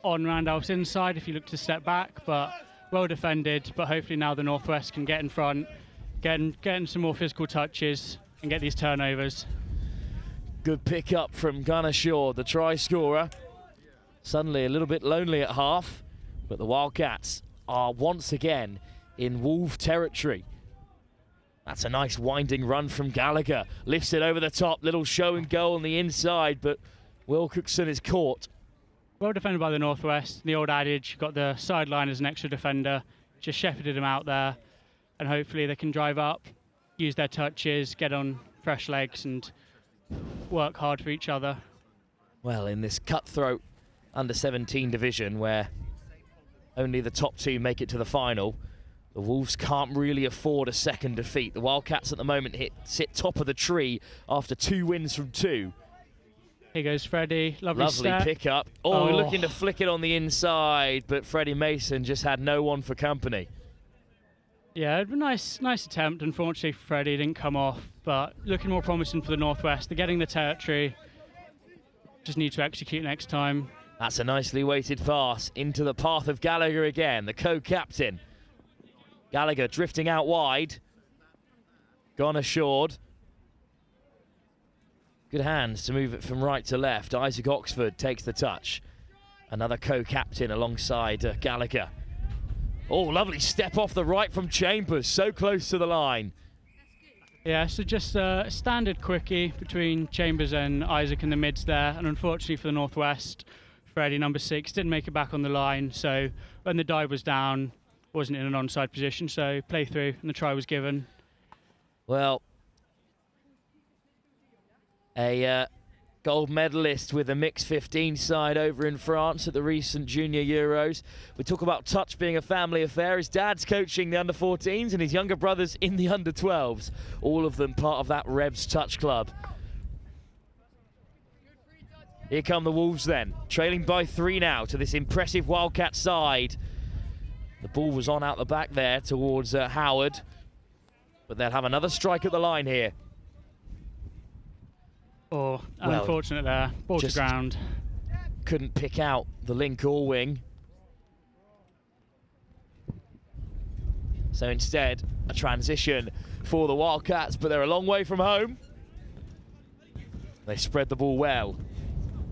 S11: on Randolph's inside if you look to step back, but well defended. But hopefully now the Northwest can get in front, getting some more physical touches and get these turnovers.
S1: Good pick up from Gunnar Shaw, the try scorer. Suddenly a little bit lonely at half, but the Wildcats are once again in Wolf territory. That's a nice winding run from Gallagher. Lifts it over the top, little show and go on the inside, but Wilcoxon is caught.
S11: Well defended by the Northwest. The old adage, got the sideline as an extra defender. Just shepherded him out there, and hopefully they can drive up, use their touches, get on fresh legs and work hard for each other.
S1: Well, in this cutthroat under-17 division where only the top 2 make it to the final, the Wolves can't really afford a second defeat. The Wildcats at the moment sit top of the tree after 2 wins from 2.
S11: Here goes Freddie. Lovely step.
S1: Pick up. Oh, looking to flick it on the inside, but Freddie Mason just had no one for company.
S11: Yeah, nice attempt. Unfortunately, Freddie didn't come off, but looking more promising for the Northwest. They're getting the territory. Just need to execute next time.
S1: That's a nicely weighted pass into the path of Gallagher again, the co-captain. Gallagher drifting out wide. Gone assured. Good hands to move it from right to left. Isaac Oxford takes the touch. Another co-captain alongside Gallagher. Oh, lovely step off the right from Chambers, so close to the line.
S11: Yeah, so just a standard quickie between Chambers and Isaac in the mids there, and unfortunately for the Northwest, Freddie, number 6, didn't make it back on the line, so when the dive was down, wasn't in an onside position, so play through, and the try was given.
S1: Well, a gold medalist with the mixed 15 side over in France at the recent Junior Euros. We talk about touch being a family affair. His dad's coaching the under-14s and his younger brother's in the under-12s. All of them part of that Rebs touch club. Here come the Wolves then, trailing by 3 now to this impressive Wildcat side. The ball was on out the back there towards Howard, but they'll have another strike at the line here.
S11: Oh, unfortunate there. Ball to ground.
S1: Couldn't pick out the link or wing. So instead, a transition for the Wildcats, but they're a long way from home. They spread the ball well.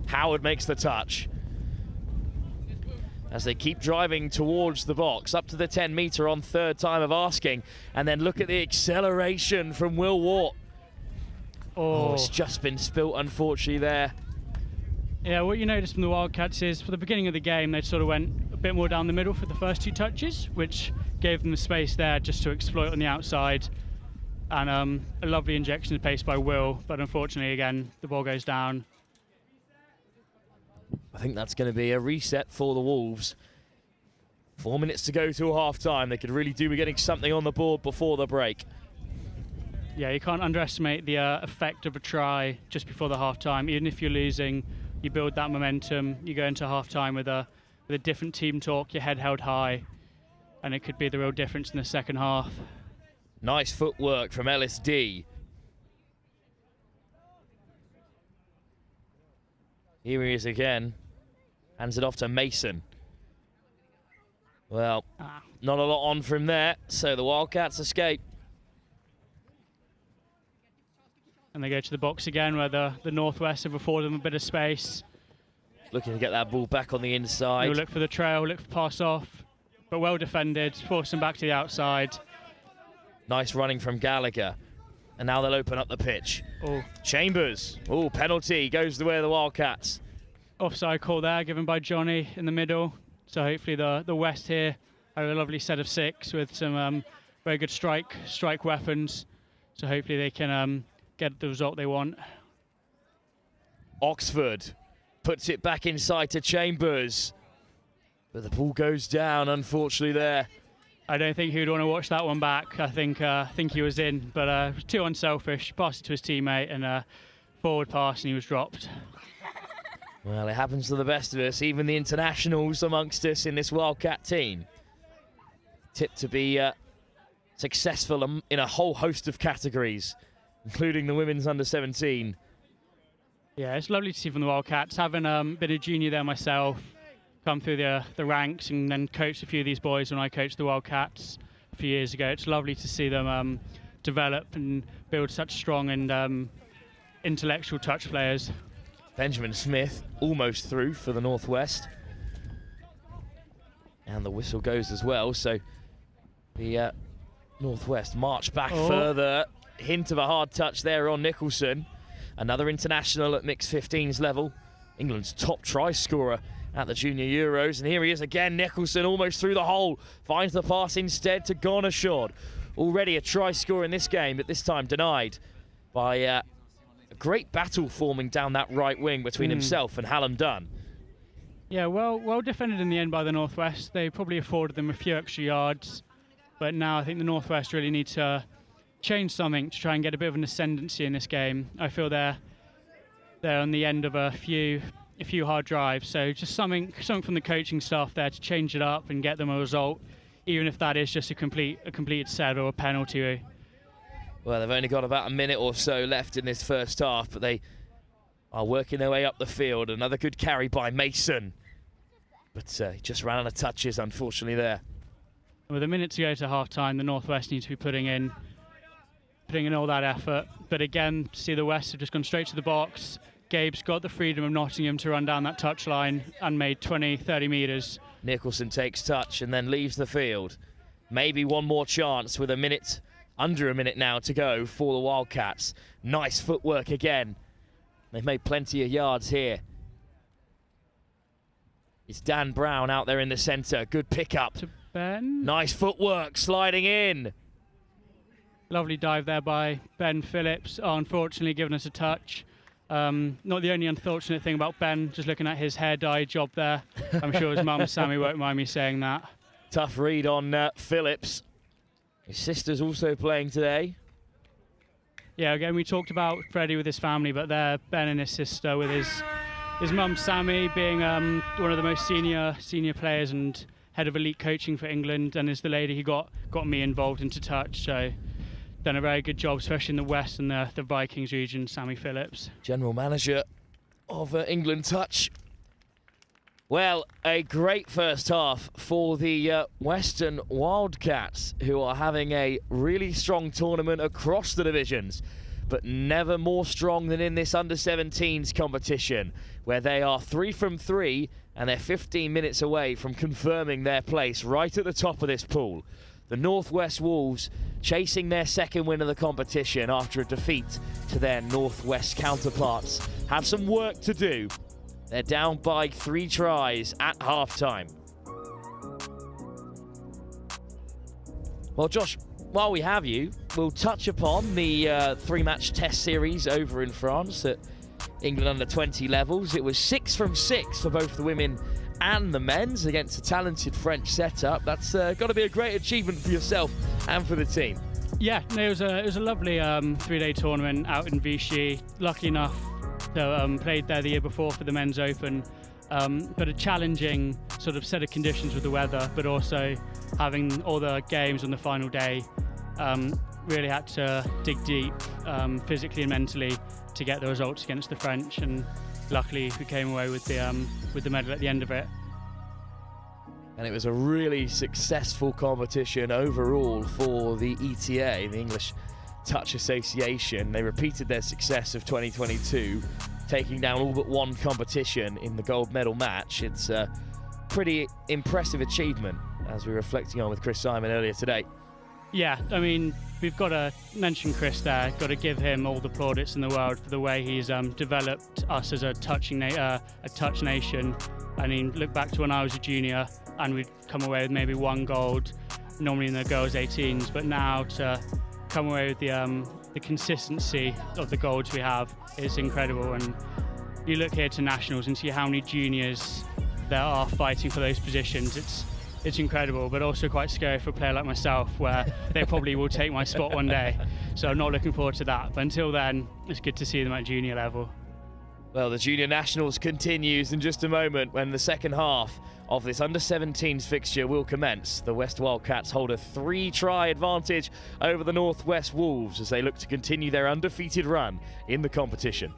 S1: Howard makes the touch. As they keep driving towards the box, up to the 10-metre on third time of asking. And then look at the acceleration from Will Watt. Oh, it's just been spilt, unfortunately, there.
S11: Yeah, what you notice from the Wildcats is, for the beginning of the game, they sort of went a bit more down the middle for the first 2 touches, which gave them the space there just to exploit on the outside. And a lovely injection of pace by Will, but unfortunately, again, the ball goes down.
S1: I think that's going to be a reset for the Wolves. 4 minutes to go to half-time. They could really do with getting something on the board before the break.
S11: Yeah, you can't underestimate the effect of a try just before the half-time. Even if you're losing, you build that momentum. You go into half-time with a different team talk, your head held high, and it could be the real difference in the second half.
S1: Nice footwork from LSD. Here he is again. Hands it off to Mason. Well, not a lot on from there, so the Wildcats escape.
S11: And they go to the box again, where the Northwest have afforded them a bit of space.
S1: Looking to get that ball back on the inside.
S11: They'll look for the trail, look for pass off, but well defended, force them back to the outside.
S1: Nice running from Gallagher. And now they'll open up the pitch. Oh. Chambers. Oh, penalty goes the way of the Wildcats.
S11: Offside call there, given by Johnny in the middle. So hopefully the West here have a lovely set of 6 with some very good strike weapons. So hopefully they can get the result they want.
S1: Oxford puts it back inside to Chambers. But the ball goes down, unfortunately, there.
S11: I don't think he would want to watch that one back. I think he was in, but too unselfish. Passed it to his teammate and forward pass, and he was dropped.
S1: Well, it happens to the best of us, even the internationals amongst us in this Wildcat team. Tipped to be successful in a whole host of categories, including the women's under-17.
S11: Yeah, it's lovely to see from the Wildcats. Having been a junior there myself, come through the ranks and then coached a few of these boys when I coached the Wildcats a few years ago. It's lovely to see them develop and build such strong and intellectual touch players.
S1: Benjamin Smith almost through for the Northwest. And the whistle goes as well, so the Northwest march back further. Hint of a hard touch there on Nicholson. Another international at mixed 15s level. England's top try scorer at the Junior Euros. And here he is again, Nicholson almost through the hole. Finds the pass instead to Gonashod. Already a try scorer in this game, but this time denied by a great battle forming down that right wing between himself and Hallam Dunn.
S11: Yeah, well defended in the end by the Northwest. They probably afforded them a few extra yards, but now I think the Northwest really need to change something to try and get a bit of an ascendancy in this game. I feel they're on the end of a few hard drives, so just something from the coaching staff there to change it up and get them a result, even if that is just a completed set or a penalty.
S1: Well, they've only got about a minute or so left in this first half, but they are working their way up the field. Another good carry by Mason, but he just ran out of touches, unfortunately, there.
S11: With a minute to go to half-time, the Northwest need to be putting in all that effort. But again, see the West have just gone straight to the box. Gabe's got the freedom of Nottingham to run down that touchline and made 20, 30 metres.
S1: Nicholson takes touch and then leaves the field. Maybe one more chance with under a minute now to go for the Wildcats. Nice footwork again. They've made plenty of yards here. It's Dan Brown out there in the centre. Good pickup.
S11: To Ben.
S1: Nice footwork, sliding in.
S11: Lovely dive there by Ben Phillips. Oh, unfortunately given us a touch. Not the only unfortunate thing about Ben, just looking at his hair dye job there. I'm sure his mum, Sammy, won't mind me saying that.
S1: Tough read on Phillips. His sister's also playing today.
S11: Yeah, again, we talked about Freddie with his family, but there, Ben and his sister with his mum, Sammy, being one of the most senior players and head of elite coaching for England, and is the lady who got me involved into touch. So done a very good job, especially in the West and the Vikings region, Sammy Phillips.
S1: General manager of England Touch. Well, a great first half for the Western Wildcats, who are having a really strong tournament across the divisions, but never more strong than in this under-17s competition, where they are 3 from 3 and they're 15 minutes away from confirming their place right at the top of this pool. The Northwest Wolves chasing their second win of the competition after a defeat to their Northwest counterparts have some work to do. They're down by 3 tries at half-time. Well, Josh, while we have you, we'll touch upon the 3-match test series over in France at England under-20 levels. It was 6 from 6 for both the women and the men's against a talented French setup. That's got to be a great achievement for yourself and for the team.
S11: Yeah, no, it was a lovely 3-day tournament out in Vichy. Lucky enough to played there the year before for the Men's Open, but a challenging sort of set of conditions with the weather, but also having all the games on the final day. Really had to dig deep physically and mentally to get the results against the French, and luckily we came away with the medal at the end of it.
S1: And it was a really successful competition overall for the ETA, the English Touch Association. They repeated their success of 2022, taking down all but one competition in the gold medal match. It's a pretty impressive achievement, as we were reflecting on with Chris Simon earlier today.
S11: Yeah, I mean, we've got to mention Chris there, got to give him all the plaudits in the world for the way he's developed us as a touch nation. I mean, look back to when I was a junior and we'd come away with maybe 1 gold, normally in the girls' 18s, but now to come away with the consistency of the golds we have is incredible. And you look here to nationals and see how many juniors there are fighting for those positions. It's incredible, but also quite scary for a player like myself, where they probably will take my spot one day. So I'm not looking forward to that. But until then, it's good to see them at junior level.
S1: Well, the Junior Nationals continues in just a moment when the second half of this under-17s fixture will commence. The West Wildcats hold a 3-try advantage over the Northwest Wolves as they look to continue their undefeated run in the competition.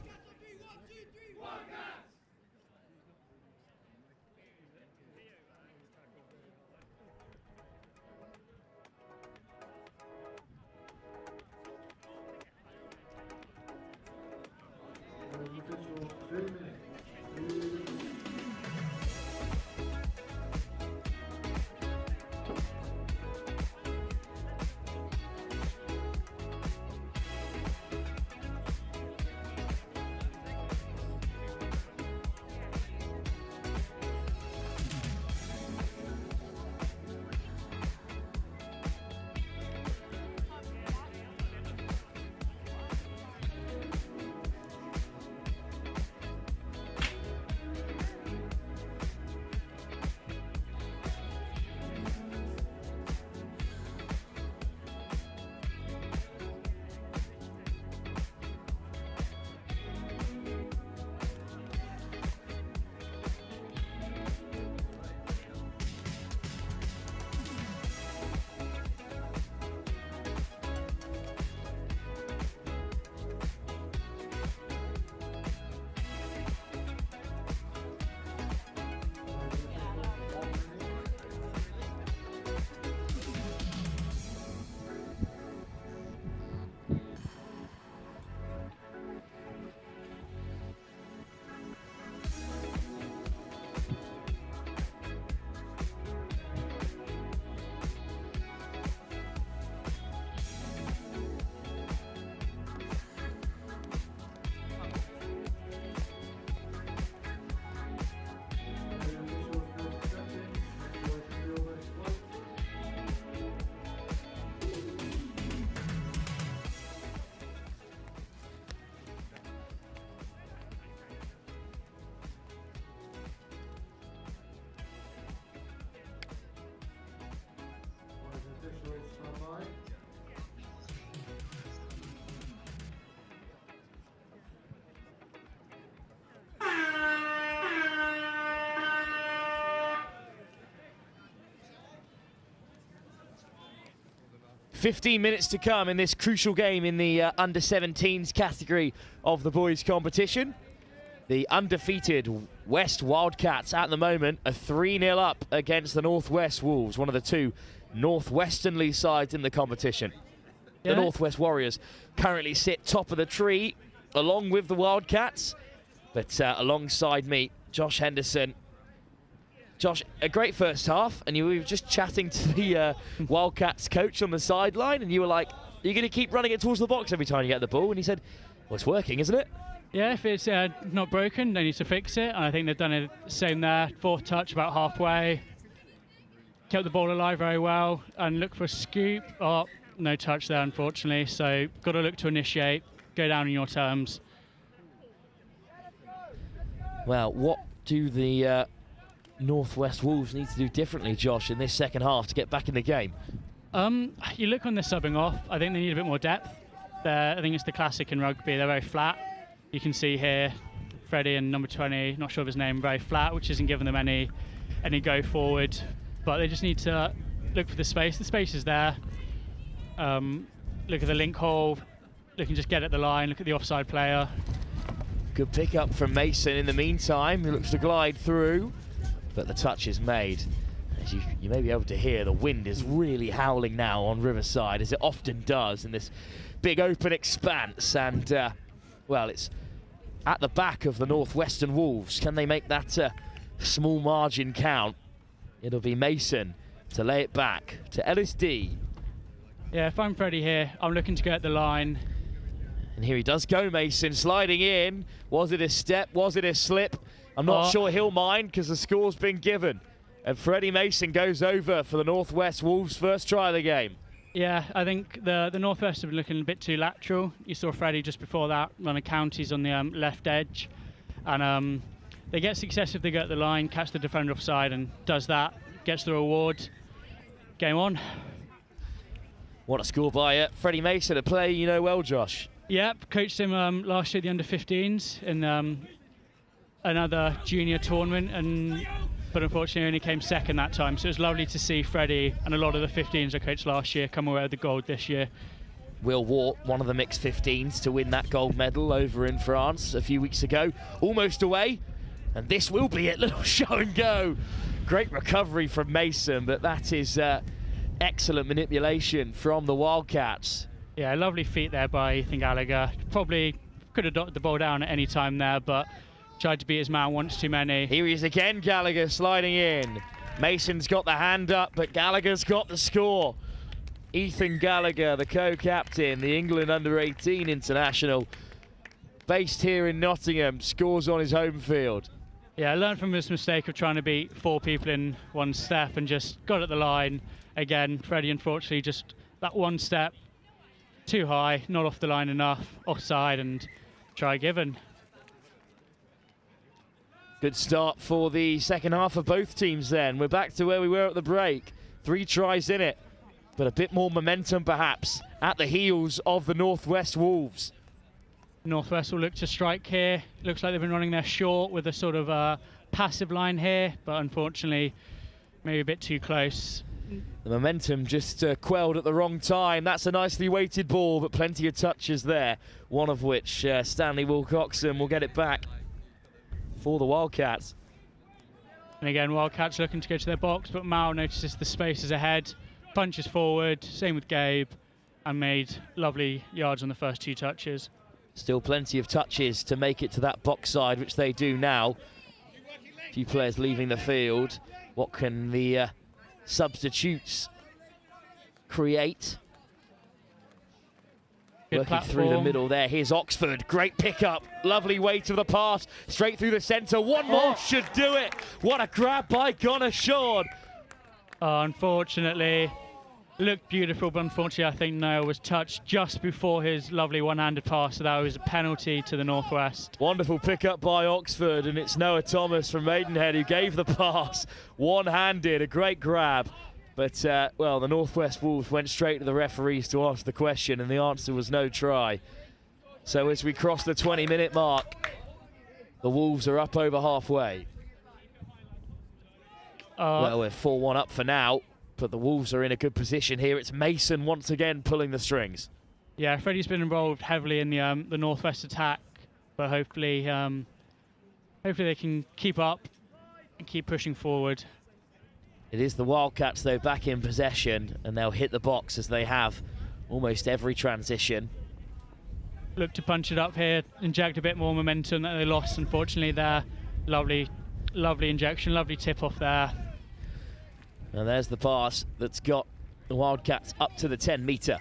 S1: 15 minutes to come in this crucial game in the under-17s category of the boys' competition. The undefeated West Wildcats at the moment are 3-0 up against the Northwest Wolves, one of the two northwesternly sides in the competition. The Northwest Warriors currently sit top of the tree along with the Wildcats, but alongside me, Josh Henderson. Josh, a great first half, and you were just chatting to the Wildcats coach on the sideline, and you were like, you're going to keep running it towards the box every time you get the ball, and he said, well, it's working, isn't it?
S11: Yeah, if it's not broken, they need to fix it, and I think they've done the same there. Fourth touch about halfway. Kept the ball alive very well, and look for a scoop. Oh, no touch there, unfortunately, so got to look to initiate, go down in your terms.
S1: Well, what do the Northwest Wolves need to do differently, Josh, in this second half to get back in the game?
S11: You look on the subbing off, I think they need a bit more depth. I think it's the classic in rugby, they're very flat. You can see here, Freddie and number 20, not sure of his name, very flat, which isn't giving them any go forward. But they just need to look for the space. The space is there. Look at the link hole, look and just get at the line, look at the offside player.
S1: Good pick up from Mason in the meantime. He looks to glide through, but the touch is made. As you may be able to hear, the wind is really howling now on Riverside, as it often does in this big open expanse. And, well, it's at the back of the Northwestern Wolves. Can they make that small margin count? It'll be Mason to lay it back to LSD.
S11: Yeah, if I'm Freddie here, I'm looking to go at the line.
S1: And here he does go, Mason, sliding in. Was it a step? Was it a slip? I'm not sure he'll mind because the score's been given. And Freddie Mason goes over for the Northwest Wolves' first try of the game.
S11: Yeah, I think the Northwest have been looking a bit too lateral. You saw Freddie just before that run a counties on the left edge. And they get success if they go at the line, catch the defender offside and does that, gets the reward. Game on.
S1: What a score by Freddie Mason, a player you know well, Josh.
S11: Yep, coached him last year at the under-15s in another junior tournament, but unfortunately only came second that time. So it was lovely to see Freddie and a lot of the 15s I coached last year come away with the gold this year.
S1: Will Wart, one of the mixed 15s to win that gold medal over in France a few weeks ago. Almost away, and this will be it. Little show and go. Great recovery from Mason, but that is excellent manipulation from the Wildcats.
S11: Yeah, lovely feet there by Ethan Gallagher. Probably could have dotted the ball down at any time there, but tried to beat his man once too many.
S1: Here he is again, Gallagher sliding in. Mason's got the hand up, but Gallagher's got the score. Ethan Gallagher, the co-captain, the England under-18 international, based here in Nottingham, scores on his home field.
S11: Yeah, I learned from his mistake of trying to beat four people in one step and just got at the line. Again, Freddie, unfortunately, just that one step too high, not off the line enough, offside, and try given.
S1: Good start for the second half of both teams then. We're back to where we were at the break. 3 tries in it, but a bit more momentum perhaps at the heels of the Northwest Wolves.
S11: Northwest will look to strike here. Looks like they've been running their short with a sort of passive line here, but unfortunately maybe a bit too close.
S1: The momentum just quelled at the wrong time. That's a nicely weighted ball, but plenty of touches there, one of which Stanley Wilcoxon will get it back for the Wildcats.
S11: And again, Wildcats looking to go to their box, but Mao notices the spaces ahead, punches forward, same with Gabe, and made lovely yards on the first 2 touches.
S1: Still plenty of touches to make it to that box side, which they do now. A few players leaving the field. What can the substitutes create?
S11: Good
S1: Working
S11: platform.
S1: through the middle there. Here's Oxford. Great pickup. Lovely weight of the pass. Straight through the centre. One more should do it. What a grab by Connor Shawn.
S11: Unfortunately, looked beautiful, but unfortunately I think Noah was touched just before his lovely one-handed pass, so that was a penalty to the Northwest.
S1: Wonderful pickup by Oxford, and it's Noah Thomas from Maidenhead who gave the pass one-handed. A great grab. But, well, the Northwest Wolves went straight to the referees to ask the question, and the answer was no try. So as we cross the 20-minute mark, the Wolves are up over halfway. Well, we're 4-1 up for now. But the Wolves are in a good position here. It's Mason once again pulling the strings.
S11: Yeah, Freddie's been involved heavily in the northwest attack, but hopefully they can keep up and keep pushing forward.
S1: It is the Wildcats, though, back in possession, and they'll hit the box as they have almost every transition.
S11: Look to punch it up here, inject a bit more momentum that they lost, unfortunately, there. Lovely injection, lovely tip off there.
S1: And there's the pass that's got the Wildcats up to the 10-metre.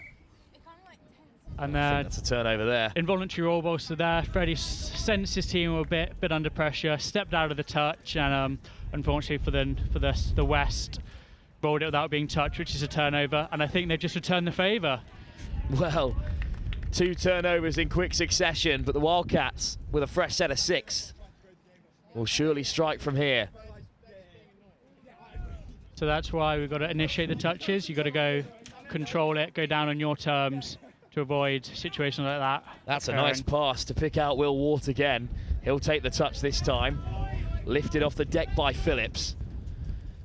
S11: And
S1: that's a turnover there.
S11: Involuntary roll bolster there. Freddie sensed his team were a bit under pressure, stepped out of the touch, and unfortunately for the West, rolled it without being touched, which is a turnover. And I think they've just returned the favour.
S1: Well, 2 turnovers in quick succession, but the Wildcats, with a fresh set of 6, will surely strike from here.
S11: So that's why we've got to initiate the touches. You've got to go control it, go down on your terms to avoid situations like that.
S1: That's a nice pass to pick out Will Wart again. He'll take the touch this time. Lifted off the deck by Phillips.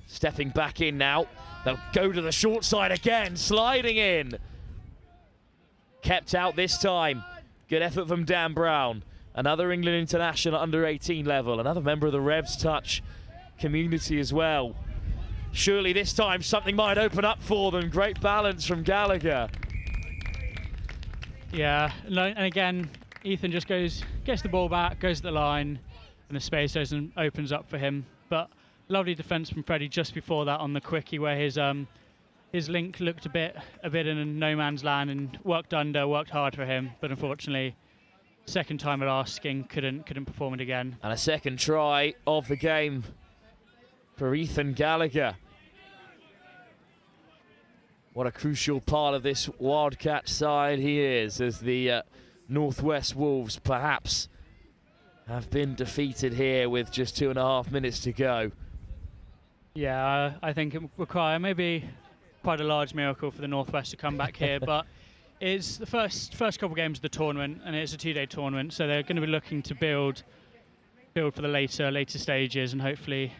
S1: Stepping back in now. They'll go to the short side again, sliding in. Kept out this time. Good effort from Dan Brown. Another England international under 18 level. Another member of the Revs touch community as well. Surely this time something might open up for them. Great balance from Gallagher.
S11: Yeah, and again, Ethan just gets the ball back, goes to the line, and the space opens up for him. But lovely defence from Freddie just before that on the quickie, where his link looked a bit in a no man's land and worked hard for him. But unfortunately, second time at asking, couldn't perform it again.
S1: And a second try of the game for Ethan Gallagher. What a crucial part of this Wildcat side he is, as the Northwest Wolves perhaps have been defeated here with just 2.5 minutes to go.
S11: Yeah, I think it would require maybe quite a large miracle for the Northwest to come back here, but it's the first couple of games of the tournament, and it's a 2-day tournament, so they're going to be looking to build for the later stages and hopefully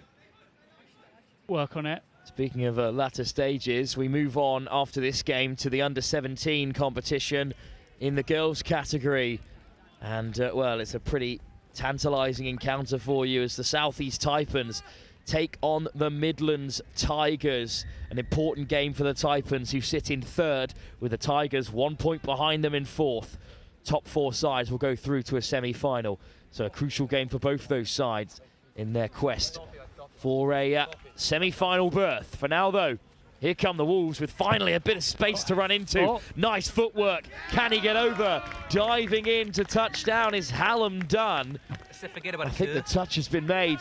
S11: work on it.
S1: Speaking of latter stages, we move on after this game to the under-17 competition in the girls category. And, well, it's a pretty tantalising encounter for you as the South East Taipans take on the Midlands Tigers. An important game for the Taipans, who sit in 3rd, with the Tigers 1 point behind them in 4th. Top 4 sides will go through to a semi-final. So a crucial game for both those sides in their quest for a semi-final berth. For now, though, here come the Wolves with finally a bit of space to run into.
S11: Oh.
S1: Nice footwork. Can he get over? Diving in to touchdown is Hallam Dunn. I think the touch has been made.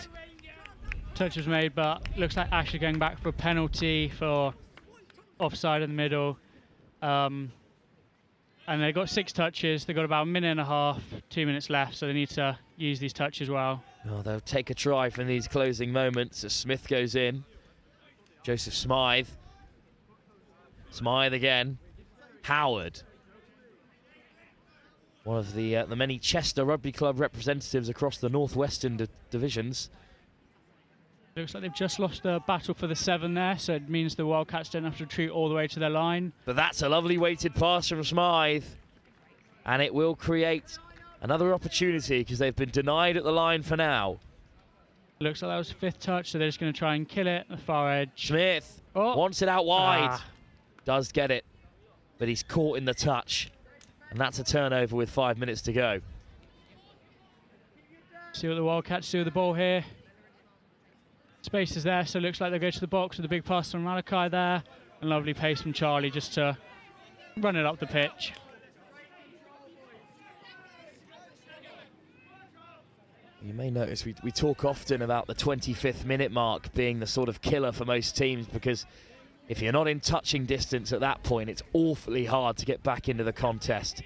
S11: Touch was made, but looks like Ashley going back for a penalty for offside in the middle. And they've got 6 touches. They've got about a minute and a half, 2 minutes left, so they need to use these touches well.
S1: Oh, they'll take a try from these closing moments as Smith goes in. Joseph Smythe. Smythe again. Howard. One of the many Chester Rugby Club representatives across the Northwestern divisions.
S11: Looks like they've just lost the battle for the 7 there, so it means the Wildcats don't have to retreat all the way to their line.
S1: But that's a lovely weighted pass from Smythe. And it will create another opportunity because they've been denied at the line for now.
S11: Looks like that was the 5th touch, so they're just going to try and kill it at the far edge.
S1: Smith wants it out wide. Does get it, but he's caught in the touch. And that's a turnover with 5 minutes to go.
S11: See what the Wildcats do with the ball here. Space is there, so it looks like they'll go to the box with a big pass from Malachi there. And lovely pace from Charlie just to run it up the pitch.
S1: You may notice we talk often about the 25th minute mark being the sort of killer for most teams, because if you're not in touching distance at that point, it's awfully hard to get back into the contest.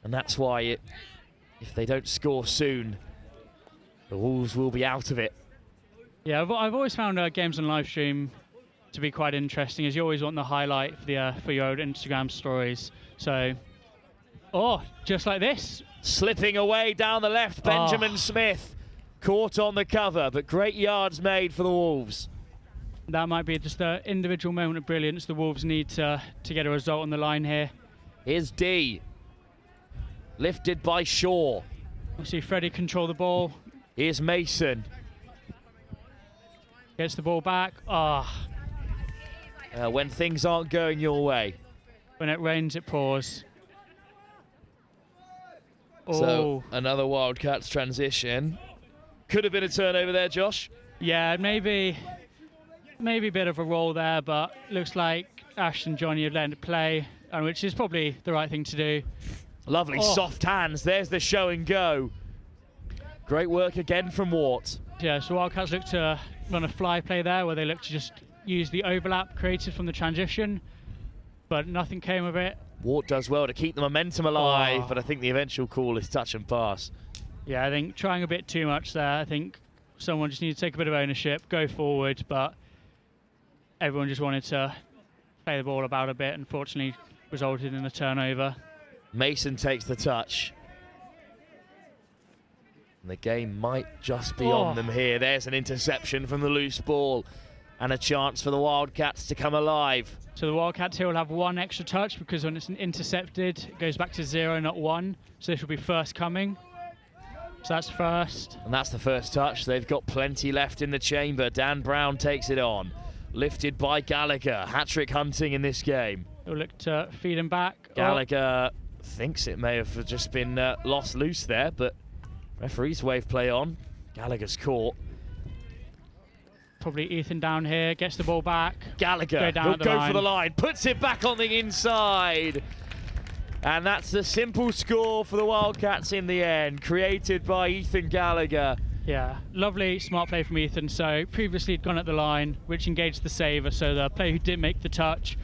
S1: And that's why if they don't score soon, the Wolves will be out of it.
S11: Yeah, I've always found games on live stream to be quite interesting, as you always want the highlight for your own Instagram stories. So, just like this.
S1: Slipping away down the left, Benjamin Smith caught on the cover, but great yards made for the Wolves.
S11: That might be just an individual moment of brilliance the Wolves need to get a result on the line here.
S1: Here's D. Lifted by Shaw.
S11: We'll see Freddie control the ball.
S1: Here's Mason.
S11: Gets the ball back.
S1: When things aren't going your way.
S11: When it rains, it pours.
S1: So another Wildcats transition. Could have been a turnover there, Josh.
S11: Yeah, maybe a bit of a roll there, but looks like Ash and Johnny have let it play, and which is probably the right thing to do.
S1: Lovely soft hands. There's the show and go. Great work again from Wart.
S11: Yeah, so Wildcats look to run a fly play there, where they look to just use the overlap created from the transition, but nothing came of it.
S1: Wart does well to keep the momentum alive, but I think the eventual call is touch and pass.
S11: Yeah, I think trying a bit too much there. I think someone just needed to take a bit of ownership, go forward, but everyone just wanted to play the ball about a bit, unfortunately resulted in a turnover.
S1: Mason takes the touch. And the game might just be on them here. There's an interception from the loose ball and a chance for the Wildcats to come alive.
S11: So the Wildcats here will have one extra touch, because when it's intercepted, it goes back to 0, not 1. So this will be first coming. So that's first.
S1: And that's the first touch. They've got plenty left in the chamber. Dan Brown takes it on. Lifted by Gallagher. Hat-trick hunting in this game.
S11: He'll look to feed him back.
S1: Gallagher thinks it may have just been lost loose there, but referee's wave play on. Gallagher's caught.
S11: Probably Ethan down here, gets the ball back.
S1: Gallagher, he'll go for the line, puts it back on the inside. And that's the simple score for the Wildcats in the end, created by Ethan Gallagher.
S11: Yeah, lovely, smart play from Ethan. So previously he'd gone at the line, which engaged the saver. So the player who didn't make the touch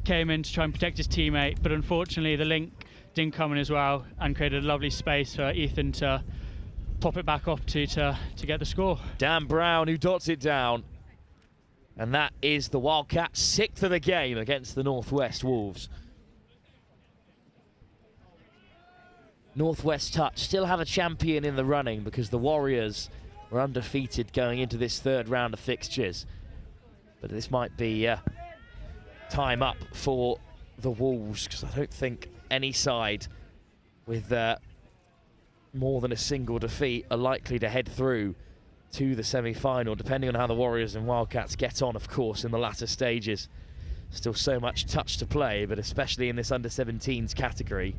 S11: came in to try and protect his teammate. But unfortunately, the link didn't come in as well and created a lovely space for Ethan to pop it back off to get the score.
S1: Dan Brown, who dots it down. And that is the Wildcats' 6th of the game against the Northwest Wolves. Northwest Touch still have a champion in the running, because the Warriors were undefeated going into this third round of fixtures. But this might be time up for the Wolves, because I don't think any side with more than a single defeat are likely to head through to the semi-final, depending on how the Warriors and Wildcats get on, of course, in the latter stages. Still so much touch to play, but especially in this under-17s category.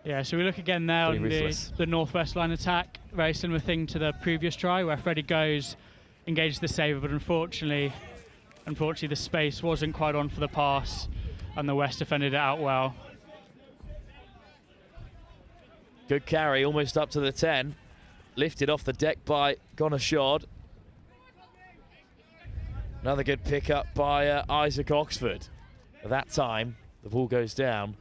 S11: Yeah, so we look again there on the Northwest line attack. Very similar thing to the previous try, where Freddie goes, engages the saver, but unfortunately the space wasn't quite on for the pass, and the West defended it out well.
S1: Good carry, almost up to the 10. Lifted off the deck by Gonashod. Another good pickup by Isaac Oxford. At that time, the ball goes down.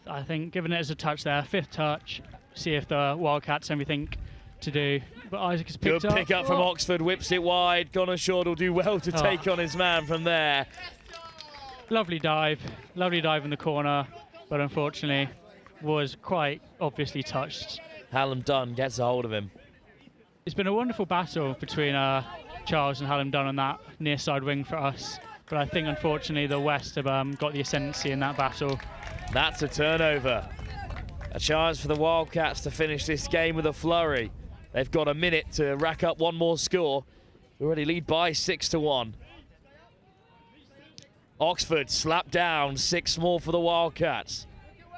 S11: I think given it as a touch there, 5th touch, see if the Wildcats have anything to do. But Isaac has picked up.
S1: Good pick up from Oxford, whips it wide. Gonashod will do well to take on his man from there.
S11: Lovely dive in the corner, but unfortunately was quite obviously touched.
S1: Hallam Dunn gets a hold of him.
S11: It's been a wonderful battle between Charles and Hallam Dunn on that near side wing for us, but I think unfortunately the West have got the ascendancy in that battle.
S1: That's a turnover. A chance for the Wildcats to finish this game with a flurry. They've got a minute to rack up one more score. Already lead by 6-1. Oxford slapped down, 6 more for the Wildcats.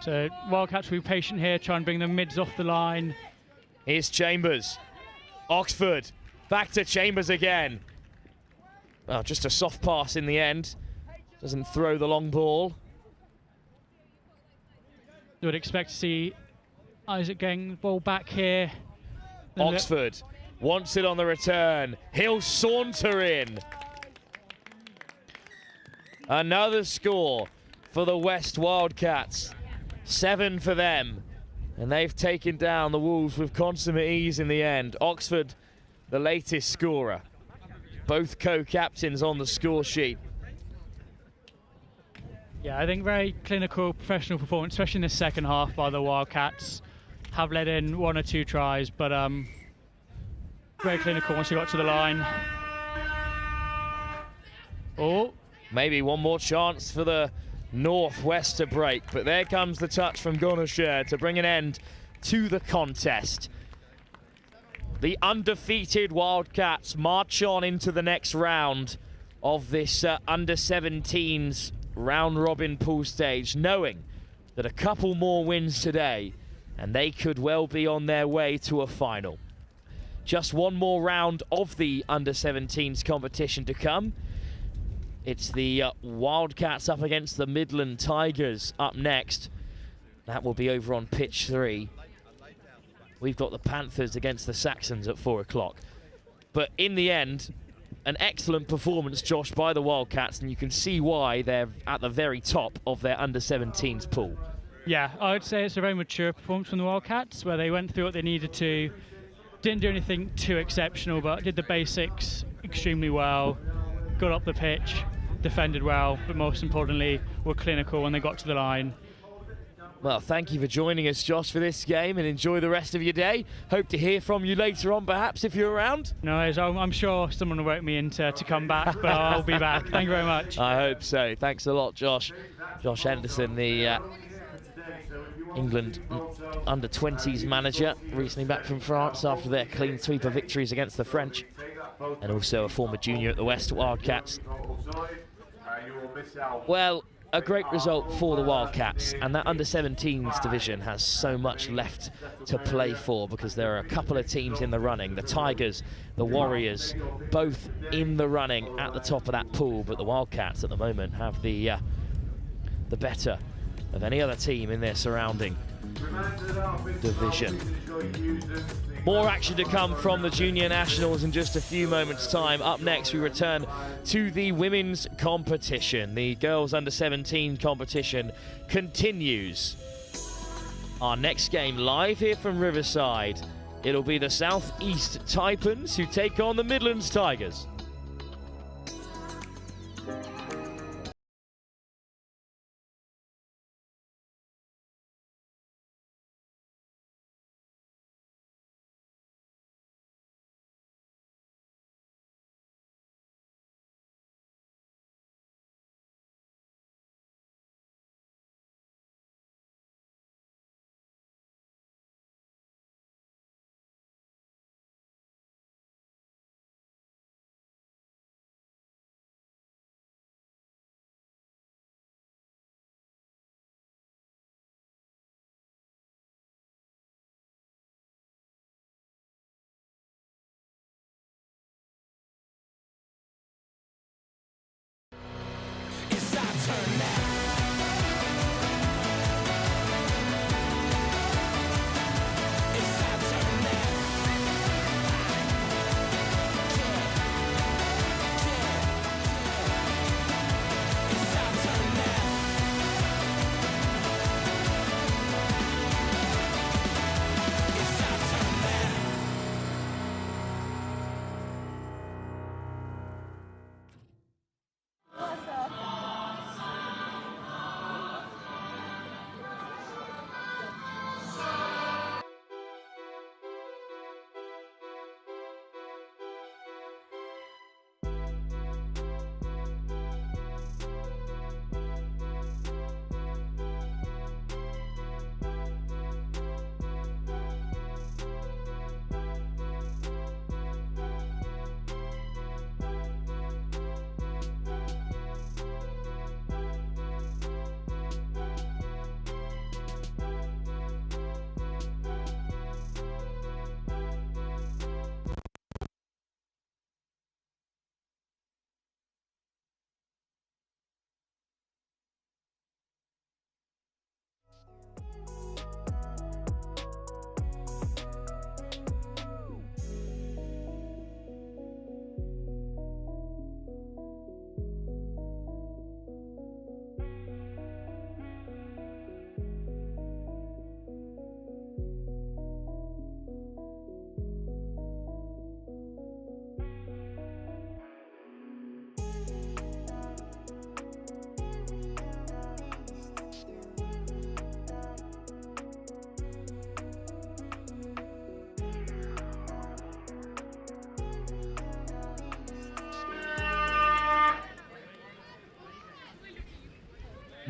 S11: So Wildcats will be patient here, try and bring the mids off the line.
S1: Here's Chambers. Oxford, back to Chambers again. Oh, just a soft pass in the end. Doesn't throw the long ball.
S11: You would expect to see Isaac getting the ball back here.
S1: Oxford wants it on the return. He'll saunter in. Another score for the West Wildcats. 7 for them. And they've taken down the Wolves with consummate ease in the end. Oxford, the latest scorer. Both co-captains on the score sheet.
S11: Yeah, I think very clinical, professional performance, especially in the second half by the Wildcats. Have let in 1 or 2 tries, but very clinical once they got to the line.
S1: Oh, maybe one more chance for the Northwest to break, but there comes the touch from Gonasher to bring an end to the contest. The undefeated Wildcats march on into the next round of this under-17s round-robin pool stage, knowing that a couple more wins today and they could well be on their way to a final. Just one more round of the under-17s competition to come. It's the Wildcats up against the Midland Tigers up next. That will be over on pitch 3. We've got the Panthers against the Saxons at 4 o'clock. But in the end, an excellent performance, Josh, by the Wildcats, and you can see why they're at the very top of their under-17s pool.
S11: Yeah, I would say it's a very mature performance from the Wildcats, where they went through what they needed to, didn't do anything too exceptional, but did the basics extremely well, got up the pitch, defended well, but most importantly, were clinical when they got to the line.
S1: Well, thank you for joining us, Josh, for this game, and enjoy the rest of your day. Hope to hear from you later on, perhaps, if you're around.
S11: No, I'm sure someone will work me in to come back, but I'll be back. Thank you very much.
S1: I hope so. Thanks a lot, Josh. Josh Henderson, the England under-20s manager, recently back from France after their clean sweep of victories against the French, and also a former junior at the West Wildcats. Well, a great result for the Wildcats, and that under-17s division has so much left to play for, because there are a couple of teams in the running. The Tigers, the Warriors, both in the running at the top of that pool, but the Wildcats at the moment have the better of any other team in their surrounding division. More action to come from the Junior Nationals in just a few moments' time. Up next, we return to the women's competition. The girls under-17 competition continues. Our next game live here from Riverside. It'll be the South East Taipans who take on the Midlands Tigers.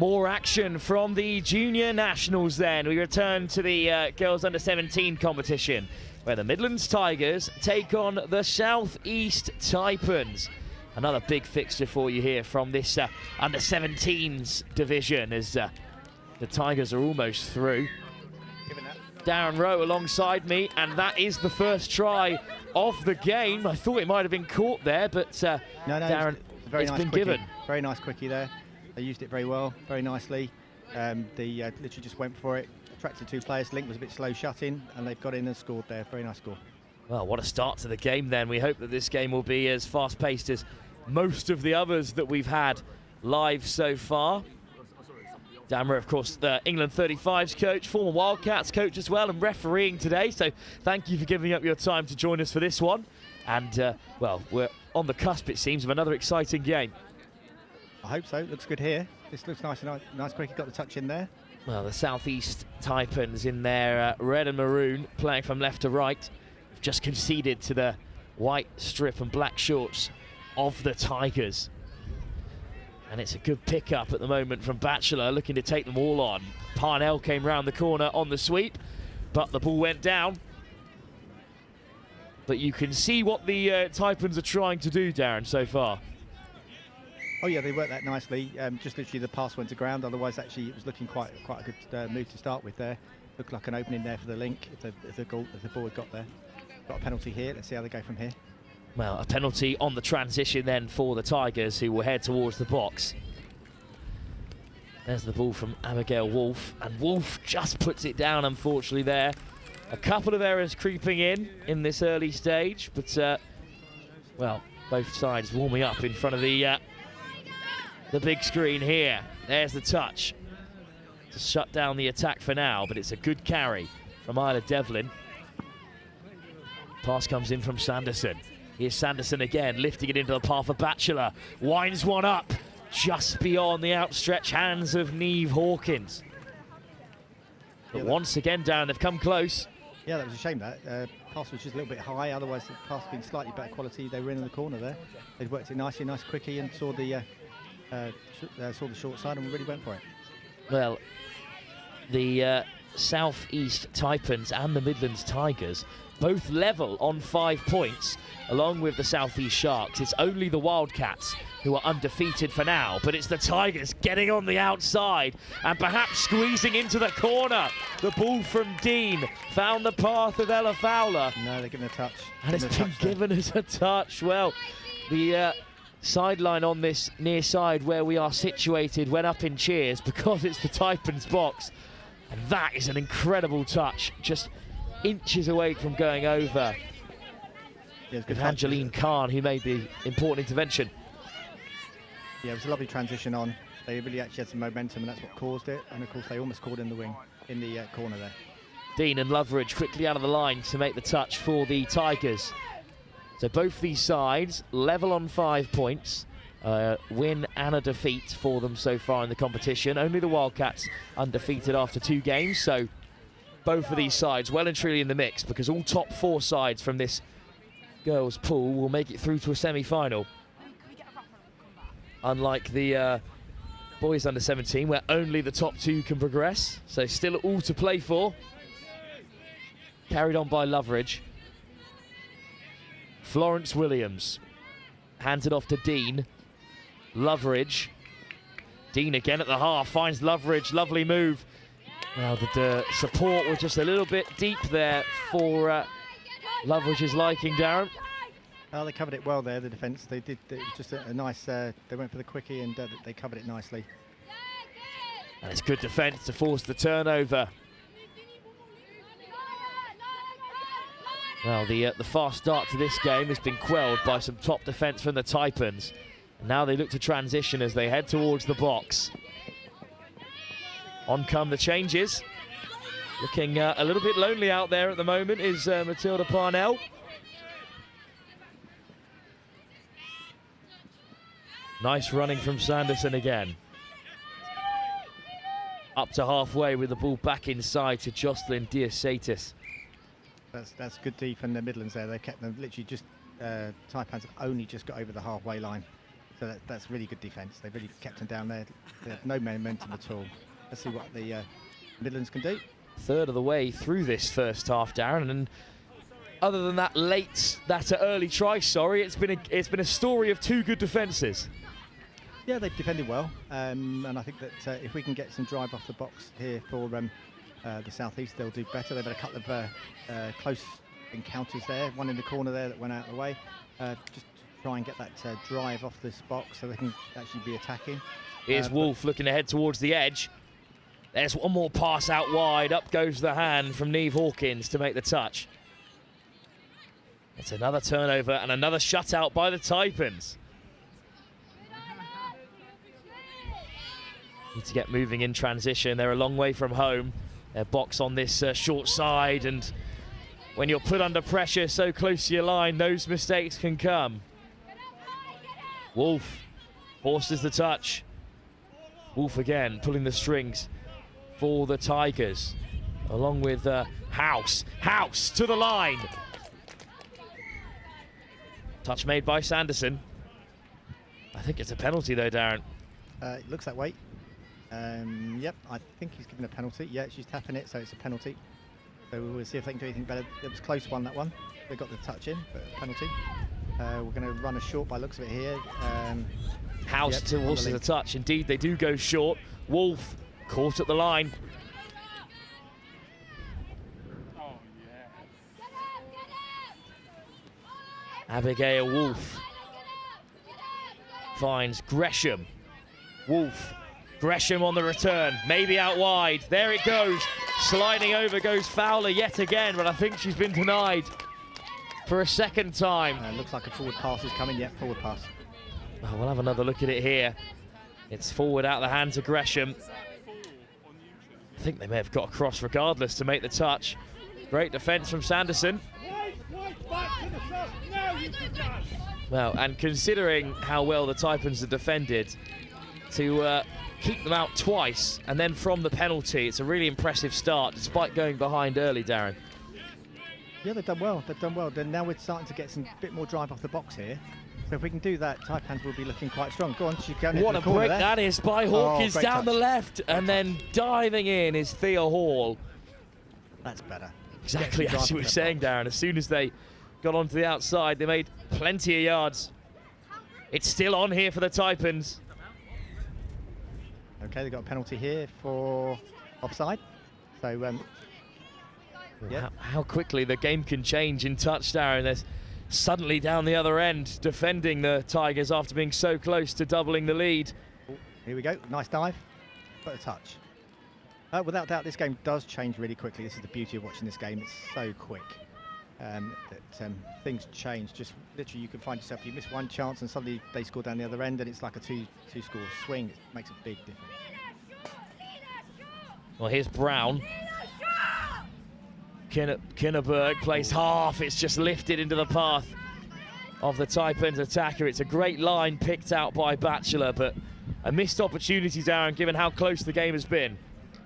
S1: More action from the junior nationals then. We return to the girls under 17 competition, where the Midlands Tigers take on the South East Taipans. Another big fixture for you here from this under 17s division, as the Tigers are almost through. Darren Rowe alongside me, and that is the first try of the game. I thought it might have been caught there, but
S12: no,
S1: Darren,
S12: very
S1: it's
S12: nice
S1: been
S12: quickie.
S1: given.
S12: Very nice quickie there. They used it very well, very nicely. They literally just went for it, attracted two players. Link was a bit slow shutting, and they've got in and scored there. Very nice score.
S1: Well, what a start to the game then. We hope that this game will be as fast-paced as most of the others that we've had live so far. Dammer, of course, the England 35s coach, former Wildcats coach as well, and refereeing today. So thank you for giving up your time to join us for this one. And, well, we're on the cusp, it seems, of another exciting game.
S12: I hope so. Looks good here. This looks nice and nice quick. He got the touch in there.
S1: Well, the Southeast Taipans in their red and maroon, playing from left to right, have just conceded to the white strip and black shorts of the Tigers. And it's a good pickup at the moment from Batchelor, looking to take them all on. Parnell came round the corner on the sweep, but the ball went down. But you can see what the Taipans are trying to do, Darren, so far.
S12: Oh yeah, they worked that nicely. Just literally the pass went to ground. Otherwise, actually, it was looking quite a good move to start with there. Looked like an opening there for the Link if the ball had got there. Got a penalty here. Let's see how they go from here.
S1: Well, a penalty on the transition then for the Tigers, who will head towards the box. There's the ball from Abigail Wolf, and Wolf just puts it down, unfortunately, there. A couple of errors creeping in this early stage, but, well, both sides warming up in front of the big screen here. There's the touch to shut down the attack for now, but it's a good carry from Isla Devlin. Pass comes in from Sanderson. Here's Sanderson again, lifting it into the path of Batchelor. Winds one up, just beyond the outstretched hands of Neve Hawkins. But once again, Darren, they've come close.
S12: Yeah, that was a shame that. Pass was just a little bit high, otherwise the pass being slightly better quality. They were in the corner there. They'd worked it nicely, nice quickie, and saw the short side and really went for it.
S1: Well, the Southeast Taipans and the Midlands Tigers both level on 5 points, along with the Southeast Sharks. It's only the Wildcats who are undefeated for now, but it's the Tigers getting on the outside and perhaps squeezing into the corner. The ball from Dean found the path of Ella Fowler.
S12: No, they're given a touch.
S1: And it's been given as a touch. Well, the sideline on this near side where we are situated went up in cheers because it's the Taipans box. And that is an incredible touch, just inches away from going over. With Angeline Khan, who made the important intervention.
S12: Yeah, it was a lovely transition on. They really actually had some momentum, and that's what caused it. And of course, they almost caught in the wing, in the corner there.
S1: Dean and Loveridge quickly out of the line to make the touch for the Tigers. So both these sides level on 5 points. Win and a defeat for them so far in the competition. Only the Wildcats undefeated after 2 games. So both of these sides well and truly in the mix, because all top 4 sides from this girls' pool will make it through to a semi-final. Unlike the boys under 17, where only the top 2 can progress. So still all to play for. Carried on by Loveridge. Florence Williams hands it off to Dean. Loveridge. Dean again at the half, finds Loveridge, lovely move. Now the support was just a little bit deep there for Loveridge's liking, Darren.
S12: Oh, they covered it well there, the defence. They did just a nice, they went for the quickie and they covered it nicely.
S1: And it's good defence to force the turnover. Well, the fast start to this game has been quelled by some top defence from the Taipans. And now they look to transition as they head towards the box. On come the changes. Looking a little bit lonely out there at the moment is Matilda Parnell. Nice running from Sanderson again. Up to halfway with the ball back inside to Jocelyn Diasatis.
S12: That's good deep in the Midlands there. They kept them literally just, Taipans have only just got over the halfway line. So that's really good defence. They've really kept them down there. They have no momentum at all. Let's see what the Midlands can do.
S1: Third of the way through this first half, Darren, and other than that early try, it's been a story of two good defences.
S12: Yeah, they've defended well, and I think that if we can get some drive off the box here for the Southeast, they'll do better. They've had a couple of close encounters there, one in the corner there that went out of the way. Just to try and get that drive off this box so they can actually be attacking.
S1: Here's Wolf looking ahead towards the edge. There's one more pass out wide. Up goes the hand from Neve Hawkins to make the touch. It's another turnover and another shutout by the Taipans. Need to get moving in transition. They're a long way from home. Their box on this short side, and when you're put under pressure so close to your line, those mistakes can come. Wolf forces the touch. Wolf again pulling the strings for the Tigers, along with House. House to the line. Touch made by Sanderson. I think it's a penalty though, Darren.
S12: It looks that way. Yep, I think he's given a penalty. Yeah, she's tapping it, so it's a penalty. So we'll see if they can do anything better. It was a close one, that one. They got the touch in, but a penalty. We're going to run a short by looks of it here.
S1: House towards the touch. Indeed, they do go short. Wolf caught at the line. Abigail Wolf finds Gresham. Wolf. Gresham on the return, maybe out wide. There it goes. Sliding over goes Fowler yet again, but I think she's been denied for a second time.
S12: Looks like a forward pass is coming. Yep, forward pass.
S1: Oh, we'll have another look at it here. It's forward out of the hands of Gresham. I think they may have got across regardless to make the touch. Great defence from Sanderson. Well, and considering how well the Taipans have defended, to keep them out twice and then from the penalty, it's a really impressive start despite going behind early, Darren.
S12: Yeah, they've done well. They've done well. Then now we're starting to get some bit more drive off the box here. So if we can do that, Taipans will be looking quite strong. Go on, she's going
S1: what a break
S12: there.
S1: That is by Hawkins down
S12: touch.
S1: The left, and then diving in is Thea Hall.
S12: That's better.
S1: Exactly as you were saying, Darren. As soon as they got onto the outside, they made plenty of yards. It's still on here for the Taipans.
S12: Okay, they've got a penalty here for offside. So, yeah.
S1: How quickly the game can change in touch, Darren. There's suddenly down the other end, defending the Tigers after being so close to doubling the lead.
S12: Here we go, nice dive, but a touch. Without doubt, this game does change really quickly. This is the beauty of watching this game. It's so quick that things change. Just literally, you can find yourself, you miss one chance and suddenly they score down the other end and it's like a two-score swing. It makes a big difference.
S1: Well, here's Brown. Kinneberg plays half. It's just lifted into the path of the Taipans attacker. It's a great line picked out by Batchelor, but a missed opportunity, Darren, given how close the game has been.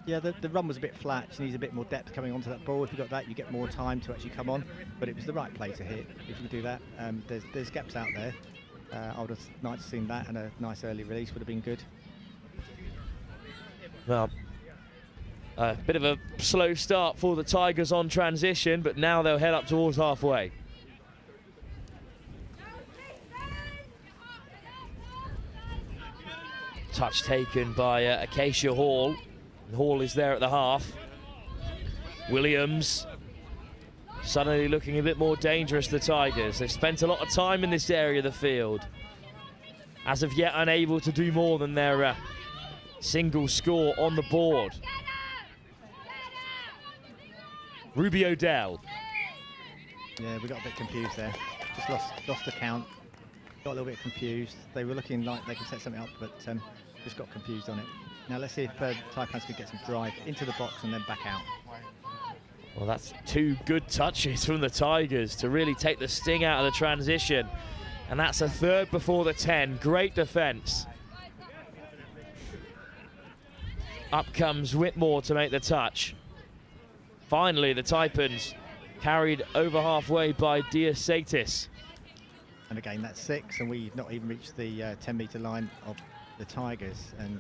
S12: Yeah, the run was a bit flat. She needs a bit more depth coming onto that ball. If you got that, you get more time to actually come on. But it was the right play to hit. If you do that, there's gaps out there. I would have liked to seen that, and a nice early release would have been good.
S1: Well, a bit of a slow start for the Tigers on transition, but now they'll head up towards halfway. Touch taken by Acacia Hall. Hall is there at the half. Williams suddenly looking a bit more dangerous, the Tigers. They've spent a lot of time in this area of the field. As of yet, unable to do more than their single score on the board. Ruby O'Dell.
S12: Yeah, we got a bit confused there. Just lost the count. Got a little bit confused. They were looking like they could set something up, but just got confused on it. Now let's see if Taipans can get some drive into the box and then back out.
S1: Well, that's two good touches from the Tigers to really take the sting out of the transition. And that's a third before the 10. Great defence. Up comes Whitmore to make the touch. Finally, the Taipans carried over halfway by Diasatis.
S12: And again, that's 6, and we've not even reached the 10-metre line of the Tigers. And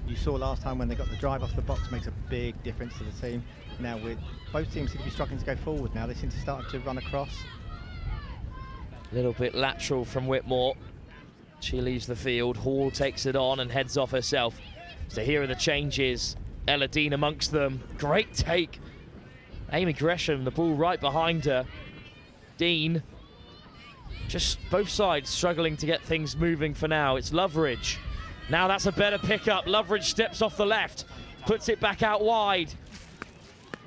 S12: you saw last time when they got the drive off the box makes a big difference to the team. Now both teams seem to be struggling to go forward now. They seem to start to run across.
S1: A little bit lateral from Whitmore. She leaves the field. Hall takes it on and heads off herself. So here are the changes. Ella Dean amongst them. Great take. Amy Gresham, the ball right behind her. Dean. Just both sides struggling to get things moving for now. It's Loveridge. Now that's a better pickup. Loveridge steps off the left. Puts it back out wide.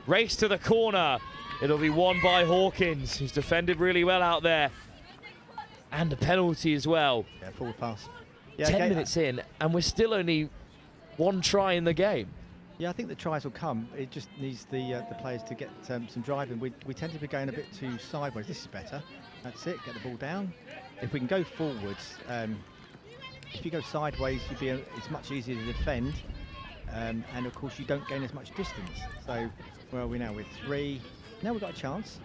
S1: Race to the corner. It'll be won by Hawkins, who's defended really well out there. And a penalty as well.
S12: Yeah, forward pass. Yeah,
S1: 10 minutes in, and we're still only one try in the game.
S12: Yeah, I think the tries will come. It just needs the players to get some driving. We tend to be going a bit too sideways. This is better. That's it. Get the ball down. If we can go forwards, if you go sideways, it's much easier to defend. And of course, you don't gain as much distance. So, where are we now? With 3. Now we've got a chance.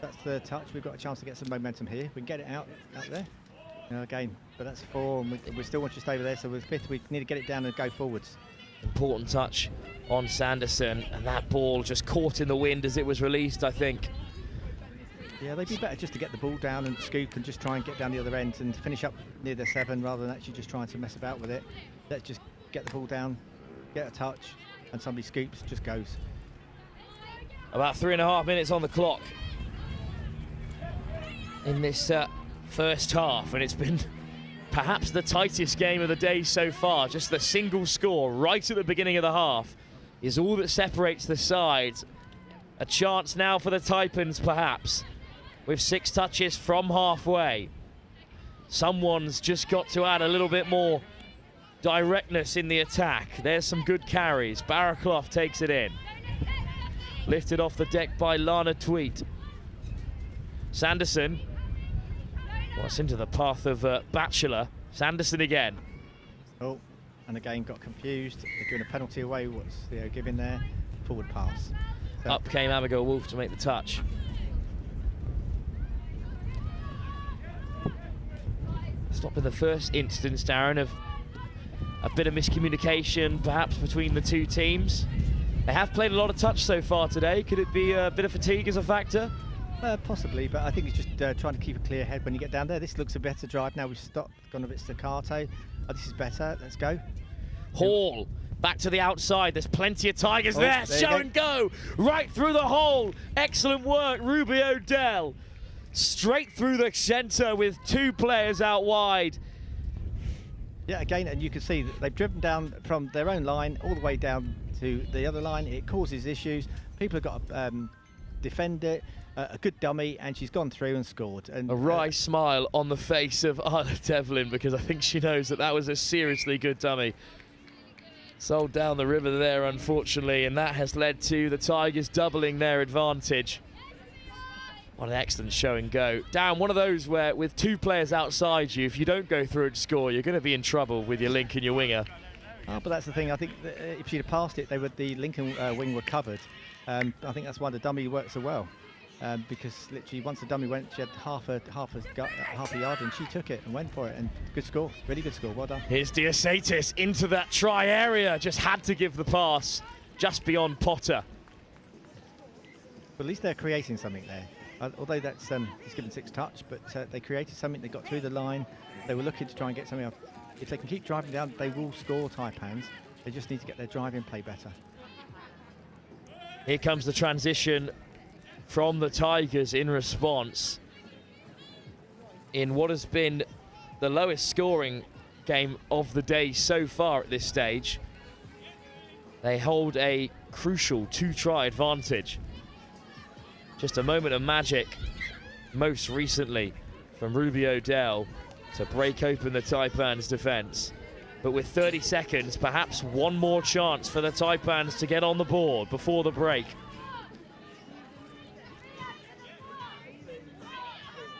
S12: That's the touch. We've got a chance to get some momentum here. We can get it out there. Again, but that's 4, and we still want to stay over there. So with 5th, we need to get it down and go forwards.
S1: Important touch on Sanderson, and that ball just caught in the wind as it was released, I think.
S12: Yeah, they'd be better just to get the ball down and scoop and just try and get down the other end and finish up near the 7 rather than actually just trying to mess about with it. Let's just get the ball down, get a touch, and somebody scoops, just goes.
S1: About 3.5 minutes on the clock in this first half, and it's been perhaps the tightest game of the day so far. Just the single score right at the beginning of the half is all that separates the sides. A chance now for the Taipans, perhaps, with 6 touches from halfway. Someone's just got to add a little bit more directness in the attack. There's some good carries. Barraclough takes it in. Lifted off the deck by Lana Tweet. Sanderson. Well, it's into the path of Batchelor. Sanderson again.
S12: Oh, and again got confused. They're doing a penalty away. What's Theo giving there? Forward pass. So
S1: up came Abigail Wolf to make the touch. It's not been the first instance, Darren, of a bit of miscommunication perhaps between the two teams. They have played a lot of touch so far today. Could it be a bit of fatigue as a factor?
S12: Possibly, but I think it's just trying to keep a clear head when you get down there. This looks a better drive now. We've stopped, gone a bit staccato. Oh, this is better. Let's go.
S1: Hall back to the outside. There's plenty of Tigers there. Show and go right through the hole. Excellent work, Ruby O'Dell. Straight through the centre with 2 players out wide.
S12: Yeah, again, and you can see that they've driven down from their own line all the way down to the other line. It causes issues. People have got to defend it. A good dummy, and she's gone through and scored. And
S1: a wry smile on the face of Isla Devlin, because I think she knows that that was a seriously good dummy. Sold down the river there, unfortunately, and that has led to the Tigers doubling their advantage. What an excellent show and go. Darren, one of those where with 2 players outside you, if you don't go through and score, you're going to be in trouble with your link and your winger.
S12: Oh, but that's the thing. I think that if she'd have passed it, the Lincoln wing were covered. I think that's why the dummy worked so well. Because literally once the dummy went, she had half a yard, and she took it and went for it. And good score, really good score. Well done.
S1: Here's Diasatis into that try area. Just had to give the pass just beyond Potter.
S12: But at least they're creating something there. Although that's he's given 6 touch, but they created something. They got through the line. They were looking to try and get something up. If they can keep driving down, they will score Taipans. They just need to get their driving play better.
S1: Here comes the transition from the Tigers in response in what has been the lowest scoring game of the day so far at this stage. They hold a crucial 2-try advantage. Just a moment of magic most recently from Ruby O'Dell to break open the Taipans defence. But with 30 seconds, perhaps one more chance for the Taipans to get on the board before the break.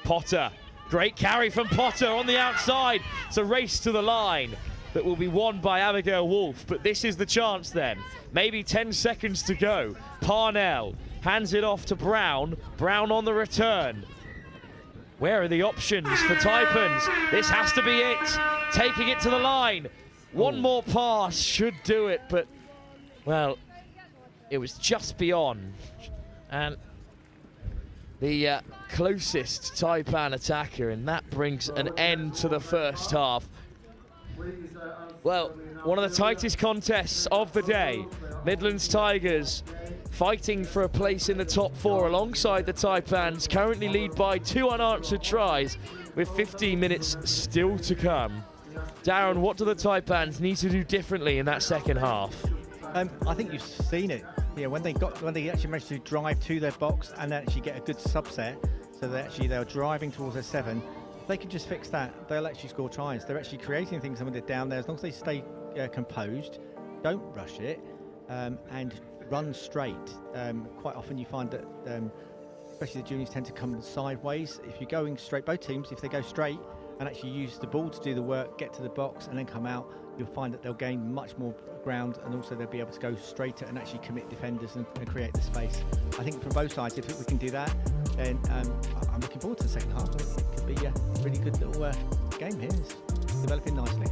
S1: Potter, great carry from Potter on the outside. It's a race to the line that will be won by Abigail Wolf, but this is the chance then. Maybe 10 seconds to go. Parnell hands it off to Brown. Brown on the return. Where are the options for Taipans? This has to be it. Taking it to the line. One more pass should do it, but, well, it was just beyond. And the closest Taipan attacker, and that brings an end to the first half. Well, one of the tightest contests of the day. Midlands Tigers fighting for a place in the top 4 alongside the Taipans, currently lead by 2 unanswered tries with 15 minutes still to come. Darren, what do the Taipans need to do differently in that second half?
S12: I think you've seen it. Yeah, when they actually managed to drive to their box and actually get a good subset, so they're driving towards their 7. If they can just fix that, they'll actually score tries. They're actually creating things when they're down there. As long as they stay composed, don't rush it, and run straight. Quite often you find that, especially the juniors tend to come sideways. If you're going straight, both teams, if they go straight and actually use the ball to do the work, get to the box and then come out, you'll find that they'll gain much more ground, and also they'll be able to go straighter and actually commit defenders and create the space. I think from both sides, if we can do that, then I'm looking forward to the second half. It could be a really good little game here. It's developing nicely.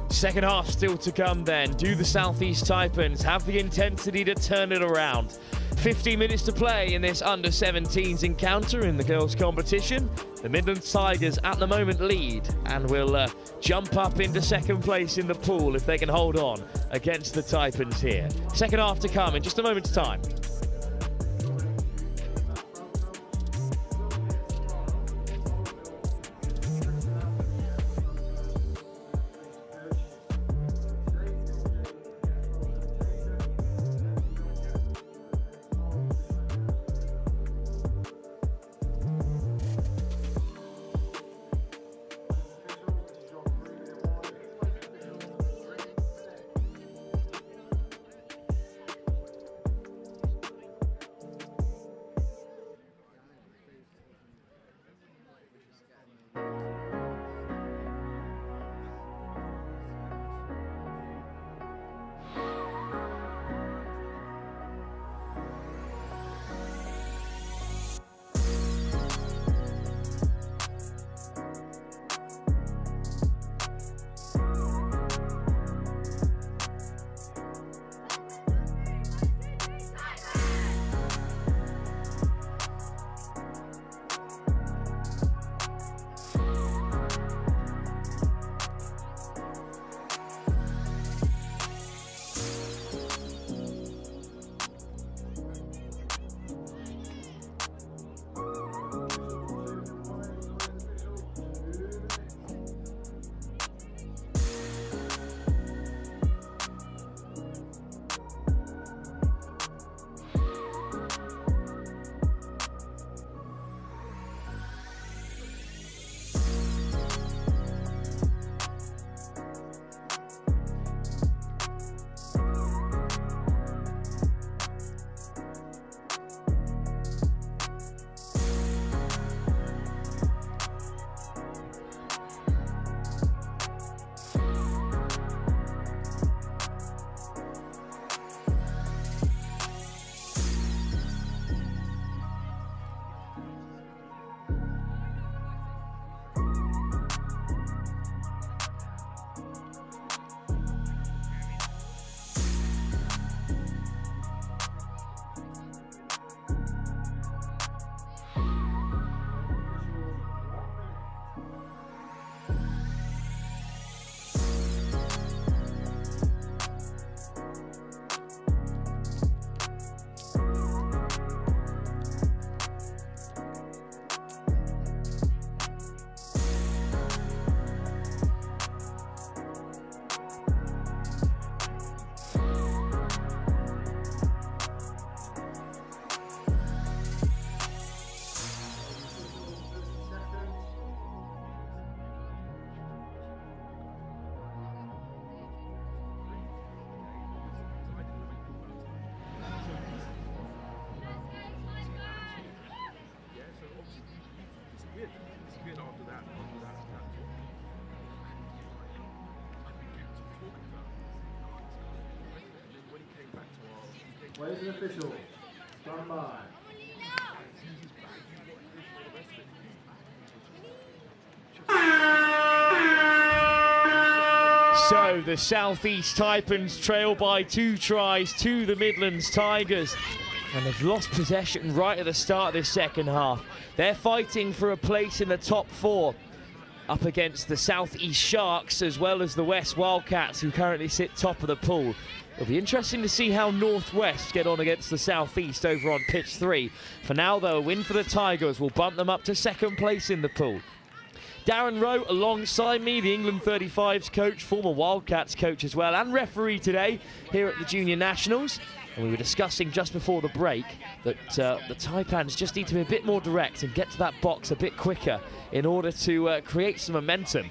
S1: Second half still to come then. Do the Southeast Taipans have the intensity to turn it around? 50 minutes to play in this under-17s encounter in the girls' competition. The Midlands Tigers at the moment lead and will jump up into second place in the pool if they can hold on against the Taipans here. Second half to come in just a moment's time.
S3: Players and officials, stand by.
S1: So the Southeast Taipans trail by 2 tries to the Midlands Tigers. And they've lost possession right at the start of this second half. They're fighting for a place in the top 4 up against the Southeast Sharks as well as the West Wildcats, who currently sit top of the pool. It'll be interesting to see how Northwest get on against the Southeast over on pitch 3. For now, though, a win for the Tigers will bump them up to 2nd place in the pool. Darren Rowe alongside me, the England 35s coach, former Wildcats coach as well, and referee today here at the Junior Nationals. And we were discussing just before the break that the Taipans just need to be a bit more direct and get to that box a bit quicker in order to create some momentum.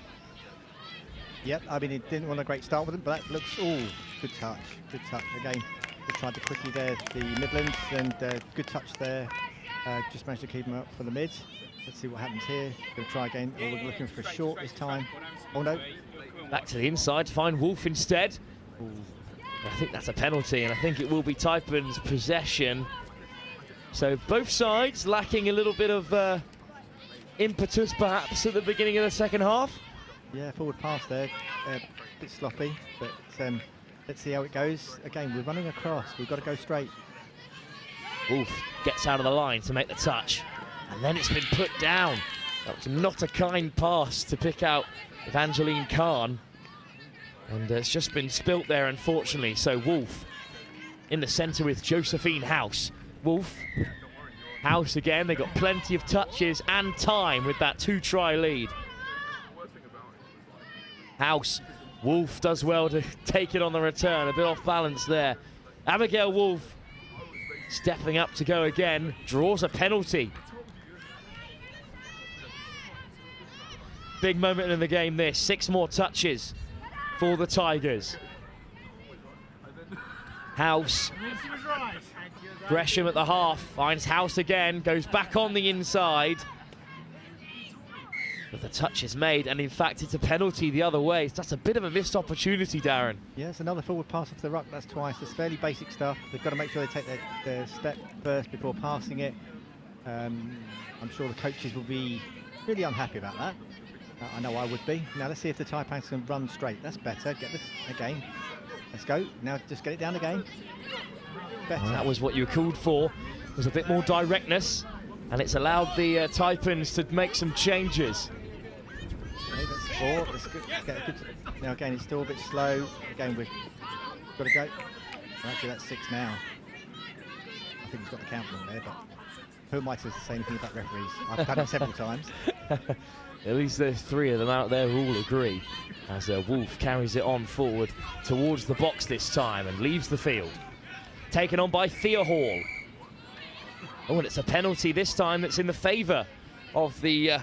S12: Yep, I mean, it didn't want a great start with them, but that looks, good touch, good touch. Again, they tried to quickie there, the Midlands, and good touch there. Just managed to keep them up for the mids. Let's see what happens here. Going to try again. Oh, we're looking for a short this time. Oh, no.
S1: Back to the inside to find Wolf instead.
S12: Ooh.
S1: I think that's a penalty, and I think it will be Taipans' possession. So both sides lacking a little bit of impetus, perhaps, at the beginning of the second half.
S12: Yeah, forward pass there. A bit sloppy, but let's see how it goes. Again, we're running across. We've got to go straight.
S1: Wolf gets out of the line to make the touch, and then it's been put down. That was not a kind pass to pick out Evangeline Khan. And it's just been spilt there, unfortunately. So Wolf in the centre with Josephine House. Wolf, House again. They got plenty of touches and time with that 2-try lead. House, Wolf does well to take it on the return. A bit off balance there. Abigail Wolf stepping up to go again. Draws a penalty. Big moment in the game this. 6 more touches for the Tigers. House. Gresham at the half. Finds House again. Goes back on the inside. But the touch is made, and in fact it's a penalty the other way. So that's a bit of a missed opportunity, Darren.
S12: Yeah, it's another forward pass off the ruck. That's twice. It's fairly basic stuff. They've got to make sure they take their step first before passing it. I'm sure the coaches will be really unhappy about that. I know I would be. Now let's see if the Taipans can run straight. That's better. Get this again. Let's go. Now just get it down again. Better.
S1: That was what you were called for. There's a bit more directness, and it's allowed the Taipans to make some changes.
S12: Okay, that's 4. That's good. Get a good. Now again, it's still a bit slow. Again, we've got to go. Well, actually, that's 6 now. I think he's got the count on there, but who am I to say anything about referees? I've done it several times.
S1: At least there's 3 of them out there who all agree, as Wolf carries it on forward towards the box this time and leaves the field. Taken on by Thea Hall. Oh, and it's a penalty this time that's in the favour of the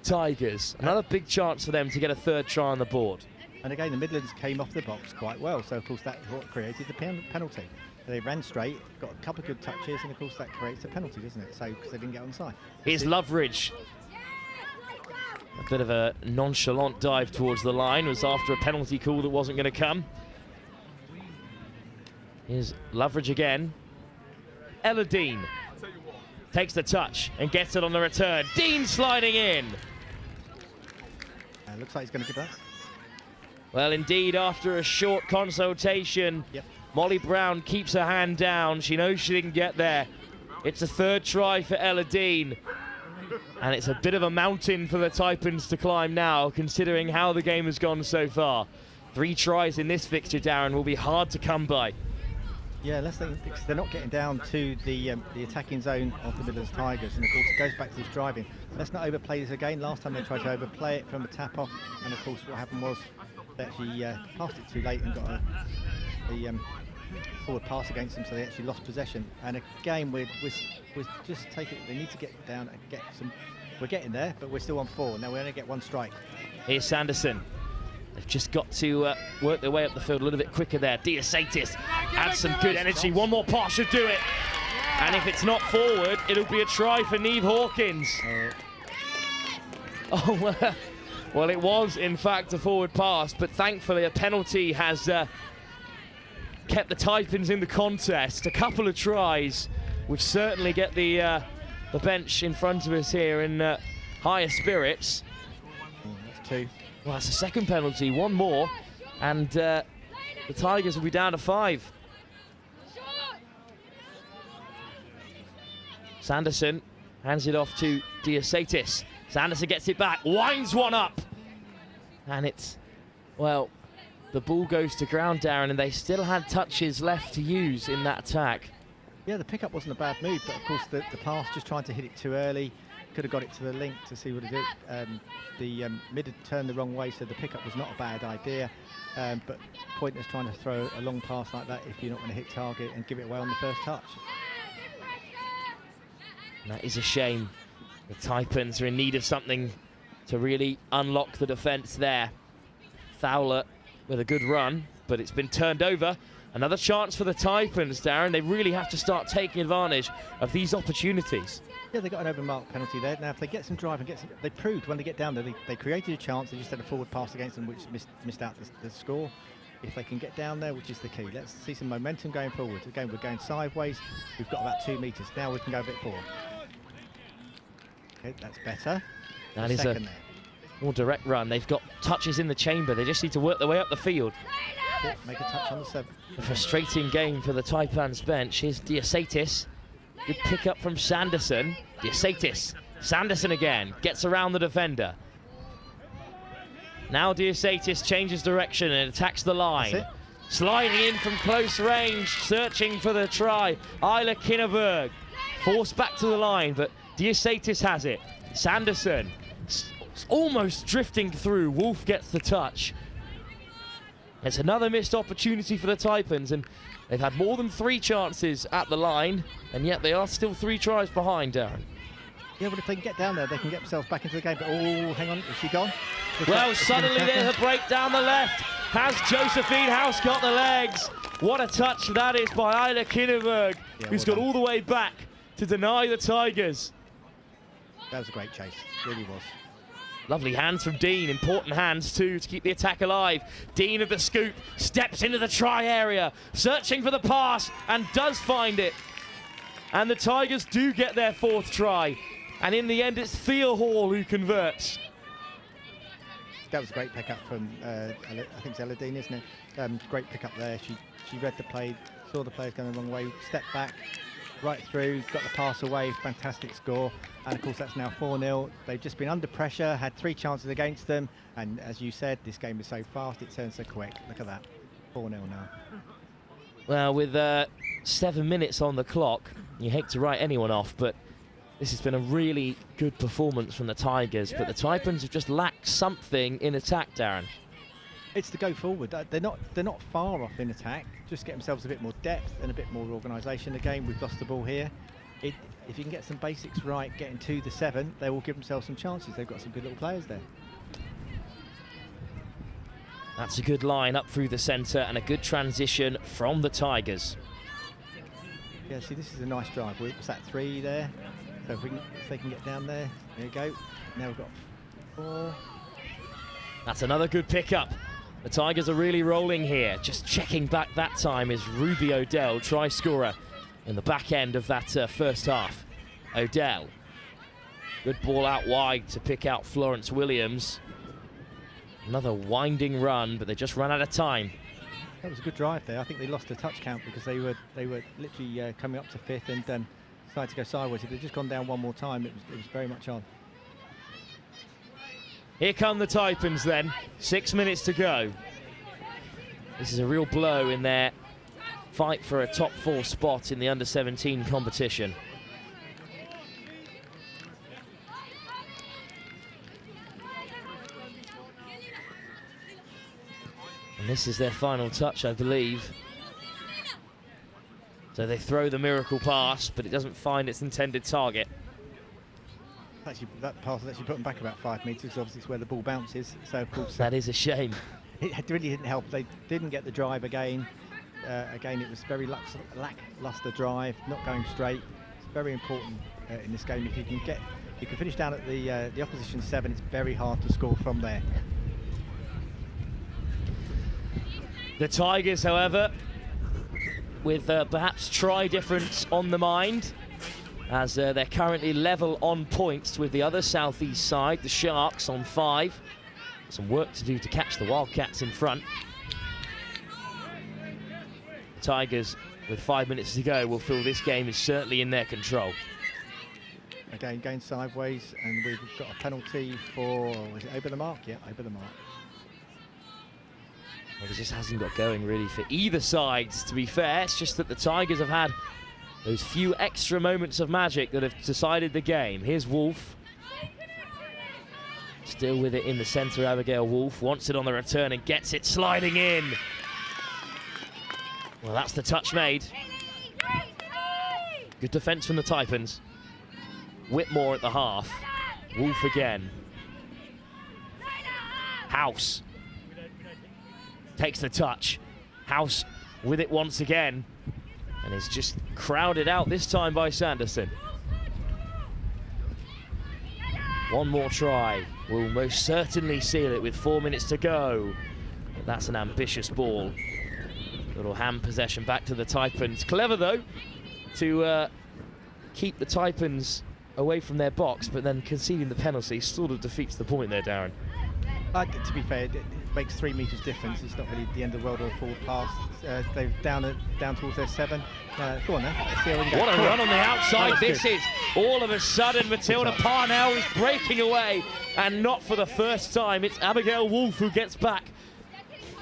S1: Tigers. Another big chance for them to get a 3rd try on the board.
S12: And again, the Midlands came off the box quite well, so of course that created the penalty. They ran straight, got a couple of good touches, and of course that creates a penalty, doesn't it? So, because they didn't get on side.
S1: Here's Loveridge. A bit of a nonchalant dive towards the line was after a penalty call that wasn't going to come. Here's Loveridge again. Ella Dean takes the touch and gets it on the return. Dean sliding in.
S12: Looks like he's going to give that.
S1: Well, indeed, after a short consultation, Molly Brown keeps her hand down. She knows she didn't get there. It's a 3rd try for Ella Dean. And it's a bit of a mountain for the Taipans to climb now, considering how the game has gone so far. 3 tries in this fixture, Darren, will be hard to come by.
S12: Yeah, let's think, because they're not getting down to the attacking zone of the Midlands Tigers, and of course it goes back to this driving. Let's not overplay this again. Last time they tried to overplay it from a tap off, and of course what happened was they actually passed it too late and got the forward pass against them, so they actually lost possession. And again, we're just taking. They need to get down and get some. We're getting there, but we're still on 4. Now we only get 1 strike.
S1: Here's Sanderson. They've just got to work their way up the field a little bit quicker there. Diasatis adds some good energy. 1 more pass should do it. And if it's not forward, it'll be a try for Neve Hawkins. Oh, well, it was, in fact, a forward pass, but thankfully a penalty has kept the Taipans in the contest. A couple of tries, which certainly get the bench in front of us here in higher spirits.
S12: That's 2.
S1: Well, that's a second penalty, one more, and the Tigers will be down to 5. Sanderson hands it off to Diasatis. Sanderson gets it back, winds one up, and it's, well, the ball goes to ground, Darren, and they still had touches left to use in that attack.
S12: Yeah, the pickup wasn't a bad move, but of course the pass, just trying to hit it too early, could have got it to the link to see what it did. The mid had turned the wrong way, so the pickup was not a bad idea, but pointless trying to throw a long pass like that if you're not going to hit target and give it away on the first touch.
S1: And that is a shame. The Taipans are in need of something to really unlock the defence there. Fowler with a good run, but it's been turned over. Another chance for the Taipans, Darren. They really have to start taking advantage of these opportunities.
S12: Yeah, they got an overmarked penalty there. Now, if they get some drive and they proved when they get down there, they created a chance. They just had a forward pass against them, which missed out the score. If they can get down there, which is the key. Let's see some momentum going forward. Again, we're going sideways. We've got about 2 metres. Now we can go a bit forward. Okay, that's better.
S1: That is a more direct run. They've got touches in the chamber. They just need to work their way up the field.
S12: Make a touch on the 7.
S1: A frustrating game for the Taipans bench. Here's Diasatis. Good pick up from Sanderson. Diasatis. Sanderson again. Gets around the defender. Now Diasatis changes direction and attacks the line. Sliding in from close range, searching for the try. Isla Kinneberg forced back to the line, but Diasatis has it. Sanderson almost drifting through. Wolf gets the touch. It's another missed opportunity for the Taipans, and they've had more than 3 chances at the line, and yet they are still 3 tries behind, Darren.
S12: Yeah, but if they can get down there, they can get themselves back into the game. But oh, hang on, is she gone?
S1: Well, suddenly there's a break down the left. Has Josephine House got the legs? What a touch that is by Isla Kinneberg, who's got all the way back to deny the Tigers.
S12: That was a great chase, it really was.
S1: Lovely hands from Dean, important hands too to keep the attack alive. Dean of the scoop steps into the try area, searching for the pass, and does find it. And the Tigers do get their 4th try. And in the end, it's Thea Hall who converts.
S12: That was a great pickup from, I think it's Ella Dean, isn't it? Great pickup there. She read the play, saw the players going the wrong way, stepped back, right through, got the pass away, fantastic score. And of course, that's now 4-0. They've just been under pressure, had 3 chances against them. And as you said, this game is so fast, it turns so quick. Look at that, 4-0 now.
S1: Well, with 7 minutes on the clock, you hate to write anyone off, but this has been a really good performance from the Tigers, but the Taipans have just lacked something in attack, Darren.
S12: It's to go forward. They're not far off in attack. Just get themselves a bit more depth and a bit more organisation. Again, we've lost the ball here. If you can get some basics right, getting to the 7, they will give themselves some chances. They've got some good little players there.
S1: That's a good line up through the centre and a good transition from the Tigers.
S12: Yeah, see, this is a nice drive. What's that, 3 there? So if they can get down there, there you go. Now we've got 4.
S1: That's another good pickup. The Tigers are really rolling here. Just checking back that time is Ruby Odell, try scorer in the back end of that first half. Odell, good ball out wide to pick out Florence Williams. Another winding run, but they just ran out of time.
S12: That was a good drive there. I think they lost the touch count because they were literally coming up to 5th and decided to go sideways. If they'd just gone down one more time, it was very much on.
S1: Here come the Taipans then. 6 minutes to go. This is a real blow in their fight for a top 4 spot in the under-17 competition. And this is their final touch, I believe. So they throw the miracle pass, but it doesn't find its intended target.
S12: Actually, that pass has actually put them back about 5 metres. Obviously, it's where the ball bounces. So, of course,
S1: that is a shame.
S12: It really didn't help. They didn't get the drive again. Again, it was very lackluster drive, not going straight. It's very important in this game. If you can finish down at the opposition 7, it's very hard to score from there.
S1: The Tigers, however, with perhaps try difference on the mind, as they're currently level on points with the other southeast side, the Sharks, on 5. Some work to do to catch the Wildcats in front. The Tigers, with 5 minutes to go, will feel this game is certainly in their control.
S12: Again, going sideways, and we've got a penalty for, was it over the mark? Yeah, over the mark.
S1: Well, it just hasn't got going really for either side, to be fair. It's just that the Tigers have had those few extra moments of magic that have decided the game. Here's Wolf. Still with it in the centre, Abigail Wolf wants it on the return and gets it sliding in. Well, that's the touch made. Good defence from the Taipans. Whitmore at the half. Wolf again. House takes the touch. House with it once again. And is just crowded out this time by Sanderson. One more try will most certainly seal it with 4 minutes to go. But that's an ambitious ball. Little hand possession back to the Taipans. Clever though to keep the Taipans away from their box, but then conceding the penalty sort of defeats the point there, Darren.
S12: To be fair, it makes 3 metres difference. It's not really the end of the world or a forward pass. They're down towards their 7. Go on then. Let's see how we can go.
S1: What a run on the outside this is. All of a sudden, Matilda Parnell is breaking away, and not for the first time. It's Abigail Wolf who gets back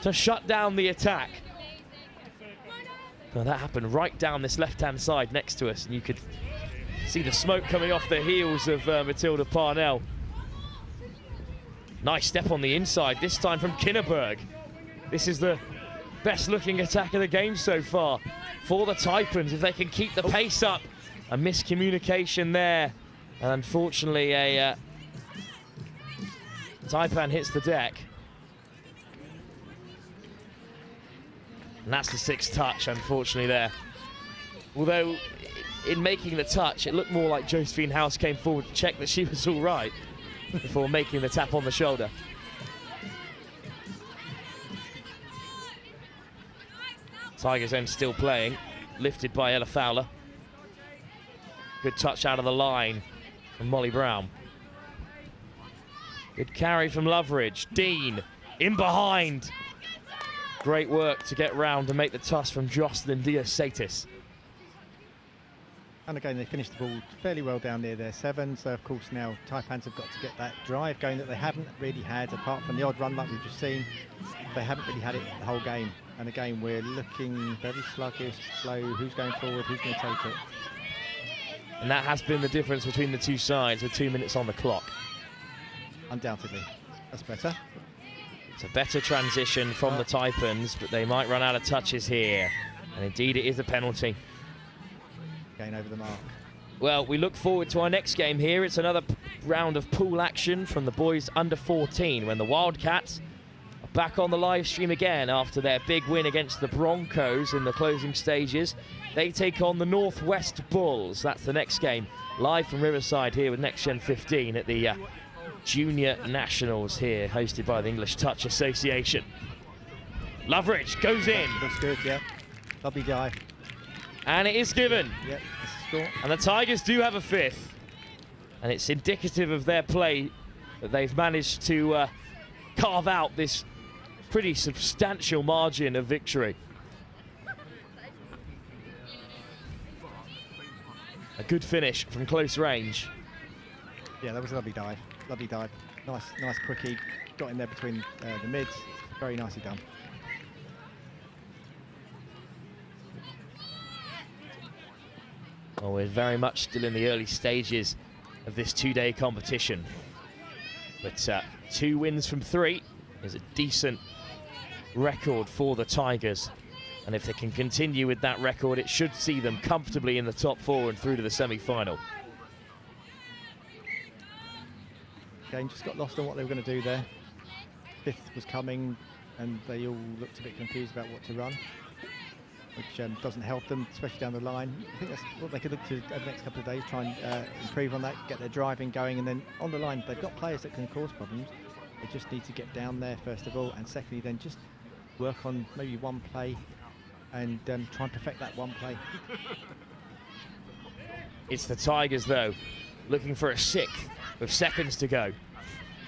S1: to shut down the attack. Well, that happened right down this left-hand side next to us, and you could see the smoke coming off the heels of Matilda Parnell. Nice step on the inside, this time from Kinneberg. This is the best looking attack of the game so far for the Taipans, if they can keep the pace up. A miscommunication there, and unfortunately a Taipan hits the deck. And that's the 6th touch, unfortunately, there. Although, in making the touch, it looked more like Josephine House came forward to check that she was all right before making the tap on the shoulder. Tigers then still playing, lifted by Ella Fowler. Good touch out of the line from Molly Brown. Good carry from Loveridge. Dean in behind. Great work to get round and make the toss from Jocelyn Diaz-Satis.
S12: And again, they finished the ball fairly well down near their 7. So, of course, now Taipans have got to get that drive going that they haven't really had, apart from the odd run like we've just seen. They haven't really had it the whole game. And again, we're looking very sluggish, slow. Who's going forward? Who's going to take it?
S1: And that has been the difference between the two sides with 2 minutes on the clock.
S12: Undoubtedly. That's better.
S1: It's a better transition from the Taipans, but they might run out of touches here. And indeed, it is a penalty.
S12: Going over the mark.
S1: Well, we look forward to our next game here. It's another round of pool action from the boys under 14 when the Wildcats are back on the live stream again after their big win against the Broncos in the closing stages. They take on the Northwest Bulls. That's the next game, live from Riverside here with NextGen15 at the Junior Nationals here, hosted by the English Touch Association. Loveridge goes in.
S12: That's good, yeah. Lovely dive.
S1: And it is given.
S12: Yep, that's a score.
S1: And the Tigers do have a 5th. And it's indicative of their play that they've managed to carve out this pretty substantial margin of victory. A good finish from close range.
S12: Yeah, that was a lovely dive. Lovely dive. Nice quickie. Got in there between the mids. Very nicely done.
S1: Well, we're very much still in the early stages of this 2-day competition. But 2 wins from 3 is a decent record for the Tigers. And if they can continue with that record, it should see them comfortably in the top 4 and through to the semi-final.
S12: Again, just got lost on what they were going to do there. 5th was coming, and they all looked a bit confused about what to run, which doesn't help them, especially down the line. I think that's what they could look to over the next couple of days, try and improve on that, get their driving going, and then on the line, they've got players that can cause problems. They just need to get down there, first of all, and secondly, then just work on maybe one play and try and perfect that one play.
S1: It's the Tigers, though, looking for a 6th with seconds to go.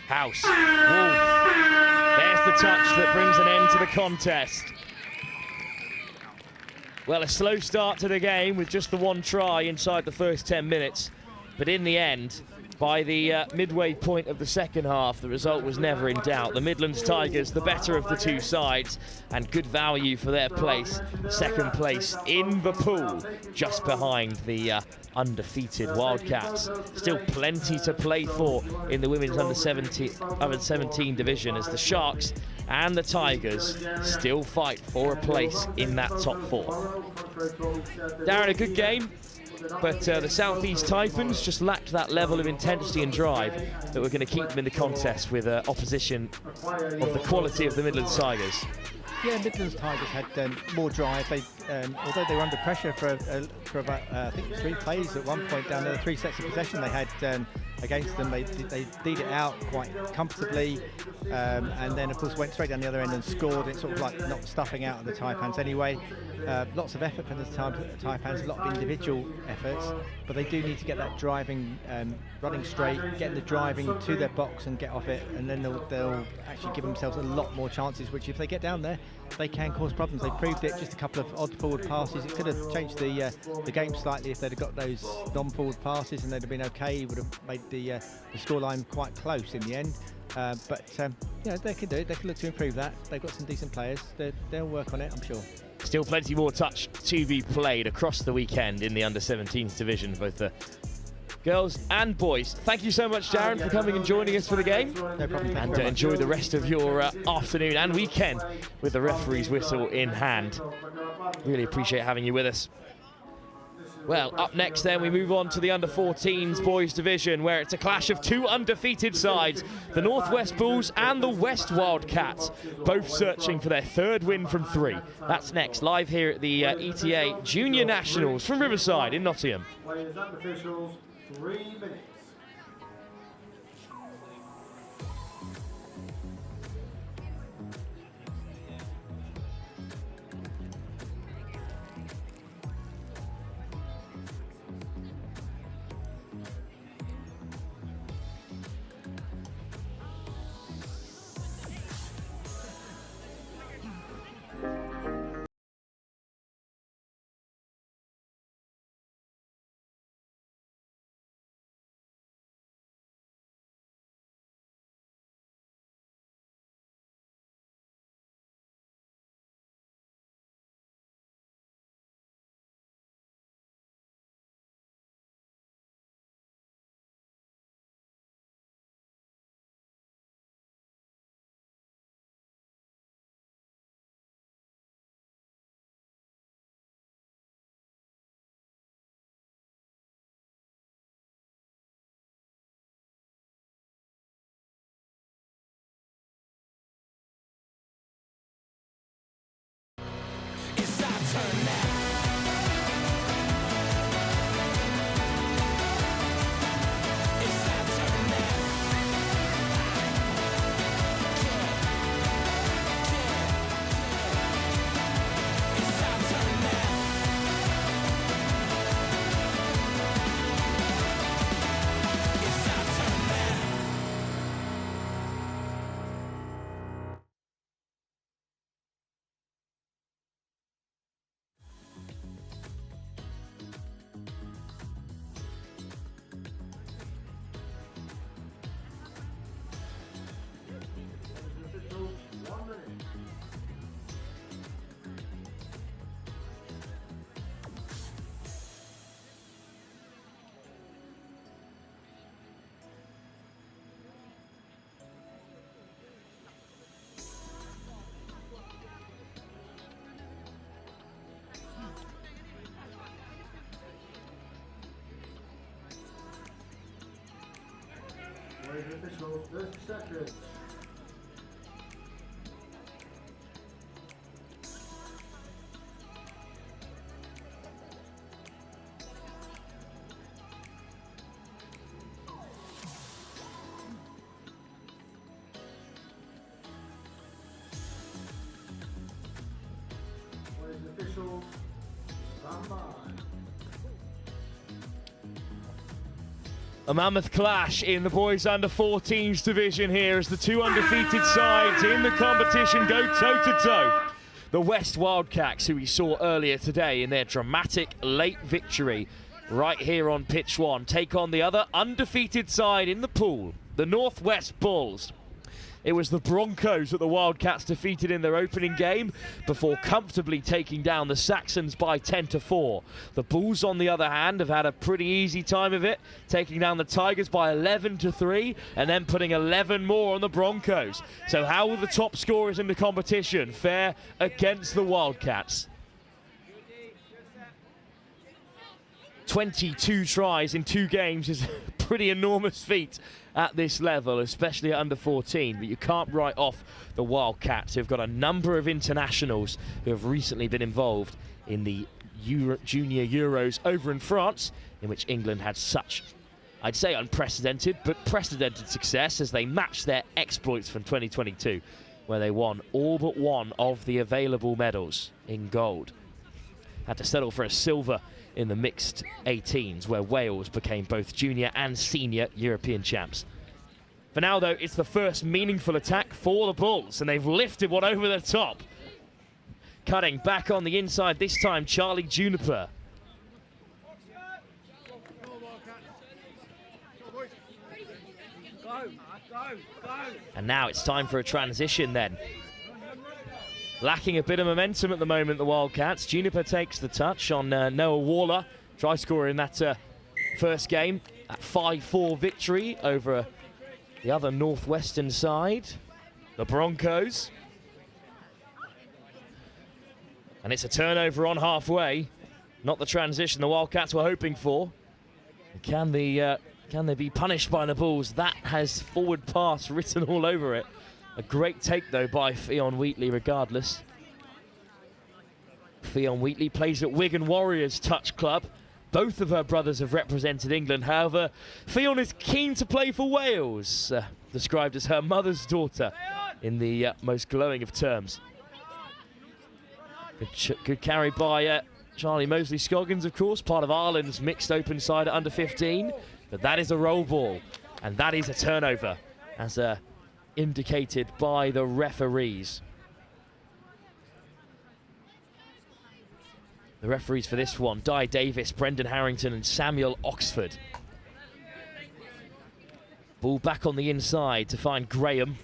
S1: House, Wolf, the touch that brings an end to the contest. Well, a slow start to the game with just the one try inside the first 10 minutes. But in the end, by the midway point of the second half, the result was never in doubt. The Midlands Tigers, the better of the two sides, and good value for their place. Second place in the pool, just behind the undefeated Wildcats. Still plenty to play for in the women's under-17 division, as the Sharks and the Tigers still fight for a place in that top four. Darren, a good game, but the South East Taipans just lacked that level of intensity and drive that were going to keep them in the contest with opposition of the quality of the Midlands Tigers.
S12: Yeah, Midlands Tigers had more drive. They, although they were under pressure for about I think 3 plays at one point down there, 3 sets of possession they had against them. They did it out quite comfortably, and then of course went straight down the other end and scored. It's sort of like not stuffing out of the Taipans anyway. Lots of effort from the Taipans, a lot of individual efforts, but they do need to get that driving, running straight, getting the driving to their box and get off it, and then they'll actually give themselves a lot more chances, which if they get down there, they can cause problems. They proved it, just a couple of odd forward passes. It could have changed the game slightly if they'd have got those non-forward passes, and they'd have been okay. Would have made the scoreline quite close in the end. But yeah, they can do it. They can look to improve that. They've got some decent players. They'll work on it, I'm sure.
S1: Still plenty more touch to be played across the weekend in the under-17s division, both the girls and boys. Thank you so much, Darren, for coming and joining us for the game.
S12: No problem.
S1: And enjoy the rest of your afternoon and weekend with the referee's whistle in hand. Really appreciate having you with us. Well, up next then, we move on to the under-14s boys division, where it's a clash of 2 undefeated sides, the Northwest Bulls and the West Wildcats, both searching for their 3rd win from 3. That's next, live here at the ETA Junior Nationals from Riverside in Nottingham.
S3: Players and officials, 3 minutes. Players and officials, 30 seconds. Players and officials, stand by.
S1: A mammoth clash in the boys under 14s division here as the two undefeated sides in the competition go toe-to-toe. The West Wildcats, who we saw earlier today in their dramatic late victory right here on pitch 1, take on the other undefeated side in the pool, the Northwest Bulls. It was the Broncos that the Wildcats defeated in their opening game before comfortably taking down the Saxons by 10-4. The Bulls, on the other hand, have had a pretty easy time of it, taking down the Tigers by 11-3 and then putting 11 more on the Broncos. So how will the top scorers in the competition fare against the Wildcats? 22 tries in 2 games is a pretty enormous feat at this level, especially at under 14, but you can't write off the Wildcats, who've got a number of internationals who have recently been involved in the Junior Euros over in France, in which England had such, I'd say unprecedented, but precedented success as they matched their exploits from 2022, where they won all but one of the available medals in gold. Had to settle for a silver in the mixed 18s, where Wales became both junior and senior European champs. For now, though, it's the first meaningful attack for the Bulls, and they've lifted one over the top. Cutting back on the inside, this time Charlie Juniper. And now it's time for a transition then. Lacking a bit of momentum at the moment, the Wildcats. Juniper takes the touch on Noah Waller, try scorer in that first game. That 5-4 victory over the other Northwestern side, the Broncos. And it's a turnover on halfway. Not the transition the Wildcats were hoping for. Can they be punished by the Bulls? That has forward pass written all over it. A great take, though, by Fionn Wheatley, regardless. Fionn Wheatley plays at Wigan Warriors Touch Club. Both of her brothers have represented England. However, Fionn is keen to play for Wales, described as her mother's daughter in the most glowing of terms. Good carry by Charlie Mosley-Scoggins, of course, part of Ireland's mixed open side at under 15. But that is a roll ball, and that is a turnover, as indicated by the referees. The referees for this one, Di Davis, Brendan Harrington and Samuel Oxford. Ball back on the inside to find Graham.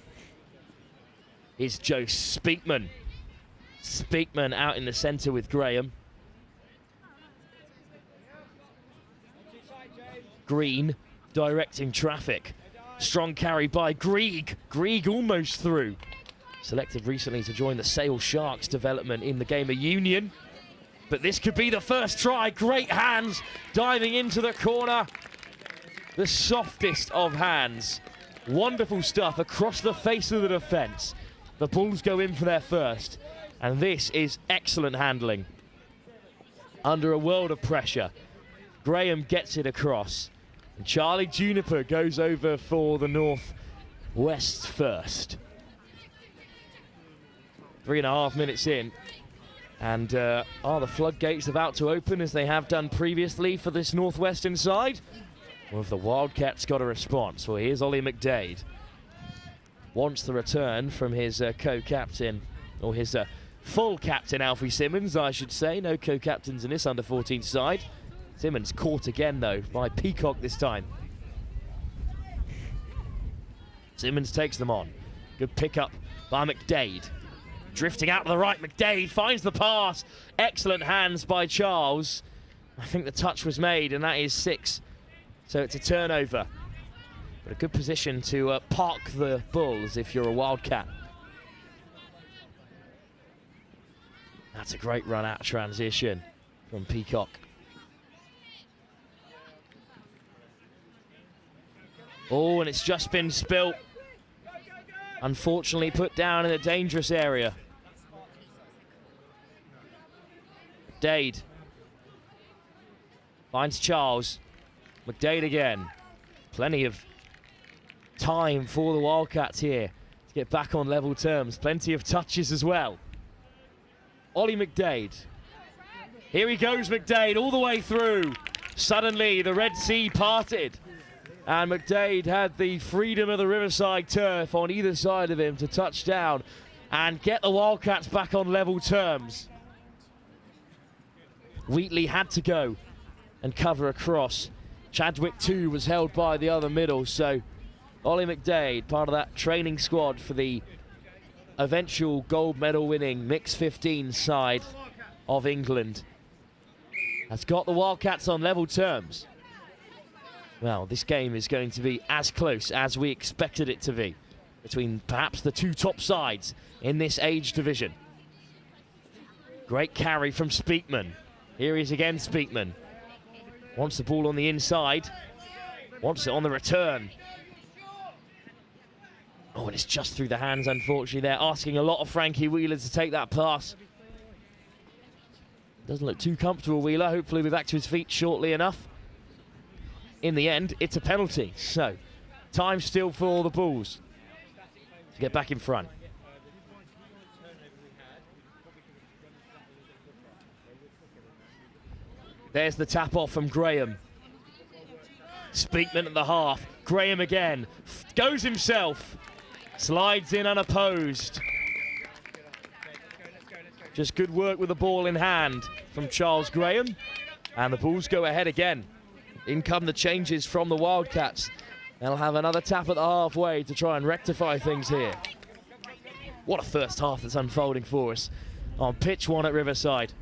S1: Here's Joe Speakman. Speakman out in the centre with Graham. Green directing traffic. Strong carry by Grieg. Grieg almost through. Selected recently to join the Sale Sharks development in the game of Union. But this could be the first try. Great hands diving into the corner. The softest of hands. Wonderful stuff across the face of the defence. The Bulls go in for their first. And this is excellent handling. Under a world of pressure. Graham gets it across. And Charlie Juniper goes over for the Northwest first. 3.5 minutes in. And are the floodgates about to open as they have done previously for this Northwestern side? Or have the Wildcats got a response? Well, here's Ollie McDade. Wants the return from his co-captain, or his full captain, Alfie Simmons, I should say. No co-captains in this under-14 side. Simmons caught again, though, by Peacock this time. Simmons takes them on. Good pickup by McDade. Drifting out to the right, McDade finds the pass. Excellent hands by Charles. I think the touch was made, and that is 6. So it's a turnover. But a good position to park the Bulls if you're a Wildcat. That's a great run out transition from Peacock. Oh, and it's just been spilt. Unfortunately put down in a dangerous area. McDade finds Charles. McDade again. Plenty of time for the Wildcats here to get back on level terms. Plenty of touches as well. Ollie McDade. Here he goes, McDade, all the way through. Suddenly the Red Sea parted. And McDade had the freedom of the Riverside turf on either side of him to touch down and get the Wildcats back on level terms. Wheatley had to go and cover across. Chadwick too was held by the other middle, so Ollie McDade, part of that training squad for the eventual gold medal winning mixed 15 side of England, has got the Wildcats on level terms. Well, this game is going to be as close as we expected it to be between perhaps the two top sides in this age division. Great carry from Speakman. Here he is again, Speakman. Wants the ball on the inside. Wants it on the return. Oh, and it's just through the hands, unfortunately. They're asking a lot of Frankie Wheeler to take that pass. Doesn't look too comfortable, Wheeler. Hopefully he'll be back to his feet shortly enough. In the end, it's a penalty. So, time still for all the Bulls to get back in front. There's the tap off from Graham. Speakman at the half. Graham again. Goes himself. Slides in unopposed. Just good work with the ball in hand from Charles Graham. And the Bulls go ahead again. In come the changes from the Wildcats. They'll have another tap at the halfway to try and rectify things here. What a first half that's unfolding for us on pitch 1 at Riverside.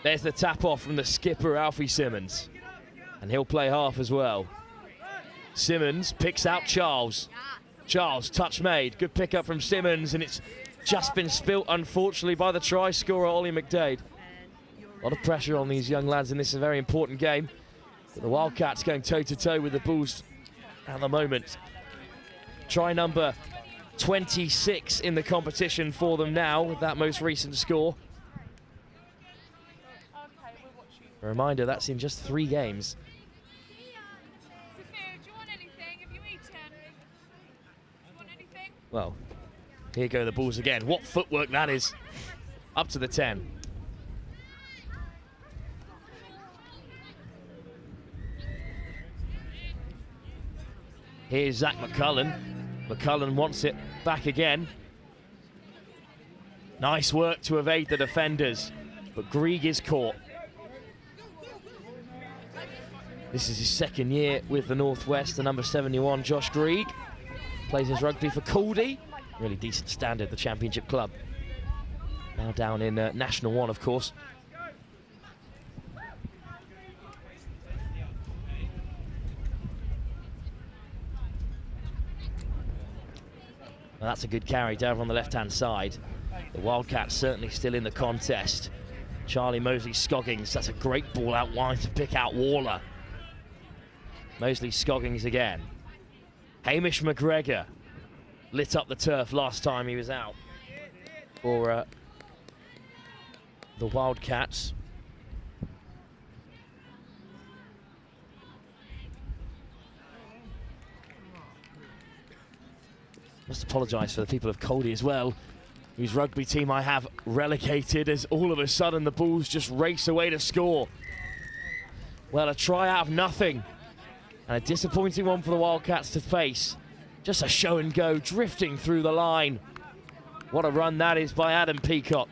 S1: There's the tap off from the skipper, Alfie Simmons. And he'll play half as well. Simmons picks out Charles. Charles, touch made. Good pick up from Simmons, and it's just been spilt, unfortunately, by the try scorer, Ollie McDade. A lot of pressure on these young lads in this very important game. But the Wildcats going toe-to-toe with the Bulls at the moment. Try number 26 in the competition for them now with that most recent score. A reminder, that's in just 3 games. Well, here go the Bulls again. What footwork that is. Up to the 10. Here's Zach McCullen. McCullen wants it back again. Nice work to evade the defenders, but Grieg is caught. This is his 2nd year with the Northwest, the number 71, Josh Grieg. Plays his rugby for Caldy. Really decent standard, the championship club. Now down in National 1, of course. Well, that's a good carry down on the left-hand side. The Wildcats certainly still in the contest. Charlie Mosley-Scoggins, that's a great ball out wide to pick out Waller. Mosley-Scoggins again. Hamish McGregor lit up the turf last time he was out for the Wildcats. Must apologise for the people of Caldy as well, whose rugby team I have relegated, as all of a sudden the Bulls just race away to score. Well, a try out of nothing. And a disappointing one for the Wildcats to face. Just a show and go, drifting through the line. What a run that is by Adam Peacock.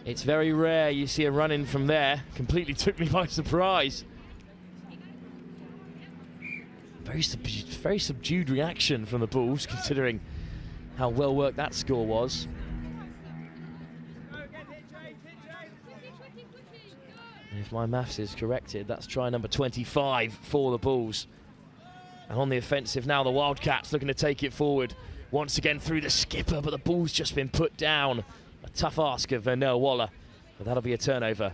S1: It's very rare you see a run in from there. Completely took me by surprise. Very subdued reaction from the Bulls, considering how well worked that score was. If my maths is corrected, that's try number 25 for the Bulls. And on the offensive now, the Wildcats looking to take it forward. Once again through the skipper, but the ball's just been put down. A tough ask of Vernell Waller, but that'll be a turnover.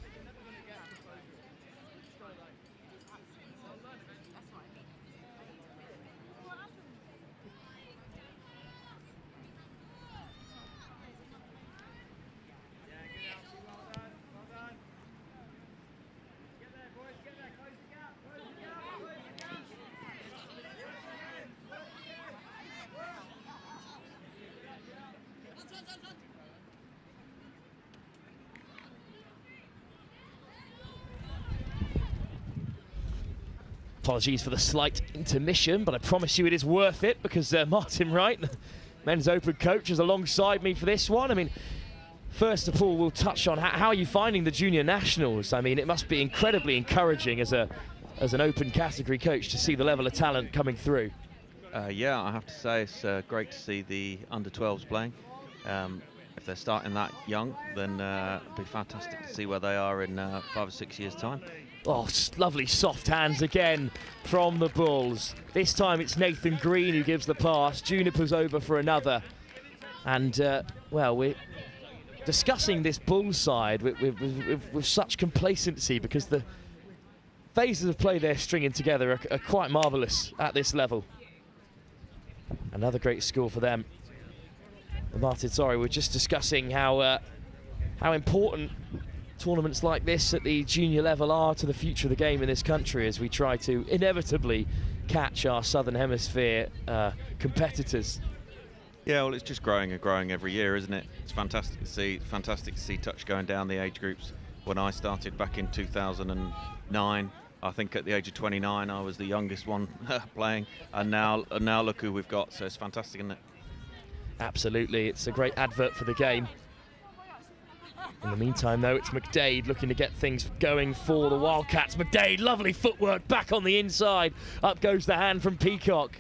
S1: Apologies for the slight intermission, but I promise you it is worth it because Martin Wright, men's open coach, is alongside me for this one. I mean, first of all, we'll touch on how are you finding the junior nationals? I mean, it must be incredibly encouraging as an open category coach to see the level of talent coming through.
S13: Yeah, I have to say it's great to see the under-12s playing. If they're starting that young, then it'll be fantastic to see where they are in 5 or 6 years' time.
S1: Oh, lovely soft hands again from the Bulls. This time it's Nathan Green who gives the pass. Juniper's over for another. And, well, we're discussing this Bulls side with such complacency because the phases of play they're stringing together are quite marvellous at this level. Another great score for them. Martin, sorry, we're just discussing how important tournaments like this at the junior level are to the future of the game in this country as we try to inevitably catch our Southern Hemisphere competitors.
S13: Yeah, well, it's just growing and growing every year, isn't it? It's fantastic to see touch going down the age groups. When I started back in 2009, I think at the age of 29, I was the youngest one playing, and now look who we've got. So it's fantastic, isn't it?
S1: Absolutely, it's a great advert for the game. In the meantime, though, it's McDade looking to get things going for the Wildcats. McDade, lovely footwork back on the inside. Up goes the hand from Peacock.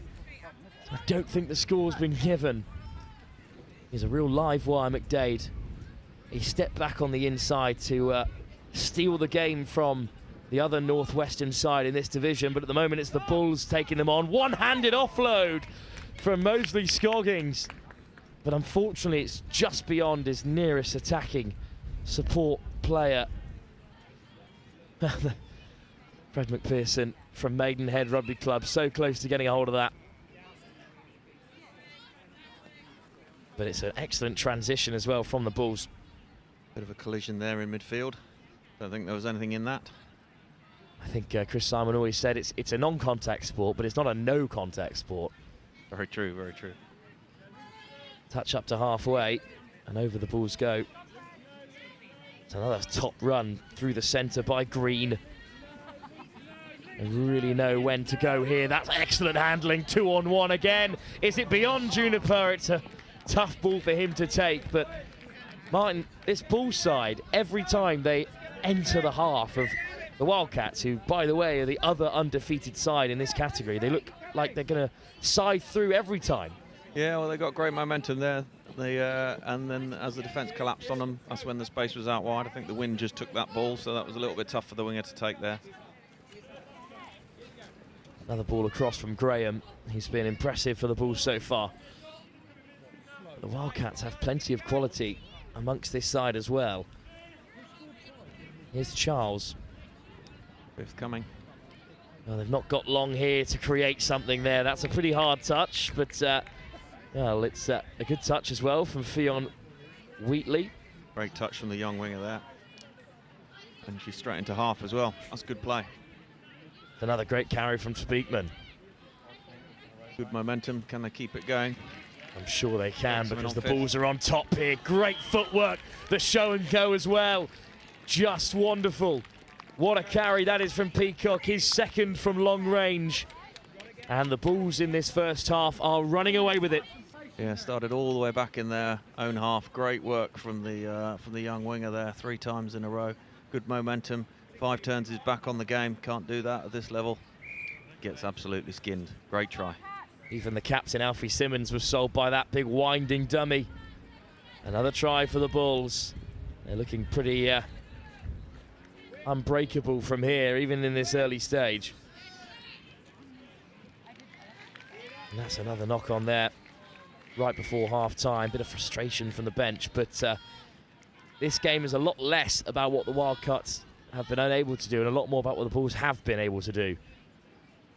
S1: I don't think the score's been given. He's a real live wire, McDade. He stepped back on the inside to steal the game from the other northwestern side in this division, but at the moment it's the Bulls taking them on. One-handed offload from Mosley Scoggins, but unfortunately it's just beyond his nearest attacking support player. Fred McPherson from Maidenhead Rugby Club, so close to getting a hold of that. But it's an excellent transition as well from the Bulls.
S13: Bit of a collision there in midfield. Don't think there was anything in that.
S1: I think Chris Simon always said it's a non-contact sport, but it's not a no-contact sport.
S13: Very true, very true.
S1: Touch up to halfway, and over the Bulls go. It's another top run through the centre by Green. They really know when to go here. That's excellent handling, 2-on-1 again. Is it beyond Juniper? It's a tough ball for him to take, but Martin, this Bulls side, every time they enter the half of the Wildcats, who, by the way, are the other undefeated side in this category, they look like they're going to side through every time.
S13: Yeah, well, they got great momentum there. And then as the defence collapsed on them, that's when the space was out wide. I think the wind just took that ball, so that was a little bit tough for the winger to take there.
S1: Another ball across from Graham. He's been impressive for the Bulls so far. The Wildcats have plenty of quality amongst this side as well. Here's Charles.
S13: Fifth coming.
S1: Well, they've not got long here to create something there. That's a pretty hard touch, but well, it's a good touch as well from Fionn Wheatley.
S13: Great touch from the young winger there. And she's straight into half as well. That's good play.
S1: Another great carry from Speakman.
S13: Good momentum. Can they keep it going?
S1: I'm sure they can because the Bulls are on top here. Great footwork. The show and go as well. Just wonderful. What a carry that is from Peacock, his second from long range. And the Bulls in this first half are running away with it.
S13: Yeah, started all the way back in their own half. Great work from the young winger there, 3 times in a row. Good momentum. 5 turns is back on the game. Can't do that at this level. Gets absolutely skinned. Great try.
S1: Even the captain, Alfie Simmons, was sold by that big winding dummy. Another try for the Bulls. They're looking pretty unbreakable from here, even in this early stage. And that's another knock on there right before half-time. Bit of frustration from the bench, but this game is a lot less about what the Wildcats have been unable to do and a lot more about what the Bulls have been able to do.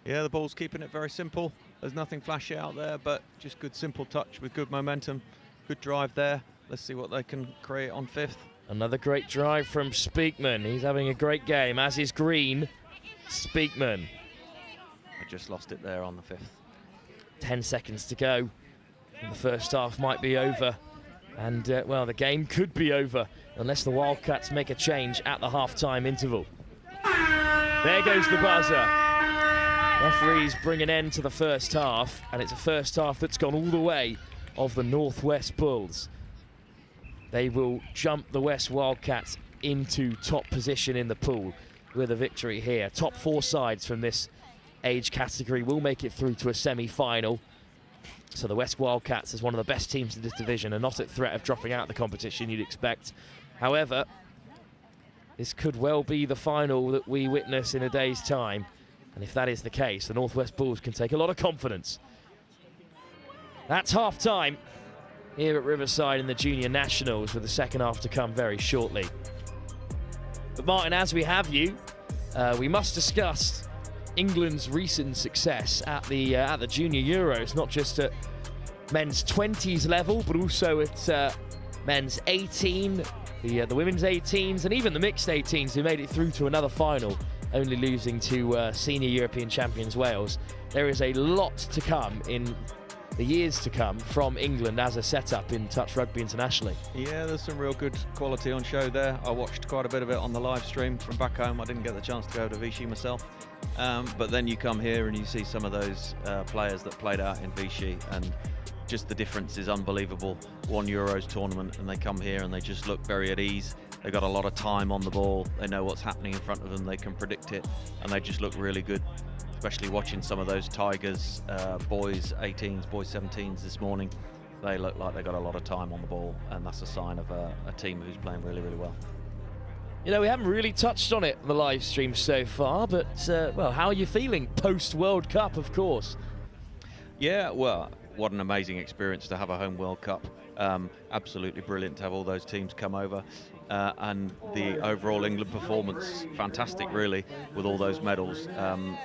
S13: Yeah, the Bulls keeping it very simple. There's nothing flashy out there, but just good simple touch with good momentum. Good drive there. Let's see what they can create on 5th.
S1: Another great drive from Speakman. He's having a great game, as is Green. Speakman.
S13: I just lost it there on the 5th.
S1: 10 seconds to go. And the first half might be over. And, well, the game could be over unless the Wildcats make a change at the half-time interval. There goes the buzzer. Referees bring an end to the first half, and it's a first half that's gone all the way of the Northwest Bulls. They will jump the West Wildcats into top position in the pool with a victory here. Top 4 sides from this age category will make it through to a semi-final. So the West Wildcats, as one of the best teams in this division, are not at threat of dropping out of the competition, you'd expect. However, this could well be the final that we witness in a day's time. And if that is the case, the Northwest Bulls can take a lot of confidence. That's half-time here at Riverside in the Junior Nationals, with the second half to come very shortly. But Martin, as we have you, we must discuss England's recent success at the Junior Euros, not just at men's 20s level, but also at men's 18, the women's 18s, and even the mixed 18s, who made it through to another final, only losing to senior European champions Wales. There is a lot to come in the years to come from England as a setup in touch rugby internationally.
S13: Yeah, there's some real good quality on show there. I watched quite a bit of it on the live stream from back home. I didn't get the chance to go to Vichy myself. But then you come here and you see some of those players that played out in Vichy, and just the difference is unbelievable. One Euros tournament, and they come here and they just look very at ease. They've got a lot of time on the ball. They know what's happening in front of them. They can predict it, and they just look really good. Especially watching some of those Tigers boys 18s, boys 17s this morning. They look like they got a lot of time on the ball, and that's a sign of a team who's playing really, really well.
S1: You know, we haven't really touched on it on the live stream so far, but, well, how are you feeling post-World Cup, of course?
S13: Yeah, well, what an amazing experience to have a home World Cup. Absolutely brilliant to have all those teams come over. And the overall England performance, fantastic really, with all those medals.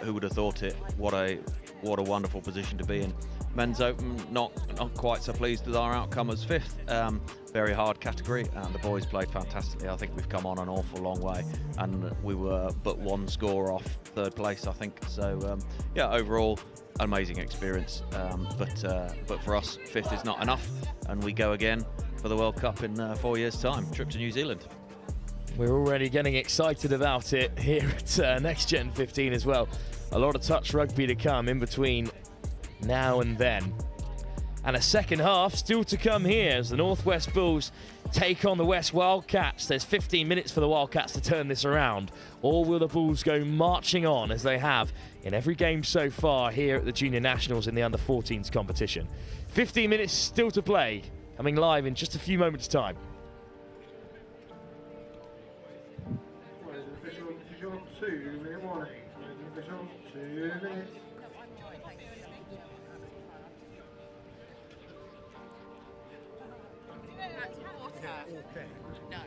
S13: Who would have thought it? What a wonderful position to be in. Men's Open, not quite so pleased with our outcome as 5th. Very hard category, and the boys played fantastically. I think we've come on an awful long way, and we were but 1 score off 3rd place, I think. So yeah, overall amazing experience. But for us, 5th is not enough, and we go again for the World Cup in 4 years' time, trip to New Zealand.
S1: We're already getting excited about it here at Next Gen 15 as well. A lot of touch rugby to come in between now and then. And a second half still to come here as the Northwest Bulls take on the West Wildcats. There's 15 minutes for the Wildcats to turn this around. Or will the Bulls go marching on as they have in every game so far here at the Junior Nationals in the Under-14s competition? 15 minutes still to play. Coming live in just a few moments' time.
S3: Official 2-minute warning. Official 2 minutes.
S9: No.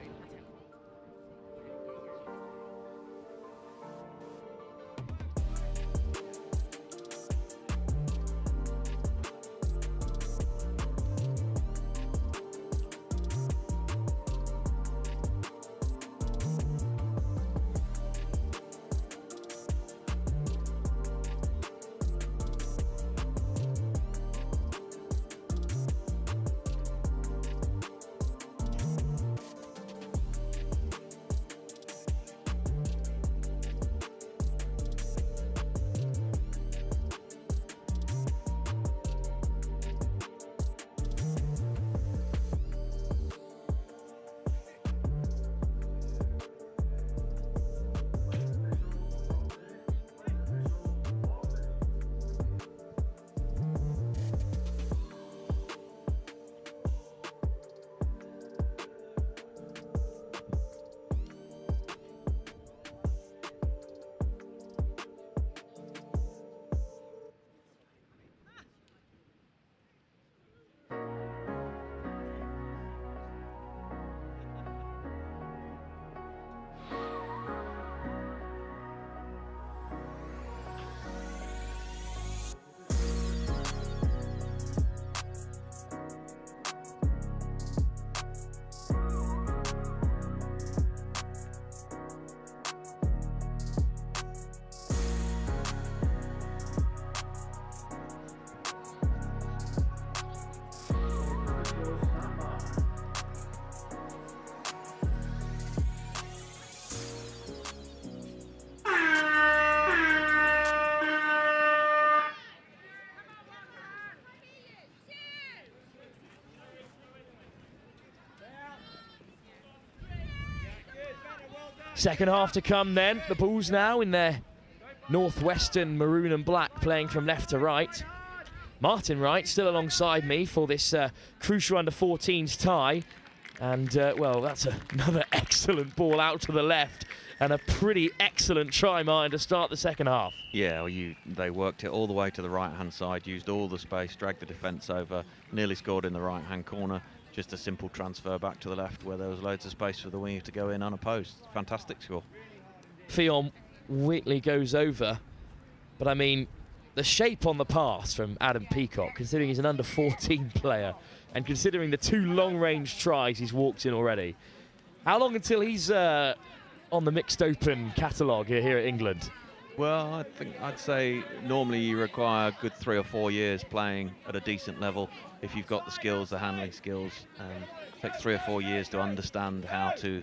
S1: Second half to come then. The Bulls now in their northwestern maroon and black, playing from left to right. Martin Wright still alongside me for this crucial under-14s tie. And, well, that's another excellent ball out to the left and a pretty excellent try mine to start the second half.
S13: Yeah, well, they worked it all the way to the right-hand side, used all the space, dragged the defence over, nearly scored in the right-hand corner. Just a simple transfer back to the left where there was loads of space for the winger to go in unopposed. Fantastic score.
S1: Fionn Wheatley goes over, but I mean, the shape on the pass from Adam Peacock, considering he's an under-14 player, and considering the 2 long-range tries he's walked in already. How long until he's on the mixed open catalogue here at England?
S13: Well, I'd say normally you require a good 3 or 4 years playing at a decent level. If you've got the skills, the handling skills, it takes 3 or 4 years to understand how to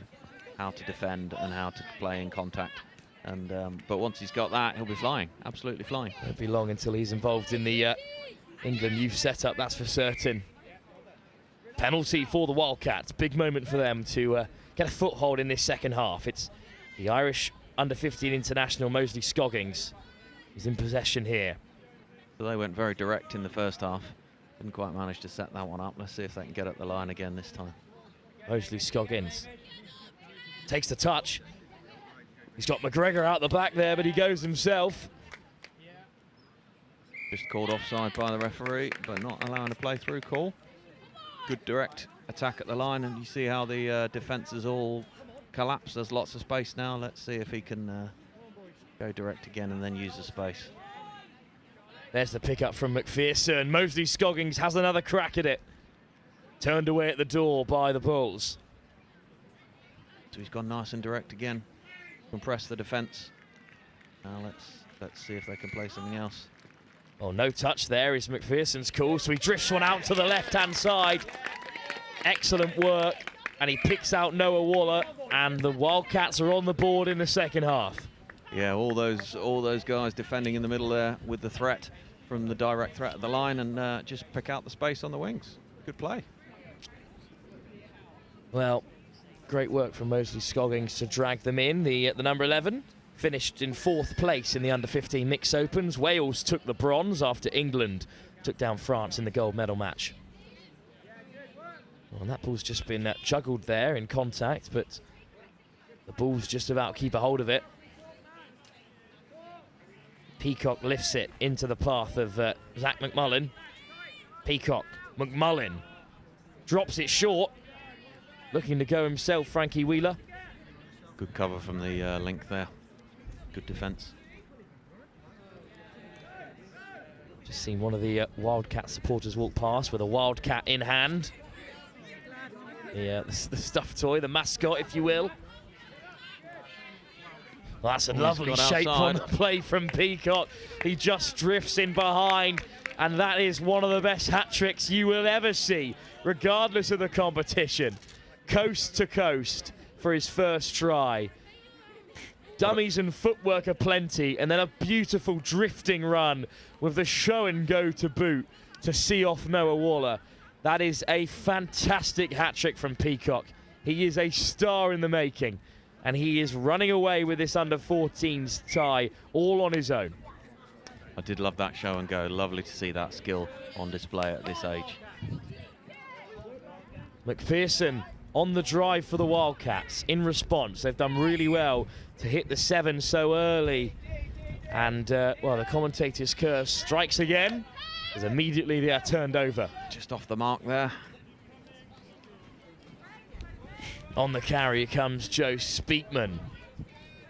S13: defend and how to play in contact. And but once he's got that, he'll be flying, absolutely flying.
S1: Won't be long until he's involved in the England youth setup, that's for certain. Penalty for the Wildcats, big moment for them to get a foothold in this second half. It's the Irish under-15 international Moseley Scoggins is in possession here.
S13: So they went very direct in the first half. Didn't quite manage to set that one up. Let's see if they can get up the line again this time.
S1: Moseley Scoggins takes the touch. He's got McGregor out the back there, but he goes himself.
S13: Just called offside by the referee, but not allowing a play through call. Good direct attack at the line, and you see how the defences all collapse. There's lots of space now. Let's see if he can go direct again and then use the space.
S1: There's the pickup from McPherson. Moseley Scoggins has another crack at it. Turned away at the door by the Bulls.
S13: So he's gone nice and direct again. Compress the defence. Now let's see if they can play something else.
S1: Oh, no touch there is McPherson's call, so he drifts one out to the left-hand side. Excellent work, and he picks out Noah Waller, and the Wildcats are on the board in the second half.
S13: Yeah, all those guys defending in the middle there with the threat from the direct threat at the line, and just pick out the space on the wings. Good play.
S1: Well, great work from Moseley Scoggins to drag them in. The number 11 finished in 4th place in the under-15 mix opens. Wales took the bronze after England took down France in the gold medal match. Well, and that ball's just been juggled there in contact, but the Bulls just about keep a hold of it. Peacock lifts it into the path of Zach McMullen. Peacock, McMullen drops it short. Looking to go himself, Frankie Wheeler.
S13: Good cover from the link there. Good defence.
S1: Just seen one of the Wildcat supporters walk past with a Wildcat in hand. The stuffed toy, the mascot, if you will. Well, that's a lovely shape on the play from Peacock. He just drifts in behind, and that is one of the best hat-tricks you will ever see, regardless of the competition. Coast to coast for his first try. Dummies and footwork aplenty, and then a beautiful drifting run with the show and go to boot to see off Noah Waller. That is a fantastic hat-trick from Peacock. He is a star in the making, and he is running away with this under-14s tie all on his own.
S13: I did love that show and go. Lovely to see that skill on display at this age.
S1: McPherson on the drive for the Wildcats. In response, they've done really well to hit the 7 so early. And, well, the commentator's curse strikes again, as immediately they are turned over.
S13: Just off the mark there.
S1: On the carry comes Joe Speakman.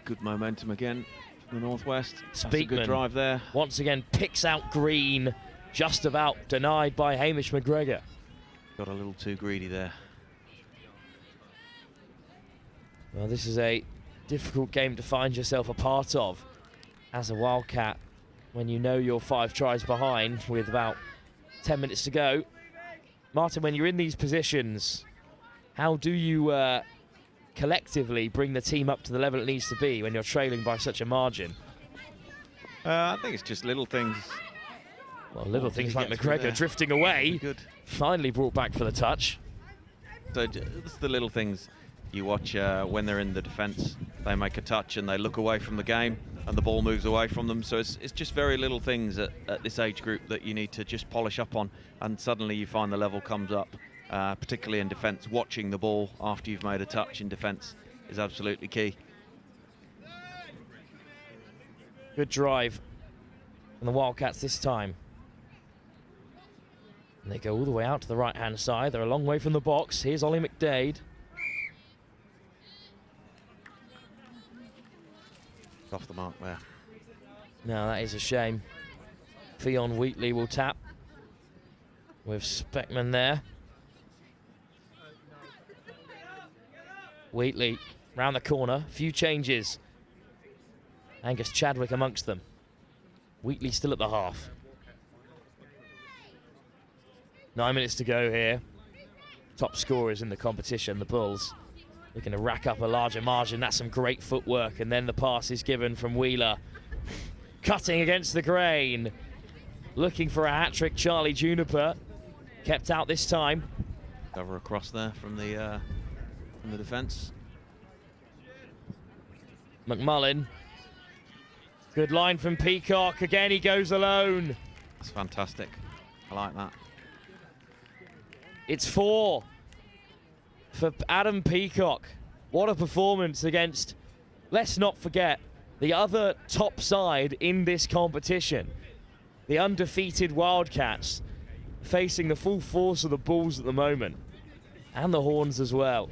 S13: Good momentum again from the northwest.
S1: Speakman,
S13: that's a good drive there.
S1: Once again picks out Green, just about denied by Hamish McGregor.
S13: Got a little too greedy there.
S1: Well, this is a difficult game to find yourself a part of as a Wildcat when you know you're 5 tries behind with about 10 minutes to go. Martin, when you're in these positions, how do you collectively bring the team up to the level it needs to be when you're trailing by such a margin?
S13: I think it's just little things.
S1: Well, little things like McGregor drifting away, finally brought back for the touch.
S13: So it's the little things. You watch when they're in the defence, they make a touch and they look away from the game and the ball moves away from them. So it's just very little things at this age group that you need to just polish up on, and suddenly you find the level comes up, particularly in defence. Watching the ball after you've made a touch in defence is absolutely key.
S1: Good drive from the Wildcats this time. And they go all the way out to the right-hand side. They're a long way from the box. Here's Ollie McDade.
S13: Off the mark there.
S1: No, that is a shame. Fionn Wheatley will tap with Speckman there. Wheatley round the corner, few changes. Angus Chadwick amongst them. Wheatley still at the half. 9 minutes to go here. Top scorers in the competition, the Bulls. Looking to rack up a larger margin. That's some great footwork. And then the pass is given from Wheeler. Cutting against the grain. Looking for a hat-trick, Charlie Juniper. Kept out this time.
S13: Cover across there from the defence.
S1: McMullen. Good line from Peacock. Again, he goes alone.
S13: That's fantastic. I like that.
S1: It's 4 for Adam Peacock. What a performance against, let's not forget, the other top side in this competition. The undefeated Wildcats facing the full force of the Bulls at the moment. And the Horns as well.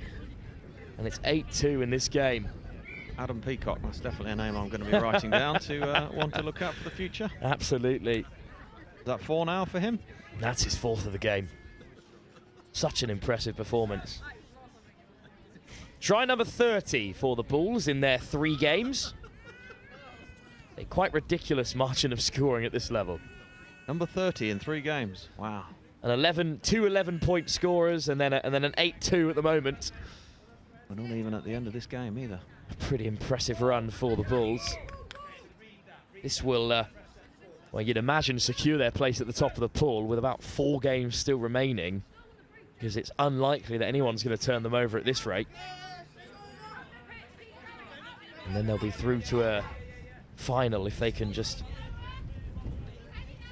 S1: And it's 8-2 in this game.
S13: Adam Peacock, that's definitely a name I'm going to be writing down to want to look out for the future.
S1: Absolutely.
S13: Is that 4 now for him?
S1: That's his 4th of the game. Such an impressive performance. Try number 30 for the Bulls in their 3 games. A quite ridiculous margin of scoring at this level.
S13: Number 30 in 3 games. Wow.
S1: Two 11-point scorers, and then an 8-2 at the moment.
S13: We're not even at the end of this game either.
S1: A pretty impressive run for the Bulls. This will, well, you'd imagine, secure their place at the top of the pool with about 4 games still remaining, because it's unlikely that anyone's going to turn them over at this rate. And then they'll be through to a final if they can just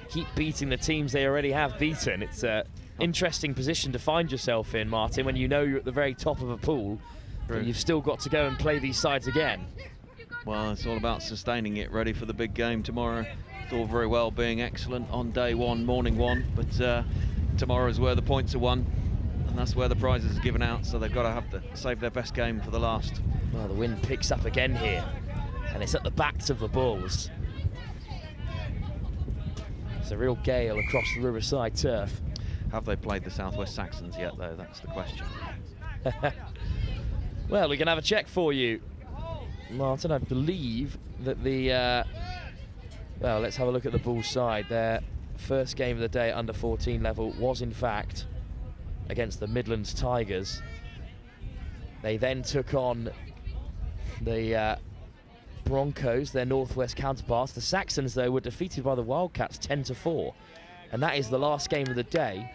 S1: keep beating the teams they already have beaten. It's an interesting position to find yourself in, Martin, when you know you're at the very top of a pool, but you've still got to go and play these sides again.
S13: Well, it's all about sustaining it, ready for the big game tomorrow. It's all very well being excellent on day 1, morning 1, but tomorrow's where the points are won, and that's where the prizes are given out, so they've got to have to save their best game for the last.
S1: Well, the wind picks up again here, and it's at the backs of the Bulls. It's a real gale across the Riverside turf.
S13: Have they played the Southwest Saxons yet, though? That's the question.
S1: Well, we can have a check for you, Martin. I believe that the... well, let's have a look at the Bulls side. Their first game of the day at under 14 level was, in fact, against the Midlands Tigers. They then took on the Broncos, their Northwest counterparts. The Saxons, though, were defeated by the Wildcats 10-4. And that is the last game of the day.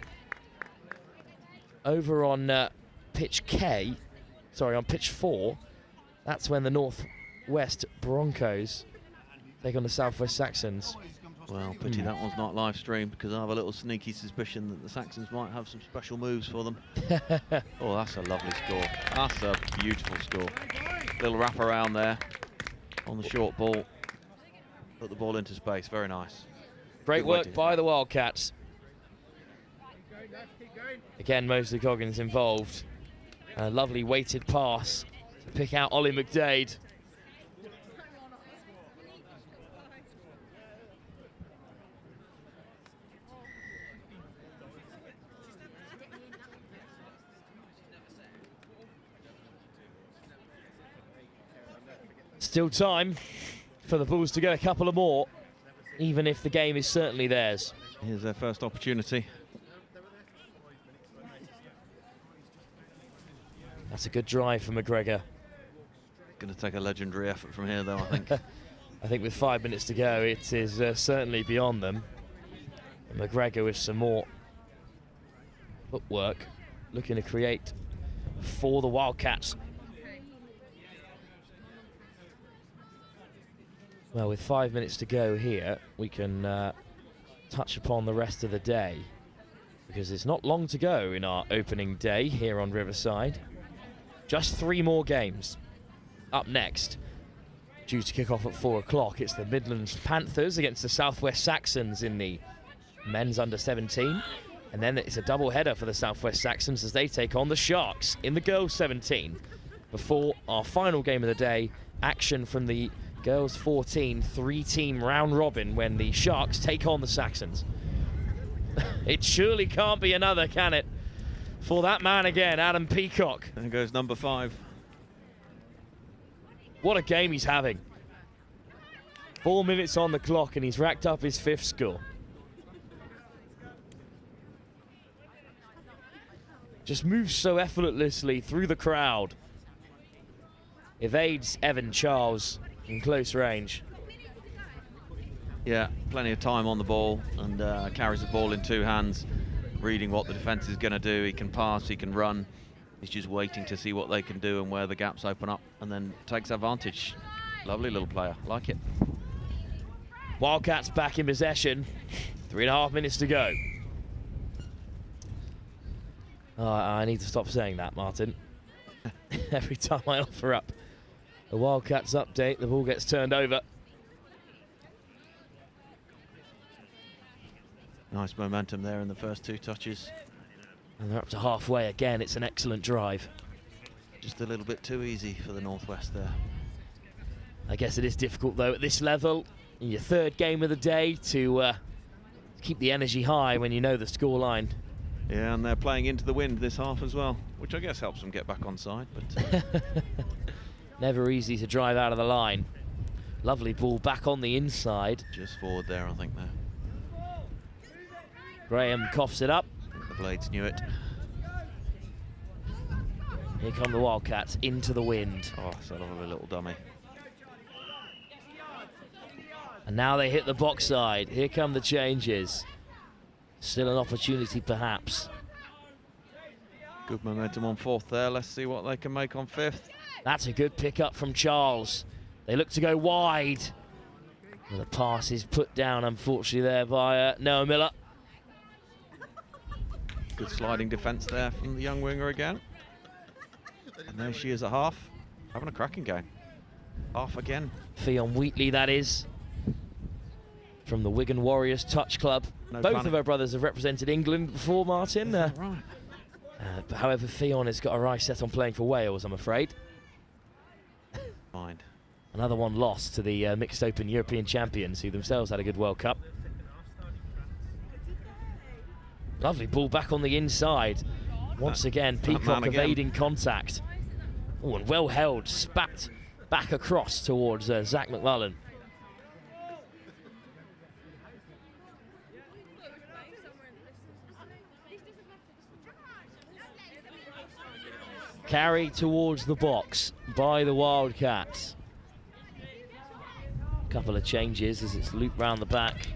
S1: Over on pitch on pitch 4, that's when the Northwest Broncos take on the Southwest Saxons.
S13: Well, pity that one's not live streamed, because I have a little sneaky suspicion that the Saxons might have some special moves for them. Oh, that's a lovely score. That's a beautiful score. Little wrap around there on the short ball. Put the ball into space. Very nice.
S1: Great work by the Wildcats. Again, Mosley Coggins involved. A lovely weighted pass to pick out Ollie McDade. Still time for the Bulls to get a couple of more, even if the game is certainly theirs.
S13: Here's their first opportunity.
S1: That's a good drive for McGregor.
S13: Going to take a legendary effort from here, though, I think.
S1: I think with 5 minutes to go, it is certainly beyond them. And McGregor with some more footwork, looking to create for the Wildcats. Well, with 5 minutes to go here, we can touch upon the rest of the day, because it's not long to go in our opening day here on Riverside. Just 3 more games. Up next, due to kick off at 4 o'clock, it's the Midlands Panthers against the Southwest Saxons in the men's under-17. And then it's a double header for the Southwest Saxons as they take on the Sharks in the girls 17. Before our final game of the day, action from the girls 14 3-team round robin when the Sharks take on the Saxons. It surely can't be another, can it? For that man again, Adam Peacock.
S13: There goes number 5.
S1: What a game he's having. 4 minutes on the clock and he's racked up his 5th score. Just moves so effortlessly through the crowd. Evades Evan Charles in close range.
S13: Yeah, plenty of time on the ball, and carries the ball in 2 hands, reading what the defence is going to do. He can pass, he can run. He's just waiting to see what they can do and where the gaps open up, and then takes advantage. Lovely little player, like it.
S1: Wildcats back in possession. 3.5 minutes to go. Oh, I need to stop saying that, Martin. Every time I offer up the Wildcats update, the ball gets turned over.
S13: Nice momentum there in the first 2 touches.
S1: And they're up to halfway again. It's an excellent drive.
S13: Just a little bit too easy for the Northwest there.
S1: I guess it is difficult, though, at this level, in your 3rd game of the day, to keep the energy high when you know the scoreline.
S13: Yeah, and they're playing into the wind this half as well, which I guess helps them get back on side. But
S1: never easy to drive out of the line. Lovely ball back on the inside.
S13: Just forward there, I think, there.
S1: Graham coughs it up.
S13: The Blades knew it.
S1: Here come the Wildcats into the wind.
S13: Oh, son of a little dummy.
S1: And now they hit the box side. Here come the changes. Still an opportunity, perhaps.
S13: Good momentum on 4th there. Let's see what they can make on 5th.
S1: That's a good pick-up from Charles. They look to go wide. And the pass is put down, unfortunately, there by Noah Miller.
S13: Good sliding defence there from the young winger again. And there she is at half. Having a cracking game. Half again.
S1: Fionn Wheatley, that is. From the Wigan Warriors Touch Club.
S13: No
S1: Both
S13: panic.
S1: of her brothers have represented England before, Martin.
S13: Right.
S1: However, Fionn has got her eye set on playing for Wales, I'm afraid.
S13: Mind.
S1: Another one lost to the Mixed Open European champions, who themselves had a good World Cup. Lovely ball back on the inside. Once again, Peacock evading contact. Oh, and well held, spat back across towards Zach McMullen. Carry towards the box by the Wildcats. Couple of changes as it's looped round the back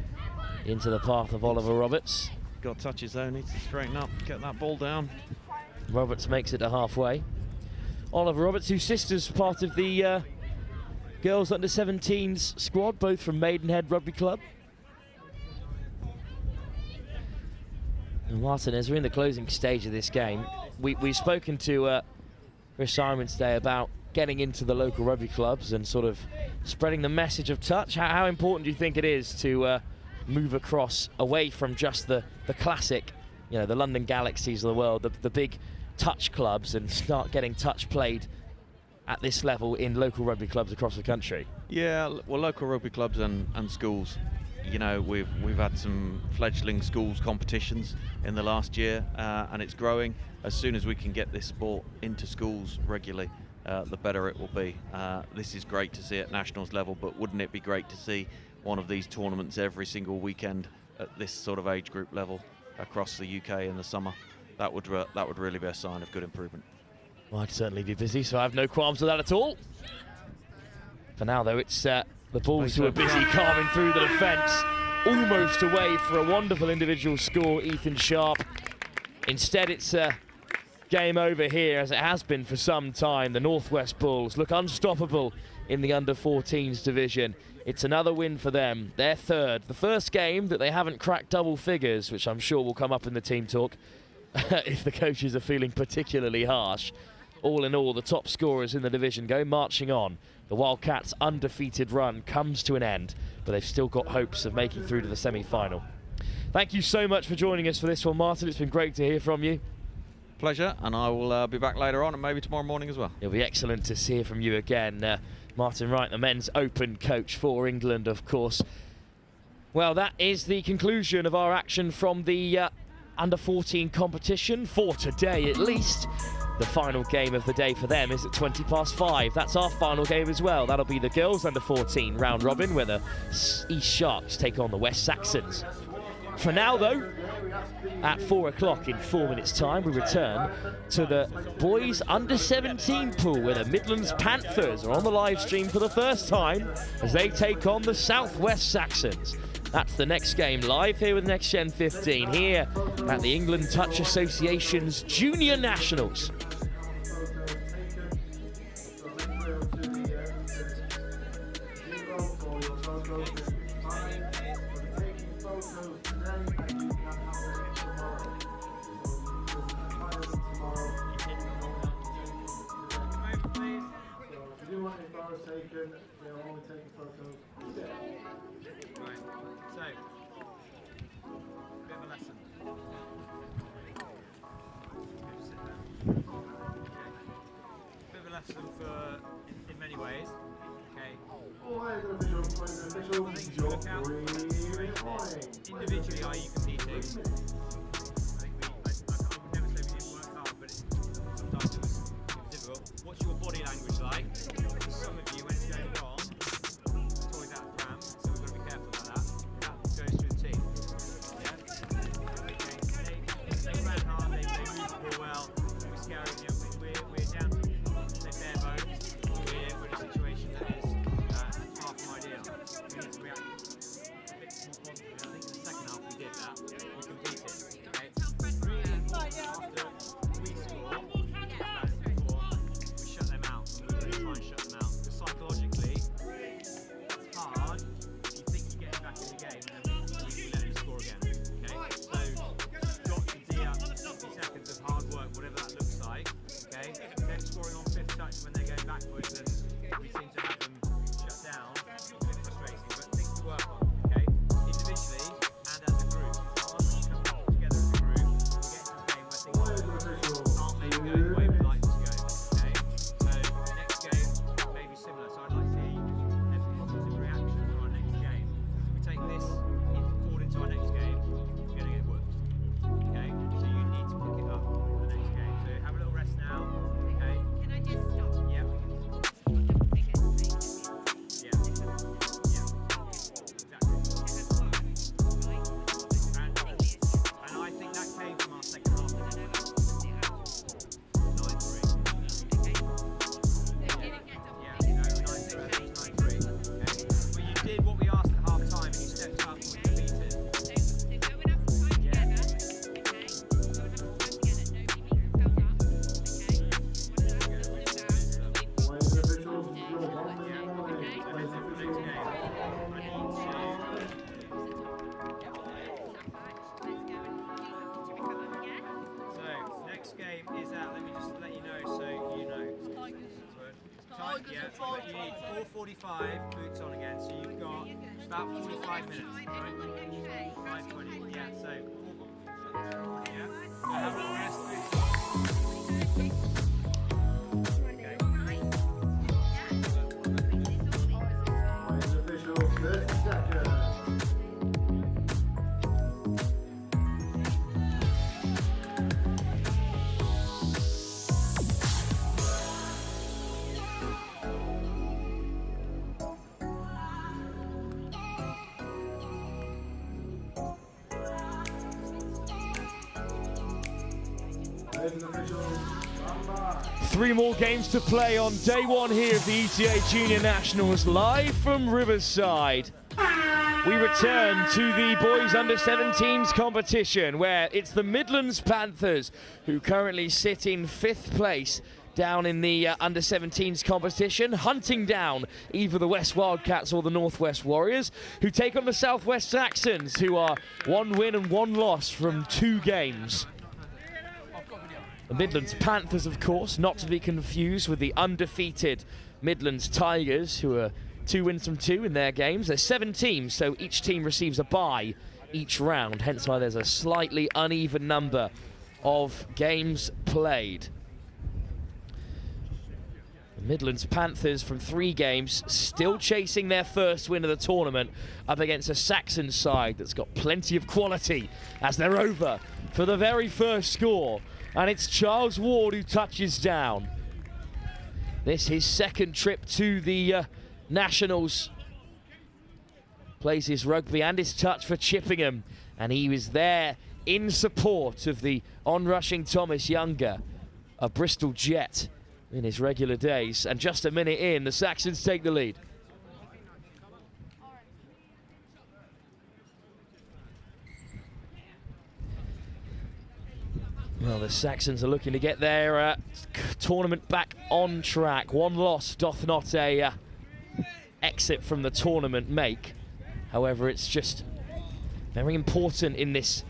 S1: into the path of Oliver Roberts.
S13: Got touches though, needs to straighten up, get that ball down.
S1: Roberts makes it to halfway. Oliver Roberts, whose sister's part of the girls under-17s squad, both from Maidenhead Rugby Club. And Martin, as we're in the closing stage of this game, we've spoken to Chris Simon today about getting into the local rugby clubs and sort of spreading the message of touch. How important do you think it is to move across away from just the classic, you know, the London Galaxies of the world, the big touch clubs, and start getting touch played at this level in local rugby clubs across the country?
S13: Yeah, well, local rugby clubs and schools. You know, we've had some fledgling schools competitions in the last year, and it's growing. As soon as we can get this sport into schools regularly, the better it will be. This is great to see at nationals level, but wouldn't it be great to see one of these tournaments every single weekend at this sort of age group level across the UK in the summer? That would really be a sign of good improvement.
S1: Well, I'd certainly be busy, so I have no qualms with that at all. For now, though, it's the Bulls who are busy carving through the defence. Almost away for a wonderful individual score, Ethan Sharp. Instead, it's game over here, as it has been for some time. The Northwest Bulls look unstoppable in the under-14s division. It's another win for them, their third. The first game that they haven't cracked double figures, which I'm sure will come up in the team talk if the coaches are feeling particularly harsh. All in all, the top scorers in the division go marching on. The Wildcats' undefeated run comes to an end, but they've still got hopes of making through to the semi-final. Thank you so much for joining us for this one, Martin. It's been great to hear from you.
S13: Pleasure, and I will be back later on and maybe tomorrow morning as well.
S1: It'll be excellent to hear from you again. Martin Wright, the men's open coach for England, of course. Well, that is the conclusion of our action from the under-14 competition for today, at least. The final game of the day for them is at 5:20. That's our final game as well. That'll be the girls under-14 round robin, where the East Sharks take on the West Saxons. For now, though, at 4 o'clock in 4 minutes' time, we return to the boys under-17 pool, where the Midlands Panthers are on the live stream for the first time as they take on the Southwest Saxons. That's the next game, live here with Next Gen 15, here at the England Touch Association's Junior Nationals.
S8: In many ways. Okay. Individually, are you competing? I would never say we didn't work hard, but sometimes it was difficult. What's your body language like? Some of you, when it's going wrong, toys out of the pram, so we've got to be careful about that. That goes through the team. Yeah? Okay. They ran hard, they moved the ball well, we scare it, we're down to bare bones. We're in a situation that is far from ideal. We need to react a bit more positively. I think in the second half we did that. We competed. Okay? After we score, we shut them out. We try and shut them out. Because psychologically, it's hard. You think you're getting back in the game, and then we let them score again. Okay? So you've got to deal out 60 seconds of hard work, whatever that looks like. Okay? Them scoring on fifth touch when they're going backwards, and we seem to have them shut down. It's a bit frustrating, but things to work on. Okay? Individually and as a group. It's hard when you come together as a group. We get into a game where things aren't maybe going the way we'd like to go. Okay? So next game may be similar. So I'd like to see a positive reaction to our next game. If we take this forward into our next game, we're going to get worked. Okay? So you need to pick it up for the next game. So have a little rest now. Okay?
S9: Can I just stop?
S8: Yep. And I think that came from our second half. 9-3. But you did what we asked at half time and you stepped up and we competed. Next game is at, let me just let you know so you know. Yeah, but you need 4:45 boots on again, so you've got about 45 minutes, right? 5:20, yeah, so yeah. So have a little rest, boots on.
S1: Three more games to play on day one here of the ETA Junior Nationals, live from Riverside. we return to the boys under-17s competition, where it's the Midlands Panthers who currently sit in 5th place down in the under-17s competition, hunting down either the West Wildcats or the Northwest Warriors, who take on the Southwest Saxons, who are 1 win and 1 loss from 2 games. The Midlands Panthers, of course, not to be confused with the undefeated Midlands Tigers, who are 2 wins from 2 in their games. There's 7 teams, so each team receives a bye each round, hence why there's a slightly uneven number of games played. The Midlands Panthers from 3 games, still chasing their first win of the tournament up against a Saxon side that's got plenty of quality as they're over for the very first score. And it's Charles Ward who touches down. This his 2nd trip to the Nationals. Plays his rugby and his touch for Chippingham, and he was there in support of the onrushing Thomas Younger, a Bristol Jet in his regular days. And just a minute in, the Saxons take the lead. Well, the Saxons are looking to get their tournament back on track. 1 loss doth not a exit from the tournament make. However, it's just very important in this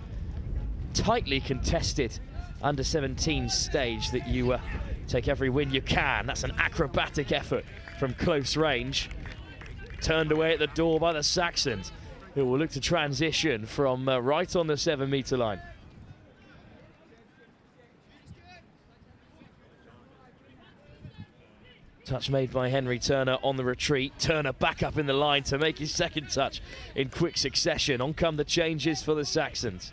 S1: tightly contested under-17 stage that you take every win you can. That's an acrobatic effort from close range. Turned away at the door by the Saxons, who will look to transition from right on the 7-metre line. Touch made by Henry Turner on the retreat. Turner back up in the line to make his 2nd touch in quick succession. On come the changes for the Saxons.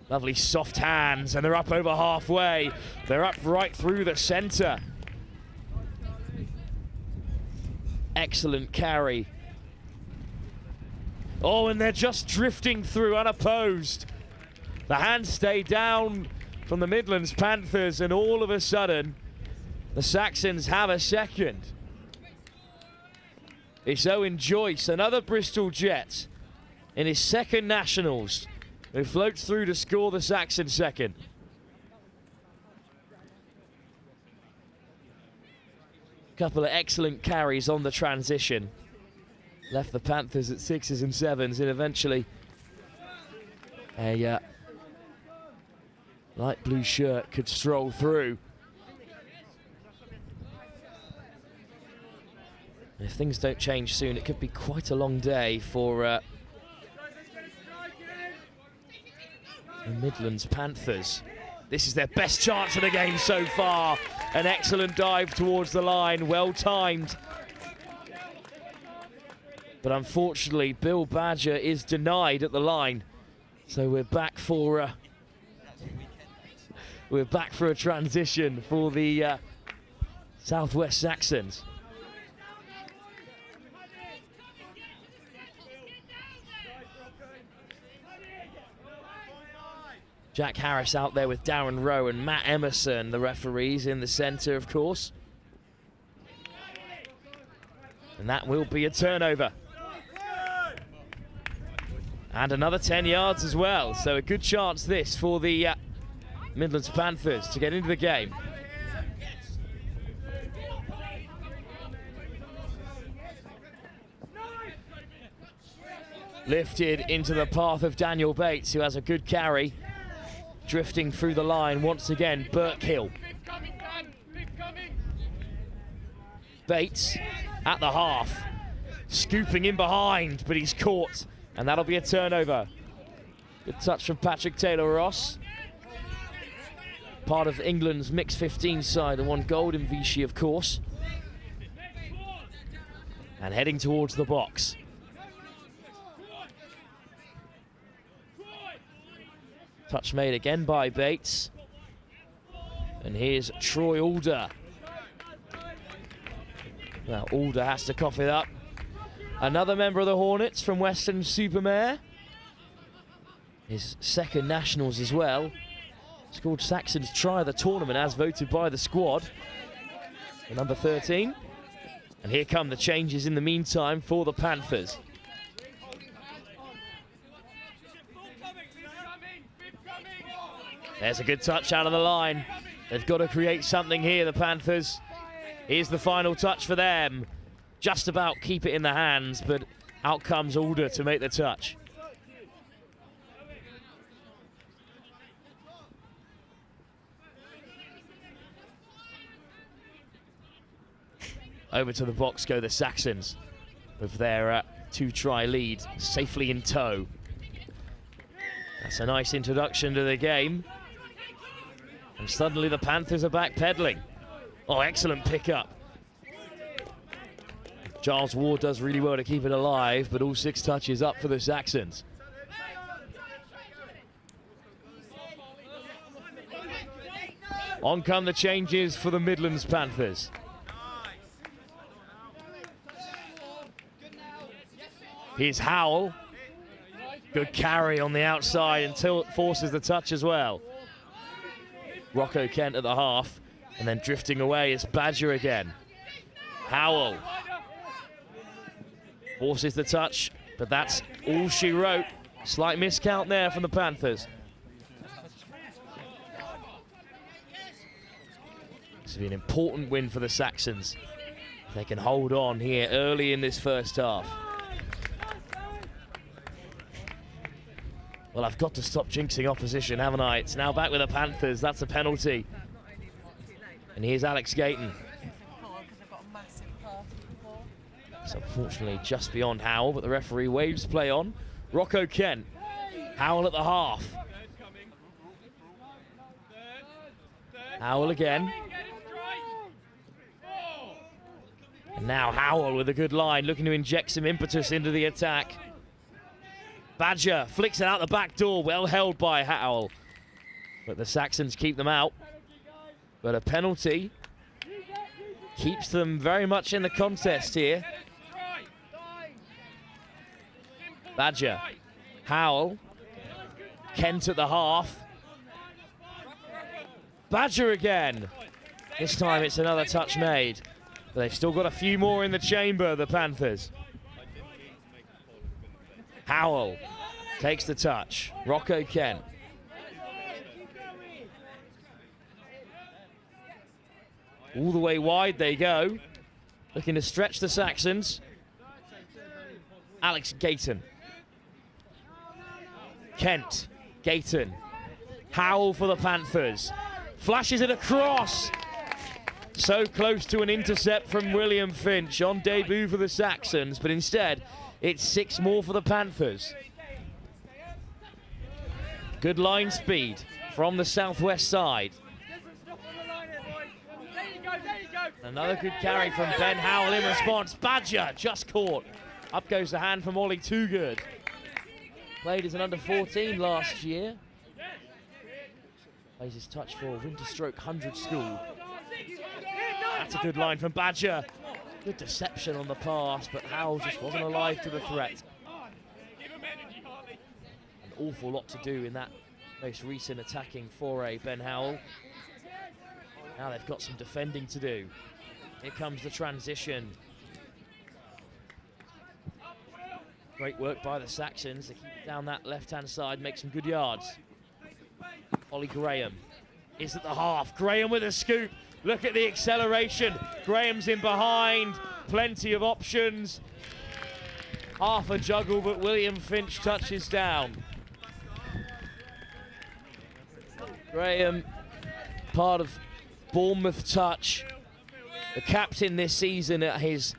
S1: Lovely soft hands, and they're up over halfway. They're up right through the centre. Excellent carry. Oh, and they're just drifting through unopposed. The hands stay down from the Midlands Panthers, and all of a sudden, the Saxons have a 2nd. It's Owen Joyce, another Bristol Jet, in his 2nd Nationals, who floats through to score the Saxon 2nd. Couple of excellent carries on the transition. Left the Panthers at 6s and 7s, and eventually a light blue shirt could stroll through. If things don't change soon, it could be quite a long day for the Midlands Panthers. This is their best chance of the game so far. An excellent dive towards the line, well timed. But unfortunately, Bill Badger is denied at the line. So we're back for a transition for the Southwest Saxons. Jack Harris out there with Darren Rowe and Matt Emerson, the referees in the centre, of course. And that will be a turnover. And another 10 yards as well. So a good chance this for the Midlands Panthers to get into the game. Lifted into the path of Daniel Bates, who has a good carry. Drifting through the line once again, Burkhill. Bates at the half, scooping in behind, but he's caught, and that'll be a turnover. Good touch from Patrick Taylor-Ross. Part of England's mixed 15 side and won gold in Vichy, of course. And heading towards the box. Touch made again by Bates. And here's Troy Alder. Now Alder has to cough it up. Another member of the Hornets from Weston-super-Mare. His 2nd Nationals as well. Scored Saxon's try of the tournament as voted by the squad. The number 13. And here come the changes in the meantime for the Panthers. There's a good touch out of the line. They've got to create something here, the Panthers. Here's the final touch for them. Just about keep it in the hands, but out comes Alder to make the touch. Over to the box go the Saxons with their 2-try lead safely in tow. That's a nice introduction to the game. And suddenly the Panthers are backpedaling. Oh, excellent pickup. Giles Ward does really well to keep it alive, but all 6 touches up for the Saxons. On come the changes for the Midlands Panthers. Here's Howell. Good carry on the outside until it forces the touch as well. Rocco Kent at the half, and then drifting away is Badger again. Howell forces the touch, but that's all she wrote. Slight miscount there from the Panthers. This will be an important win for the Saxons. If they can hold on here early in this first half. Well, I've got to stop jinxing opposition, haven't I? It's now back with the Panthers. That's a penalty. And here's Alex Gayton. It's unfortunately just beyond Howell, but the referee waves play on. Rocco Kent. Howell at the half. Howell again. And now Howell with a good line, looking to inject some impetus into the attack. Badger flicks it out the back door, well held by Howell. But the Saxons keep them out. But a penalty keeps them very much in the contest here. Badger, Howell, Kent at the half. Badger again. This time it's another touch made. But they've still got a few more in the chamber, the Panthers. Howell takes the touch. Rocco Kent. All the way wide they go. Looking to stretch the Saxons. Alex Gayton. Kent. Gayton. Howell for the Panthers. Flashes it across. So close to an intercept from William Finch on debut for the Saxons, but instead it's 6 more for the Panthers. Good line speed from the southwest side. Another good carry from Ben Howell in response. Badger just caught. Up goes the hand from Ollie Toogood. Played as an under-14 last year. Plays his touch for Winterstroke 100 School. That's a good line from Badger. Good deception on the pass, but Howell just wasn't alive to the threat. An awful lot to do in that most recent attacking foray, Ben Howell. Now they've got some defending to do. Here comes the transition. Great work by the Saxons to keep it down that left-hand side, make some good yards. Ollie Graham is at the half. Graham with a scoop. Look at the acceleration. Graham's in behind. Plenty of options. Half a juggle, but William Finch touches down. Graham, part of Bournemouth touch. The captain this season at his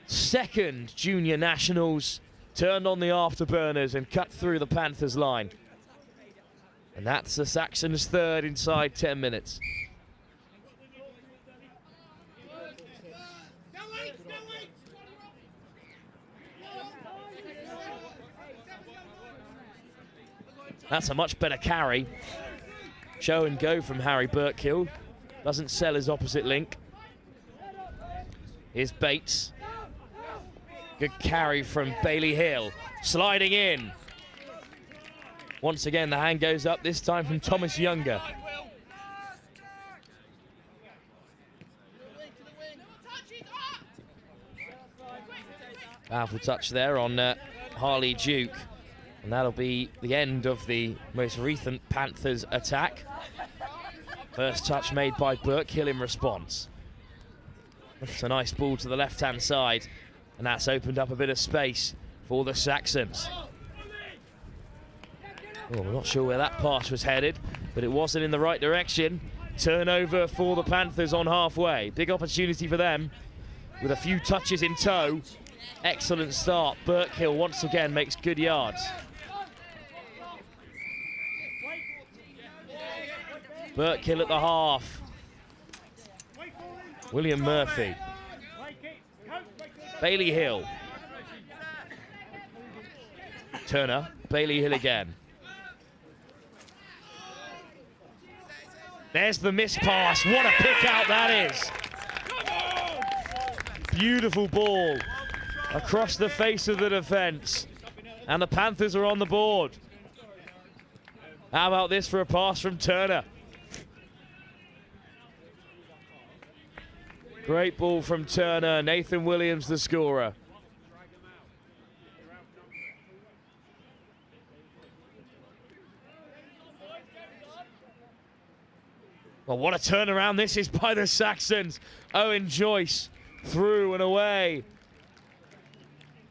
S1: 2nd junior nationals. Turned on the afterburners and cut through the Panthers line. And that's the Saxons' 3rd inside 10 minutes. That's a much better carry. Show and go from Harry Burkill. Doesn't sell his opposite link. Here's Bates. Good carry from Bailey Hill. Sliding in. Once again, the hand goes up, this time from Thomas Younger. Powerful touch there on Harley Duke. And that'll be the end of the most recent Panthers attack. First touch made by Burkill in response. It's a nice ball to the left-hand side, and that's opened up a bit of space for the Saxons. Oh, we're not sure where that pass was headed, but it wasn't in the right direction. Turnover for the Panthers on halfway. Big opportunity for them with a few touches in tow. Excellent start. Burkill once again makes good yards. Burkill at the half. William Murphy. Bailey Hill. Turner. Bailey Hill again. There's the missed pass. What a pick out that is. Beautiful ball across the face of the defence. And the Panthers are on the board. How about this for a pass from Turner? Great ball from Turner. Nathan Williams, the scorer. Well, what a turnaround this is by the Saxons. Owen Joyce through and away.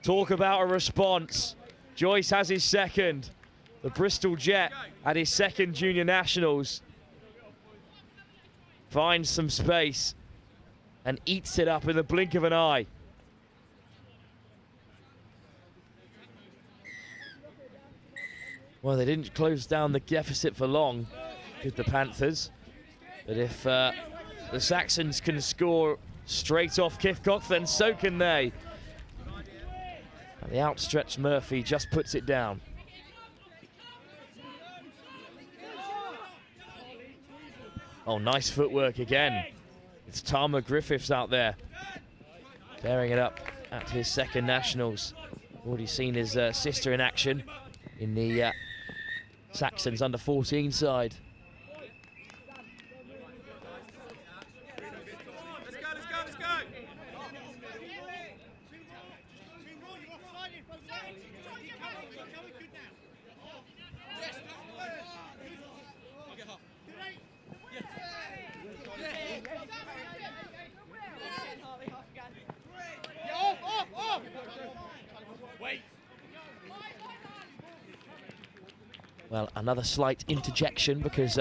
S1: Talk about a response. Joyce has his second. The Bristol Jet at his second junior nationals. Finds some space and eats it up in the blink of an eye. Well, they didn't close down the deficit for long, did the Panthers. But if the Saxons can score straight off kickoff, then so can they. And the outstretched Murphy just puts it down. Oh, nice footwork again. It's Tama Griffiths out there, bearing it up at his second nationals. Already seen his sister in action in the Saxons under-14 side. Well, another slight interjection because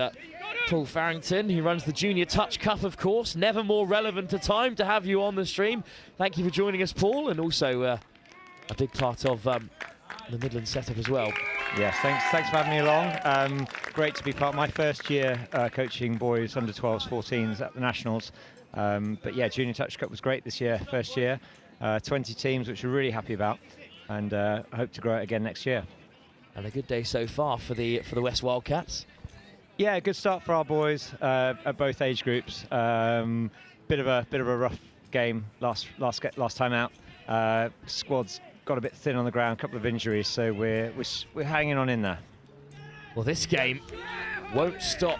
S1: Paul Farrington, who runs the Junior Touch Cup, of course, never more relevant a time to have you on the stream. Thank you for joining us, Paul, and also a big part of the Midland setup as well.
S14: Yes, thanks for having me along. Great to be part of my first year coaching boys under 12s, 14s at the Nationals. But yeah, Junior Touch Cup was great this year, first year. 20 teams, which we're really happy about, and I hope to grow it again next year.
S1: And a good day so far for the West Wildcats.
S14: Yeah, good start for our boys at both age groups. Bit of a rough game last time out. Squad's got a bit thin on the ground, a couple of injuries, so we're hanging on in there.
S1: Well, this game won't stop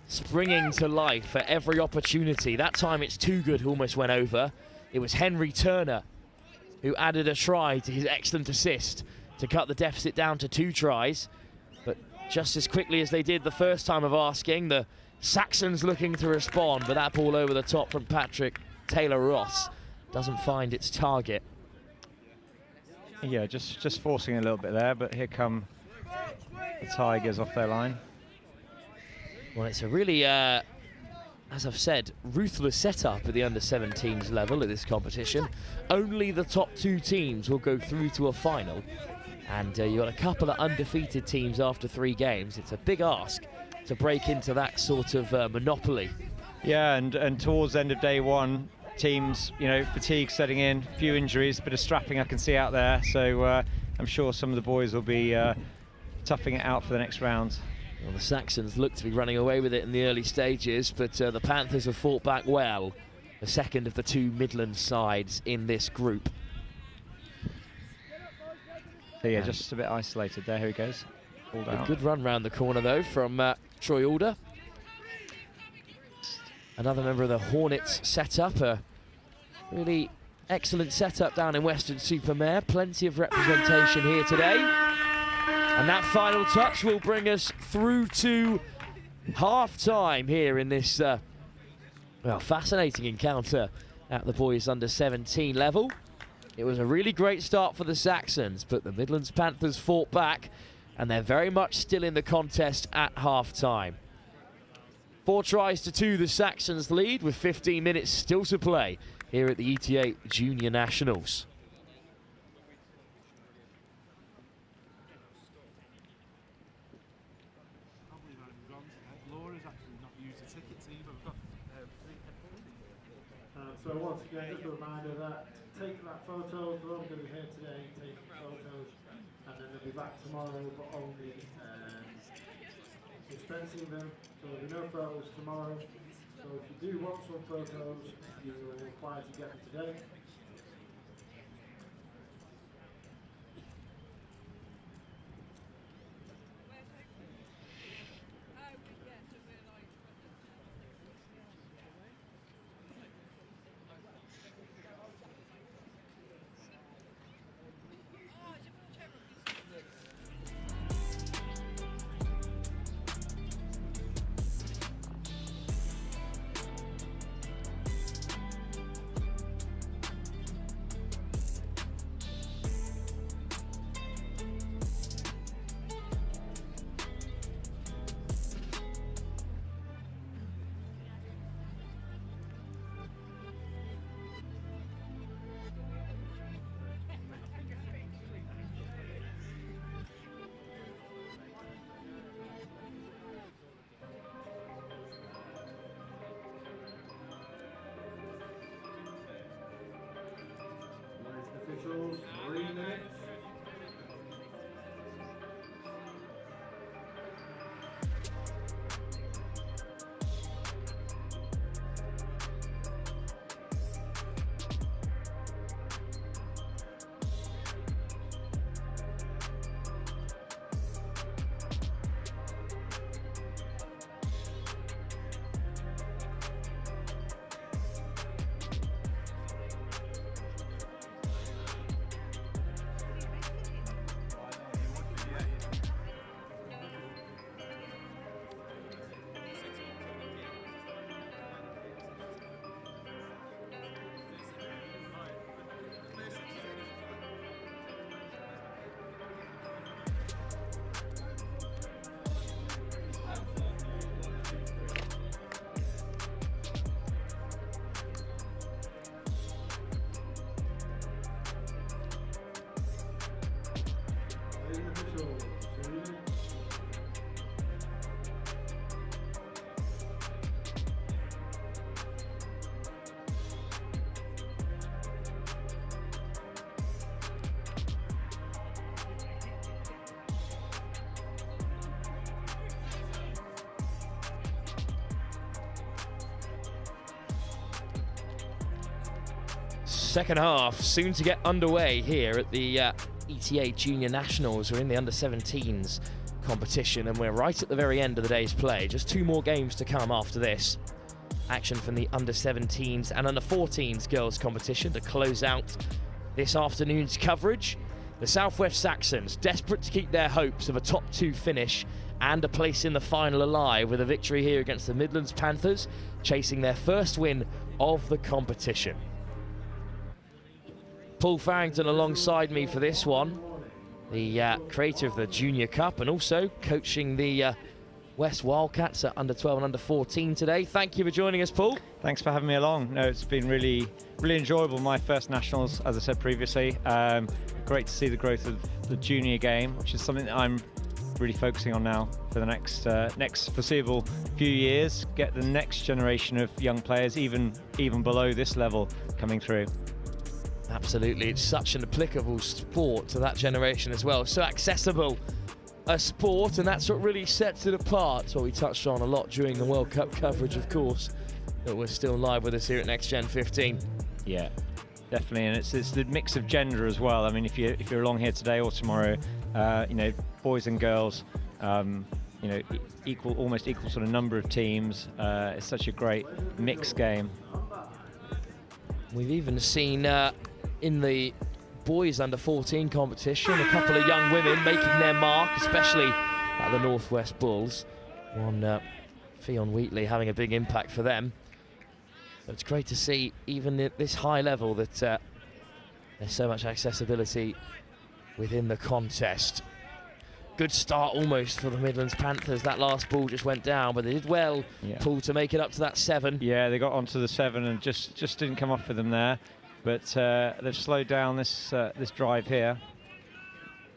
S1: springing to life at every opportunity. That time it's Too Good who almost went over. It was Henry Turner who added a try to his excellent assist to cut the deficit down to 2 tries. But just as quickly as they did the first time of asking, the Saxons looking to respond, but that ball over the top from Patrick Taylor-Ross doesn't find its target.
S14: Yeah, just forcing a little bit there, but here come the Tigers off their line.
S1: Well, it's a really, as I've said, ruthless setup at the under-17s level of this competition. Only the top 2 teams will go through to a final. And you've got a couple of undefeated teams after 3 games. It's a big ask to break into that sort of monopoly.
S14: Yeah, and towards the end of day 1, teams, you know, fatigue setting in, a few injuries, bit of strapping I can see out there. So I'm sure some of the boys will be toughing it out for the next round.
S1: Well, the Saxons look to be running away with it in the early stages, but the Panthers have fought back well. The second of the 2 Midland sides in this group.
S14: So yeah, just a bit isolated there. Here he goes.
S1: A good run round the corner though from Troy Alder. Another member of the Hornets setup, a really Excellent setup down in Weston-super-Mare. Plenty of representation here today. And that final touch will bring us through to half-time here in this well, fascinating encounter at the boys under 17 level. It was a really great start for the Saxons, but the Midlands Panthers fought back, and they're very much still in the contest at half-time. 4 tries to 2, the Saxons lead with 15 minutes still to play here at the ETA Junior Nationals.
S3: So once again, just a reminder that take that photos, we're only going to be here today, take photos, and then they'll be back tomorrow, but only dispensing them, so there'll be no photos tomorrow. So if you do want some photos, you're required to get them today. Officials, 3 minutes.
S1: Second half soon to get underway here at the ETA Junior Nationals. We're in the under-17s competition and we're right at the very end of the day's play. Just 2 more games to come after this. Action from the under-17s and under-14s girls competition to close out this afternoon's coverage. The Southwest Saxons desperate to keep their hopes of a top 2 finish and a place in the final alive with a victory here against the Midlands Panthers, chasing their first win of the competition. Paul Farrington alongside me for this one, the creator of the Junior Cup and also coaching the West Wildcats at under 12 and under 14 today. Thank you for joining us, Paul.
S14: Thanks for having me along. No, it's been really enjoyable. My first nationals, as I said previously. Great to see the growth of the junior game, which is something that I'm really focusing on now for the next foreseeable few years. Get the next generation of young players, even below this level, coming through.
S1: Absolutely, it's such an applicable sport to that generation as well. So accessible a sport, and that's what really sets it apart. What we touched on a lot during the World Cup coverage, of course, that we're still live with us here at NextGen15.
S14: Yeah, definitely, and it's the mix of gender as well. I mean, if you're along here today or tomorrow, you know, boys and girls, you know, almost equal sort of number of teams. It's such a great mixed game.
S1: We've even seen in the boys under 14 competition a couple of young women making their mark, especially at the Northwest Bulls. One Fionn Wheatley having a big impact for them. So it's great to see even at this high level that there's so much accessibility within the contest. Good start almost for the Midlands Panthers. That last ball just went down, but they did well, Paul, to make it up to that 7.
S14: Yeah, they got onto the 7 and just didn't come off for them there. But they've slowed down this this drive here.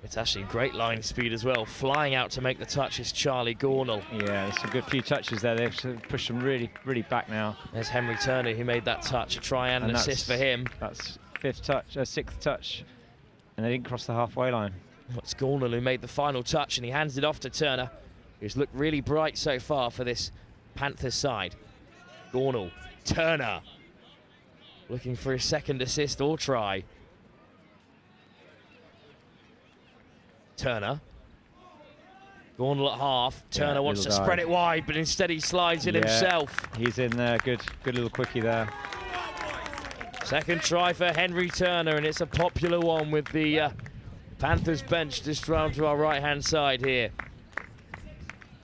S1: It's actually great line speed as well. Flying out to make the touch is Charlie Gornall.
S14: Yeah, there's some good few touches there. They've pushed them really back now.
S1: There's Henry Turner who made that touch, a try and an assist for him.
S14: That's 6th touch, and they didn't cross the halfway line.
S1: It's Gornall who made the final touch, and he hands it off to Turner, who's looked really bright so far for this Panthers side. Gornall, Turner, looking for his 2nd assist or try. Turner. Gornall at half. Turner wants to spread it wide, but instead he slides in himself.
S14: He's in there. Good little quickie there.
S1: 2nd try for Henry Turner, and it's a popular one with the Panthers bench just round to our right-hand side here.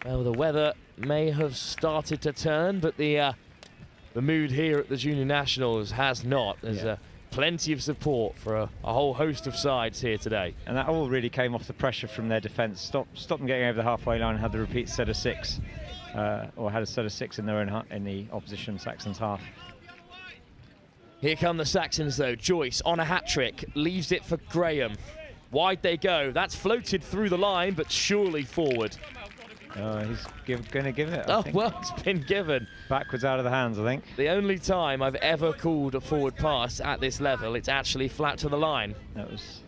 S1: Well, the weather may have started to turn, but the mood here at the Junior Nationals has not. There's plenty of support for a whole host of sides here today.
S14: And that all really came off the pressure from their defence. Stop them getting over the halfway line and had the repeat set of 6, or had a set of 6 in their own in the opposition Saxons half.
S1: Here come the Saxons though. Joyce on a hat-trick, leaves it for Graham. Wide they go. That's floated through the line, but surely forward.
S14: He's going to give it, I think.
S1: Well, it's been given.
S14: Backwards out of the hands, I think.
S1: The only time I've ever called a forward pass at this level, it's actually flat to the line.
S14: That was,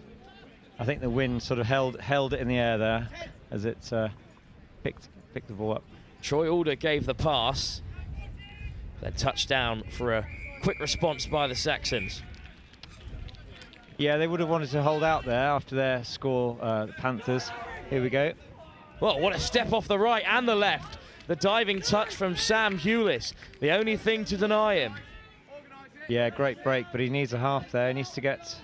S14: I think the wind sort of held it in the air there as it picked the ball up.
S1: Troy Alder gave the pass. Then touchdown for a quick response by the Saxons.
S14: Yeah, they would have wanted to hold out there after their score, the Panthers. Here we go.
S1: Well, what a step off the right and the left. The diving touch from Sam Hewlis. The only thing to deny him.
S14: Yeah, great break, but he needs a half there. He needs to get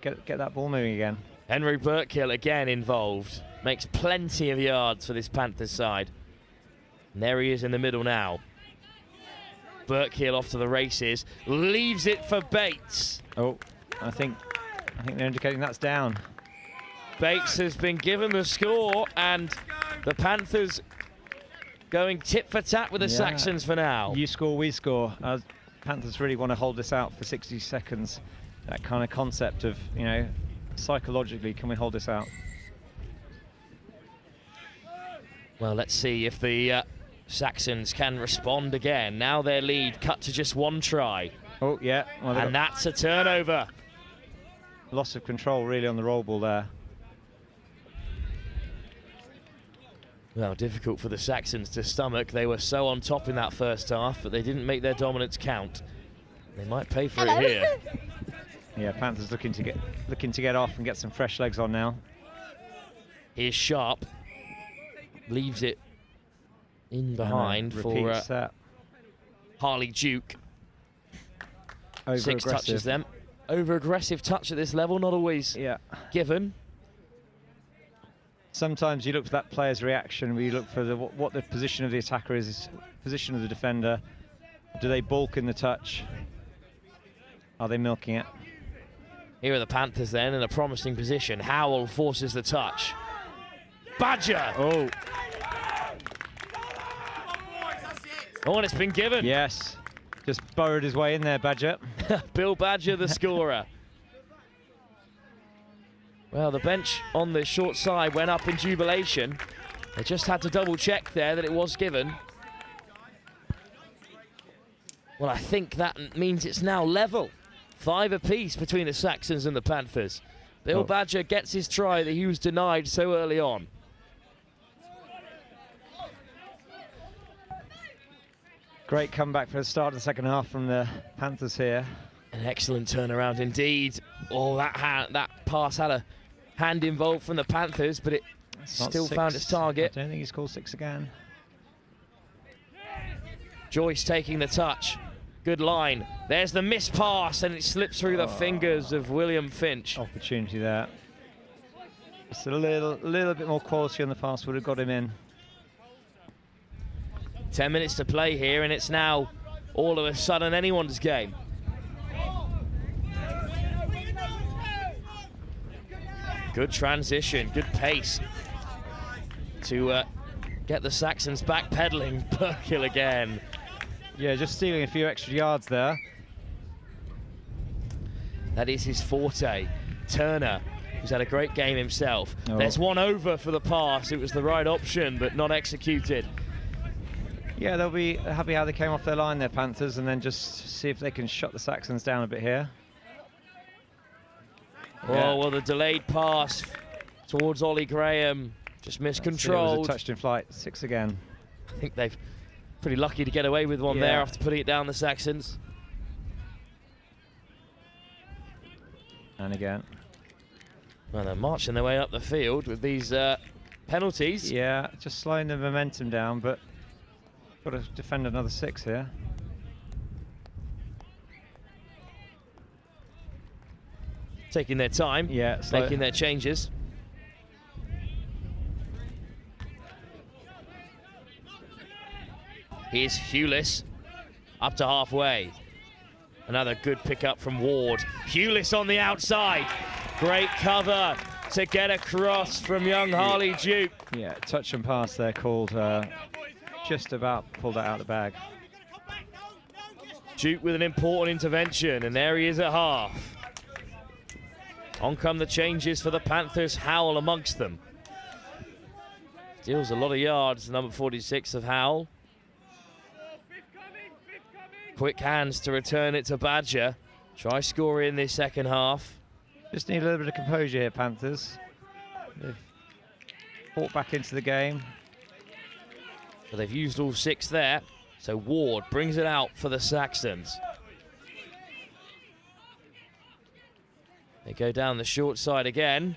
S14: that ball moving again.
S1: Henry Burkill again involved. Makes plenty of yards for this Panthers side. And there he is in the middle now. Burkill off to the races. Leaves it for Bates.
S14: Oh, I think they're indicating that's down.
S1: Bates has been given the score, and the Panthers going tit for tat with the Saxons for now.
S14: You score, we score. Panthers really want to hold this out for 60 seconds. That kind of concept of, you know, psychologically, can we hold this out?
S1: Well, let's see if the Saxons can respond again. Now their lead cut to just 1 try.
S14: Oh, yeah. Well,
S1: and that's a turnover.
S14: Loss of control, really, on the roll ball there.
S1: Well, difficult for the Saxons to stomach. They were so on top in that first half, but they didn't make their dominance count. They might pay for it here.
S14: Yeah, Panthers looking to get off and get some fresh legs on now.
S1: Here's Sharp. Leaves it in behind for Harley Duke. 6 touches them. Over-aggressive touch at this level, not always given.
S14: Sometimes you look for that player's reaction, where you look for what the position of the attacker is, position of the defender. Do they balk in the touch? Are they milking it?
S1: Here are the Panthers then in a promising position. Howell forces the touch. Badger!
S14: Oh,
S1: and it's been given.
S14: Yes, just burrowed his way in there, Badger.
S1: Bill Badger, the scorer. Well, the bench on the short side went up in jubilation. They just had to double check there that it was given. Well, I think that means it's now level. 5 apiece between the Saxons and the Panthers. Bill Badger gets his try that he was denied so early on.
S14: Great comeback for the start of the second half from the Panthers here.
S1: An excellent turnaround indeed. Oh, that pass had a hand involved from the Panthers, but it still found its target.
S14: I don't think he's called 6 again.
S1: Joyce taking the touch. Good line. There's the missed pass, and it slips through the fingers of William Finch.
S14: Opportunity there. Just a little bit more quality on the pass would have got him in.
S1: 10 minutes to play here, and it's now all of a sudden anyone's game. Good transition, good pace to get the Saxons backpedaling. Burkill again.
S14: Yeah, just stealing a few extra yards there.
S1: That is his forte. Turner, who's had a great game himself.
S14: Oh.
S1: There's one over for the pass. It was the right option, but not executed.
S14: Yeah, they'll be happy how they came off their line there, Panthers, and then just see if they can shut the Saxons down a bit here.
S1: Oh, well, the delayed pass towards Ollie Graham. Just miscontrolled.
S14: It was a touched in flight, 6 again.
S1: I think they've pretty lucky to get away with one there after putting it down the Saxons.
S14: And again.
S1: Well, they're marching their way up the field with these penalties.
S14: Yeah, just slowing the momentum down, but got to defend another 6 here.
S1: Taking their time, making their changes. Here's Hewless, up to halfway. Another good pickup from Ward. Hewless on the outside. Great cover to get across from young Harley Duke.
S14: Yeah, touch and pass there called, just about pulled that out of the bag.
S1: Duke with an important intervention, and there he is at half. On come the changes for the Panthers, Howell amongst them. Steals a lot of yards, number 46 of Howell. Quick hands to return it to Badger. Try score in this second half.
S14: Just need a little bit of composure here, Panthers. They've fought back into the game.
S1: So they've used all 6 there. So Ward brings it out for the Saxons. They go down the short side again.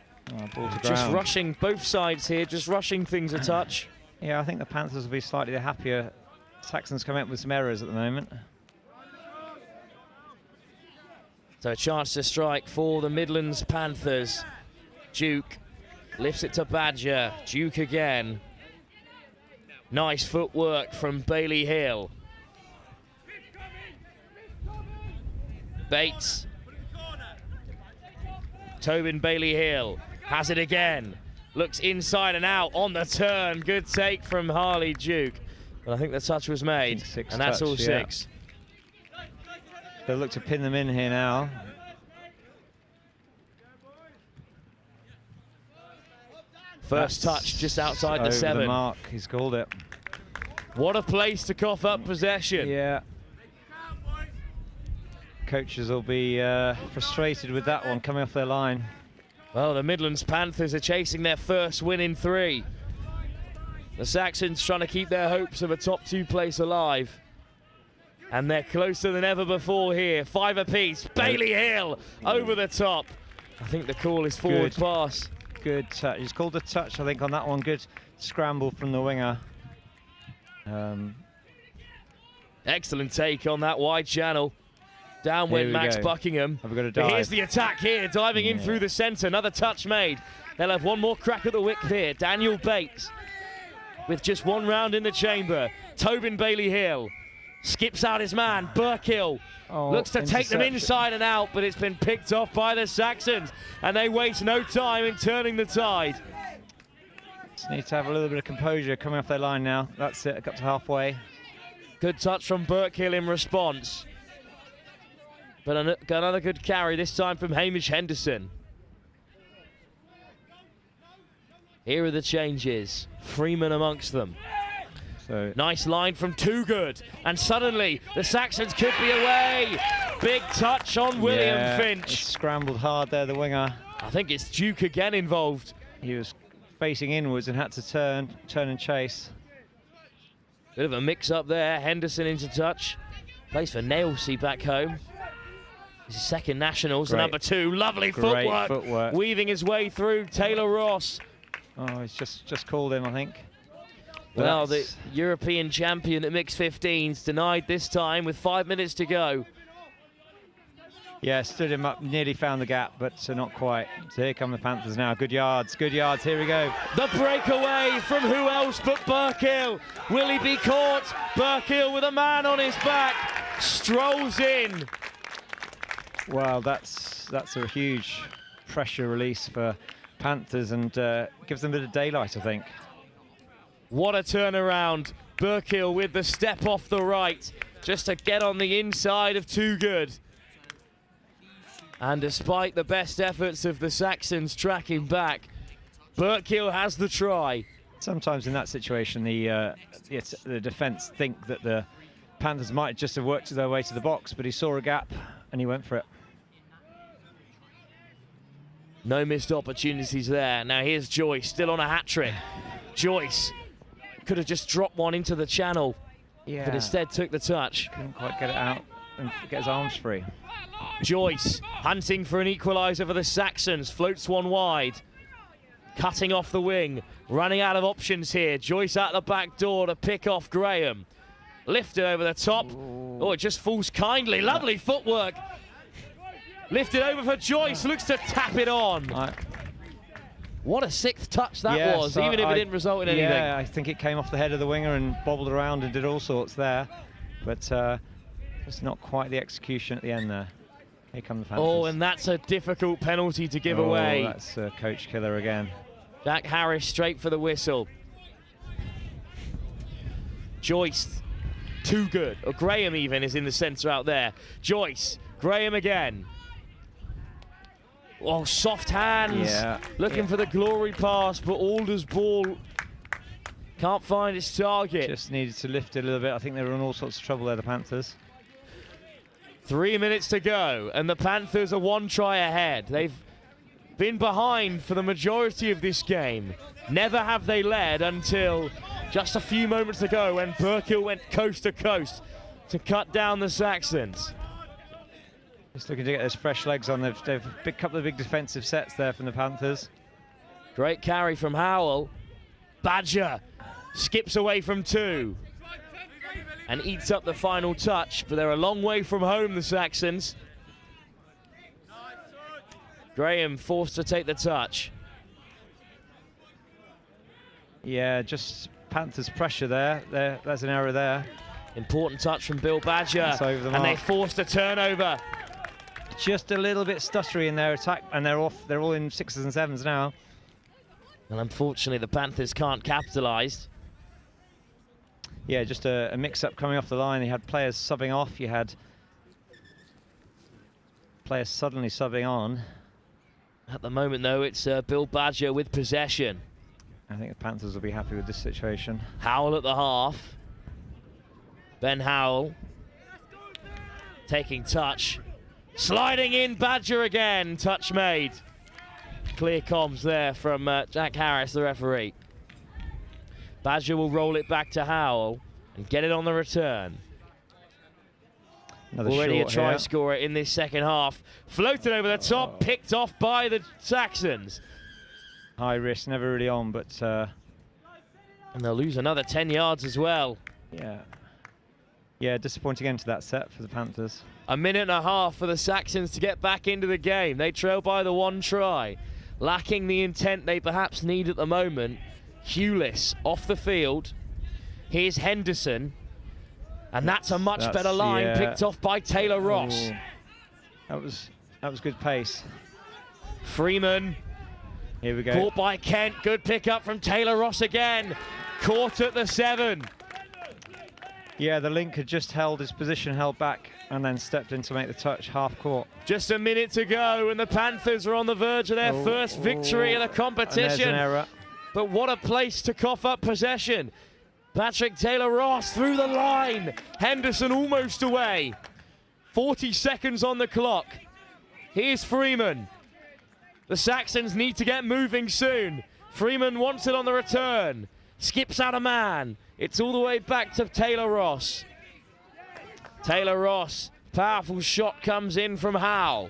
S1: Just rushing both sides here, just rushing things a touch.
S14: Yeah, I think the Panthers will be slightly happier. Saxons coming up with some errors at the moment.
S1: So a chance to strike for the Midlands Panthers. Duke lifts it to Badger. Duke again. Nice footwork from Bailey Hill. Bates. Tobin Bailey Hill has it again. Looks inside and out on the turn. Good take from Harley Duke. But I think the touch was made, and that's all 6.
S14: They'll look to pin them in here now.
S1: First touch just outside the
S14: over
S1: 7.
S14: The mark, he's called it.
S1: What a place to cough up possession.
S14: Yeah. Coaches will be frustrated with that one coming off their line.
S1: Well, the Midlands Panthers are chasing their first win in 3. The Saxons trying to keep their hopes of a top 2 place alive. And they're closer than ever before here. 5 apiece. Bailey Hill over the top. I think the call is forward pass.
S14: Good touch. He's called a touch, I think, on that one. Good scramble from the winger.
S1: Excellent take on that wide channel. Down went Max Buckingham.
S14: Have we got a
S1: but
S14: dive?
S1: here's the attack here, diving in through the centre. Another touch made. They'll have one more crack at the whip here. Daniel Bates with just 1 round in the chamber. Tobin Bailey Hill skips out his man. Burkill looks to take them inside and out, but it's been picked off by the Saxons, and they waste no time in turning the tide.
S14: Just need to have a little bit of composure coming off their line now. That's it, got to halfway.
S1: Good touch from Burkill in response. But another good carry, this time from Hamish Henderson. Here are the changes. Freeman amongst them.
S14: So
S1: nice line from Toogood, and suddenly the Saxons could be away. Big touch on William Finch.
S14: Scrambled hard there, the winger.
S1: I think it's Duke again involved.
S14: He was facing inwards and had to turn and chase.
S1: Bit of a mix-up there. Henderson into touch. Plays for Nailsea back home. His second nationals, the number 2. Lovely footwork. Weaving his way through Taylor Ross.
S14: Oh, he's just called him, I think.
S1: Well, the European champion at mixed 15s denied this time with 5 minutes to go.
S14: Yeah, stood him up, nearly found the gap, but not quite. So here come the Panthers now. Good yards, here we go.
S1: The breakaway from who else but Burkill. Will he be caught? Burkill with a man on his back, strolls in.
S14: Well, that's a huge pressure release for Panthers and gives them a bit of daylight, I think.
S1: What a turnaround. Burkill with the step off the right, just to get on the inside of Too Good. And despite the best efforts of the Saxons tracking back, Burkill has the try.
S14: Sometimes in that situation, the defence think that the Panthers might just have worked their way to the box, but he saw a gap and he went for it.
S1: No missed opportunities there. Now here's Joyce, still on a hat-trick. Joyce could have just dropped one into the channel, but instead took the touch.
S14: Couldn't quite get it out and get his arms free.
S1: Joyce hunting for an equaliser for the Saxons, floats one wide. Cutting off the wing, running out of options here. Joyce out the back door to pick off Graham. Lifted over the top. Oh, it just falls kindly. Lovely footwork. Lifted over for Joyce, looks to tap it on. What a sixth touch that was, even if it didn't result in anything.
S14: Yeah, I think it came off the head of the winger and bobbled around and did all sorts there. But just not quite the execution at the end there. Here come the Panthers.
S1: Oh, and that's a difficult penalty to give away.
S14: That's a coach killer again.
S1: Jack Harris straight for the whistle. Joyce, Too Good. Or Graham even is in the centre out there. Joyce, Graham again. Oh, soft hands. Looking for the glory pass, but Alder's ball can't find its target.
S14: Just needed to lift it a little bit. I think they were in all sorts of trouble there, the Panthers.
S1: 3 minutes to go, and the Panthers are one try ahead. They've been behind for the majority of this game. Never have they led until just a few moments ago when Burkill went coast to coast to cut down the Saxons.
S14: Just looking to get those fresh legs on. They've a couple of big defensive sets there from the Panthers.
S1: Great carry from Howell. Badger skips away from two and eats up the final touch, but they're a long way from home, the Saxons. Graham forced to take the touch.
S14: Yeah, just Panthers pressure there. There's an error there.
S1: Important touch from Bill Badger,
S14: and
S1: they forced a turnover.
S14: Just a little bit stuttery in their attack, and they're off. They're all in 6s and 7s now.
S1: And unfortunately, the Panthers can't capitalise.
S14: Yeah, just a mix-up coming off the line. You had players subbing off. You had players suddenly subbing on.
S1: At the moment, though, it's Bill Badger with possession.
S14: I think the Panthers will be happy with this situation.
S1: Howell at the half. Ben Howell taking touch. Sliding in, Badger again. Touch made. Clear comms there from Jack Harris, the referee. Badger will roll it back to Howell and get it on the return. Already a try scorer in this second half. Floated over the top, picked off by the Saxons.
S14: High risk, never really on, but...
S1: and they'll lose another 10 yards as well.
S14: Yeah, disappointing end to that set for the Panthers.
S1: A minute and a half for the Saxons to get back into the game. They trail by the one try. Lacking the intent they perhaps need at the moment. Hewless off the field. Here's Henderson. And that's a much better line, picked off by Taylor Ross.
S14: That was good pace.
S1: Freeman.
S14: Here we go.
S1: Caught by Kent. Good pick up from Taylor Ross again. Caught at the 7.
S14: Yeah, the link had just held his position, held back, and then stepped in to make the touch, half court.
S1: Just a minute to go, and the Panthers are on the verge of their first victory of the competition.
S14: And there's an error.
S1: But what a place to cough up possession. Patrick Taylor Ross through the line. Henderson almost away. 40 seconds on the clock. Here's Freeman. The Saxons need to get moving soon. Freeman wants it on the return. Skips out a man. It's all the way back to Taylor Ross. Taylor Ross, powerful shot comes in from Howell.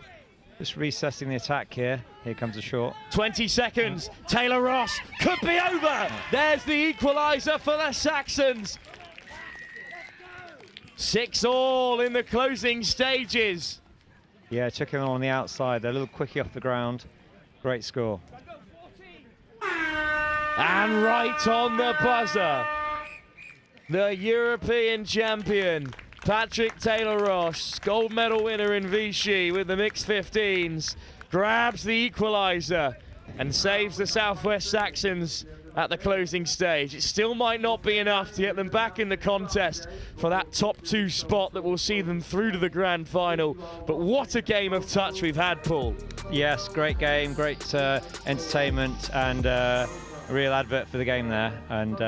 S14: Just recessing the attack here. Here comes a short.
S1: 20 seconds. Taylor Ross could be over. There's the equaliser for the Saxons. 6-all in the closing stages.
S14: Yeah, took him on the outside. They're a little quickie off the ground. Great score.
S1: And right on the buzzer, the European champion, Patrick Taylor-Ross, gold medal winner in Vichy with the mixed 15s, grabs the equaliser and saves the Southwest Saxons at the closing stage. It still might not be enough to get them back in the contest for that top 2 spot that will see them through to the grand final. But what a game of touch we've had, Paul.
S14: Yes, great game, great entertainment, and a real advert for the game there. And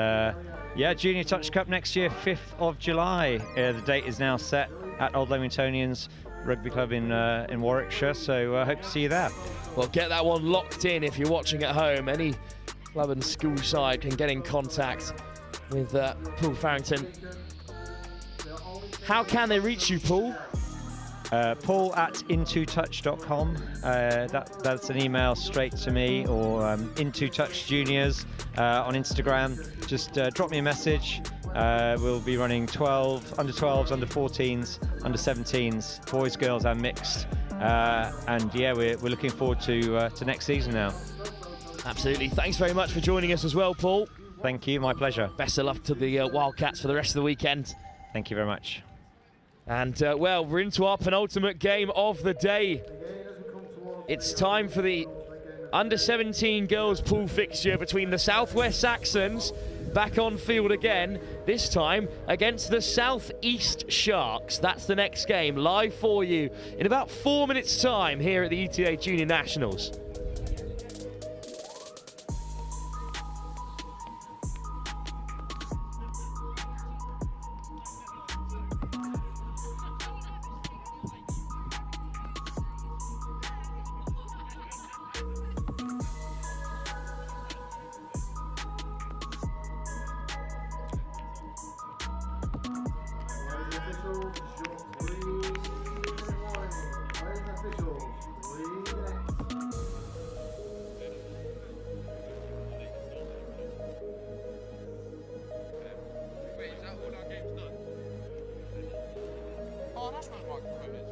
S14: yeah, Junior Touch Cup next year, 5th of July. The date is now set at Old Leamingtonians Rugby Club in Warwickshire, so hope to see you there.
S1: Well, get that one locked in if you're watching at home. Any club and school side can get in contact with Paul Farrington. How can they reach you, Paul?
S14: Paul at intotouch.com. That's an email straight to me, or Into Touch Juniors on Instagram. Just drop me a message. We'll be running under 12s, under 14s, under 17s, boys, girls, and mixed. And yeah, we're looking forward to next season now.
S1: Absolutely. Thanks very much for joining us as well, Paul.
S14: Thank you, my pleasure.
S1: Best of luck to the Wildcats for the rest of the weekend.
S14: Thank you very much.
S1: And well, we're into our penultimate game of the day. It's time for the under 17 girls pool fixture between the Southwest Saxons back on field again, this time against the Southeast Sharks. That's the next game, live for you in about 4 minutes' time here at the ETA Junior Nationals.
S7: Oh, that's what my equipment is.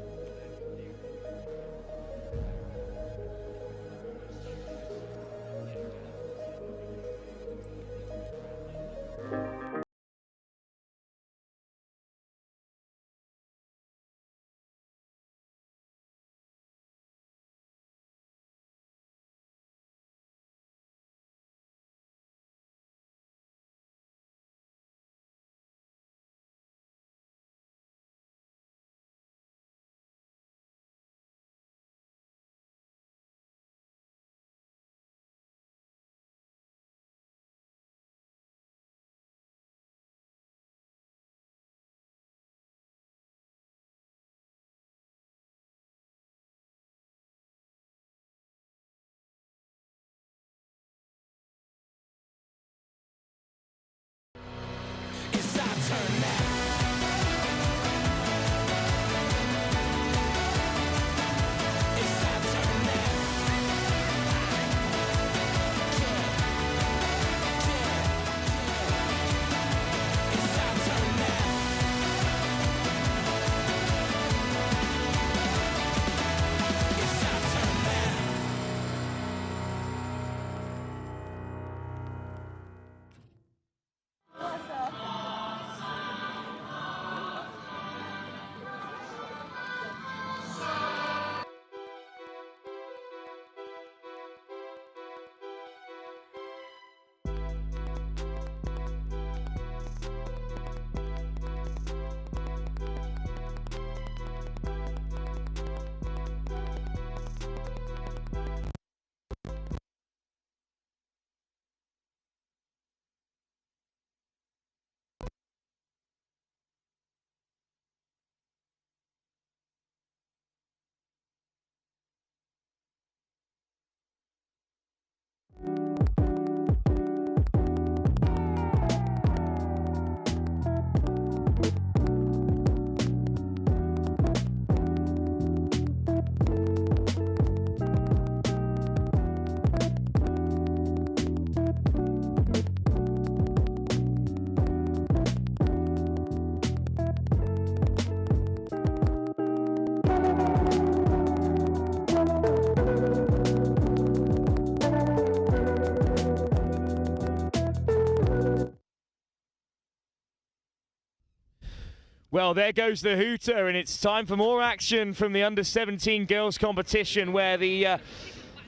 S1: Well, there goes the hooter, and it's time for more action from the under-17 girls competition, where the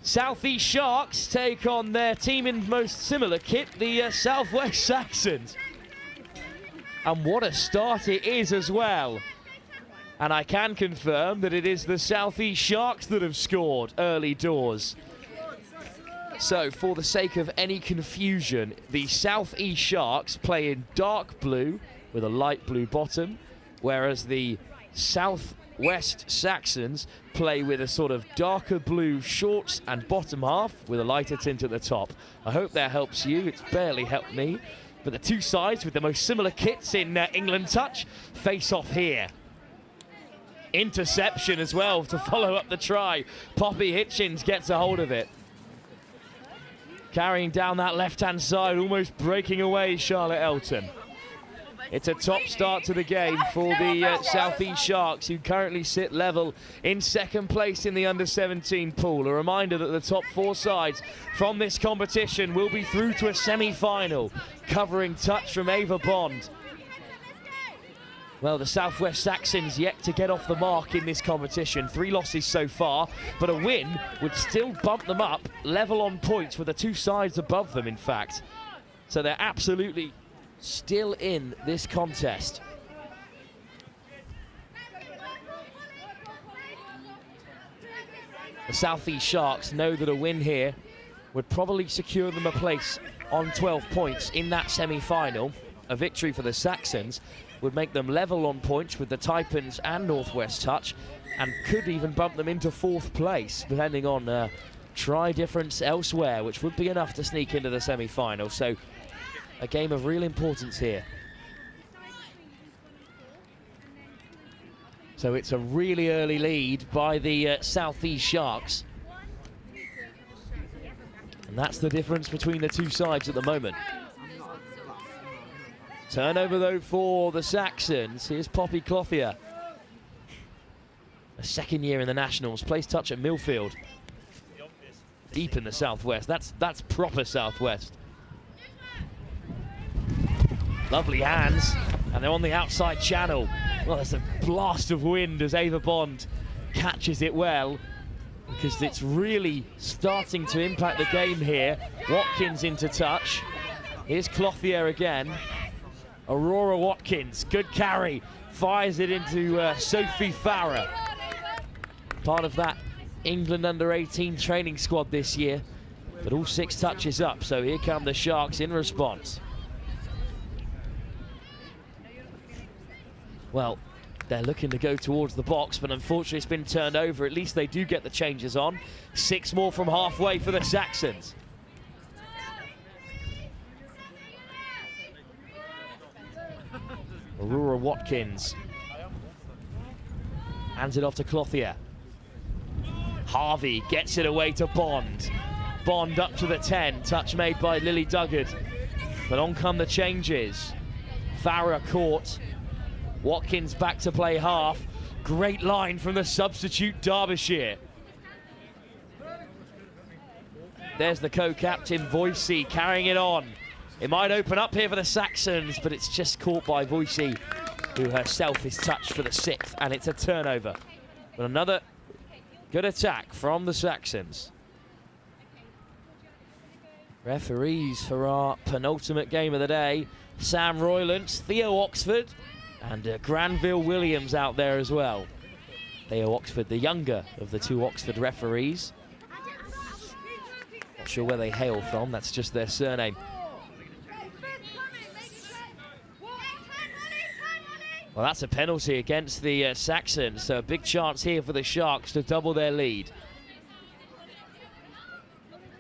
S1: Southeast Sharks take on their team in most similar kit, the Southwest Saxons. And what a start it is as well. And I can confirm that it is the Southeast Sharks that have scored early doors. So, for the sake of any confusion, the Southeast Sharks play in dark blue with a light blue bottom, whereas the Southwest Saxons play with a sort of darker blue shorts and bottom half with a lighter tint at the top. I hope that helps you. It's barely helped me. But the two sides with the most similar kits in England touch face off here. Interception as well to follow up the try. Poppy Hitchens gets a hold of it. Carrying down that left-hand side, almost breaking away Charlotte Elton. It's a top start to the game for the Southeast Sharks, who currently sit level in second place in the under-17 pool. A reminder that the top 4 sides from this competition will be through to a semi-final, covering touch from Ava Bond. Well, the Southwest Saxons yet to get off the mark in this competition. 3 losses so far, but a win would still bump them up level on points with the 2 sides above them, in fact. So they're absolutely still in this contest. The Southeast Sharks know that a win here would probably secure them a place on 12 points in that semi-final. A victory for the Saxons would make them level on points with the Taipans and Northwest Touch, and could even bump them into 4th place, depending on try difference elsewhere, which would be enough to sneak into the semi-final. So a game of real importance here. So it's a really early lead by the Southeast Sharks. And that's the difference between the 2 sides at the moment. Turnover though for the Saxons. Here's Poppy Clothier. A 2nd year in the Nationals, plays touch at Millfield. Deep in the Southwest, that's proper Southwest. Lovely hands, and they're on the outside channel. Well, there's a blast of wind as Ava Bond catches it well, because it's really starting to impact the game here. Watkins into touch. Here's Clothier again. Aurora Watkins, good carry. Fires it into Sophie Farah. Part of that England under-18 training squad this year. But all 6 touches up, so here come the Sharks in response. Well, they're looking to go towards the box, but unfortunately it's been turned over. At least they do get the changes on. 6 more from halfway for the Saxons. Aurora Watkins hands it off to Clothier. Harvey gets it away to Bond. Bond up to the 10, touch made by Lily Duggard. But on come the changes. Farah caught. Watkins back to play half. Great line from the substitute Derbyshire. There's the co-captain Voicey carrying it on. It might open up here for the Saxons, but it's just caught by Voicey, who herself is touched for the 6th, and it's a turnover. But another good attack from the Saxons. Referees for our penultimate game of the day: Sam Roylance, Theo Oxford, and Granville Williams out there as well. Theo Oxford, the younger of the 2 Oxford referees. Not sure where they hail from, that's just their surname. Well, that's a penalty against the Saxons, so a big chance here for the Sharks to double their lead.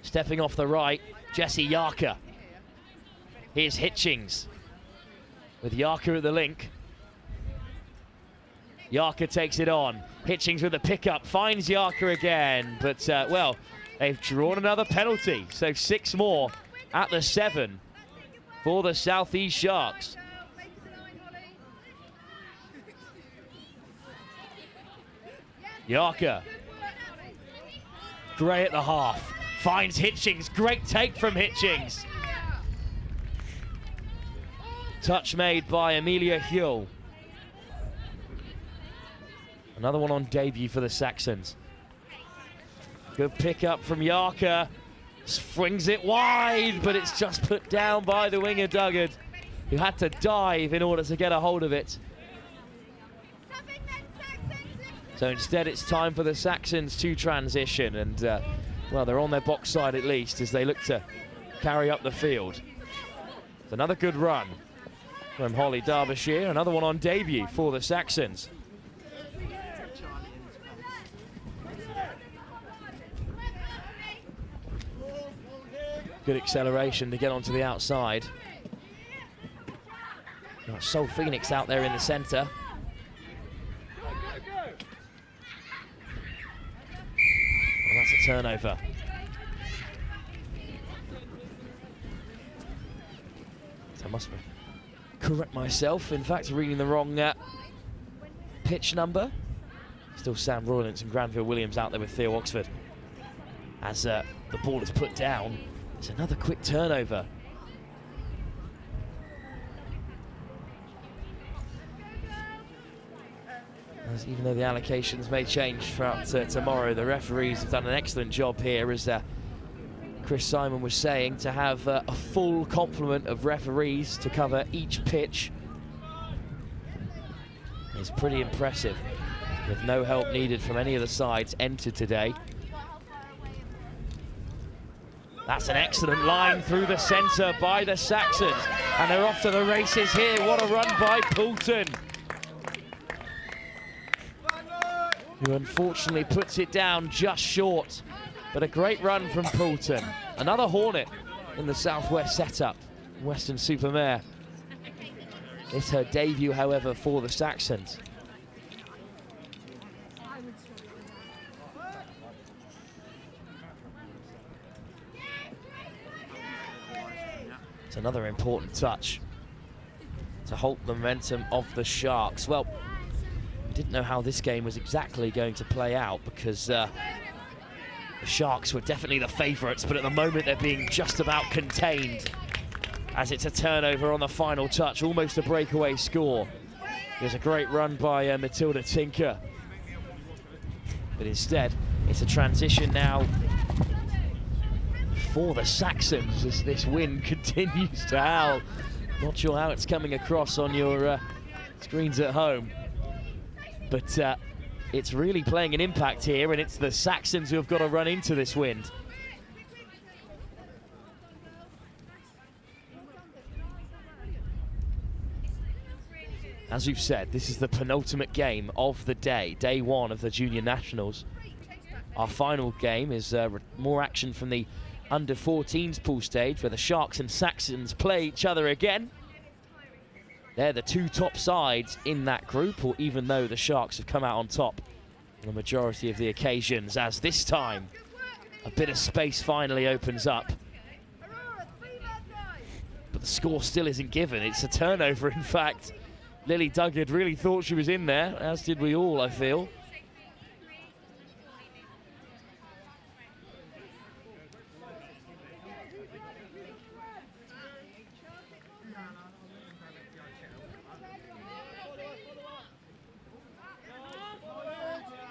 S1: Stepping off the right, Jessie Yarker. Here's Hitchings with Yarker at the link. Yarker takes it on. Hitchings with the pickup, finds Yarker again, but well, they've drawn another penalty, so 6 more at the 7 for the Southeast Sharks. Yarker. Gray at the half. Finds Hitchings. Great take from Hitchings. Touch made by Amelia Huell. Another one on debut for the Saxons. Good pick up from Yarka. Swings it wide, but it's just put down by the winger Duggard, who had to dive in order to get a hold of it. So instead it's time for the Saxons to transition, and well, they're on their box side at least as they look to carry up the field. It's another good run from Holly Derbyshire, another one on debut for the Saxons. Good acceleration to get onto the outside. Got Sol Phoenix out there in the centre. Well, that's a turnover. So I must correct myself. In fact, reading the wrong pitch number. Still Sam Roylance and Granville Williams out there with Theo Oxford. As the ball is put down, it's another quick turnover. As even though the allocations may change throughout tomorrow, the referees have done an excellent job here, as Chris Simon was saying, to have a full complement of referees to cover each pitch. It's pretty impressive, with no help needed from any of the sides entered today. That's an excellent line through the centre by the Saxons, and they're off to the races here. What a run by Poulton, who unfortunately puts it down just short, but a great run from Poulton. Another Hornet in the Southwest setup, Western Supermare. It's her debut, however, for the Saxons. It's another important touch to halt the momentum of the Sharks. Well, we didn't know how this game was exactly going to play out, because the Sharks were definitely the favourites, but at the moment they're being just about contained, as it's a turnover on the final touch, almost a breakaway score. There's a great run by Matilda Tinker, but instead it's a transition now for the Saxons as this wind continues to howl. Not sure how it's coming across on your screens at home, but it's really playing an impact here, and it's the Saxons who have got to run into this wind. As we've said, this is the penultimate game of the day, day one of the Junior Nationals. Our final game is more action from the under-14s pool stage, where the Sharks and Saxons play each other again. They're the two top sides in that group, or even though the Sharks have come out on top on the majority of the occasions, as this time a bit of space finally opens up. But the score still isn't given. It's a turnover, in fact. Lily Duggard really thought she was in there, as did we all, I feel.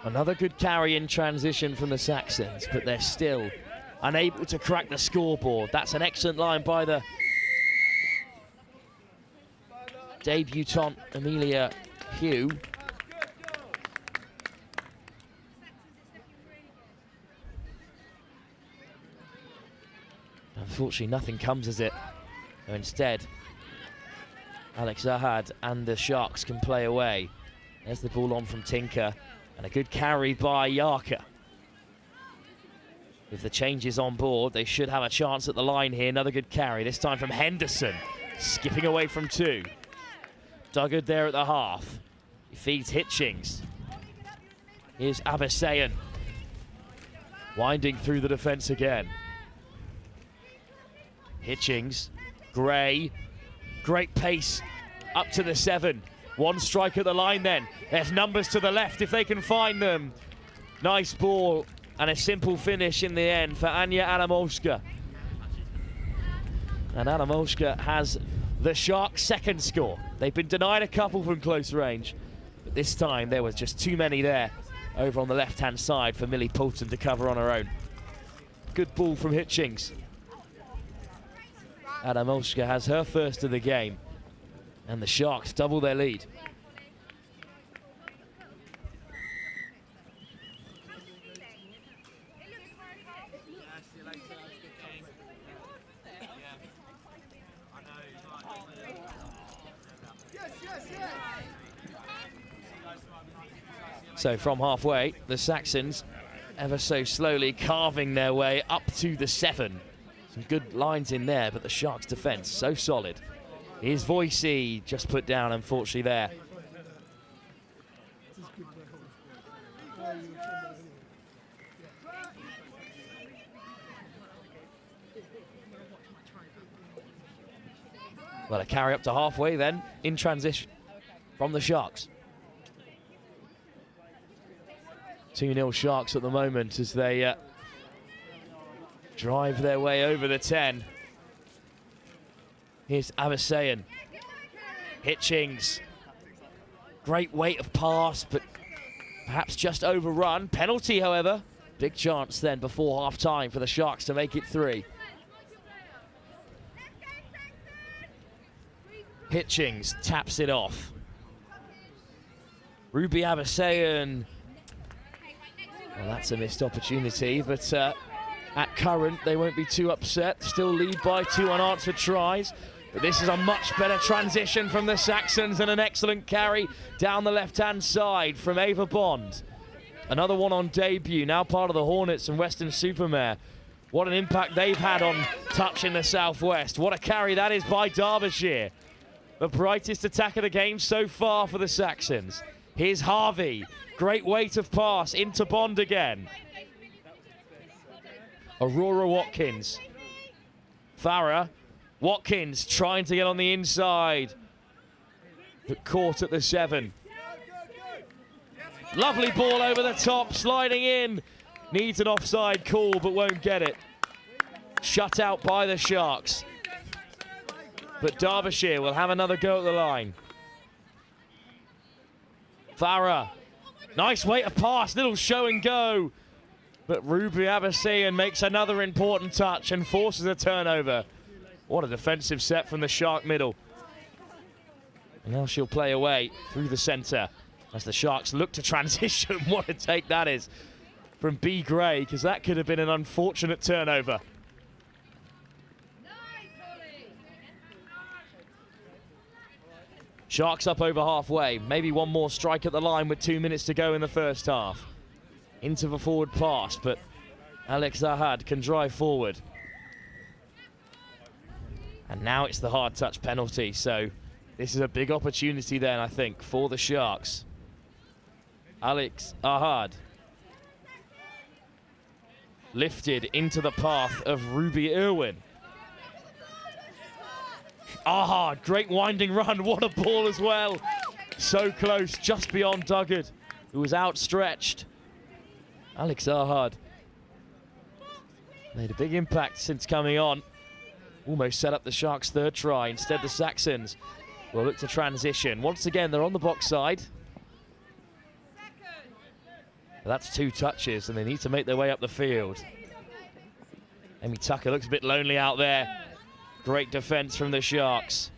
S1: Another good carry in transition from the Saxons, but they're still unable to crack the scoreboard. That's an excellent line by the debutante Amelia Hugh. Unfortunately, nothing comes as it. Instead, Alex Zahad and the Sharks can play away. There's the ball on from Tinker. And a good carry by Yarka. With the changes on board, they should have a chance at the line here. Another good carry, this time from Henderson. Skipping away from two. Duggard there at the half. He feeds Hitchings. Here's Abisayan. Winding through the defence again. Hitchings. Gray. Great pace up to the 7. One strike at the line then. There's numbers to the left if they can find them. Nice ball and a simple finish in the end for Anya Adamovska. And Adamovska has the Sharks' second score. They've been denied a couple from close range, but this time there was just too many there over on the left-hand side for Millie Poulton to cover on her own. Good ball from Hitchings. Adamowska has her first of the game, and the Sharks double their lead. So from halfway, the Saxons ever so slowly carving their way up to the 7. Some good lines in there, but the Sharks' defence so solid. Here's Voicey, just put down, unfortunately, there. Well, a carry up to halfway then, in transition from the Sharks. 2-0 Sharks at the moment as they drive their way over the 10. Here's Abasayan. Hitchings. Great weight of pass, but perhaps just overrun. Penalty, however. Big chance then before half-time for the Sharks to make it 3. Hitchings taps it off. Ruby Abasayan. Well, that's a missed opportunity, but at current, they won't be too upset. Still lead by 2 unanswered tries. But this is a much better transition from the Saxons and an excellent carry down the left-hand side from Ava Bond. Another one on debut, now part of the Hornets and Western Supermare. What an impact they've had on touch in the Southwest. What a carry that is by Derbyshire. The brightest attack of the game so far for the Saxons. Here's Harvey. Great weight of pass into Bond again. Aurora Watkins. Farah. Watkins trying to get on the inside. But caught at the 7. Lovely ball over the top, sliding in. Needs an offside call, but won't get it. Shut out by the Sharks. But Derbyshire will have another go at the line. Farah. Nice weight of pass, little show and go. But Ruby Abasayan makes another important touch and forces a turnover. What a defensive set from the Shark middle. And now she'll play away through the centre as the Sharks look to transition. What a take that is from B. Gray, because that could have been an unfortunate turnover. Sharks up over halfway. Maybe one more strike at the line with 2 minutes to go in the first half. Into the forward pass, but Alex Zahad can drive forward. And now it's the hard touch penalty, so this is a big opportunity then, I think, for the Sharks. Alex Ahad. Lifted into the path of Ruby Irwin. Ahad, great winding run, what a ball as well. So close, just beyond Duggard, who was outstretched. Alex Ahad made a big impact since coming on. Almost set up the Sharks' 3rd try. Instead, the Saxons will look to transition. Once again, they're on the box side. But that's 2 touches, and they need to make their way up the field. Amy Tucker looks a bit lonely out there. Great defense from the Sharks.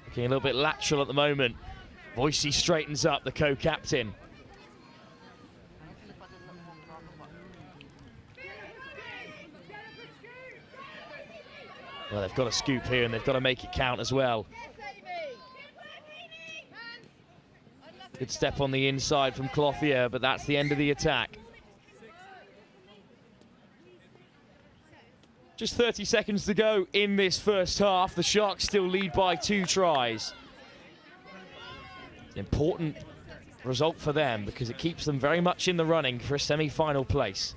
S1: Looking a little bit lateral at the moment. Voicey straightens up, the co-captain. Well, they've got a scoop here and they've got to make it count as well. Good step on the inside from Clothier, but that's the end of the attack. Just 30 seconds to go in this first half. The Sharks still lead by 2 tries. An important result for them because it keeps them very much in the running for a semi-final place.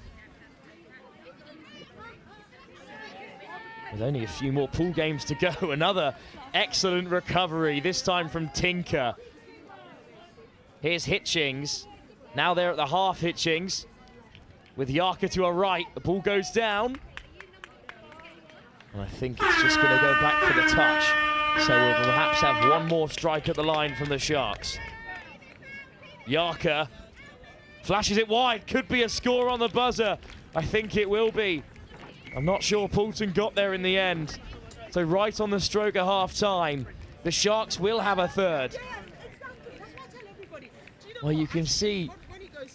S1: With only a few more pool games to go. Another excellent recovery, this time from Tinker. Here's Hitchings. Now they're at the half, Hitchings. With Yarka to her right, the ball goes down. And I think it's just going to go back for the touch. So we'll perhaps have one more strike at the line from the Sharks. Yarker flashes it wide, could be a score on the buzzer. I think it will be. I'm not sure Poulton got there in the end. So right on the stroke at half time, the Sharks will have a third. Well, you can see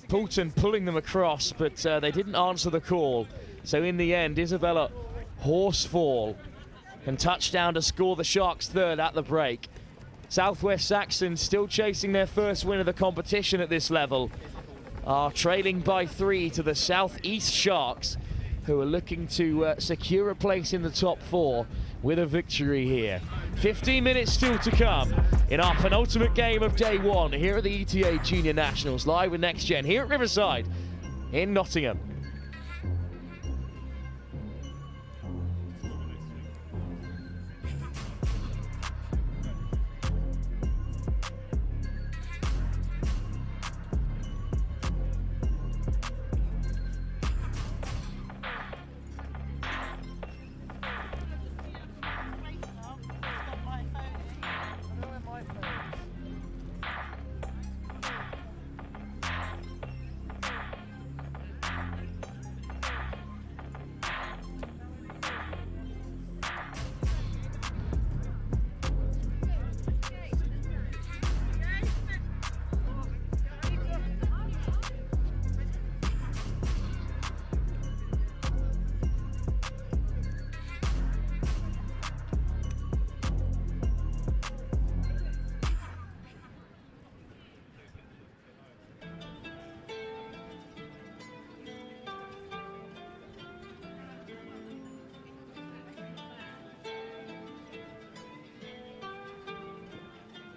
S1: Poulton pulling them across, but they didn't answer the call. So in the end, Isabella Horsfall can touchdown to score the Sharks' third at the break. Southwest Saxons still chasing their first win of the competition at this level, are trailing by 3 to the Southeast Sharks, who are looking to secure a place in the top 4 with a victory here. 15 minutes still to come in our penultimate game of day 1 here at the ETA Junior Nationals, live with Next Gen here at Riverside in Nottingham.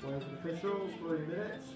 S3: Players and officials, 30 minutes.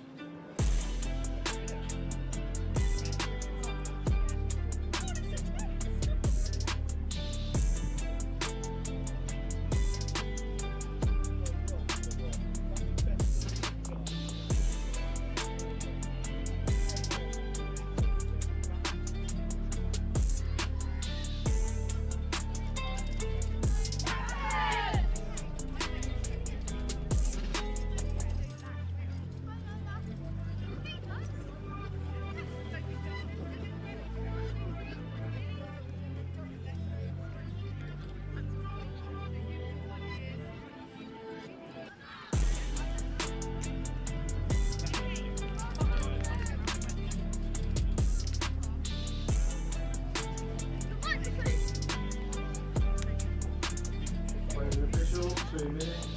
S3: Players and officials, 2 minutes.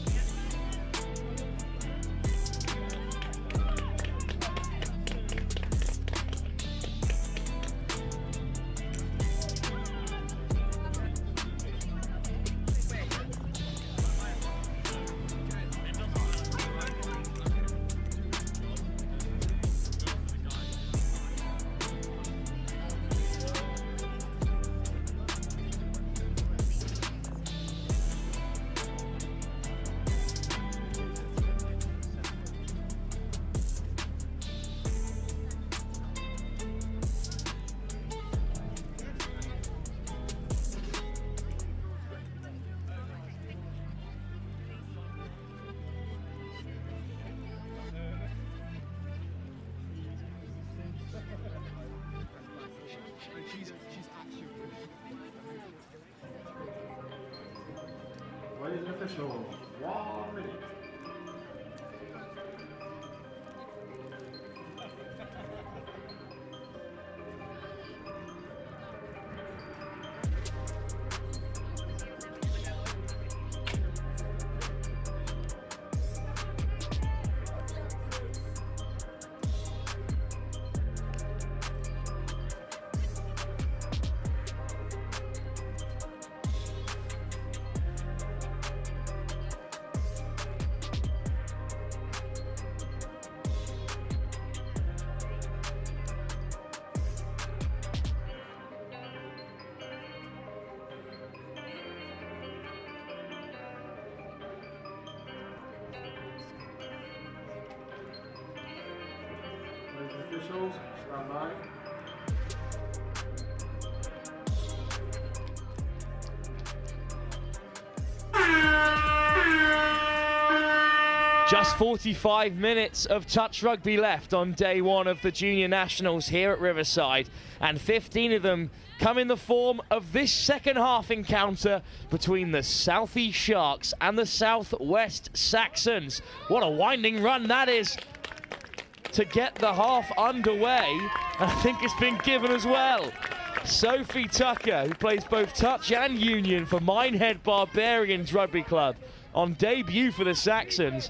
S3: Players and officials, 1 minute. Players and officials, stand by.
S1: Just 45 minutes of touch rugby left on day one of the Junior Nationals here at Riverside, and 15 of them come in the form of this second half encounter between the South East Sharks and the Southwest Saxons. What a winding run that is to get the half underway, and I think it's been given as well. Sophie Tucker, who plays both touch and union for Minehead Barbarians Rugby Club, on debut for the Saxons,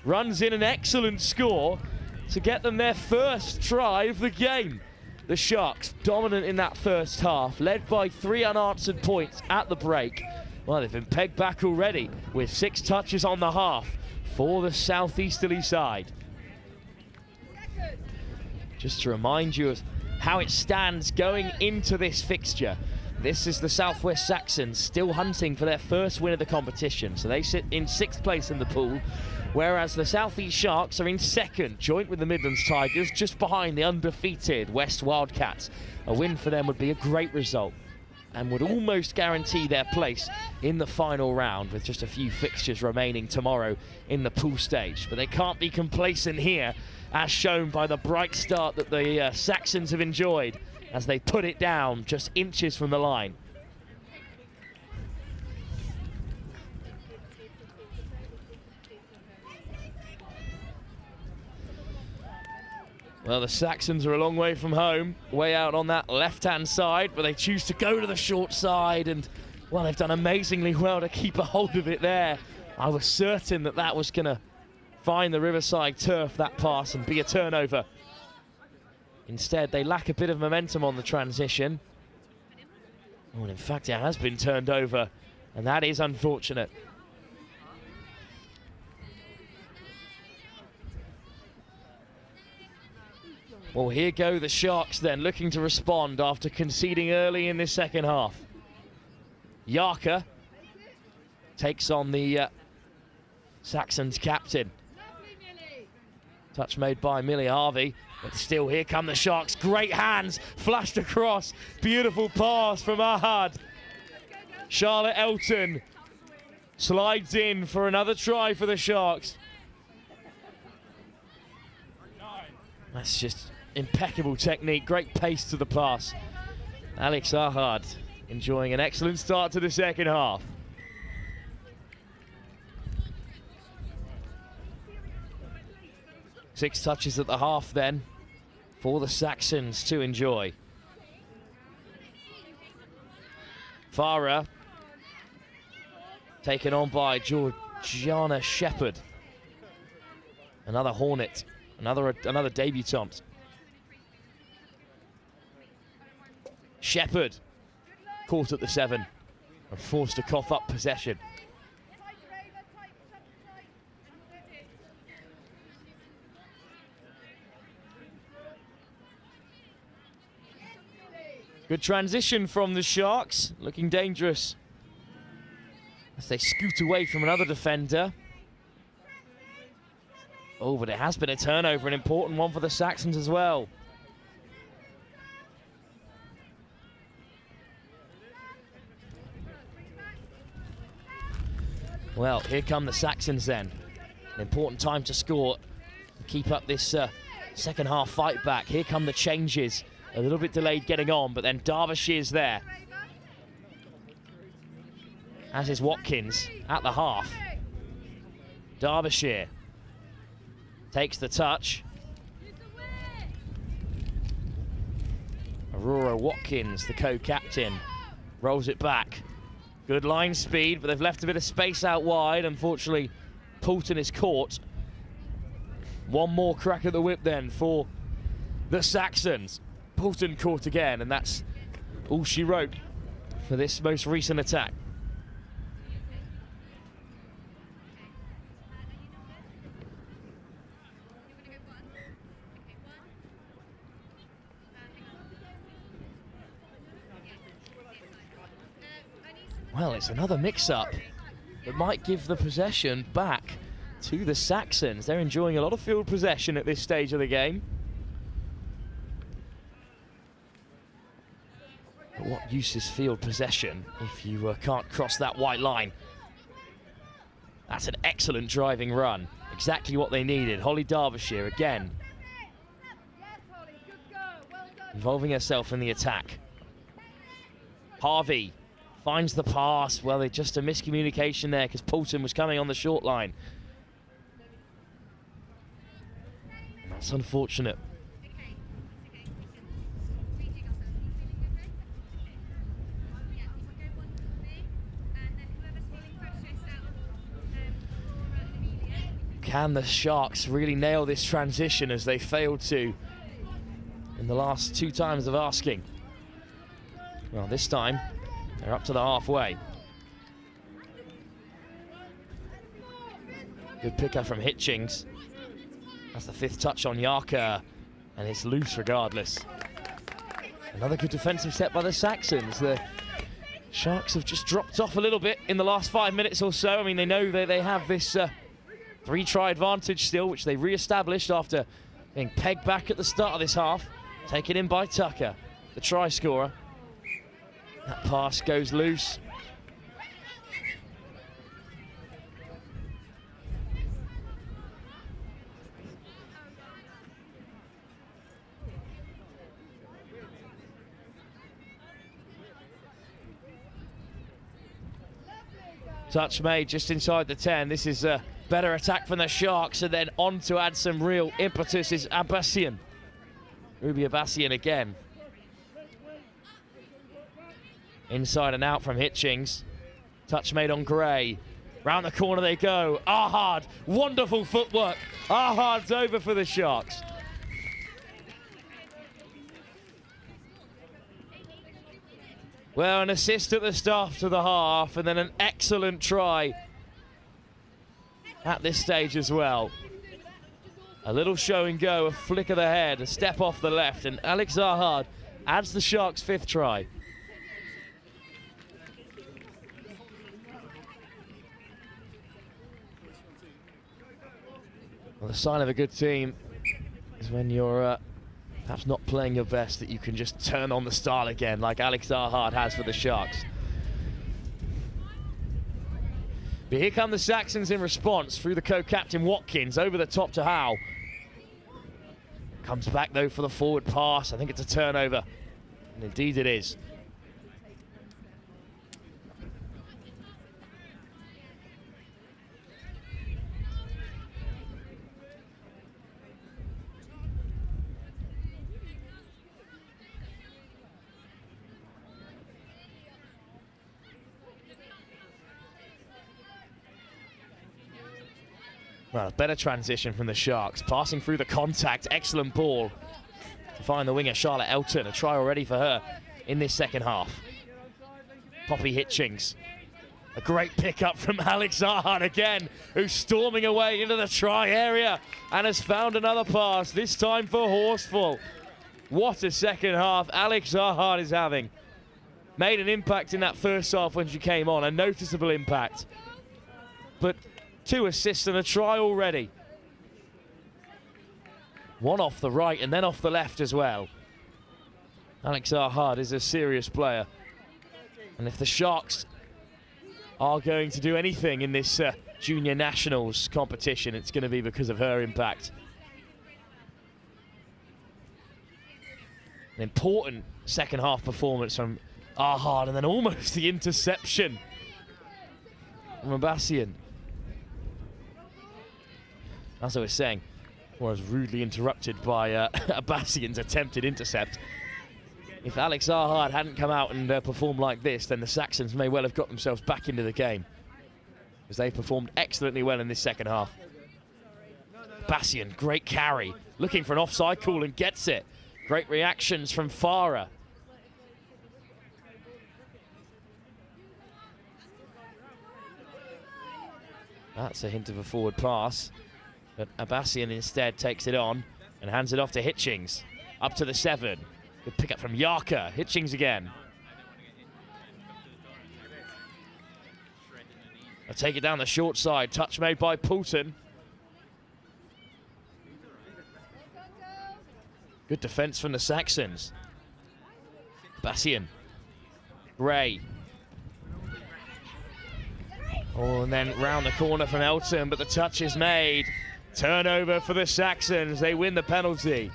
S1: runs in an excellent score to get them their first try of the game. The Sharks dominant in that first half, led by 3 unanswered points at the break. Well, they've been pegged back already with 6 touches on the half for the southeasterly side. Just to remind you of how it stands going into this fixture. This is the Southwest Saxons still hunting for their first win of the competition, so they sit in 6th place in the pool, whereas the South East Sharks are in 2nd, joint with the Midlands Tigers, just behind the undefeated West Wildcats. A win for them would be a great result and would almost guarantee their place in the final round, with just a few fixtures remaining tomorrow in the pool stage. But they can't be complacent here, as shown by the bright start that the Saxons have enjoyed as they put it down just inches from the line. Well, the Saxons are a long way from home, way out on that left-hand side, but they choose to go to the short side, and, well, they've done amazingly well to keep a hold of it there. I was certain that that was going to find the Riverside turf, that pass, and be a turnover. Instead, they lack a bit of momentum on the transition. Oh, and in fact, it has been turned over, and that is unfortunate. Well, here go the Sharks then, looking to respond after conceding early in this second half. Yarka takes on the Saxons captain. Touch made by Millie Harvey, but still here come the Sharks. Great hands flashed across. Beautiful pass from Ahad. Charlotte Elton slides in for another try for the Sharks. That's just impeccable technique, great pace to the pass. Alex Ahad enjoying an excellent start to the second half. Six touches at the half then for the Saxons to enjoy. Farah taken on by Georgiana Shepherd. Another Hornet, another debutant. Shepherd caught at the 7 and forced to cough up possession. Good transition from the Sharks, looking dangerous as they scoot away from another defender. Oh, but it has been a turnover, an important one for the Saxons as well. Well, here come the Saxons then. An important time to score. Keep up this second half fight back. Here come the changes. A little bit delayed getting on, but then Derbyshire's there. As is Watkins at the half. Derbyshire takes the touch. Aurora Watkins, the co-captain, rolls it back. Good line speed, but they've left a bit of space out wide. Unfortunately, Poulton is caught. One more crack at the whip then for the Saxons. Poulton caught again, and that's all she wrote for this most recent attack. Well, it's another mix-up that might give the possession back to the Saxons. They're enjoying a lot of field possession at this stage of the game. But what use is field possession if you can't cross that white line? That's an excellent driving run. Exactly what they needed. Holly Derbyshire again. Involving herself in the attack. Harvey finds the pass. Well, it's just a miscommunication there because Poulton was coming on the short line. And that's unfortunate. Can the Sharks really nail this transition as they failed to in the last 2 times of asking? Well, this time they're up to the halfway. Good pickup from Hitchings. That's the 5th touch on Yarker, and it's loose regardless. Another good defensive set by the Saxons. The Sharks have just dropped off a little bit in the last 5 minutes or so. I mean, they know that they have this 3-try advantage still, which they re-established after being pegged back at the start of this half. Taken in by Tucker, the try scorer. That pass goes loose. Touch made just inside the 10. This is a better attack from the Sharks, and then on to add some real impetus is Abbasian. Ruby Abbasian again. Inside and out from Hitchings. Touch made on Gray. Round the corner they go. Ahad, wonderful footwork. Ahad's over for the Sharks. Well, an assist at the start of the half, and then an excellent try at this stage as well. A little show and go, a flick of the head, a step off the left, and Alex Ahad adds the Sharks' 5th try. Well, the sign of a good team is when you're perhaps not playing your best, that you can just turn on the style again, like Alex Ahad has for the Sharks. But here come the Saxons in response through the co-captain Watkins, over the top to Howe. Comes back though for the forward pass. I think it's a turnover, and indeed it is. Well, a better transition from the Sharks. Passing through the contact, excellent ball to find the winger, Charlotte Elton. A try already for her in this second half. Poppy Hitchings. A great pickup from Alex Ahad again, who's storming away into the try area and has found another pass, this time for Horsfall. What a second half Alex Ahad is having. Made an impact in that first half when she came on, a noticeable impact. But 2 assists and a try already. 1 off the right and then off the left as well. Alex Ahad is a serious player. And if the Sharks are going to do anything in this Junior Nationals competition, it's going to be because of her impact. An important second half performance from Ahad, and then almost the interception from Abbasian. As I was saying, was rudely interrupted by Abbasian's attempted intercept. If Alex Ahad hadn't come out and performed like this, then the Saxons may well have got themselves back into the game, because they performed excellently well in this second half. Abbasian, great carry, looking for an offside call and gets it. Great reactions from Farah. That's a hint of a forward pass. But Abbasian instead takes it on and hands it off to Hitchings. Up to the 7. Good pickup from Yarker. Hitchings again. I'll take it down the short side. Touch made by Poulton. Good defence from the Saxons. Abbasian. Gray. Oh, and then round the corner from Elton, but the touch is made. Turnover for the Saxons. They win the penalty.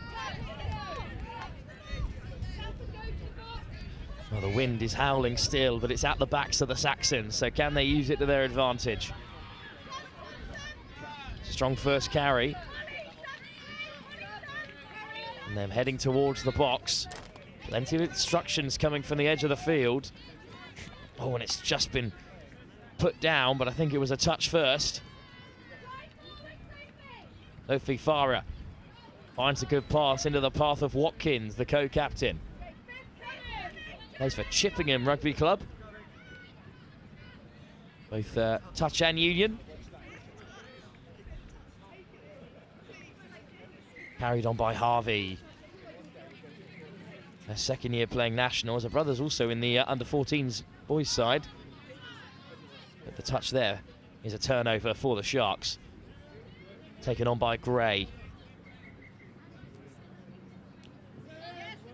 S1: Well, the wind is howling still, but it's at the backs of the Saxons, so can they use it to their advantage? Strong first carry. And then heading towards the box. Plenty of instructions coming from the edge of the field. Oh, and it's just been put down, but I think it was a touch first. Sophie Farah finds a good pass into the path of Watkins, the co-captain. Plays for Chippenham Rugby Club. Both touch and union. Carried on by Harvey. Her second year playing nationals. Her brother's also in the under-14s boys side. But the touch there is a turnover for the Sharks. Taken on by Gray.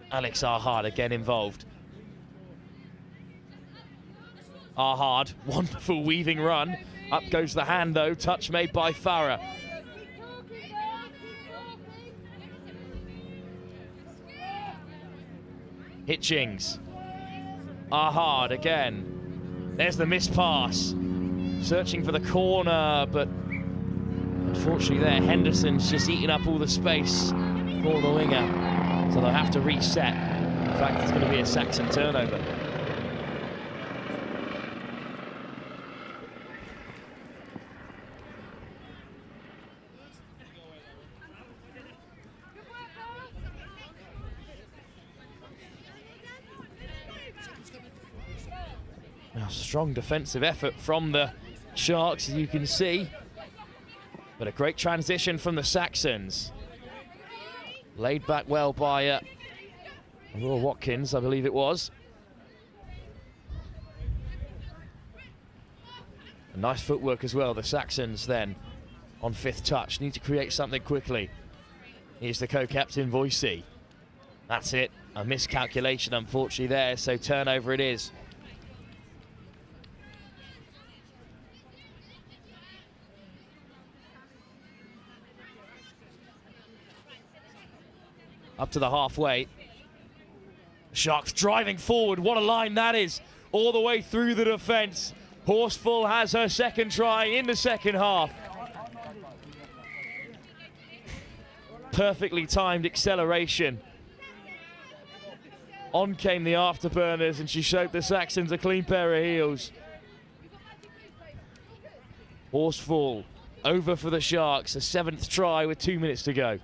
S1: Alex Arhard again involved. Arhard, wonderful weaving run. Up goes the hand though, touch made by Farah. Hitchings. Arhard again. There's the missed pass. Searching for the corner, but unfortunately there, Henderson's just eating up all the space for the winger. So they'll have to reset. In fact, it's going to be a Saxon turnover. Now, strong defensive effort from the Sharks, as you can see. But a great transition from the Saxons. Laid back well by Aurora Watkins, I believe it was. A nice footwork as well, the Saxons then on fifth touch. Need to create something quickly. Here's the co-captain, Voicey. That's it, a miscalculation unfortunately there, so turnover it is. Up to the halfway. Sharks driving forward. What a line that is. All the way through the defence. Horsfall has her second try in the second half. Perfectly timed acceleration. On came the afterburners and she showed the Saxons a clean pair of heels. Horsfall over for the Sharks. A seventh try with 2 minutes to go.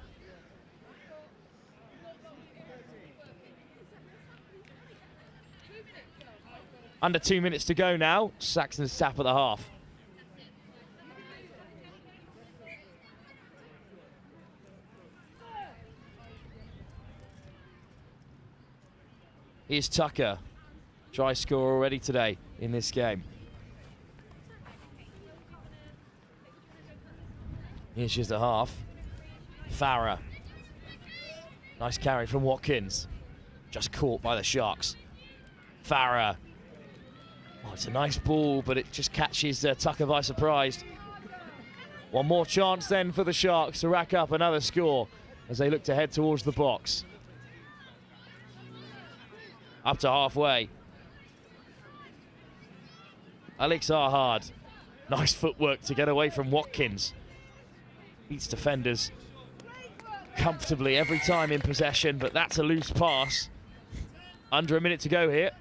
S1: Under 2 minutes to go now. Saxons tap at the half. Here's Tucker. Try score already today in this game. Here's just a half. Farah. Nice carry from Watkins. Just caught by the Sharks. Farah. Oh, it's a nice ball, but it just catches Tucker by surprise. One more chance then for the Sharks to rack up another score as they look to head towards the box. Up to halfway. Alex Arhard. Nice footwork to get away from Watkins. Beats defenders comfortably every time in possession, but that's a loose pass. Under a minute to go here.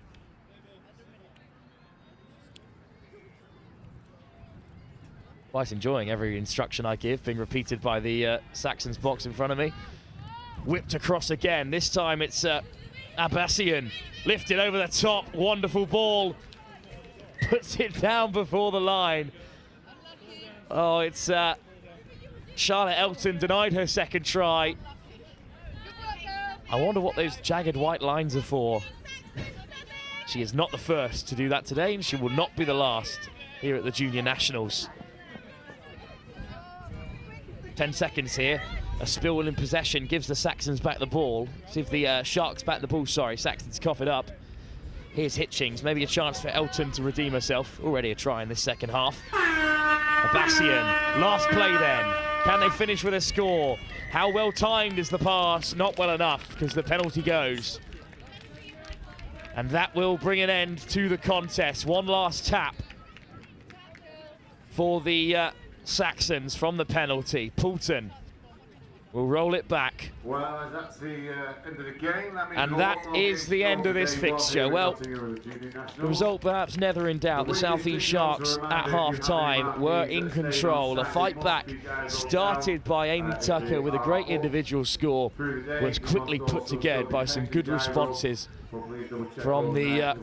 S1: Quite enjoying every instruction I give being repeated by the Saxons box in front of me. Whipped across again. This time it's Abbasian. Lifted over the top. Wonderful ball. Puts it down before the line. Oh, it's Charlotte Elton denied her second try. I wonder what those jagged white lines are for. She is not the first to do that today, and she will not be the last here at the Junior Nationals. 10 seconds here. A spill in possession gives the Saxons back the ball. See if the Sharks back the ball, sorry. Saxons cough it up. Here's Hitchings, maybe a chance for Elton to redeem herself. Already a try in this second half. Abassian, last play then. Can they finish with a score? How well timed is the pass? Not well enough, because the penalty goes. And that will bring an end to the contest. One last tap for the Saxons from the penalty. Poulton will roll it back.
S3: Well, that's the end of the game.
S1: And that is the end of this fixture. Well, the result perhaps never in doubt. The South East Sharks at half-time were in control. A fight back started by Amy Tucker with a great individual score, was quickly put together by some good responses from the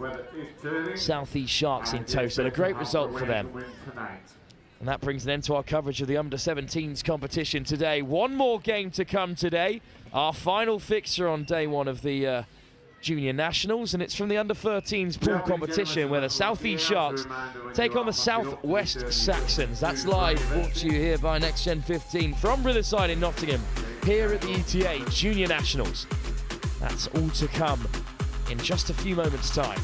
S1: South East Sharks in total. A great result for them. And that brings an end to our coverage of the Under-17s competition today. One more game to come today. Our final fixture on day one of the Junior Nationals, and it's from the Under-13s pool competition where the South East Sharks take on the Southwest Saxons. That's live, brought to you here by NextGen15 from Riverside in Nottingham, here at the ETA Junior Nationals. That's all to come in just a few moments' time.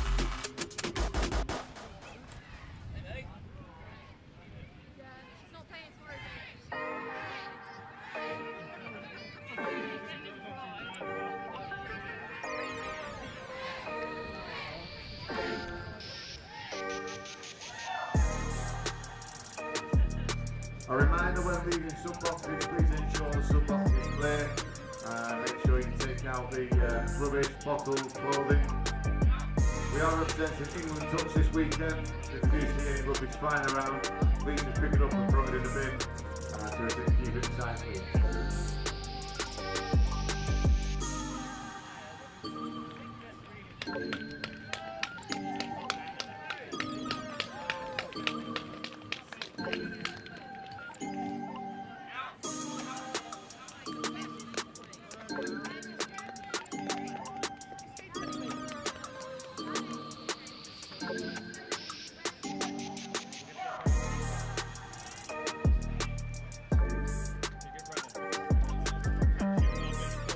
S3: A reminder when leaving sub boxes, please ensure the sub box is clear. Make sure you take out the rubbish, bottles, clothing. We are representing England Touch this weekend. If you see any rubbish flying around, please just pick it up and throw it in the bin to keep it inside clean.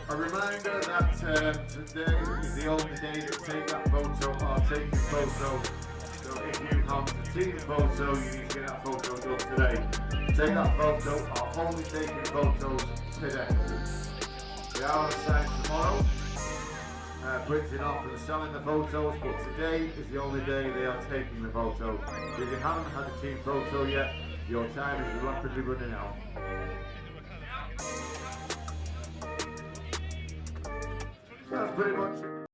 S3: A reminder that today is the only day that take that photo or take your photo. So if you have a team photo, you need to get that photo done today. Take that photo or only taking photos today. They are on site tomorrow, printing off and selling the photos, but today is the only day they are taking the photo. If you haven't had a team photo yet, your time is rapidly running out. That's pretty much it.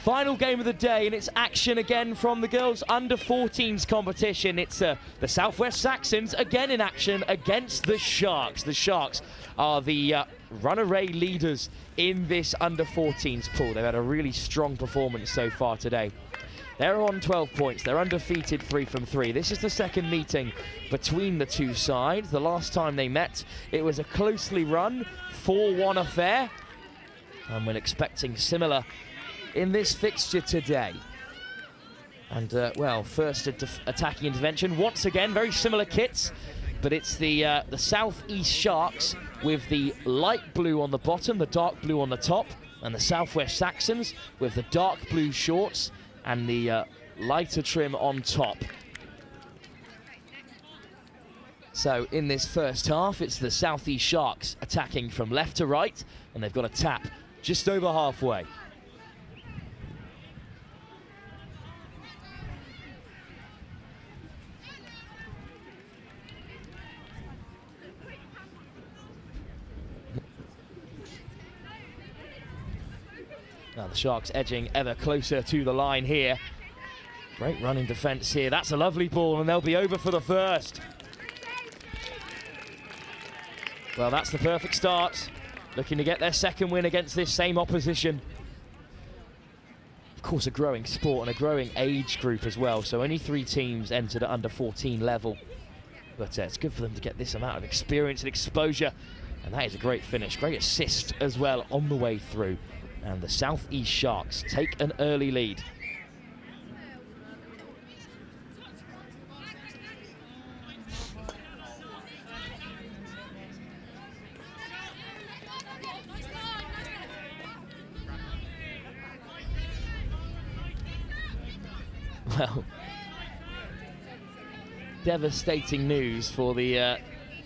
S1: Final game of the day, and it's action again from the girls under-14s competition. It's the Southwest Saxons again in action against the Sharks. The Sharks are the runaway leaders in this under-14s pool. They've had a really strong performance so far today. They're on 12 points. They're undefeated 3 from 3. This is the second meeting between the two sides. The last time they met, it was a closely run 4-1 affair. And we're expecting similar in this fixture today. And, well, first attacking intervention. Once again, very similar kits, but it's the Southeast Sharks with the light blue on the bottom, the dark blue on the top, and the Southwest Saxons with the dark blue shorts and the lighter trim on top. So in this first half, it's the Southeast Sharks attacking from left to right, and they've got a tap just over halfway. Now the Sharks edging ever closer to the line here. Great running defence here. That's a lovely ball, and they'll be over for the first. Well, that's the perfect start. Looking to get their second win against this same opposition. Of course, a growing sport and a growing age group as well. So only 3 teams entered at under 14 level. But it's good for them to get this amount of experience and exposure. And that is a great finish. Great assist as well on the way through. And the Southeast Sharks take an early lead. Well, devastating news for the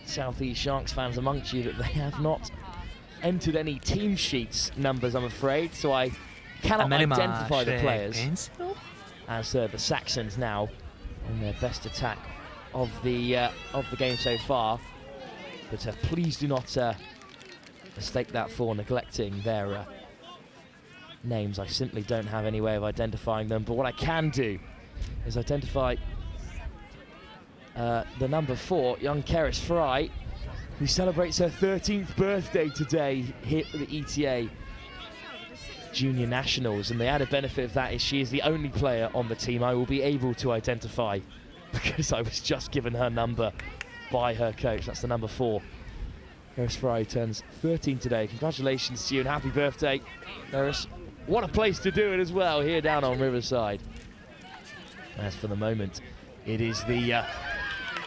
S1: Southeast Sharks fans amongst you that they have not entered any team sheets numbers, I'm afraid, so I cannot identify the players. As the Saxons now on their best attack of the game so far. But please do not mistake that for neglecting their names. I simply don't have any way of identifying them. But what I can do is identify the number 4, young Keris Fry, who celebrates her 13th birthday today here at the ETA Junior Nationals. And the added benefit of that is she is the only player on the team I will be able to identify because I was just given her number by her coach. That's the number 4. Keris Fry turns 13 today. Congratulations to you and happy birthday, Keris. What a place to do it as well, here down on Riverside. As for the moment, it is the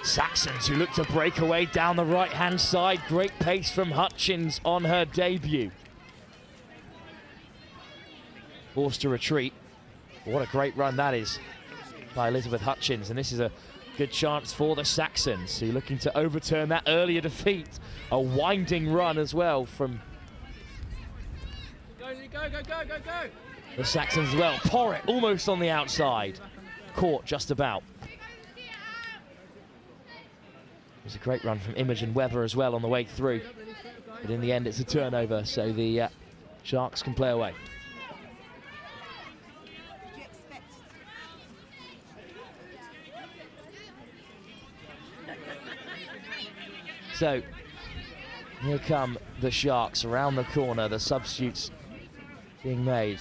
S1: Saxons who look to break away down the right-hand side. Great pace from Hutchins on her debut. Forced to retreat. What a great run that is by Elizabeth Hutchins. And this is a good chance for the Saxons, who are looking to overturn that earlier defeat. A winding run as well from the Saxons as well. Porritt almost on the outside. Caught just about. It was a great run from Imogen Webber as well on the way through. But in the end, it's a turnover, so the Sharks can play away. So, here come the Sharks around the corner, the substitutes being made.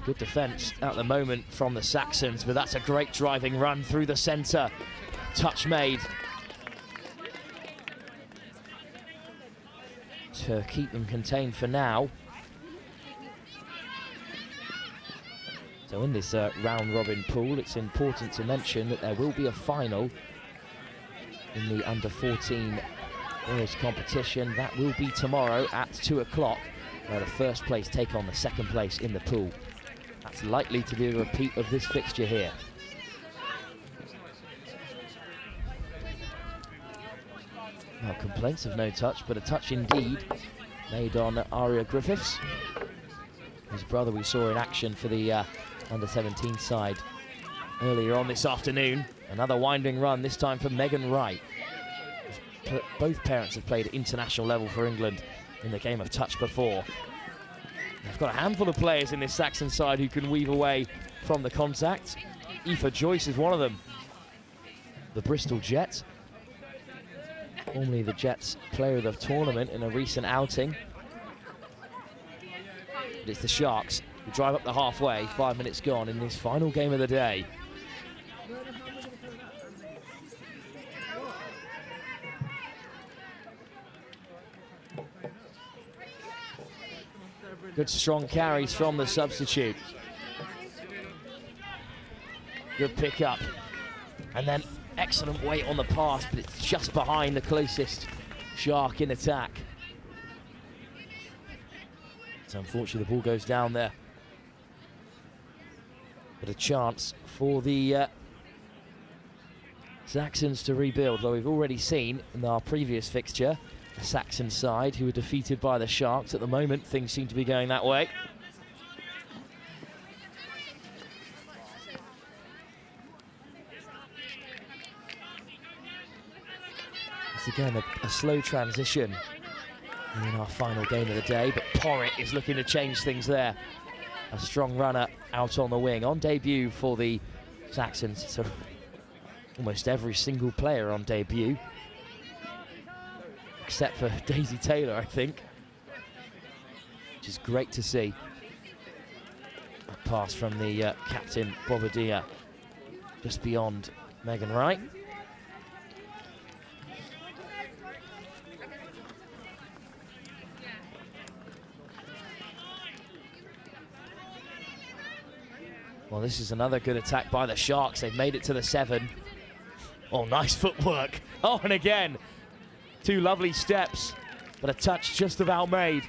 S1: Good defence at the moment from the Saxons, but that's a great driving run through the centre. Touch made to keep them contained for now. So in this round-robin pool, it's important to mention that there will be a final in the under-14 girls competition. That will be tomorrow at 2 o'clock, where the first place take on the second place in the pool. That's likely to be a repeat of this fixture here. Now, complaints of no touch, but a touch indeed made on Aria Griffiths. His brother we saw in action for the under-17 side earlier on this afternoon. Another winding run, this time for Megan Wright. Both parents have played at international level for England in the game of touch before. They've got a handful of players in this Saxon side who can weave away from the contact. Aoife Joyce is one of them. The Bristol Jets. Formerly the Jets player of the tournament in a recent outing. But it's the Sharks who drive up the halfway, 5 minutes gone in this final game of the day. Good strong carries from the substitute. Good pick up. And then excellent weight on the pass, but it's just behind the closest Shark in attack. So unfortunately the ball goes down there. But a chance for the Saxons to rebuild, though we've already seen in our previous fixture the Saxon side who were defeated by the Sharks. At the moment things seem to be going that way. It's again a slow transition in our final game of the day, but Porritt is looking to change things there. A strong runner out on the wing on debut for the Saxons. So almost every single player on debut, except for Daisy Taylor, I think, which is great to see. A pass from the captain Bobadilla, just beyond Megan Wright. Well, this is another good attack by the Sharks. They've made it to the 7. Oh, nice footwork. Oh, and again, 2 lovely steps, but a touch just about made.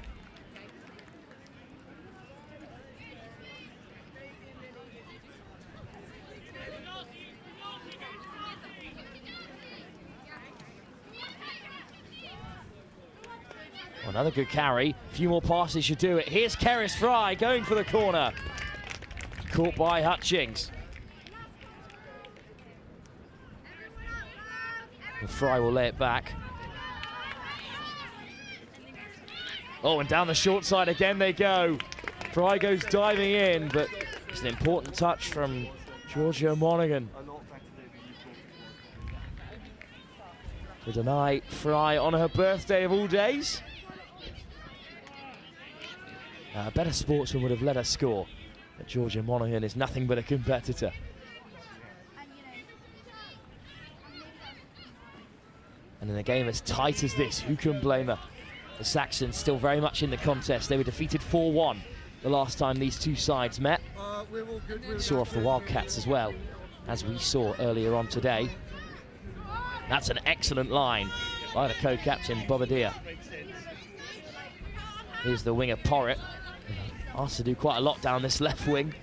S1: Oh, another good carry. A few more passes should do it. Here's Keris Fry going for the corner. Caught by Hutchings. And Fry will lay it back. Oh, and down the short side again they go. Fry goes diving in, but it's an important touch from Georgia Monaghan to deny Fry on her birthday of all days. A better sportsman would have let her score. But Georgia Monaghan is nothing but a competitor. And in a game as tight as this, who can blame her? The Saxons still very much in the contest. They were defeated 4-1 the last time these two sides met. We saw off the Wildcats as well, as we saw earlier on today. That's an excellent line by the co-captain Bobadilla. Here's the winger Porritt. Asked to do quite a lot down this left wing.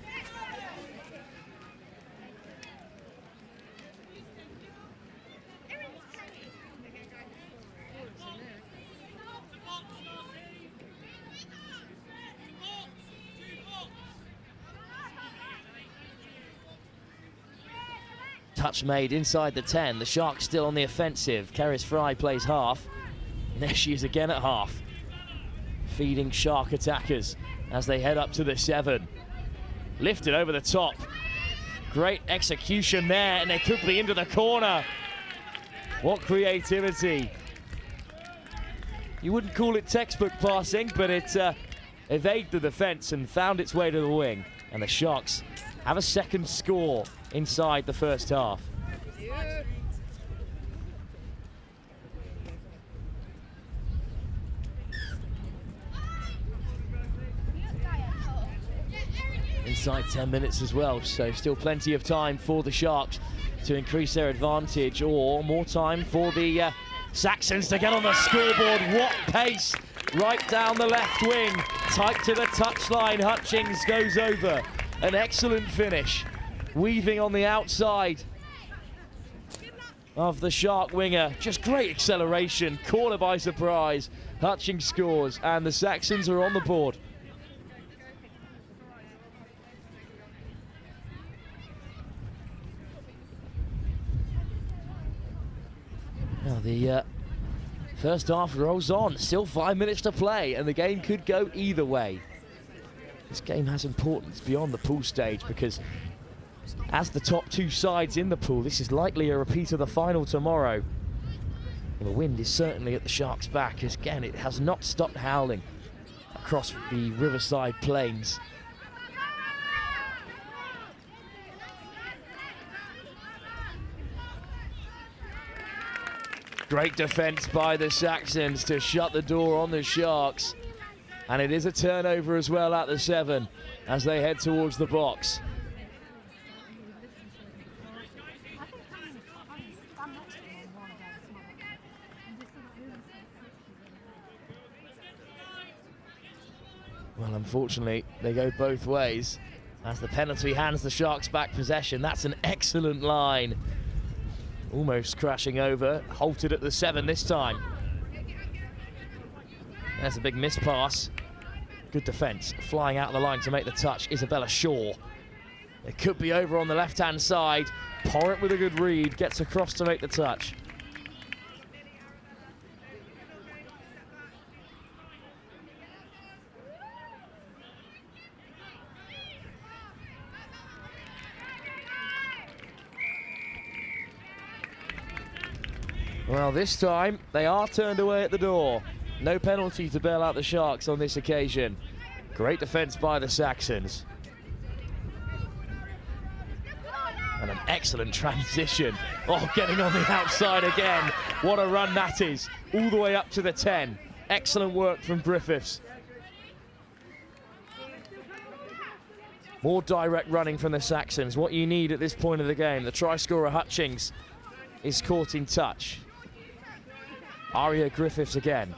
S1: Touch made inside the 10. The Sharks still on the offensive. Keris Fry plays half. And there she is again at half, feeding Shark attackers as they head up to the 7. Lifted over the top. Great execution there, and they could be into the corner. What creativity. You wouldn't call it textbook passing, but it evaded the defense and found its way to the wing. And the Sharks have a second score inside the first half. Inside 10 minutes as well, so still plenty of time for the Sharks to increase their advantage, or more time for the Saxons to get on the scoreboard. What pace right down the left wing, tight to the touchline. Hutchings goes over. An excellent finish, weaving on the outside of the Shark winger. Just great acceleration, caught her by surprise. Hutchings scores, and the Saxons are on the board. Now the First half rolls on, still 5 minutes to play, and the game could go either way. This game has importance beyond the pool stage because as the top two sides in the pool, this is likely a repeat of the final tomorrow. Well, the wind is certainly at the Sharks' back, as again it has not stopped howling across the Riverside Plains. Great defence by the Saxons to shut the door on the Sharks. And it is a turnover as well at the 7 as they head towards the box. Well, unfortunately, they go both ways as the penalty hands the Sharks back possession. That's an excellent line. Almost crashing over, halted at the 7 this time. There's a big miss pass. Good defence, flying out of the line to make the touch, Isabella Shaw. It could be over on the left-hand side. Porritt with a good read, gets across to make the touch. Well, this time they are turned away at the door. No penalty to bail out the Sharks on this occasion. Great defence by the Saxons. And an excellent transition. Oh, getting on the outside again. What a run that is. All the way up to the 10. Excellent work from Griffiths. More direct running from the Saxons. What you need at this point of the game. The try scorer Hutchings is caught in touch. Aria Griffiths again.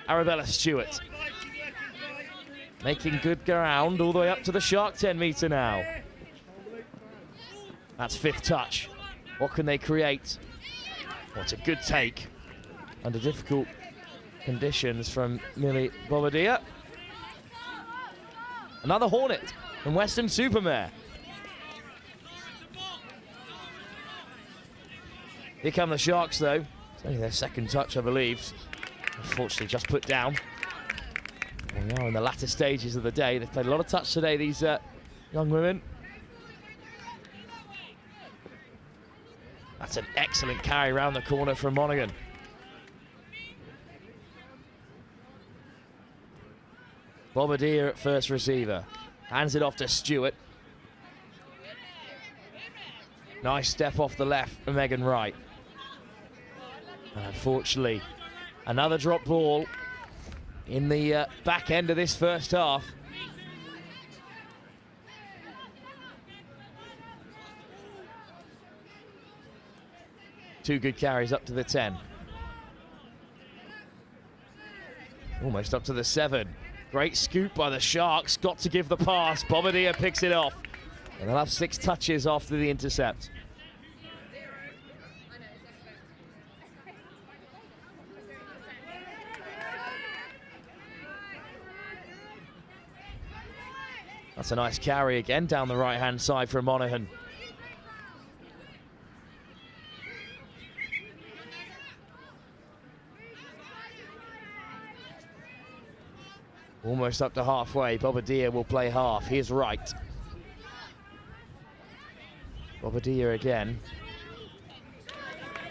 S1: Arabella Stewart making good ground all the way up to the Shark 10 metre now. That's 5th touch. What can they create? Well, it's a good take under difficult conditions from Millie Bobadilla. Another Hornet from Western Supermare. Here come the Sharks though. It's only their 2nd touch, I believe. Unfortunately, just put down. We are in the latter stages of the day. They've played a lot of touch today, these young women. That's an excellent carry round the corner from Monaghan. Bobadilla at first receiver. Hands it off to Stewart. Nice step off the left from Megan Wright. And unfortunately, another drop ball in the back end of this first half. Two good carries up to the 10. Almost up to the 7. Great scoop by the Sharks. Got to give the pass. Bobadilla picks it off. And they'll have 6 touches after the intercept. That's a nice carry again down the right-hand side from Monaghan. Almost up to halfway. Bobadilla will play half. Here's Wright. Bobadilla again.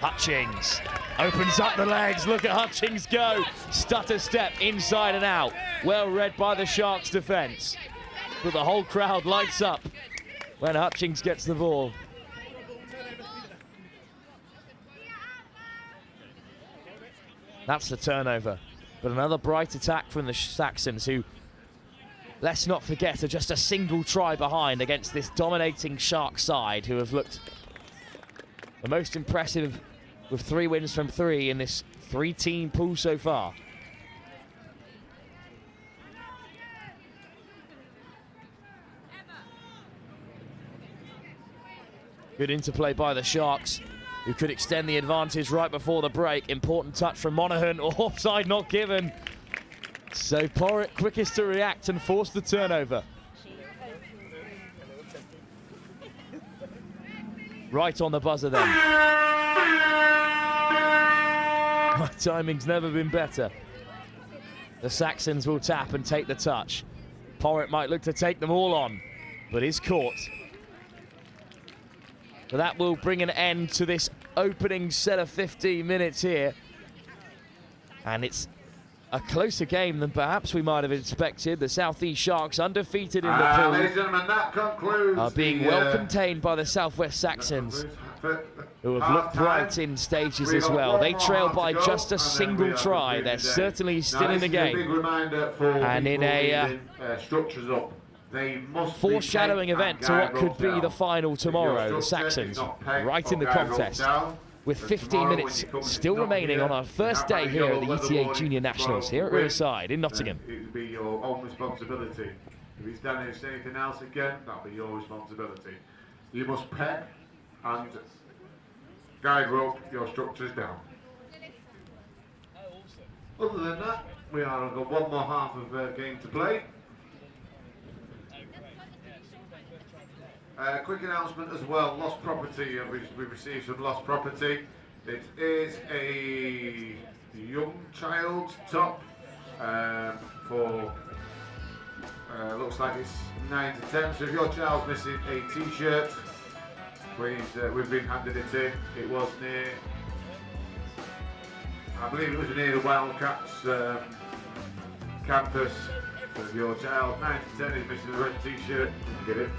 S1: Hutchings opens up the legs. Look at Hutchings go. Stutter step inside and out. Well read by the Sharks defence. But the whole crowd lights up when Hutchings gets the ball. That's the turnover. But another bright attack from the Saxons, who, let's not forget, are just a single try behind against this dominating Shark side, who have looked the most impressive with 3 wins from 3 in this 3-team pool so far. Good interplay by the Sharks, who could extend the advantage right before the break. Important touch from Monaghan. Offside not given. So Porritt quickest to react and force the turnover. Right on the buzzer then. My timing's never been better. The Saxons will tap and take the touch. Porritt might look to take them all on, but is caught. So that will bring an end to this opening set of 15 minutes here. And it's a closer game than perhaps we might have expected. The South East Sharks, undefeated in the pool,
S3: ladies and gentlemen, that concludes
S1: are being well contained by the South West Saxons, who have looked bright in stages as well. They trail by just a single try. They're certainly still in the game. And in a foreshadowing event to what could be the final tomorrow, the Saxons right in the contest, with 15 minutes still remaining on our first day here at the ETA Junior Nationals here at Riverside in Nottingham.
S3: It would be your own responsibility. If he's done anything else again, that'll be your responsibility. You must peg and guide rope your structures down. Other than that, we are got one more half of game to play. Quick announcement as well, lost property. We've received some lost property. It is a young child's top for, looks like it's 9 to 10. So if your child's missing a t-shirt, please, we've been handed it in. It was near, I believe it was near the Wildcats campus. So if your child, 9 to 10, is missing a red t-shirt, you can get it.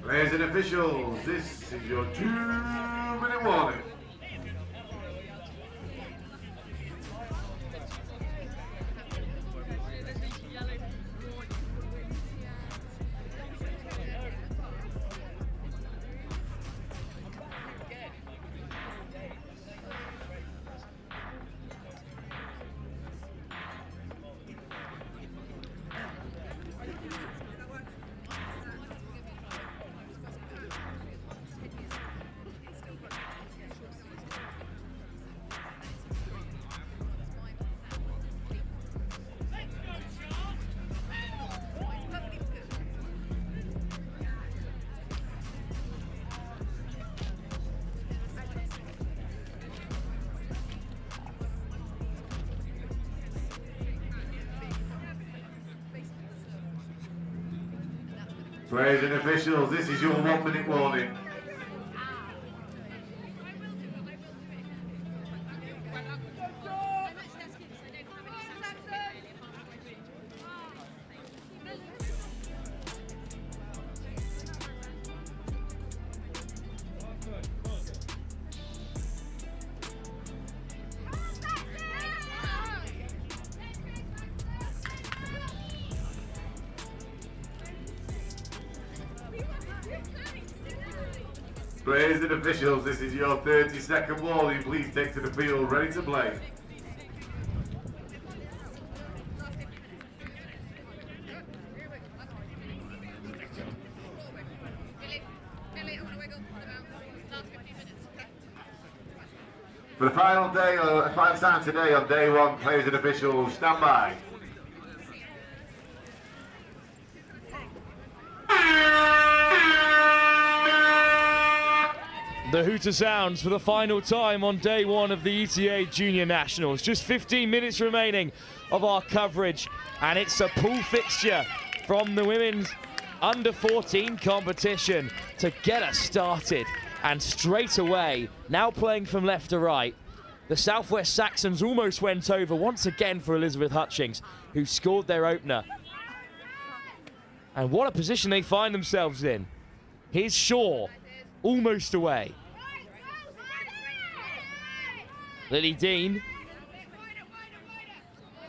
S3: Players and officials, this is your 2-minute warning. Players and officials, this is your 1-minute warning. Players and officials, this is your 30-second warning. Please take to the field, ready to play. For the final day, or final time today on day one, players and officials, stand by.
S1: The hooter sounds for the final time on day one of the ETA Junior Nationals. Just 15 minutes remaining of our coverage, and it's a pool fixture from the women's under 14 competition to get us started. And straight away, now playing from left to right, the Southwest Saxons almost went over once again for Elizabeth Hutchings, who scored their opener. And what a position they find themselves in. Here's Shaw, almost away. Lily Dean.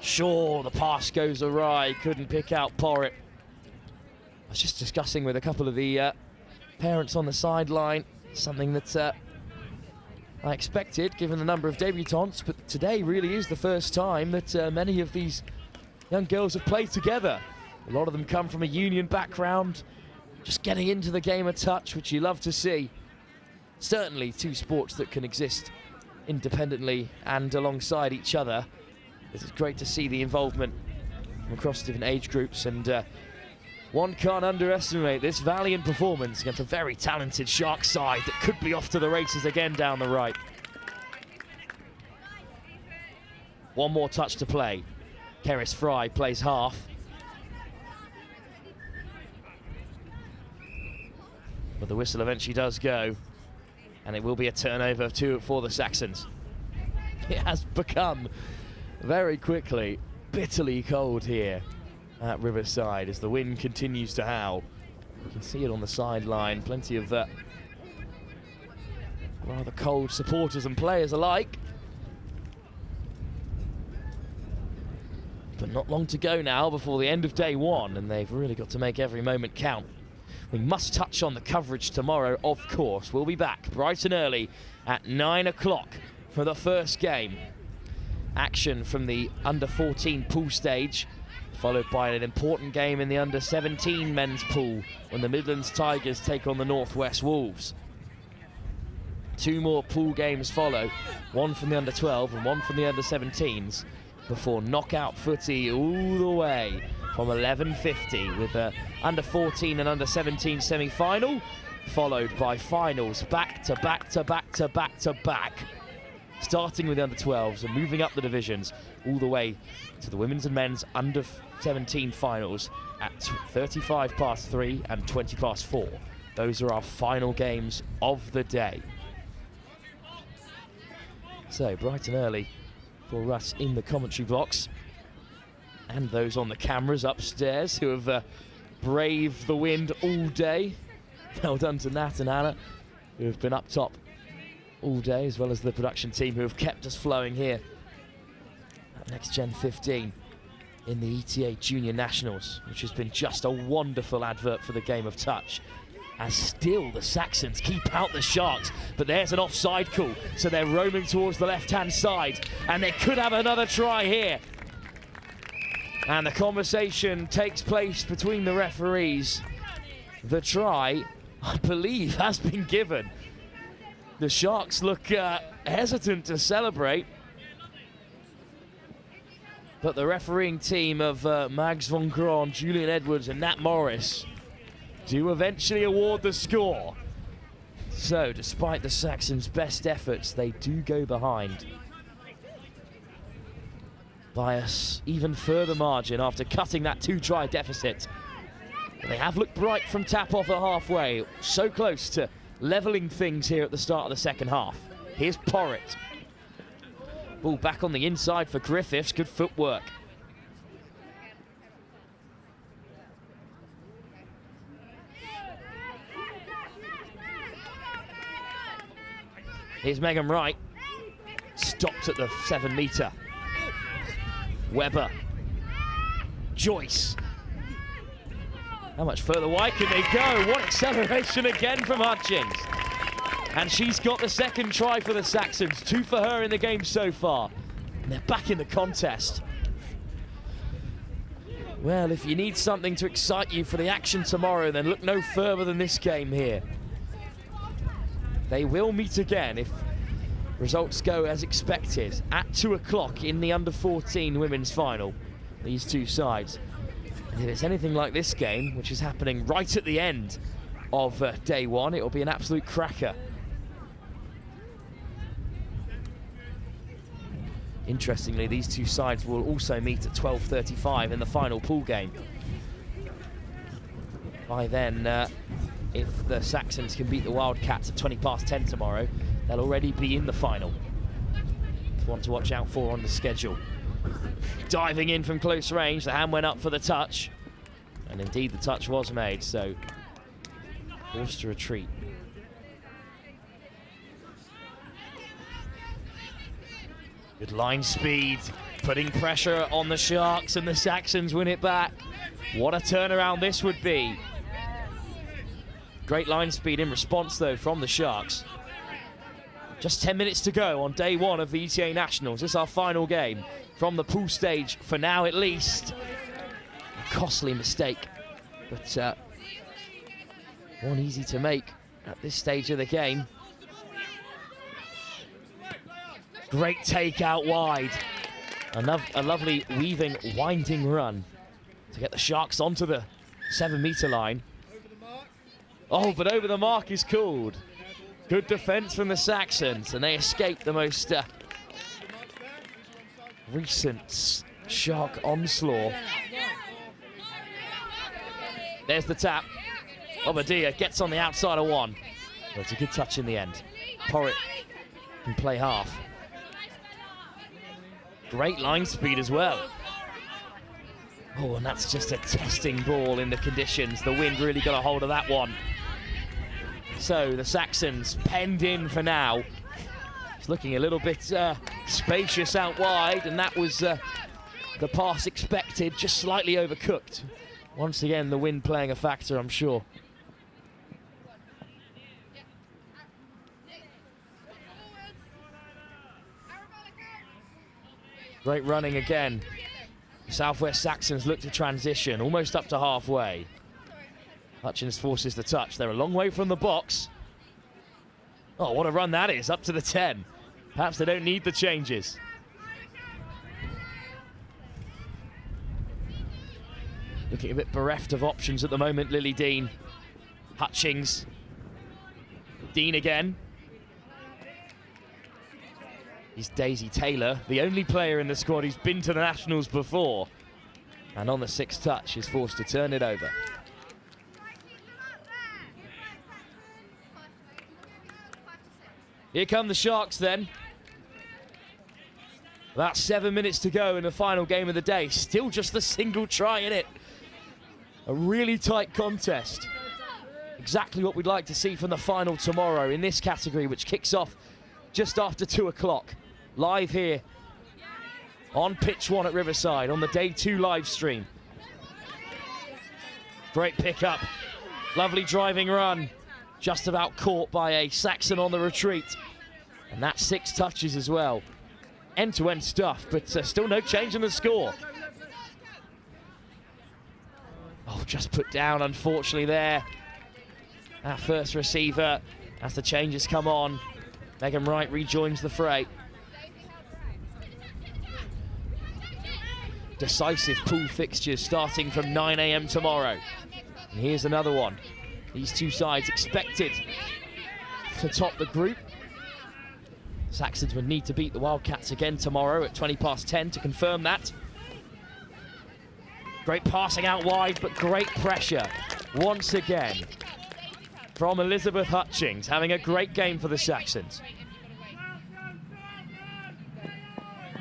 S1: Shaw, the pass goes awry, couldn't pick out Porritt. I was just discussing with a couple of the parents on the sideline, something that I expected given the number of debutantes, but today really is the first time that many of these young girls have played together. A lot of them come from a union background, just getting into the game a touch, which you love to see. Certainly two sports that can exist independently and alongside each other. It's great to see the involvement from across different age groups, and one can't underestimate this valiant performance against a very talented Sharks side that could be off to the races again down the right. One more touch to play. Keris Fry plays half. But the whistle eventually does go, and it will be a turnover for the Saxons. It has become very quickly bitterly cold here at Riverside as the wind continues to howl. You can see it on the sideline, plenty of rather cold supporters and players alike. But not long to go now before the end of day one, and they've really got to make every moment count. We must touch on the coverage tomorrow, of course. We'll be back bright and early at 9 o'clock for the first game. Action from the under-14 pool stage, followed by an important game in the under-17 men's pool when the Midlands Tigers take on the Northwest Wolves. Two more pool games follow, one from the under-12 and one from the under-17s, before knockout footy all the way from 11:50 with a under-14 and under-17 semi-final, followed by finals back to back to back to back to back, starting with the under-12s and moving up the divisions all the way to the women's and men's under-17 finals at 3 and 4. Those are our final games of the day. So bright and early for us in the commentary box, and those on the cameras upstairs who have braved the wind all day. Well done to Nat and Anna, who have been up top all day, as well as the production team who have kept us flowing here at Next Gen 15 in the ETA Junior Nationals, which has been just a wonderful advert for the game of touch. As still the Saxons keep out the Sharks, but there's an offside call, so they're roaming towards the left-hand side, and they could have another try here. And the conversation takes place between the referees. The try, I believe, has been given. The Sharks look hesitant to celebrate, but the refereeing team of Mags von Kron, Julian Edwards and Nat Morris do eventually award the score. So despite the Saxons' best efforts, they do go behind by an even further margin after cutting that 2-try deficit. But they have looked bright from tap-off at halfway, so close to levelling things here at the start of the second half. Here's Porritt. Ball back on the inside for Griffiths, good footwork. Here's Megan Wright, stopped at the 7-metre. Weber, Joyce. How much further wide can they go? What acceleration again from Hutchings. And she's got the second try for the Saxons, 2 for her in the game so far. And they're back in the contest. Well, if you need something to excite you for the action tomorrow, then look no further than this game here. They will meet again if results go as expected at 2 o'clock in the under-14 women's final. These two sides. And if it's anything like this game, which is happening right at the end of day one, it'll be an absolute cracker. Interestingly, these two sides will also meet at 12:35 in the final pool game. By then, if the Saxons can beat the Wildcats at 10:20 tomorrow, they'll already be in the final. It's one to watch out for on the schedule. Diving in from close range, the hand went up for the touch. And indeed, the touch was made, so forced to retreat. Good line speed, putting pressure on the Sharks, and the Saxons win it back. What a turnaround this would be. Great line speed in response, though, from the Sharks. Just 10 minutes to go on day one of the ETA Nationals. This is our final game from the pool stage, for now at least. A costly mistake, but one easy to make at this stage of the game. Great take out wide. A lovely weaving, winding run to get the Sharks onto the 7-meter line. Oh, but over the mark is called. Good defense from the Saxons, and they escape the most recent Shark onslaught. There's the tap. Obadia gets on the outside of one. But it's a good touch in the end. Porritt can play half. Great line speed as well. Oh, and that's just a testing ball in the conditions. The wind really got a hold of that one. So the Saxons penned in for now. It's looking a little bit spacious out wide, and that was the pass expected, just slightly overcooked. Once again, the wind playing a factor, I'm sure. Great running again. Southwest Saxons look to transition, almost up to halfway. Hutchins forces the touch. They're a long way from the box. Oh, what a run that is, up to the 10. Perhaps they don't need the changes. Looking a bit bereft of options at the moment, Lily Dean. Hutchings. Dean again. He's Daisy Taylor, the only player in the squad who's been to the Nationals before. And on the 6th touch, is forced to turn it over. Here come the Sharks then. About 7 minutes to go in the final game of the day. Still just the single try in it. A really tight contest. Exactly what we'd like to see from the final tomorrow in this category, which kicks off just after 2 o'clock. Live here on Pitch 1 at Riverside on the Day 2 live stream. Great pickup. Lovely driving run. Just about caught by a Saxon on the retreat. And that's 6 touches as well. End-to-end stuff, but still no change in the score. Oh, just put down, unfortunately, there. Our first receiver, as the changes come on. Megan Wright rejoins the fray. Decisive pool fixtures starting from 9 AM tomorrow. And here's another one. These two sides expected to top the group. Saxons would need to beat the Wildcats again tomorrow at 10:20 to confirm that. Great passing out wide, but great pressure once again from Elizabeth Hutchings, having a great game for the Saxons.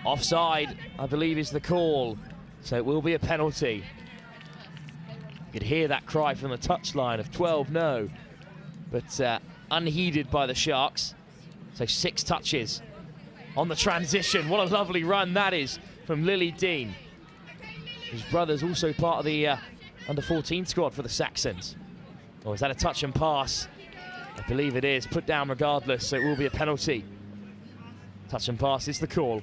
S1: Offside, I believe, is the call, so it will be a penalty. You could hear that cry from the touchline of 12 no, but unheeded by the Sharks. So 6 touches on the transition. What a lovely run that is from Lily Dean. His brother's also part of the under-14 squad for the Saxons. Or is that a touch and pass? I believe it is. Put down regardless, so it will be a penalty. Touch and pass is the call.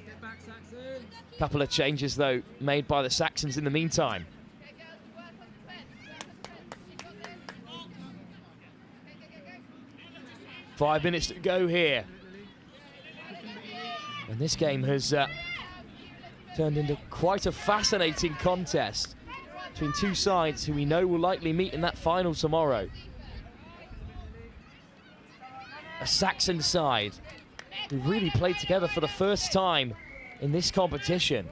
S1: Couple of changes, though, made by the Saxons in the meantime. Five minutes to go here. And this game has turned into quite a fascinating contest between two sides who we know will likely meet in that final tomorrow. A Saxon side who really played together for the first time in this competition.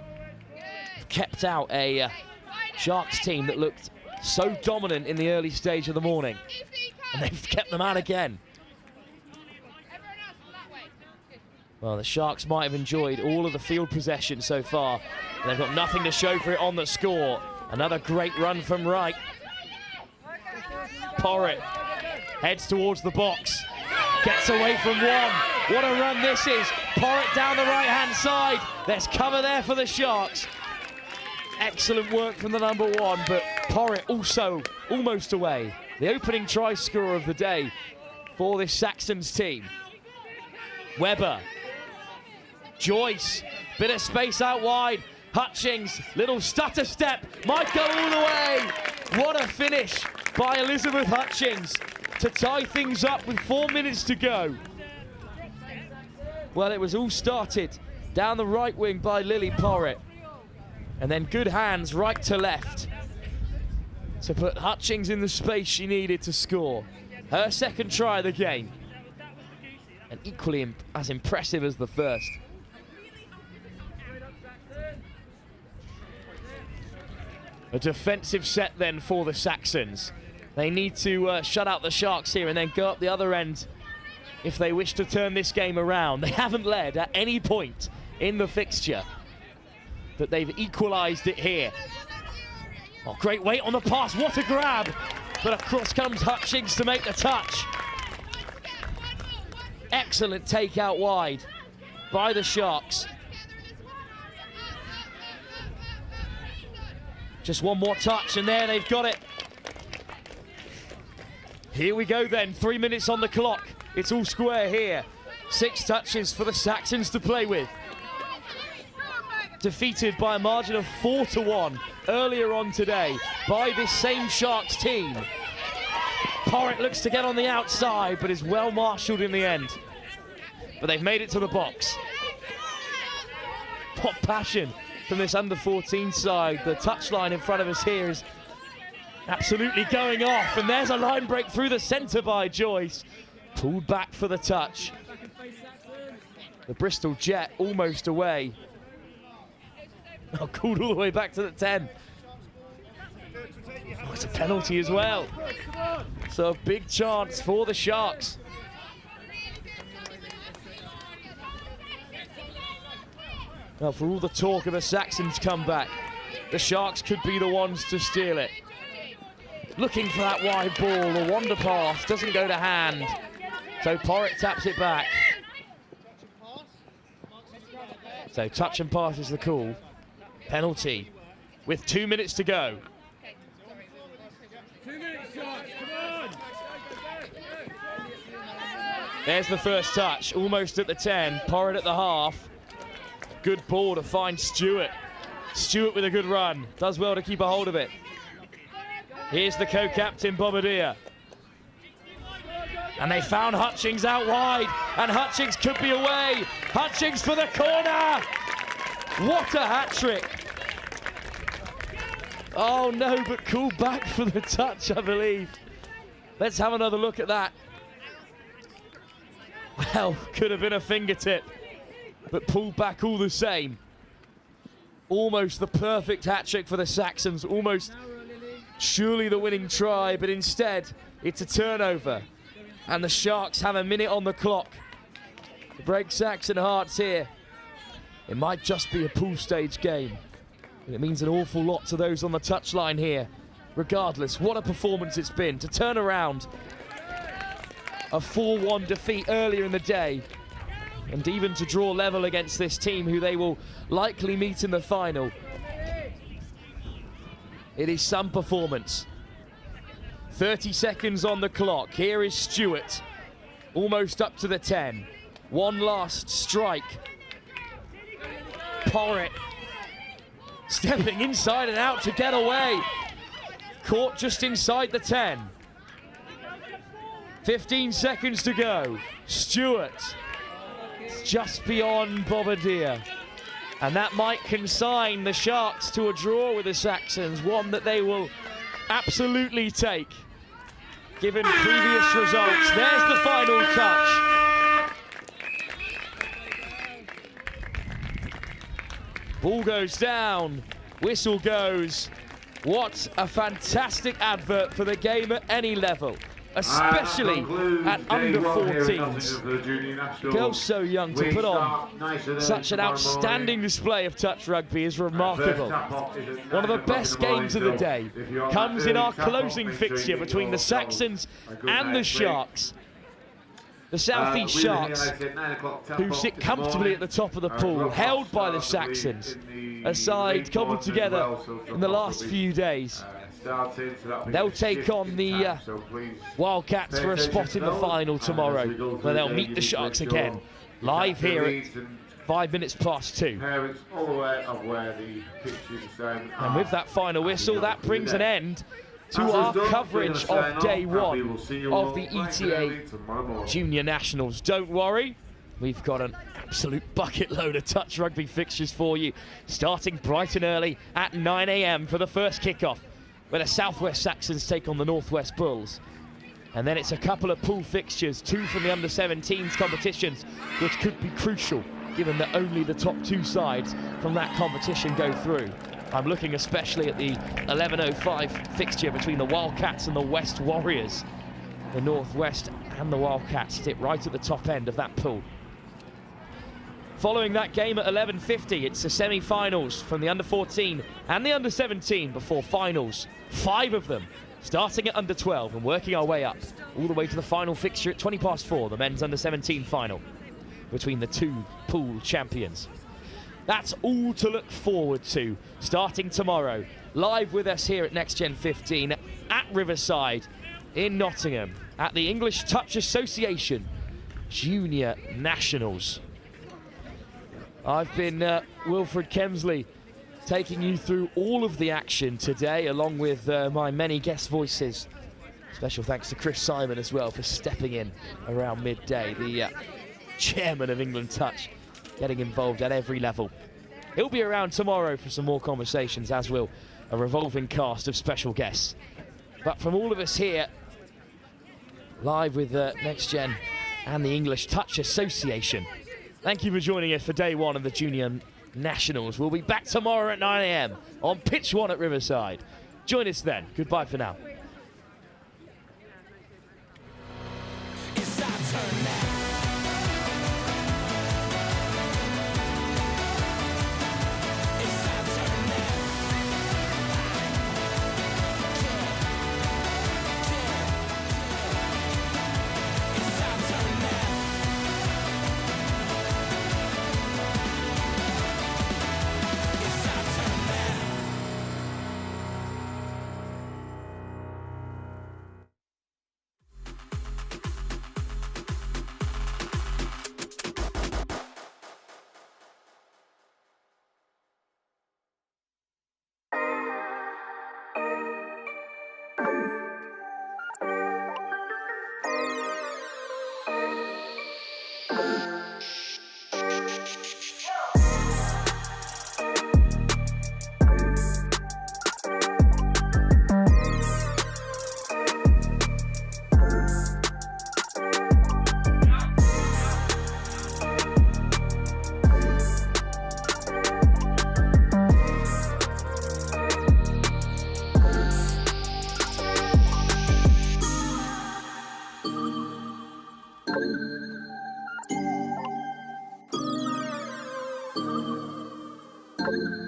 S1: Kept out a Sharks team that looked so dominant in the early stage of the morning. And they've kept them out again. Well, the Sharks might have enjoyed all of the field possession so far. And they've got nothing to show for it on the score. Another great run from right. Porritt heads towards the box. Gets away from one. What a run this is. Porritt down the right-hand side. There's cover there for the Sharks. Excellent work from the number one, but Porritt also almost away. The opening try scorer of the day for this Saxons team. Webber. Joyce. Bit of space out wide. Hutchings. Little stutter step. Might go all the way. What a finish by Elizabeth Hutchings to tie things up with 4 minutes to go. Well, it was all started down the right wing by Lily Porritt. And then good hands right to left to put Hutchings in the space she needed to score. Her second try of the game. And equally as impressive as the first. A defensive set then for the Saxons. They need to shut out the Sharks here and then go up the other end if they wish to turn this game around. They haven't led at any point in the fixture, but they've equalized it here. Oh, great weight on the pass, what a grab! But across comes Hutchings to make the touch. Excellent take out wide by the Sharks. Just one more touch and there they've got it. Here we go then, 3 minutes on the clock. It's all square here. 6 touches for the Saxons to play with. Defeated by a margin of 4-1 earlier on today by this same Sharks team. Porritt looks to get on the outside, but is well marshalled in the end. But they've made it to the box. What passion from this under-14 side. The touchline in front of us here is absolutely going off, and there's a line break through the centre by Joyce. Pulled back for the touch. The Bristol Jet almost away. Oh, called all the way back to the 10. Oh, it's a penalty as well. So a big chance for the Sharks. Now, for all the talk of a Saxons comeback, the Sharks could be the ones to steal it. Looking for that wide ball, the wonder pass doesn't go to hand. So Porritt taps it back. So touch and pass is the call. Penalty with 2 minutes to go.
S7: 2 minutes, Sharks, come on!
S1: There's the first touch, almost at the 10. Porritt at the half. Good ball to find Stewart. Stewart with a good run. Does well to keep a hold of it. Here's the co-captain, Bobadilla. And they found Hutchings out wide. And Hutchings could be away. Hutchings for the corner. What a hat-trick. Oh no, but called back for the touch, I believe. Let's have another look at that. Well, could have been a fingertip, but pulled back all the same. Almost the perfect hat-trick for the Saxons. Almost surely the winning try, but instead it's a turnover. And the Sharks have a minute on the clock to break Saxon hearts here. It might just be a pool stage game, but it means an awful lot to those on the touchline here. Regardless, what a performance it's been to turn around a 4-1 defeat earlier in the day, and even to draw level against this team who they will likely meet in the final. It is some performance. 30 seconds on the clock. Here is Stewart, almost up to the 10. One last strike. Porritt stepping inside and out to get away. Caught just inside the 10. 15 seconds to go. Stewart just beyond Bobadilla. And that might consign the Sharks to a draw with the Saxons, one that they will absolutely take, given previous results. There's the final touch. Ball goes down, whistle goes. What a fantastic advert for the game at any level, especially at under 14s. Girls so young to put on such an outstanding display of touch rugby is remarkable. One of the best games of the day comes in our closing fixture between the Saxons and the Sharks. The South East Sharks, who sit comfortably at the top of the pool, held by the Saxons, a side cobbled together in the last few days. They'll take on the Wildcats for a spot in the final tomorrow, where they'll meet the Sharks again, live here at 5 minutes past 2. And with that final whistle, that brings an end to our coverage of day 1 of the ETA Junior Nationals. Don't worry, we've got an absolute bucket load of touch rugby fixtures for you, starting bright and early at 9 AM for the first kickoff, where the Southwest Saxons take on the Northwest Bulls. And then it's a couple of pool fixtures, 2 from the under-17s competitions, which could be crucial, given that only the top 2 sides from that competition go through. I'm looking especially at the 11:05 fixture between the Wildcats and the West Warriors. The Northwest and the Wildcats sit right at the top end of that pool. Following that game at 11:50, it's the semi-finals from the under-14 and the under-17 before finals, 5 of them, starting at under-12 and working our way up all the way to the final fixture at 20 past 4, the men's under-17 final between the 2 pool champions. That's all to look forward to, starting tomorrow. Live with us here at Next Gen 15 at Riverside in Nottingham at the English Touch Association Junior Nationals. I've been Wilfred Kemsley, taking you through all of the action today, along with my many guest voices. Special thanks to Chris Simon as well for stepping in around midday, the chairman of England Touch, getting involved at every level. He'll be around tomorrow for some more conversations, as will a revolving cast of special guests. But from all of us here, live with Next Gen and the English Touch Association, thank you for joining us for day 1 of the Junior Nationals. We'll be back tomorrow at 9 AM on pitch 1 at Riverside. Join us then. Goodbye for now.
S15: You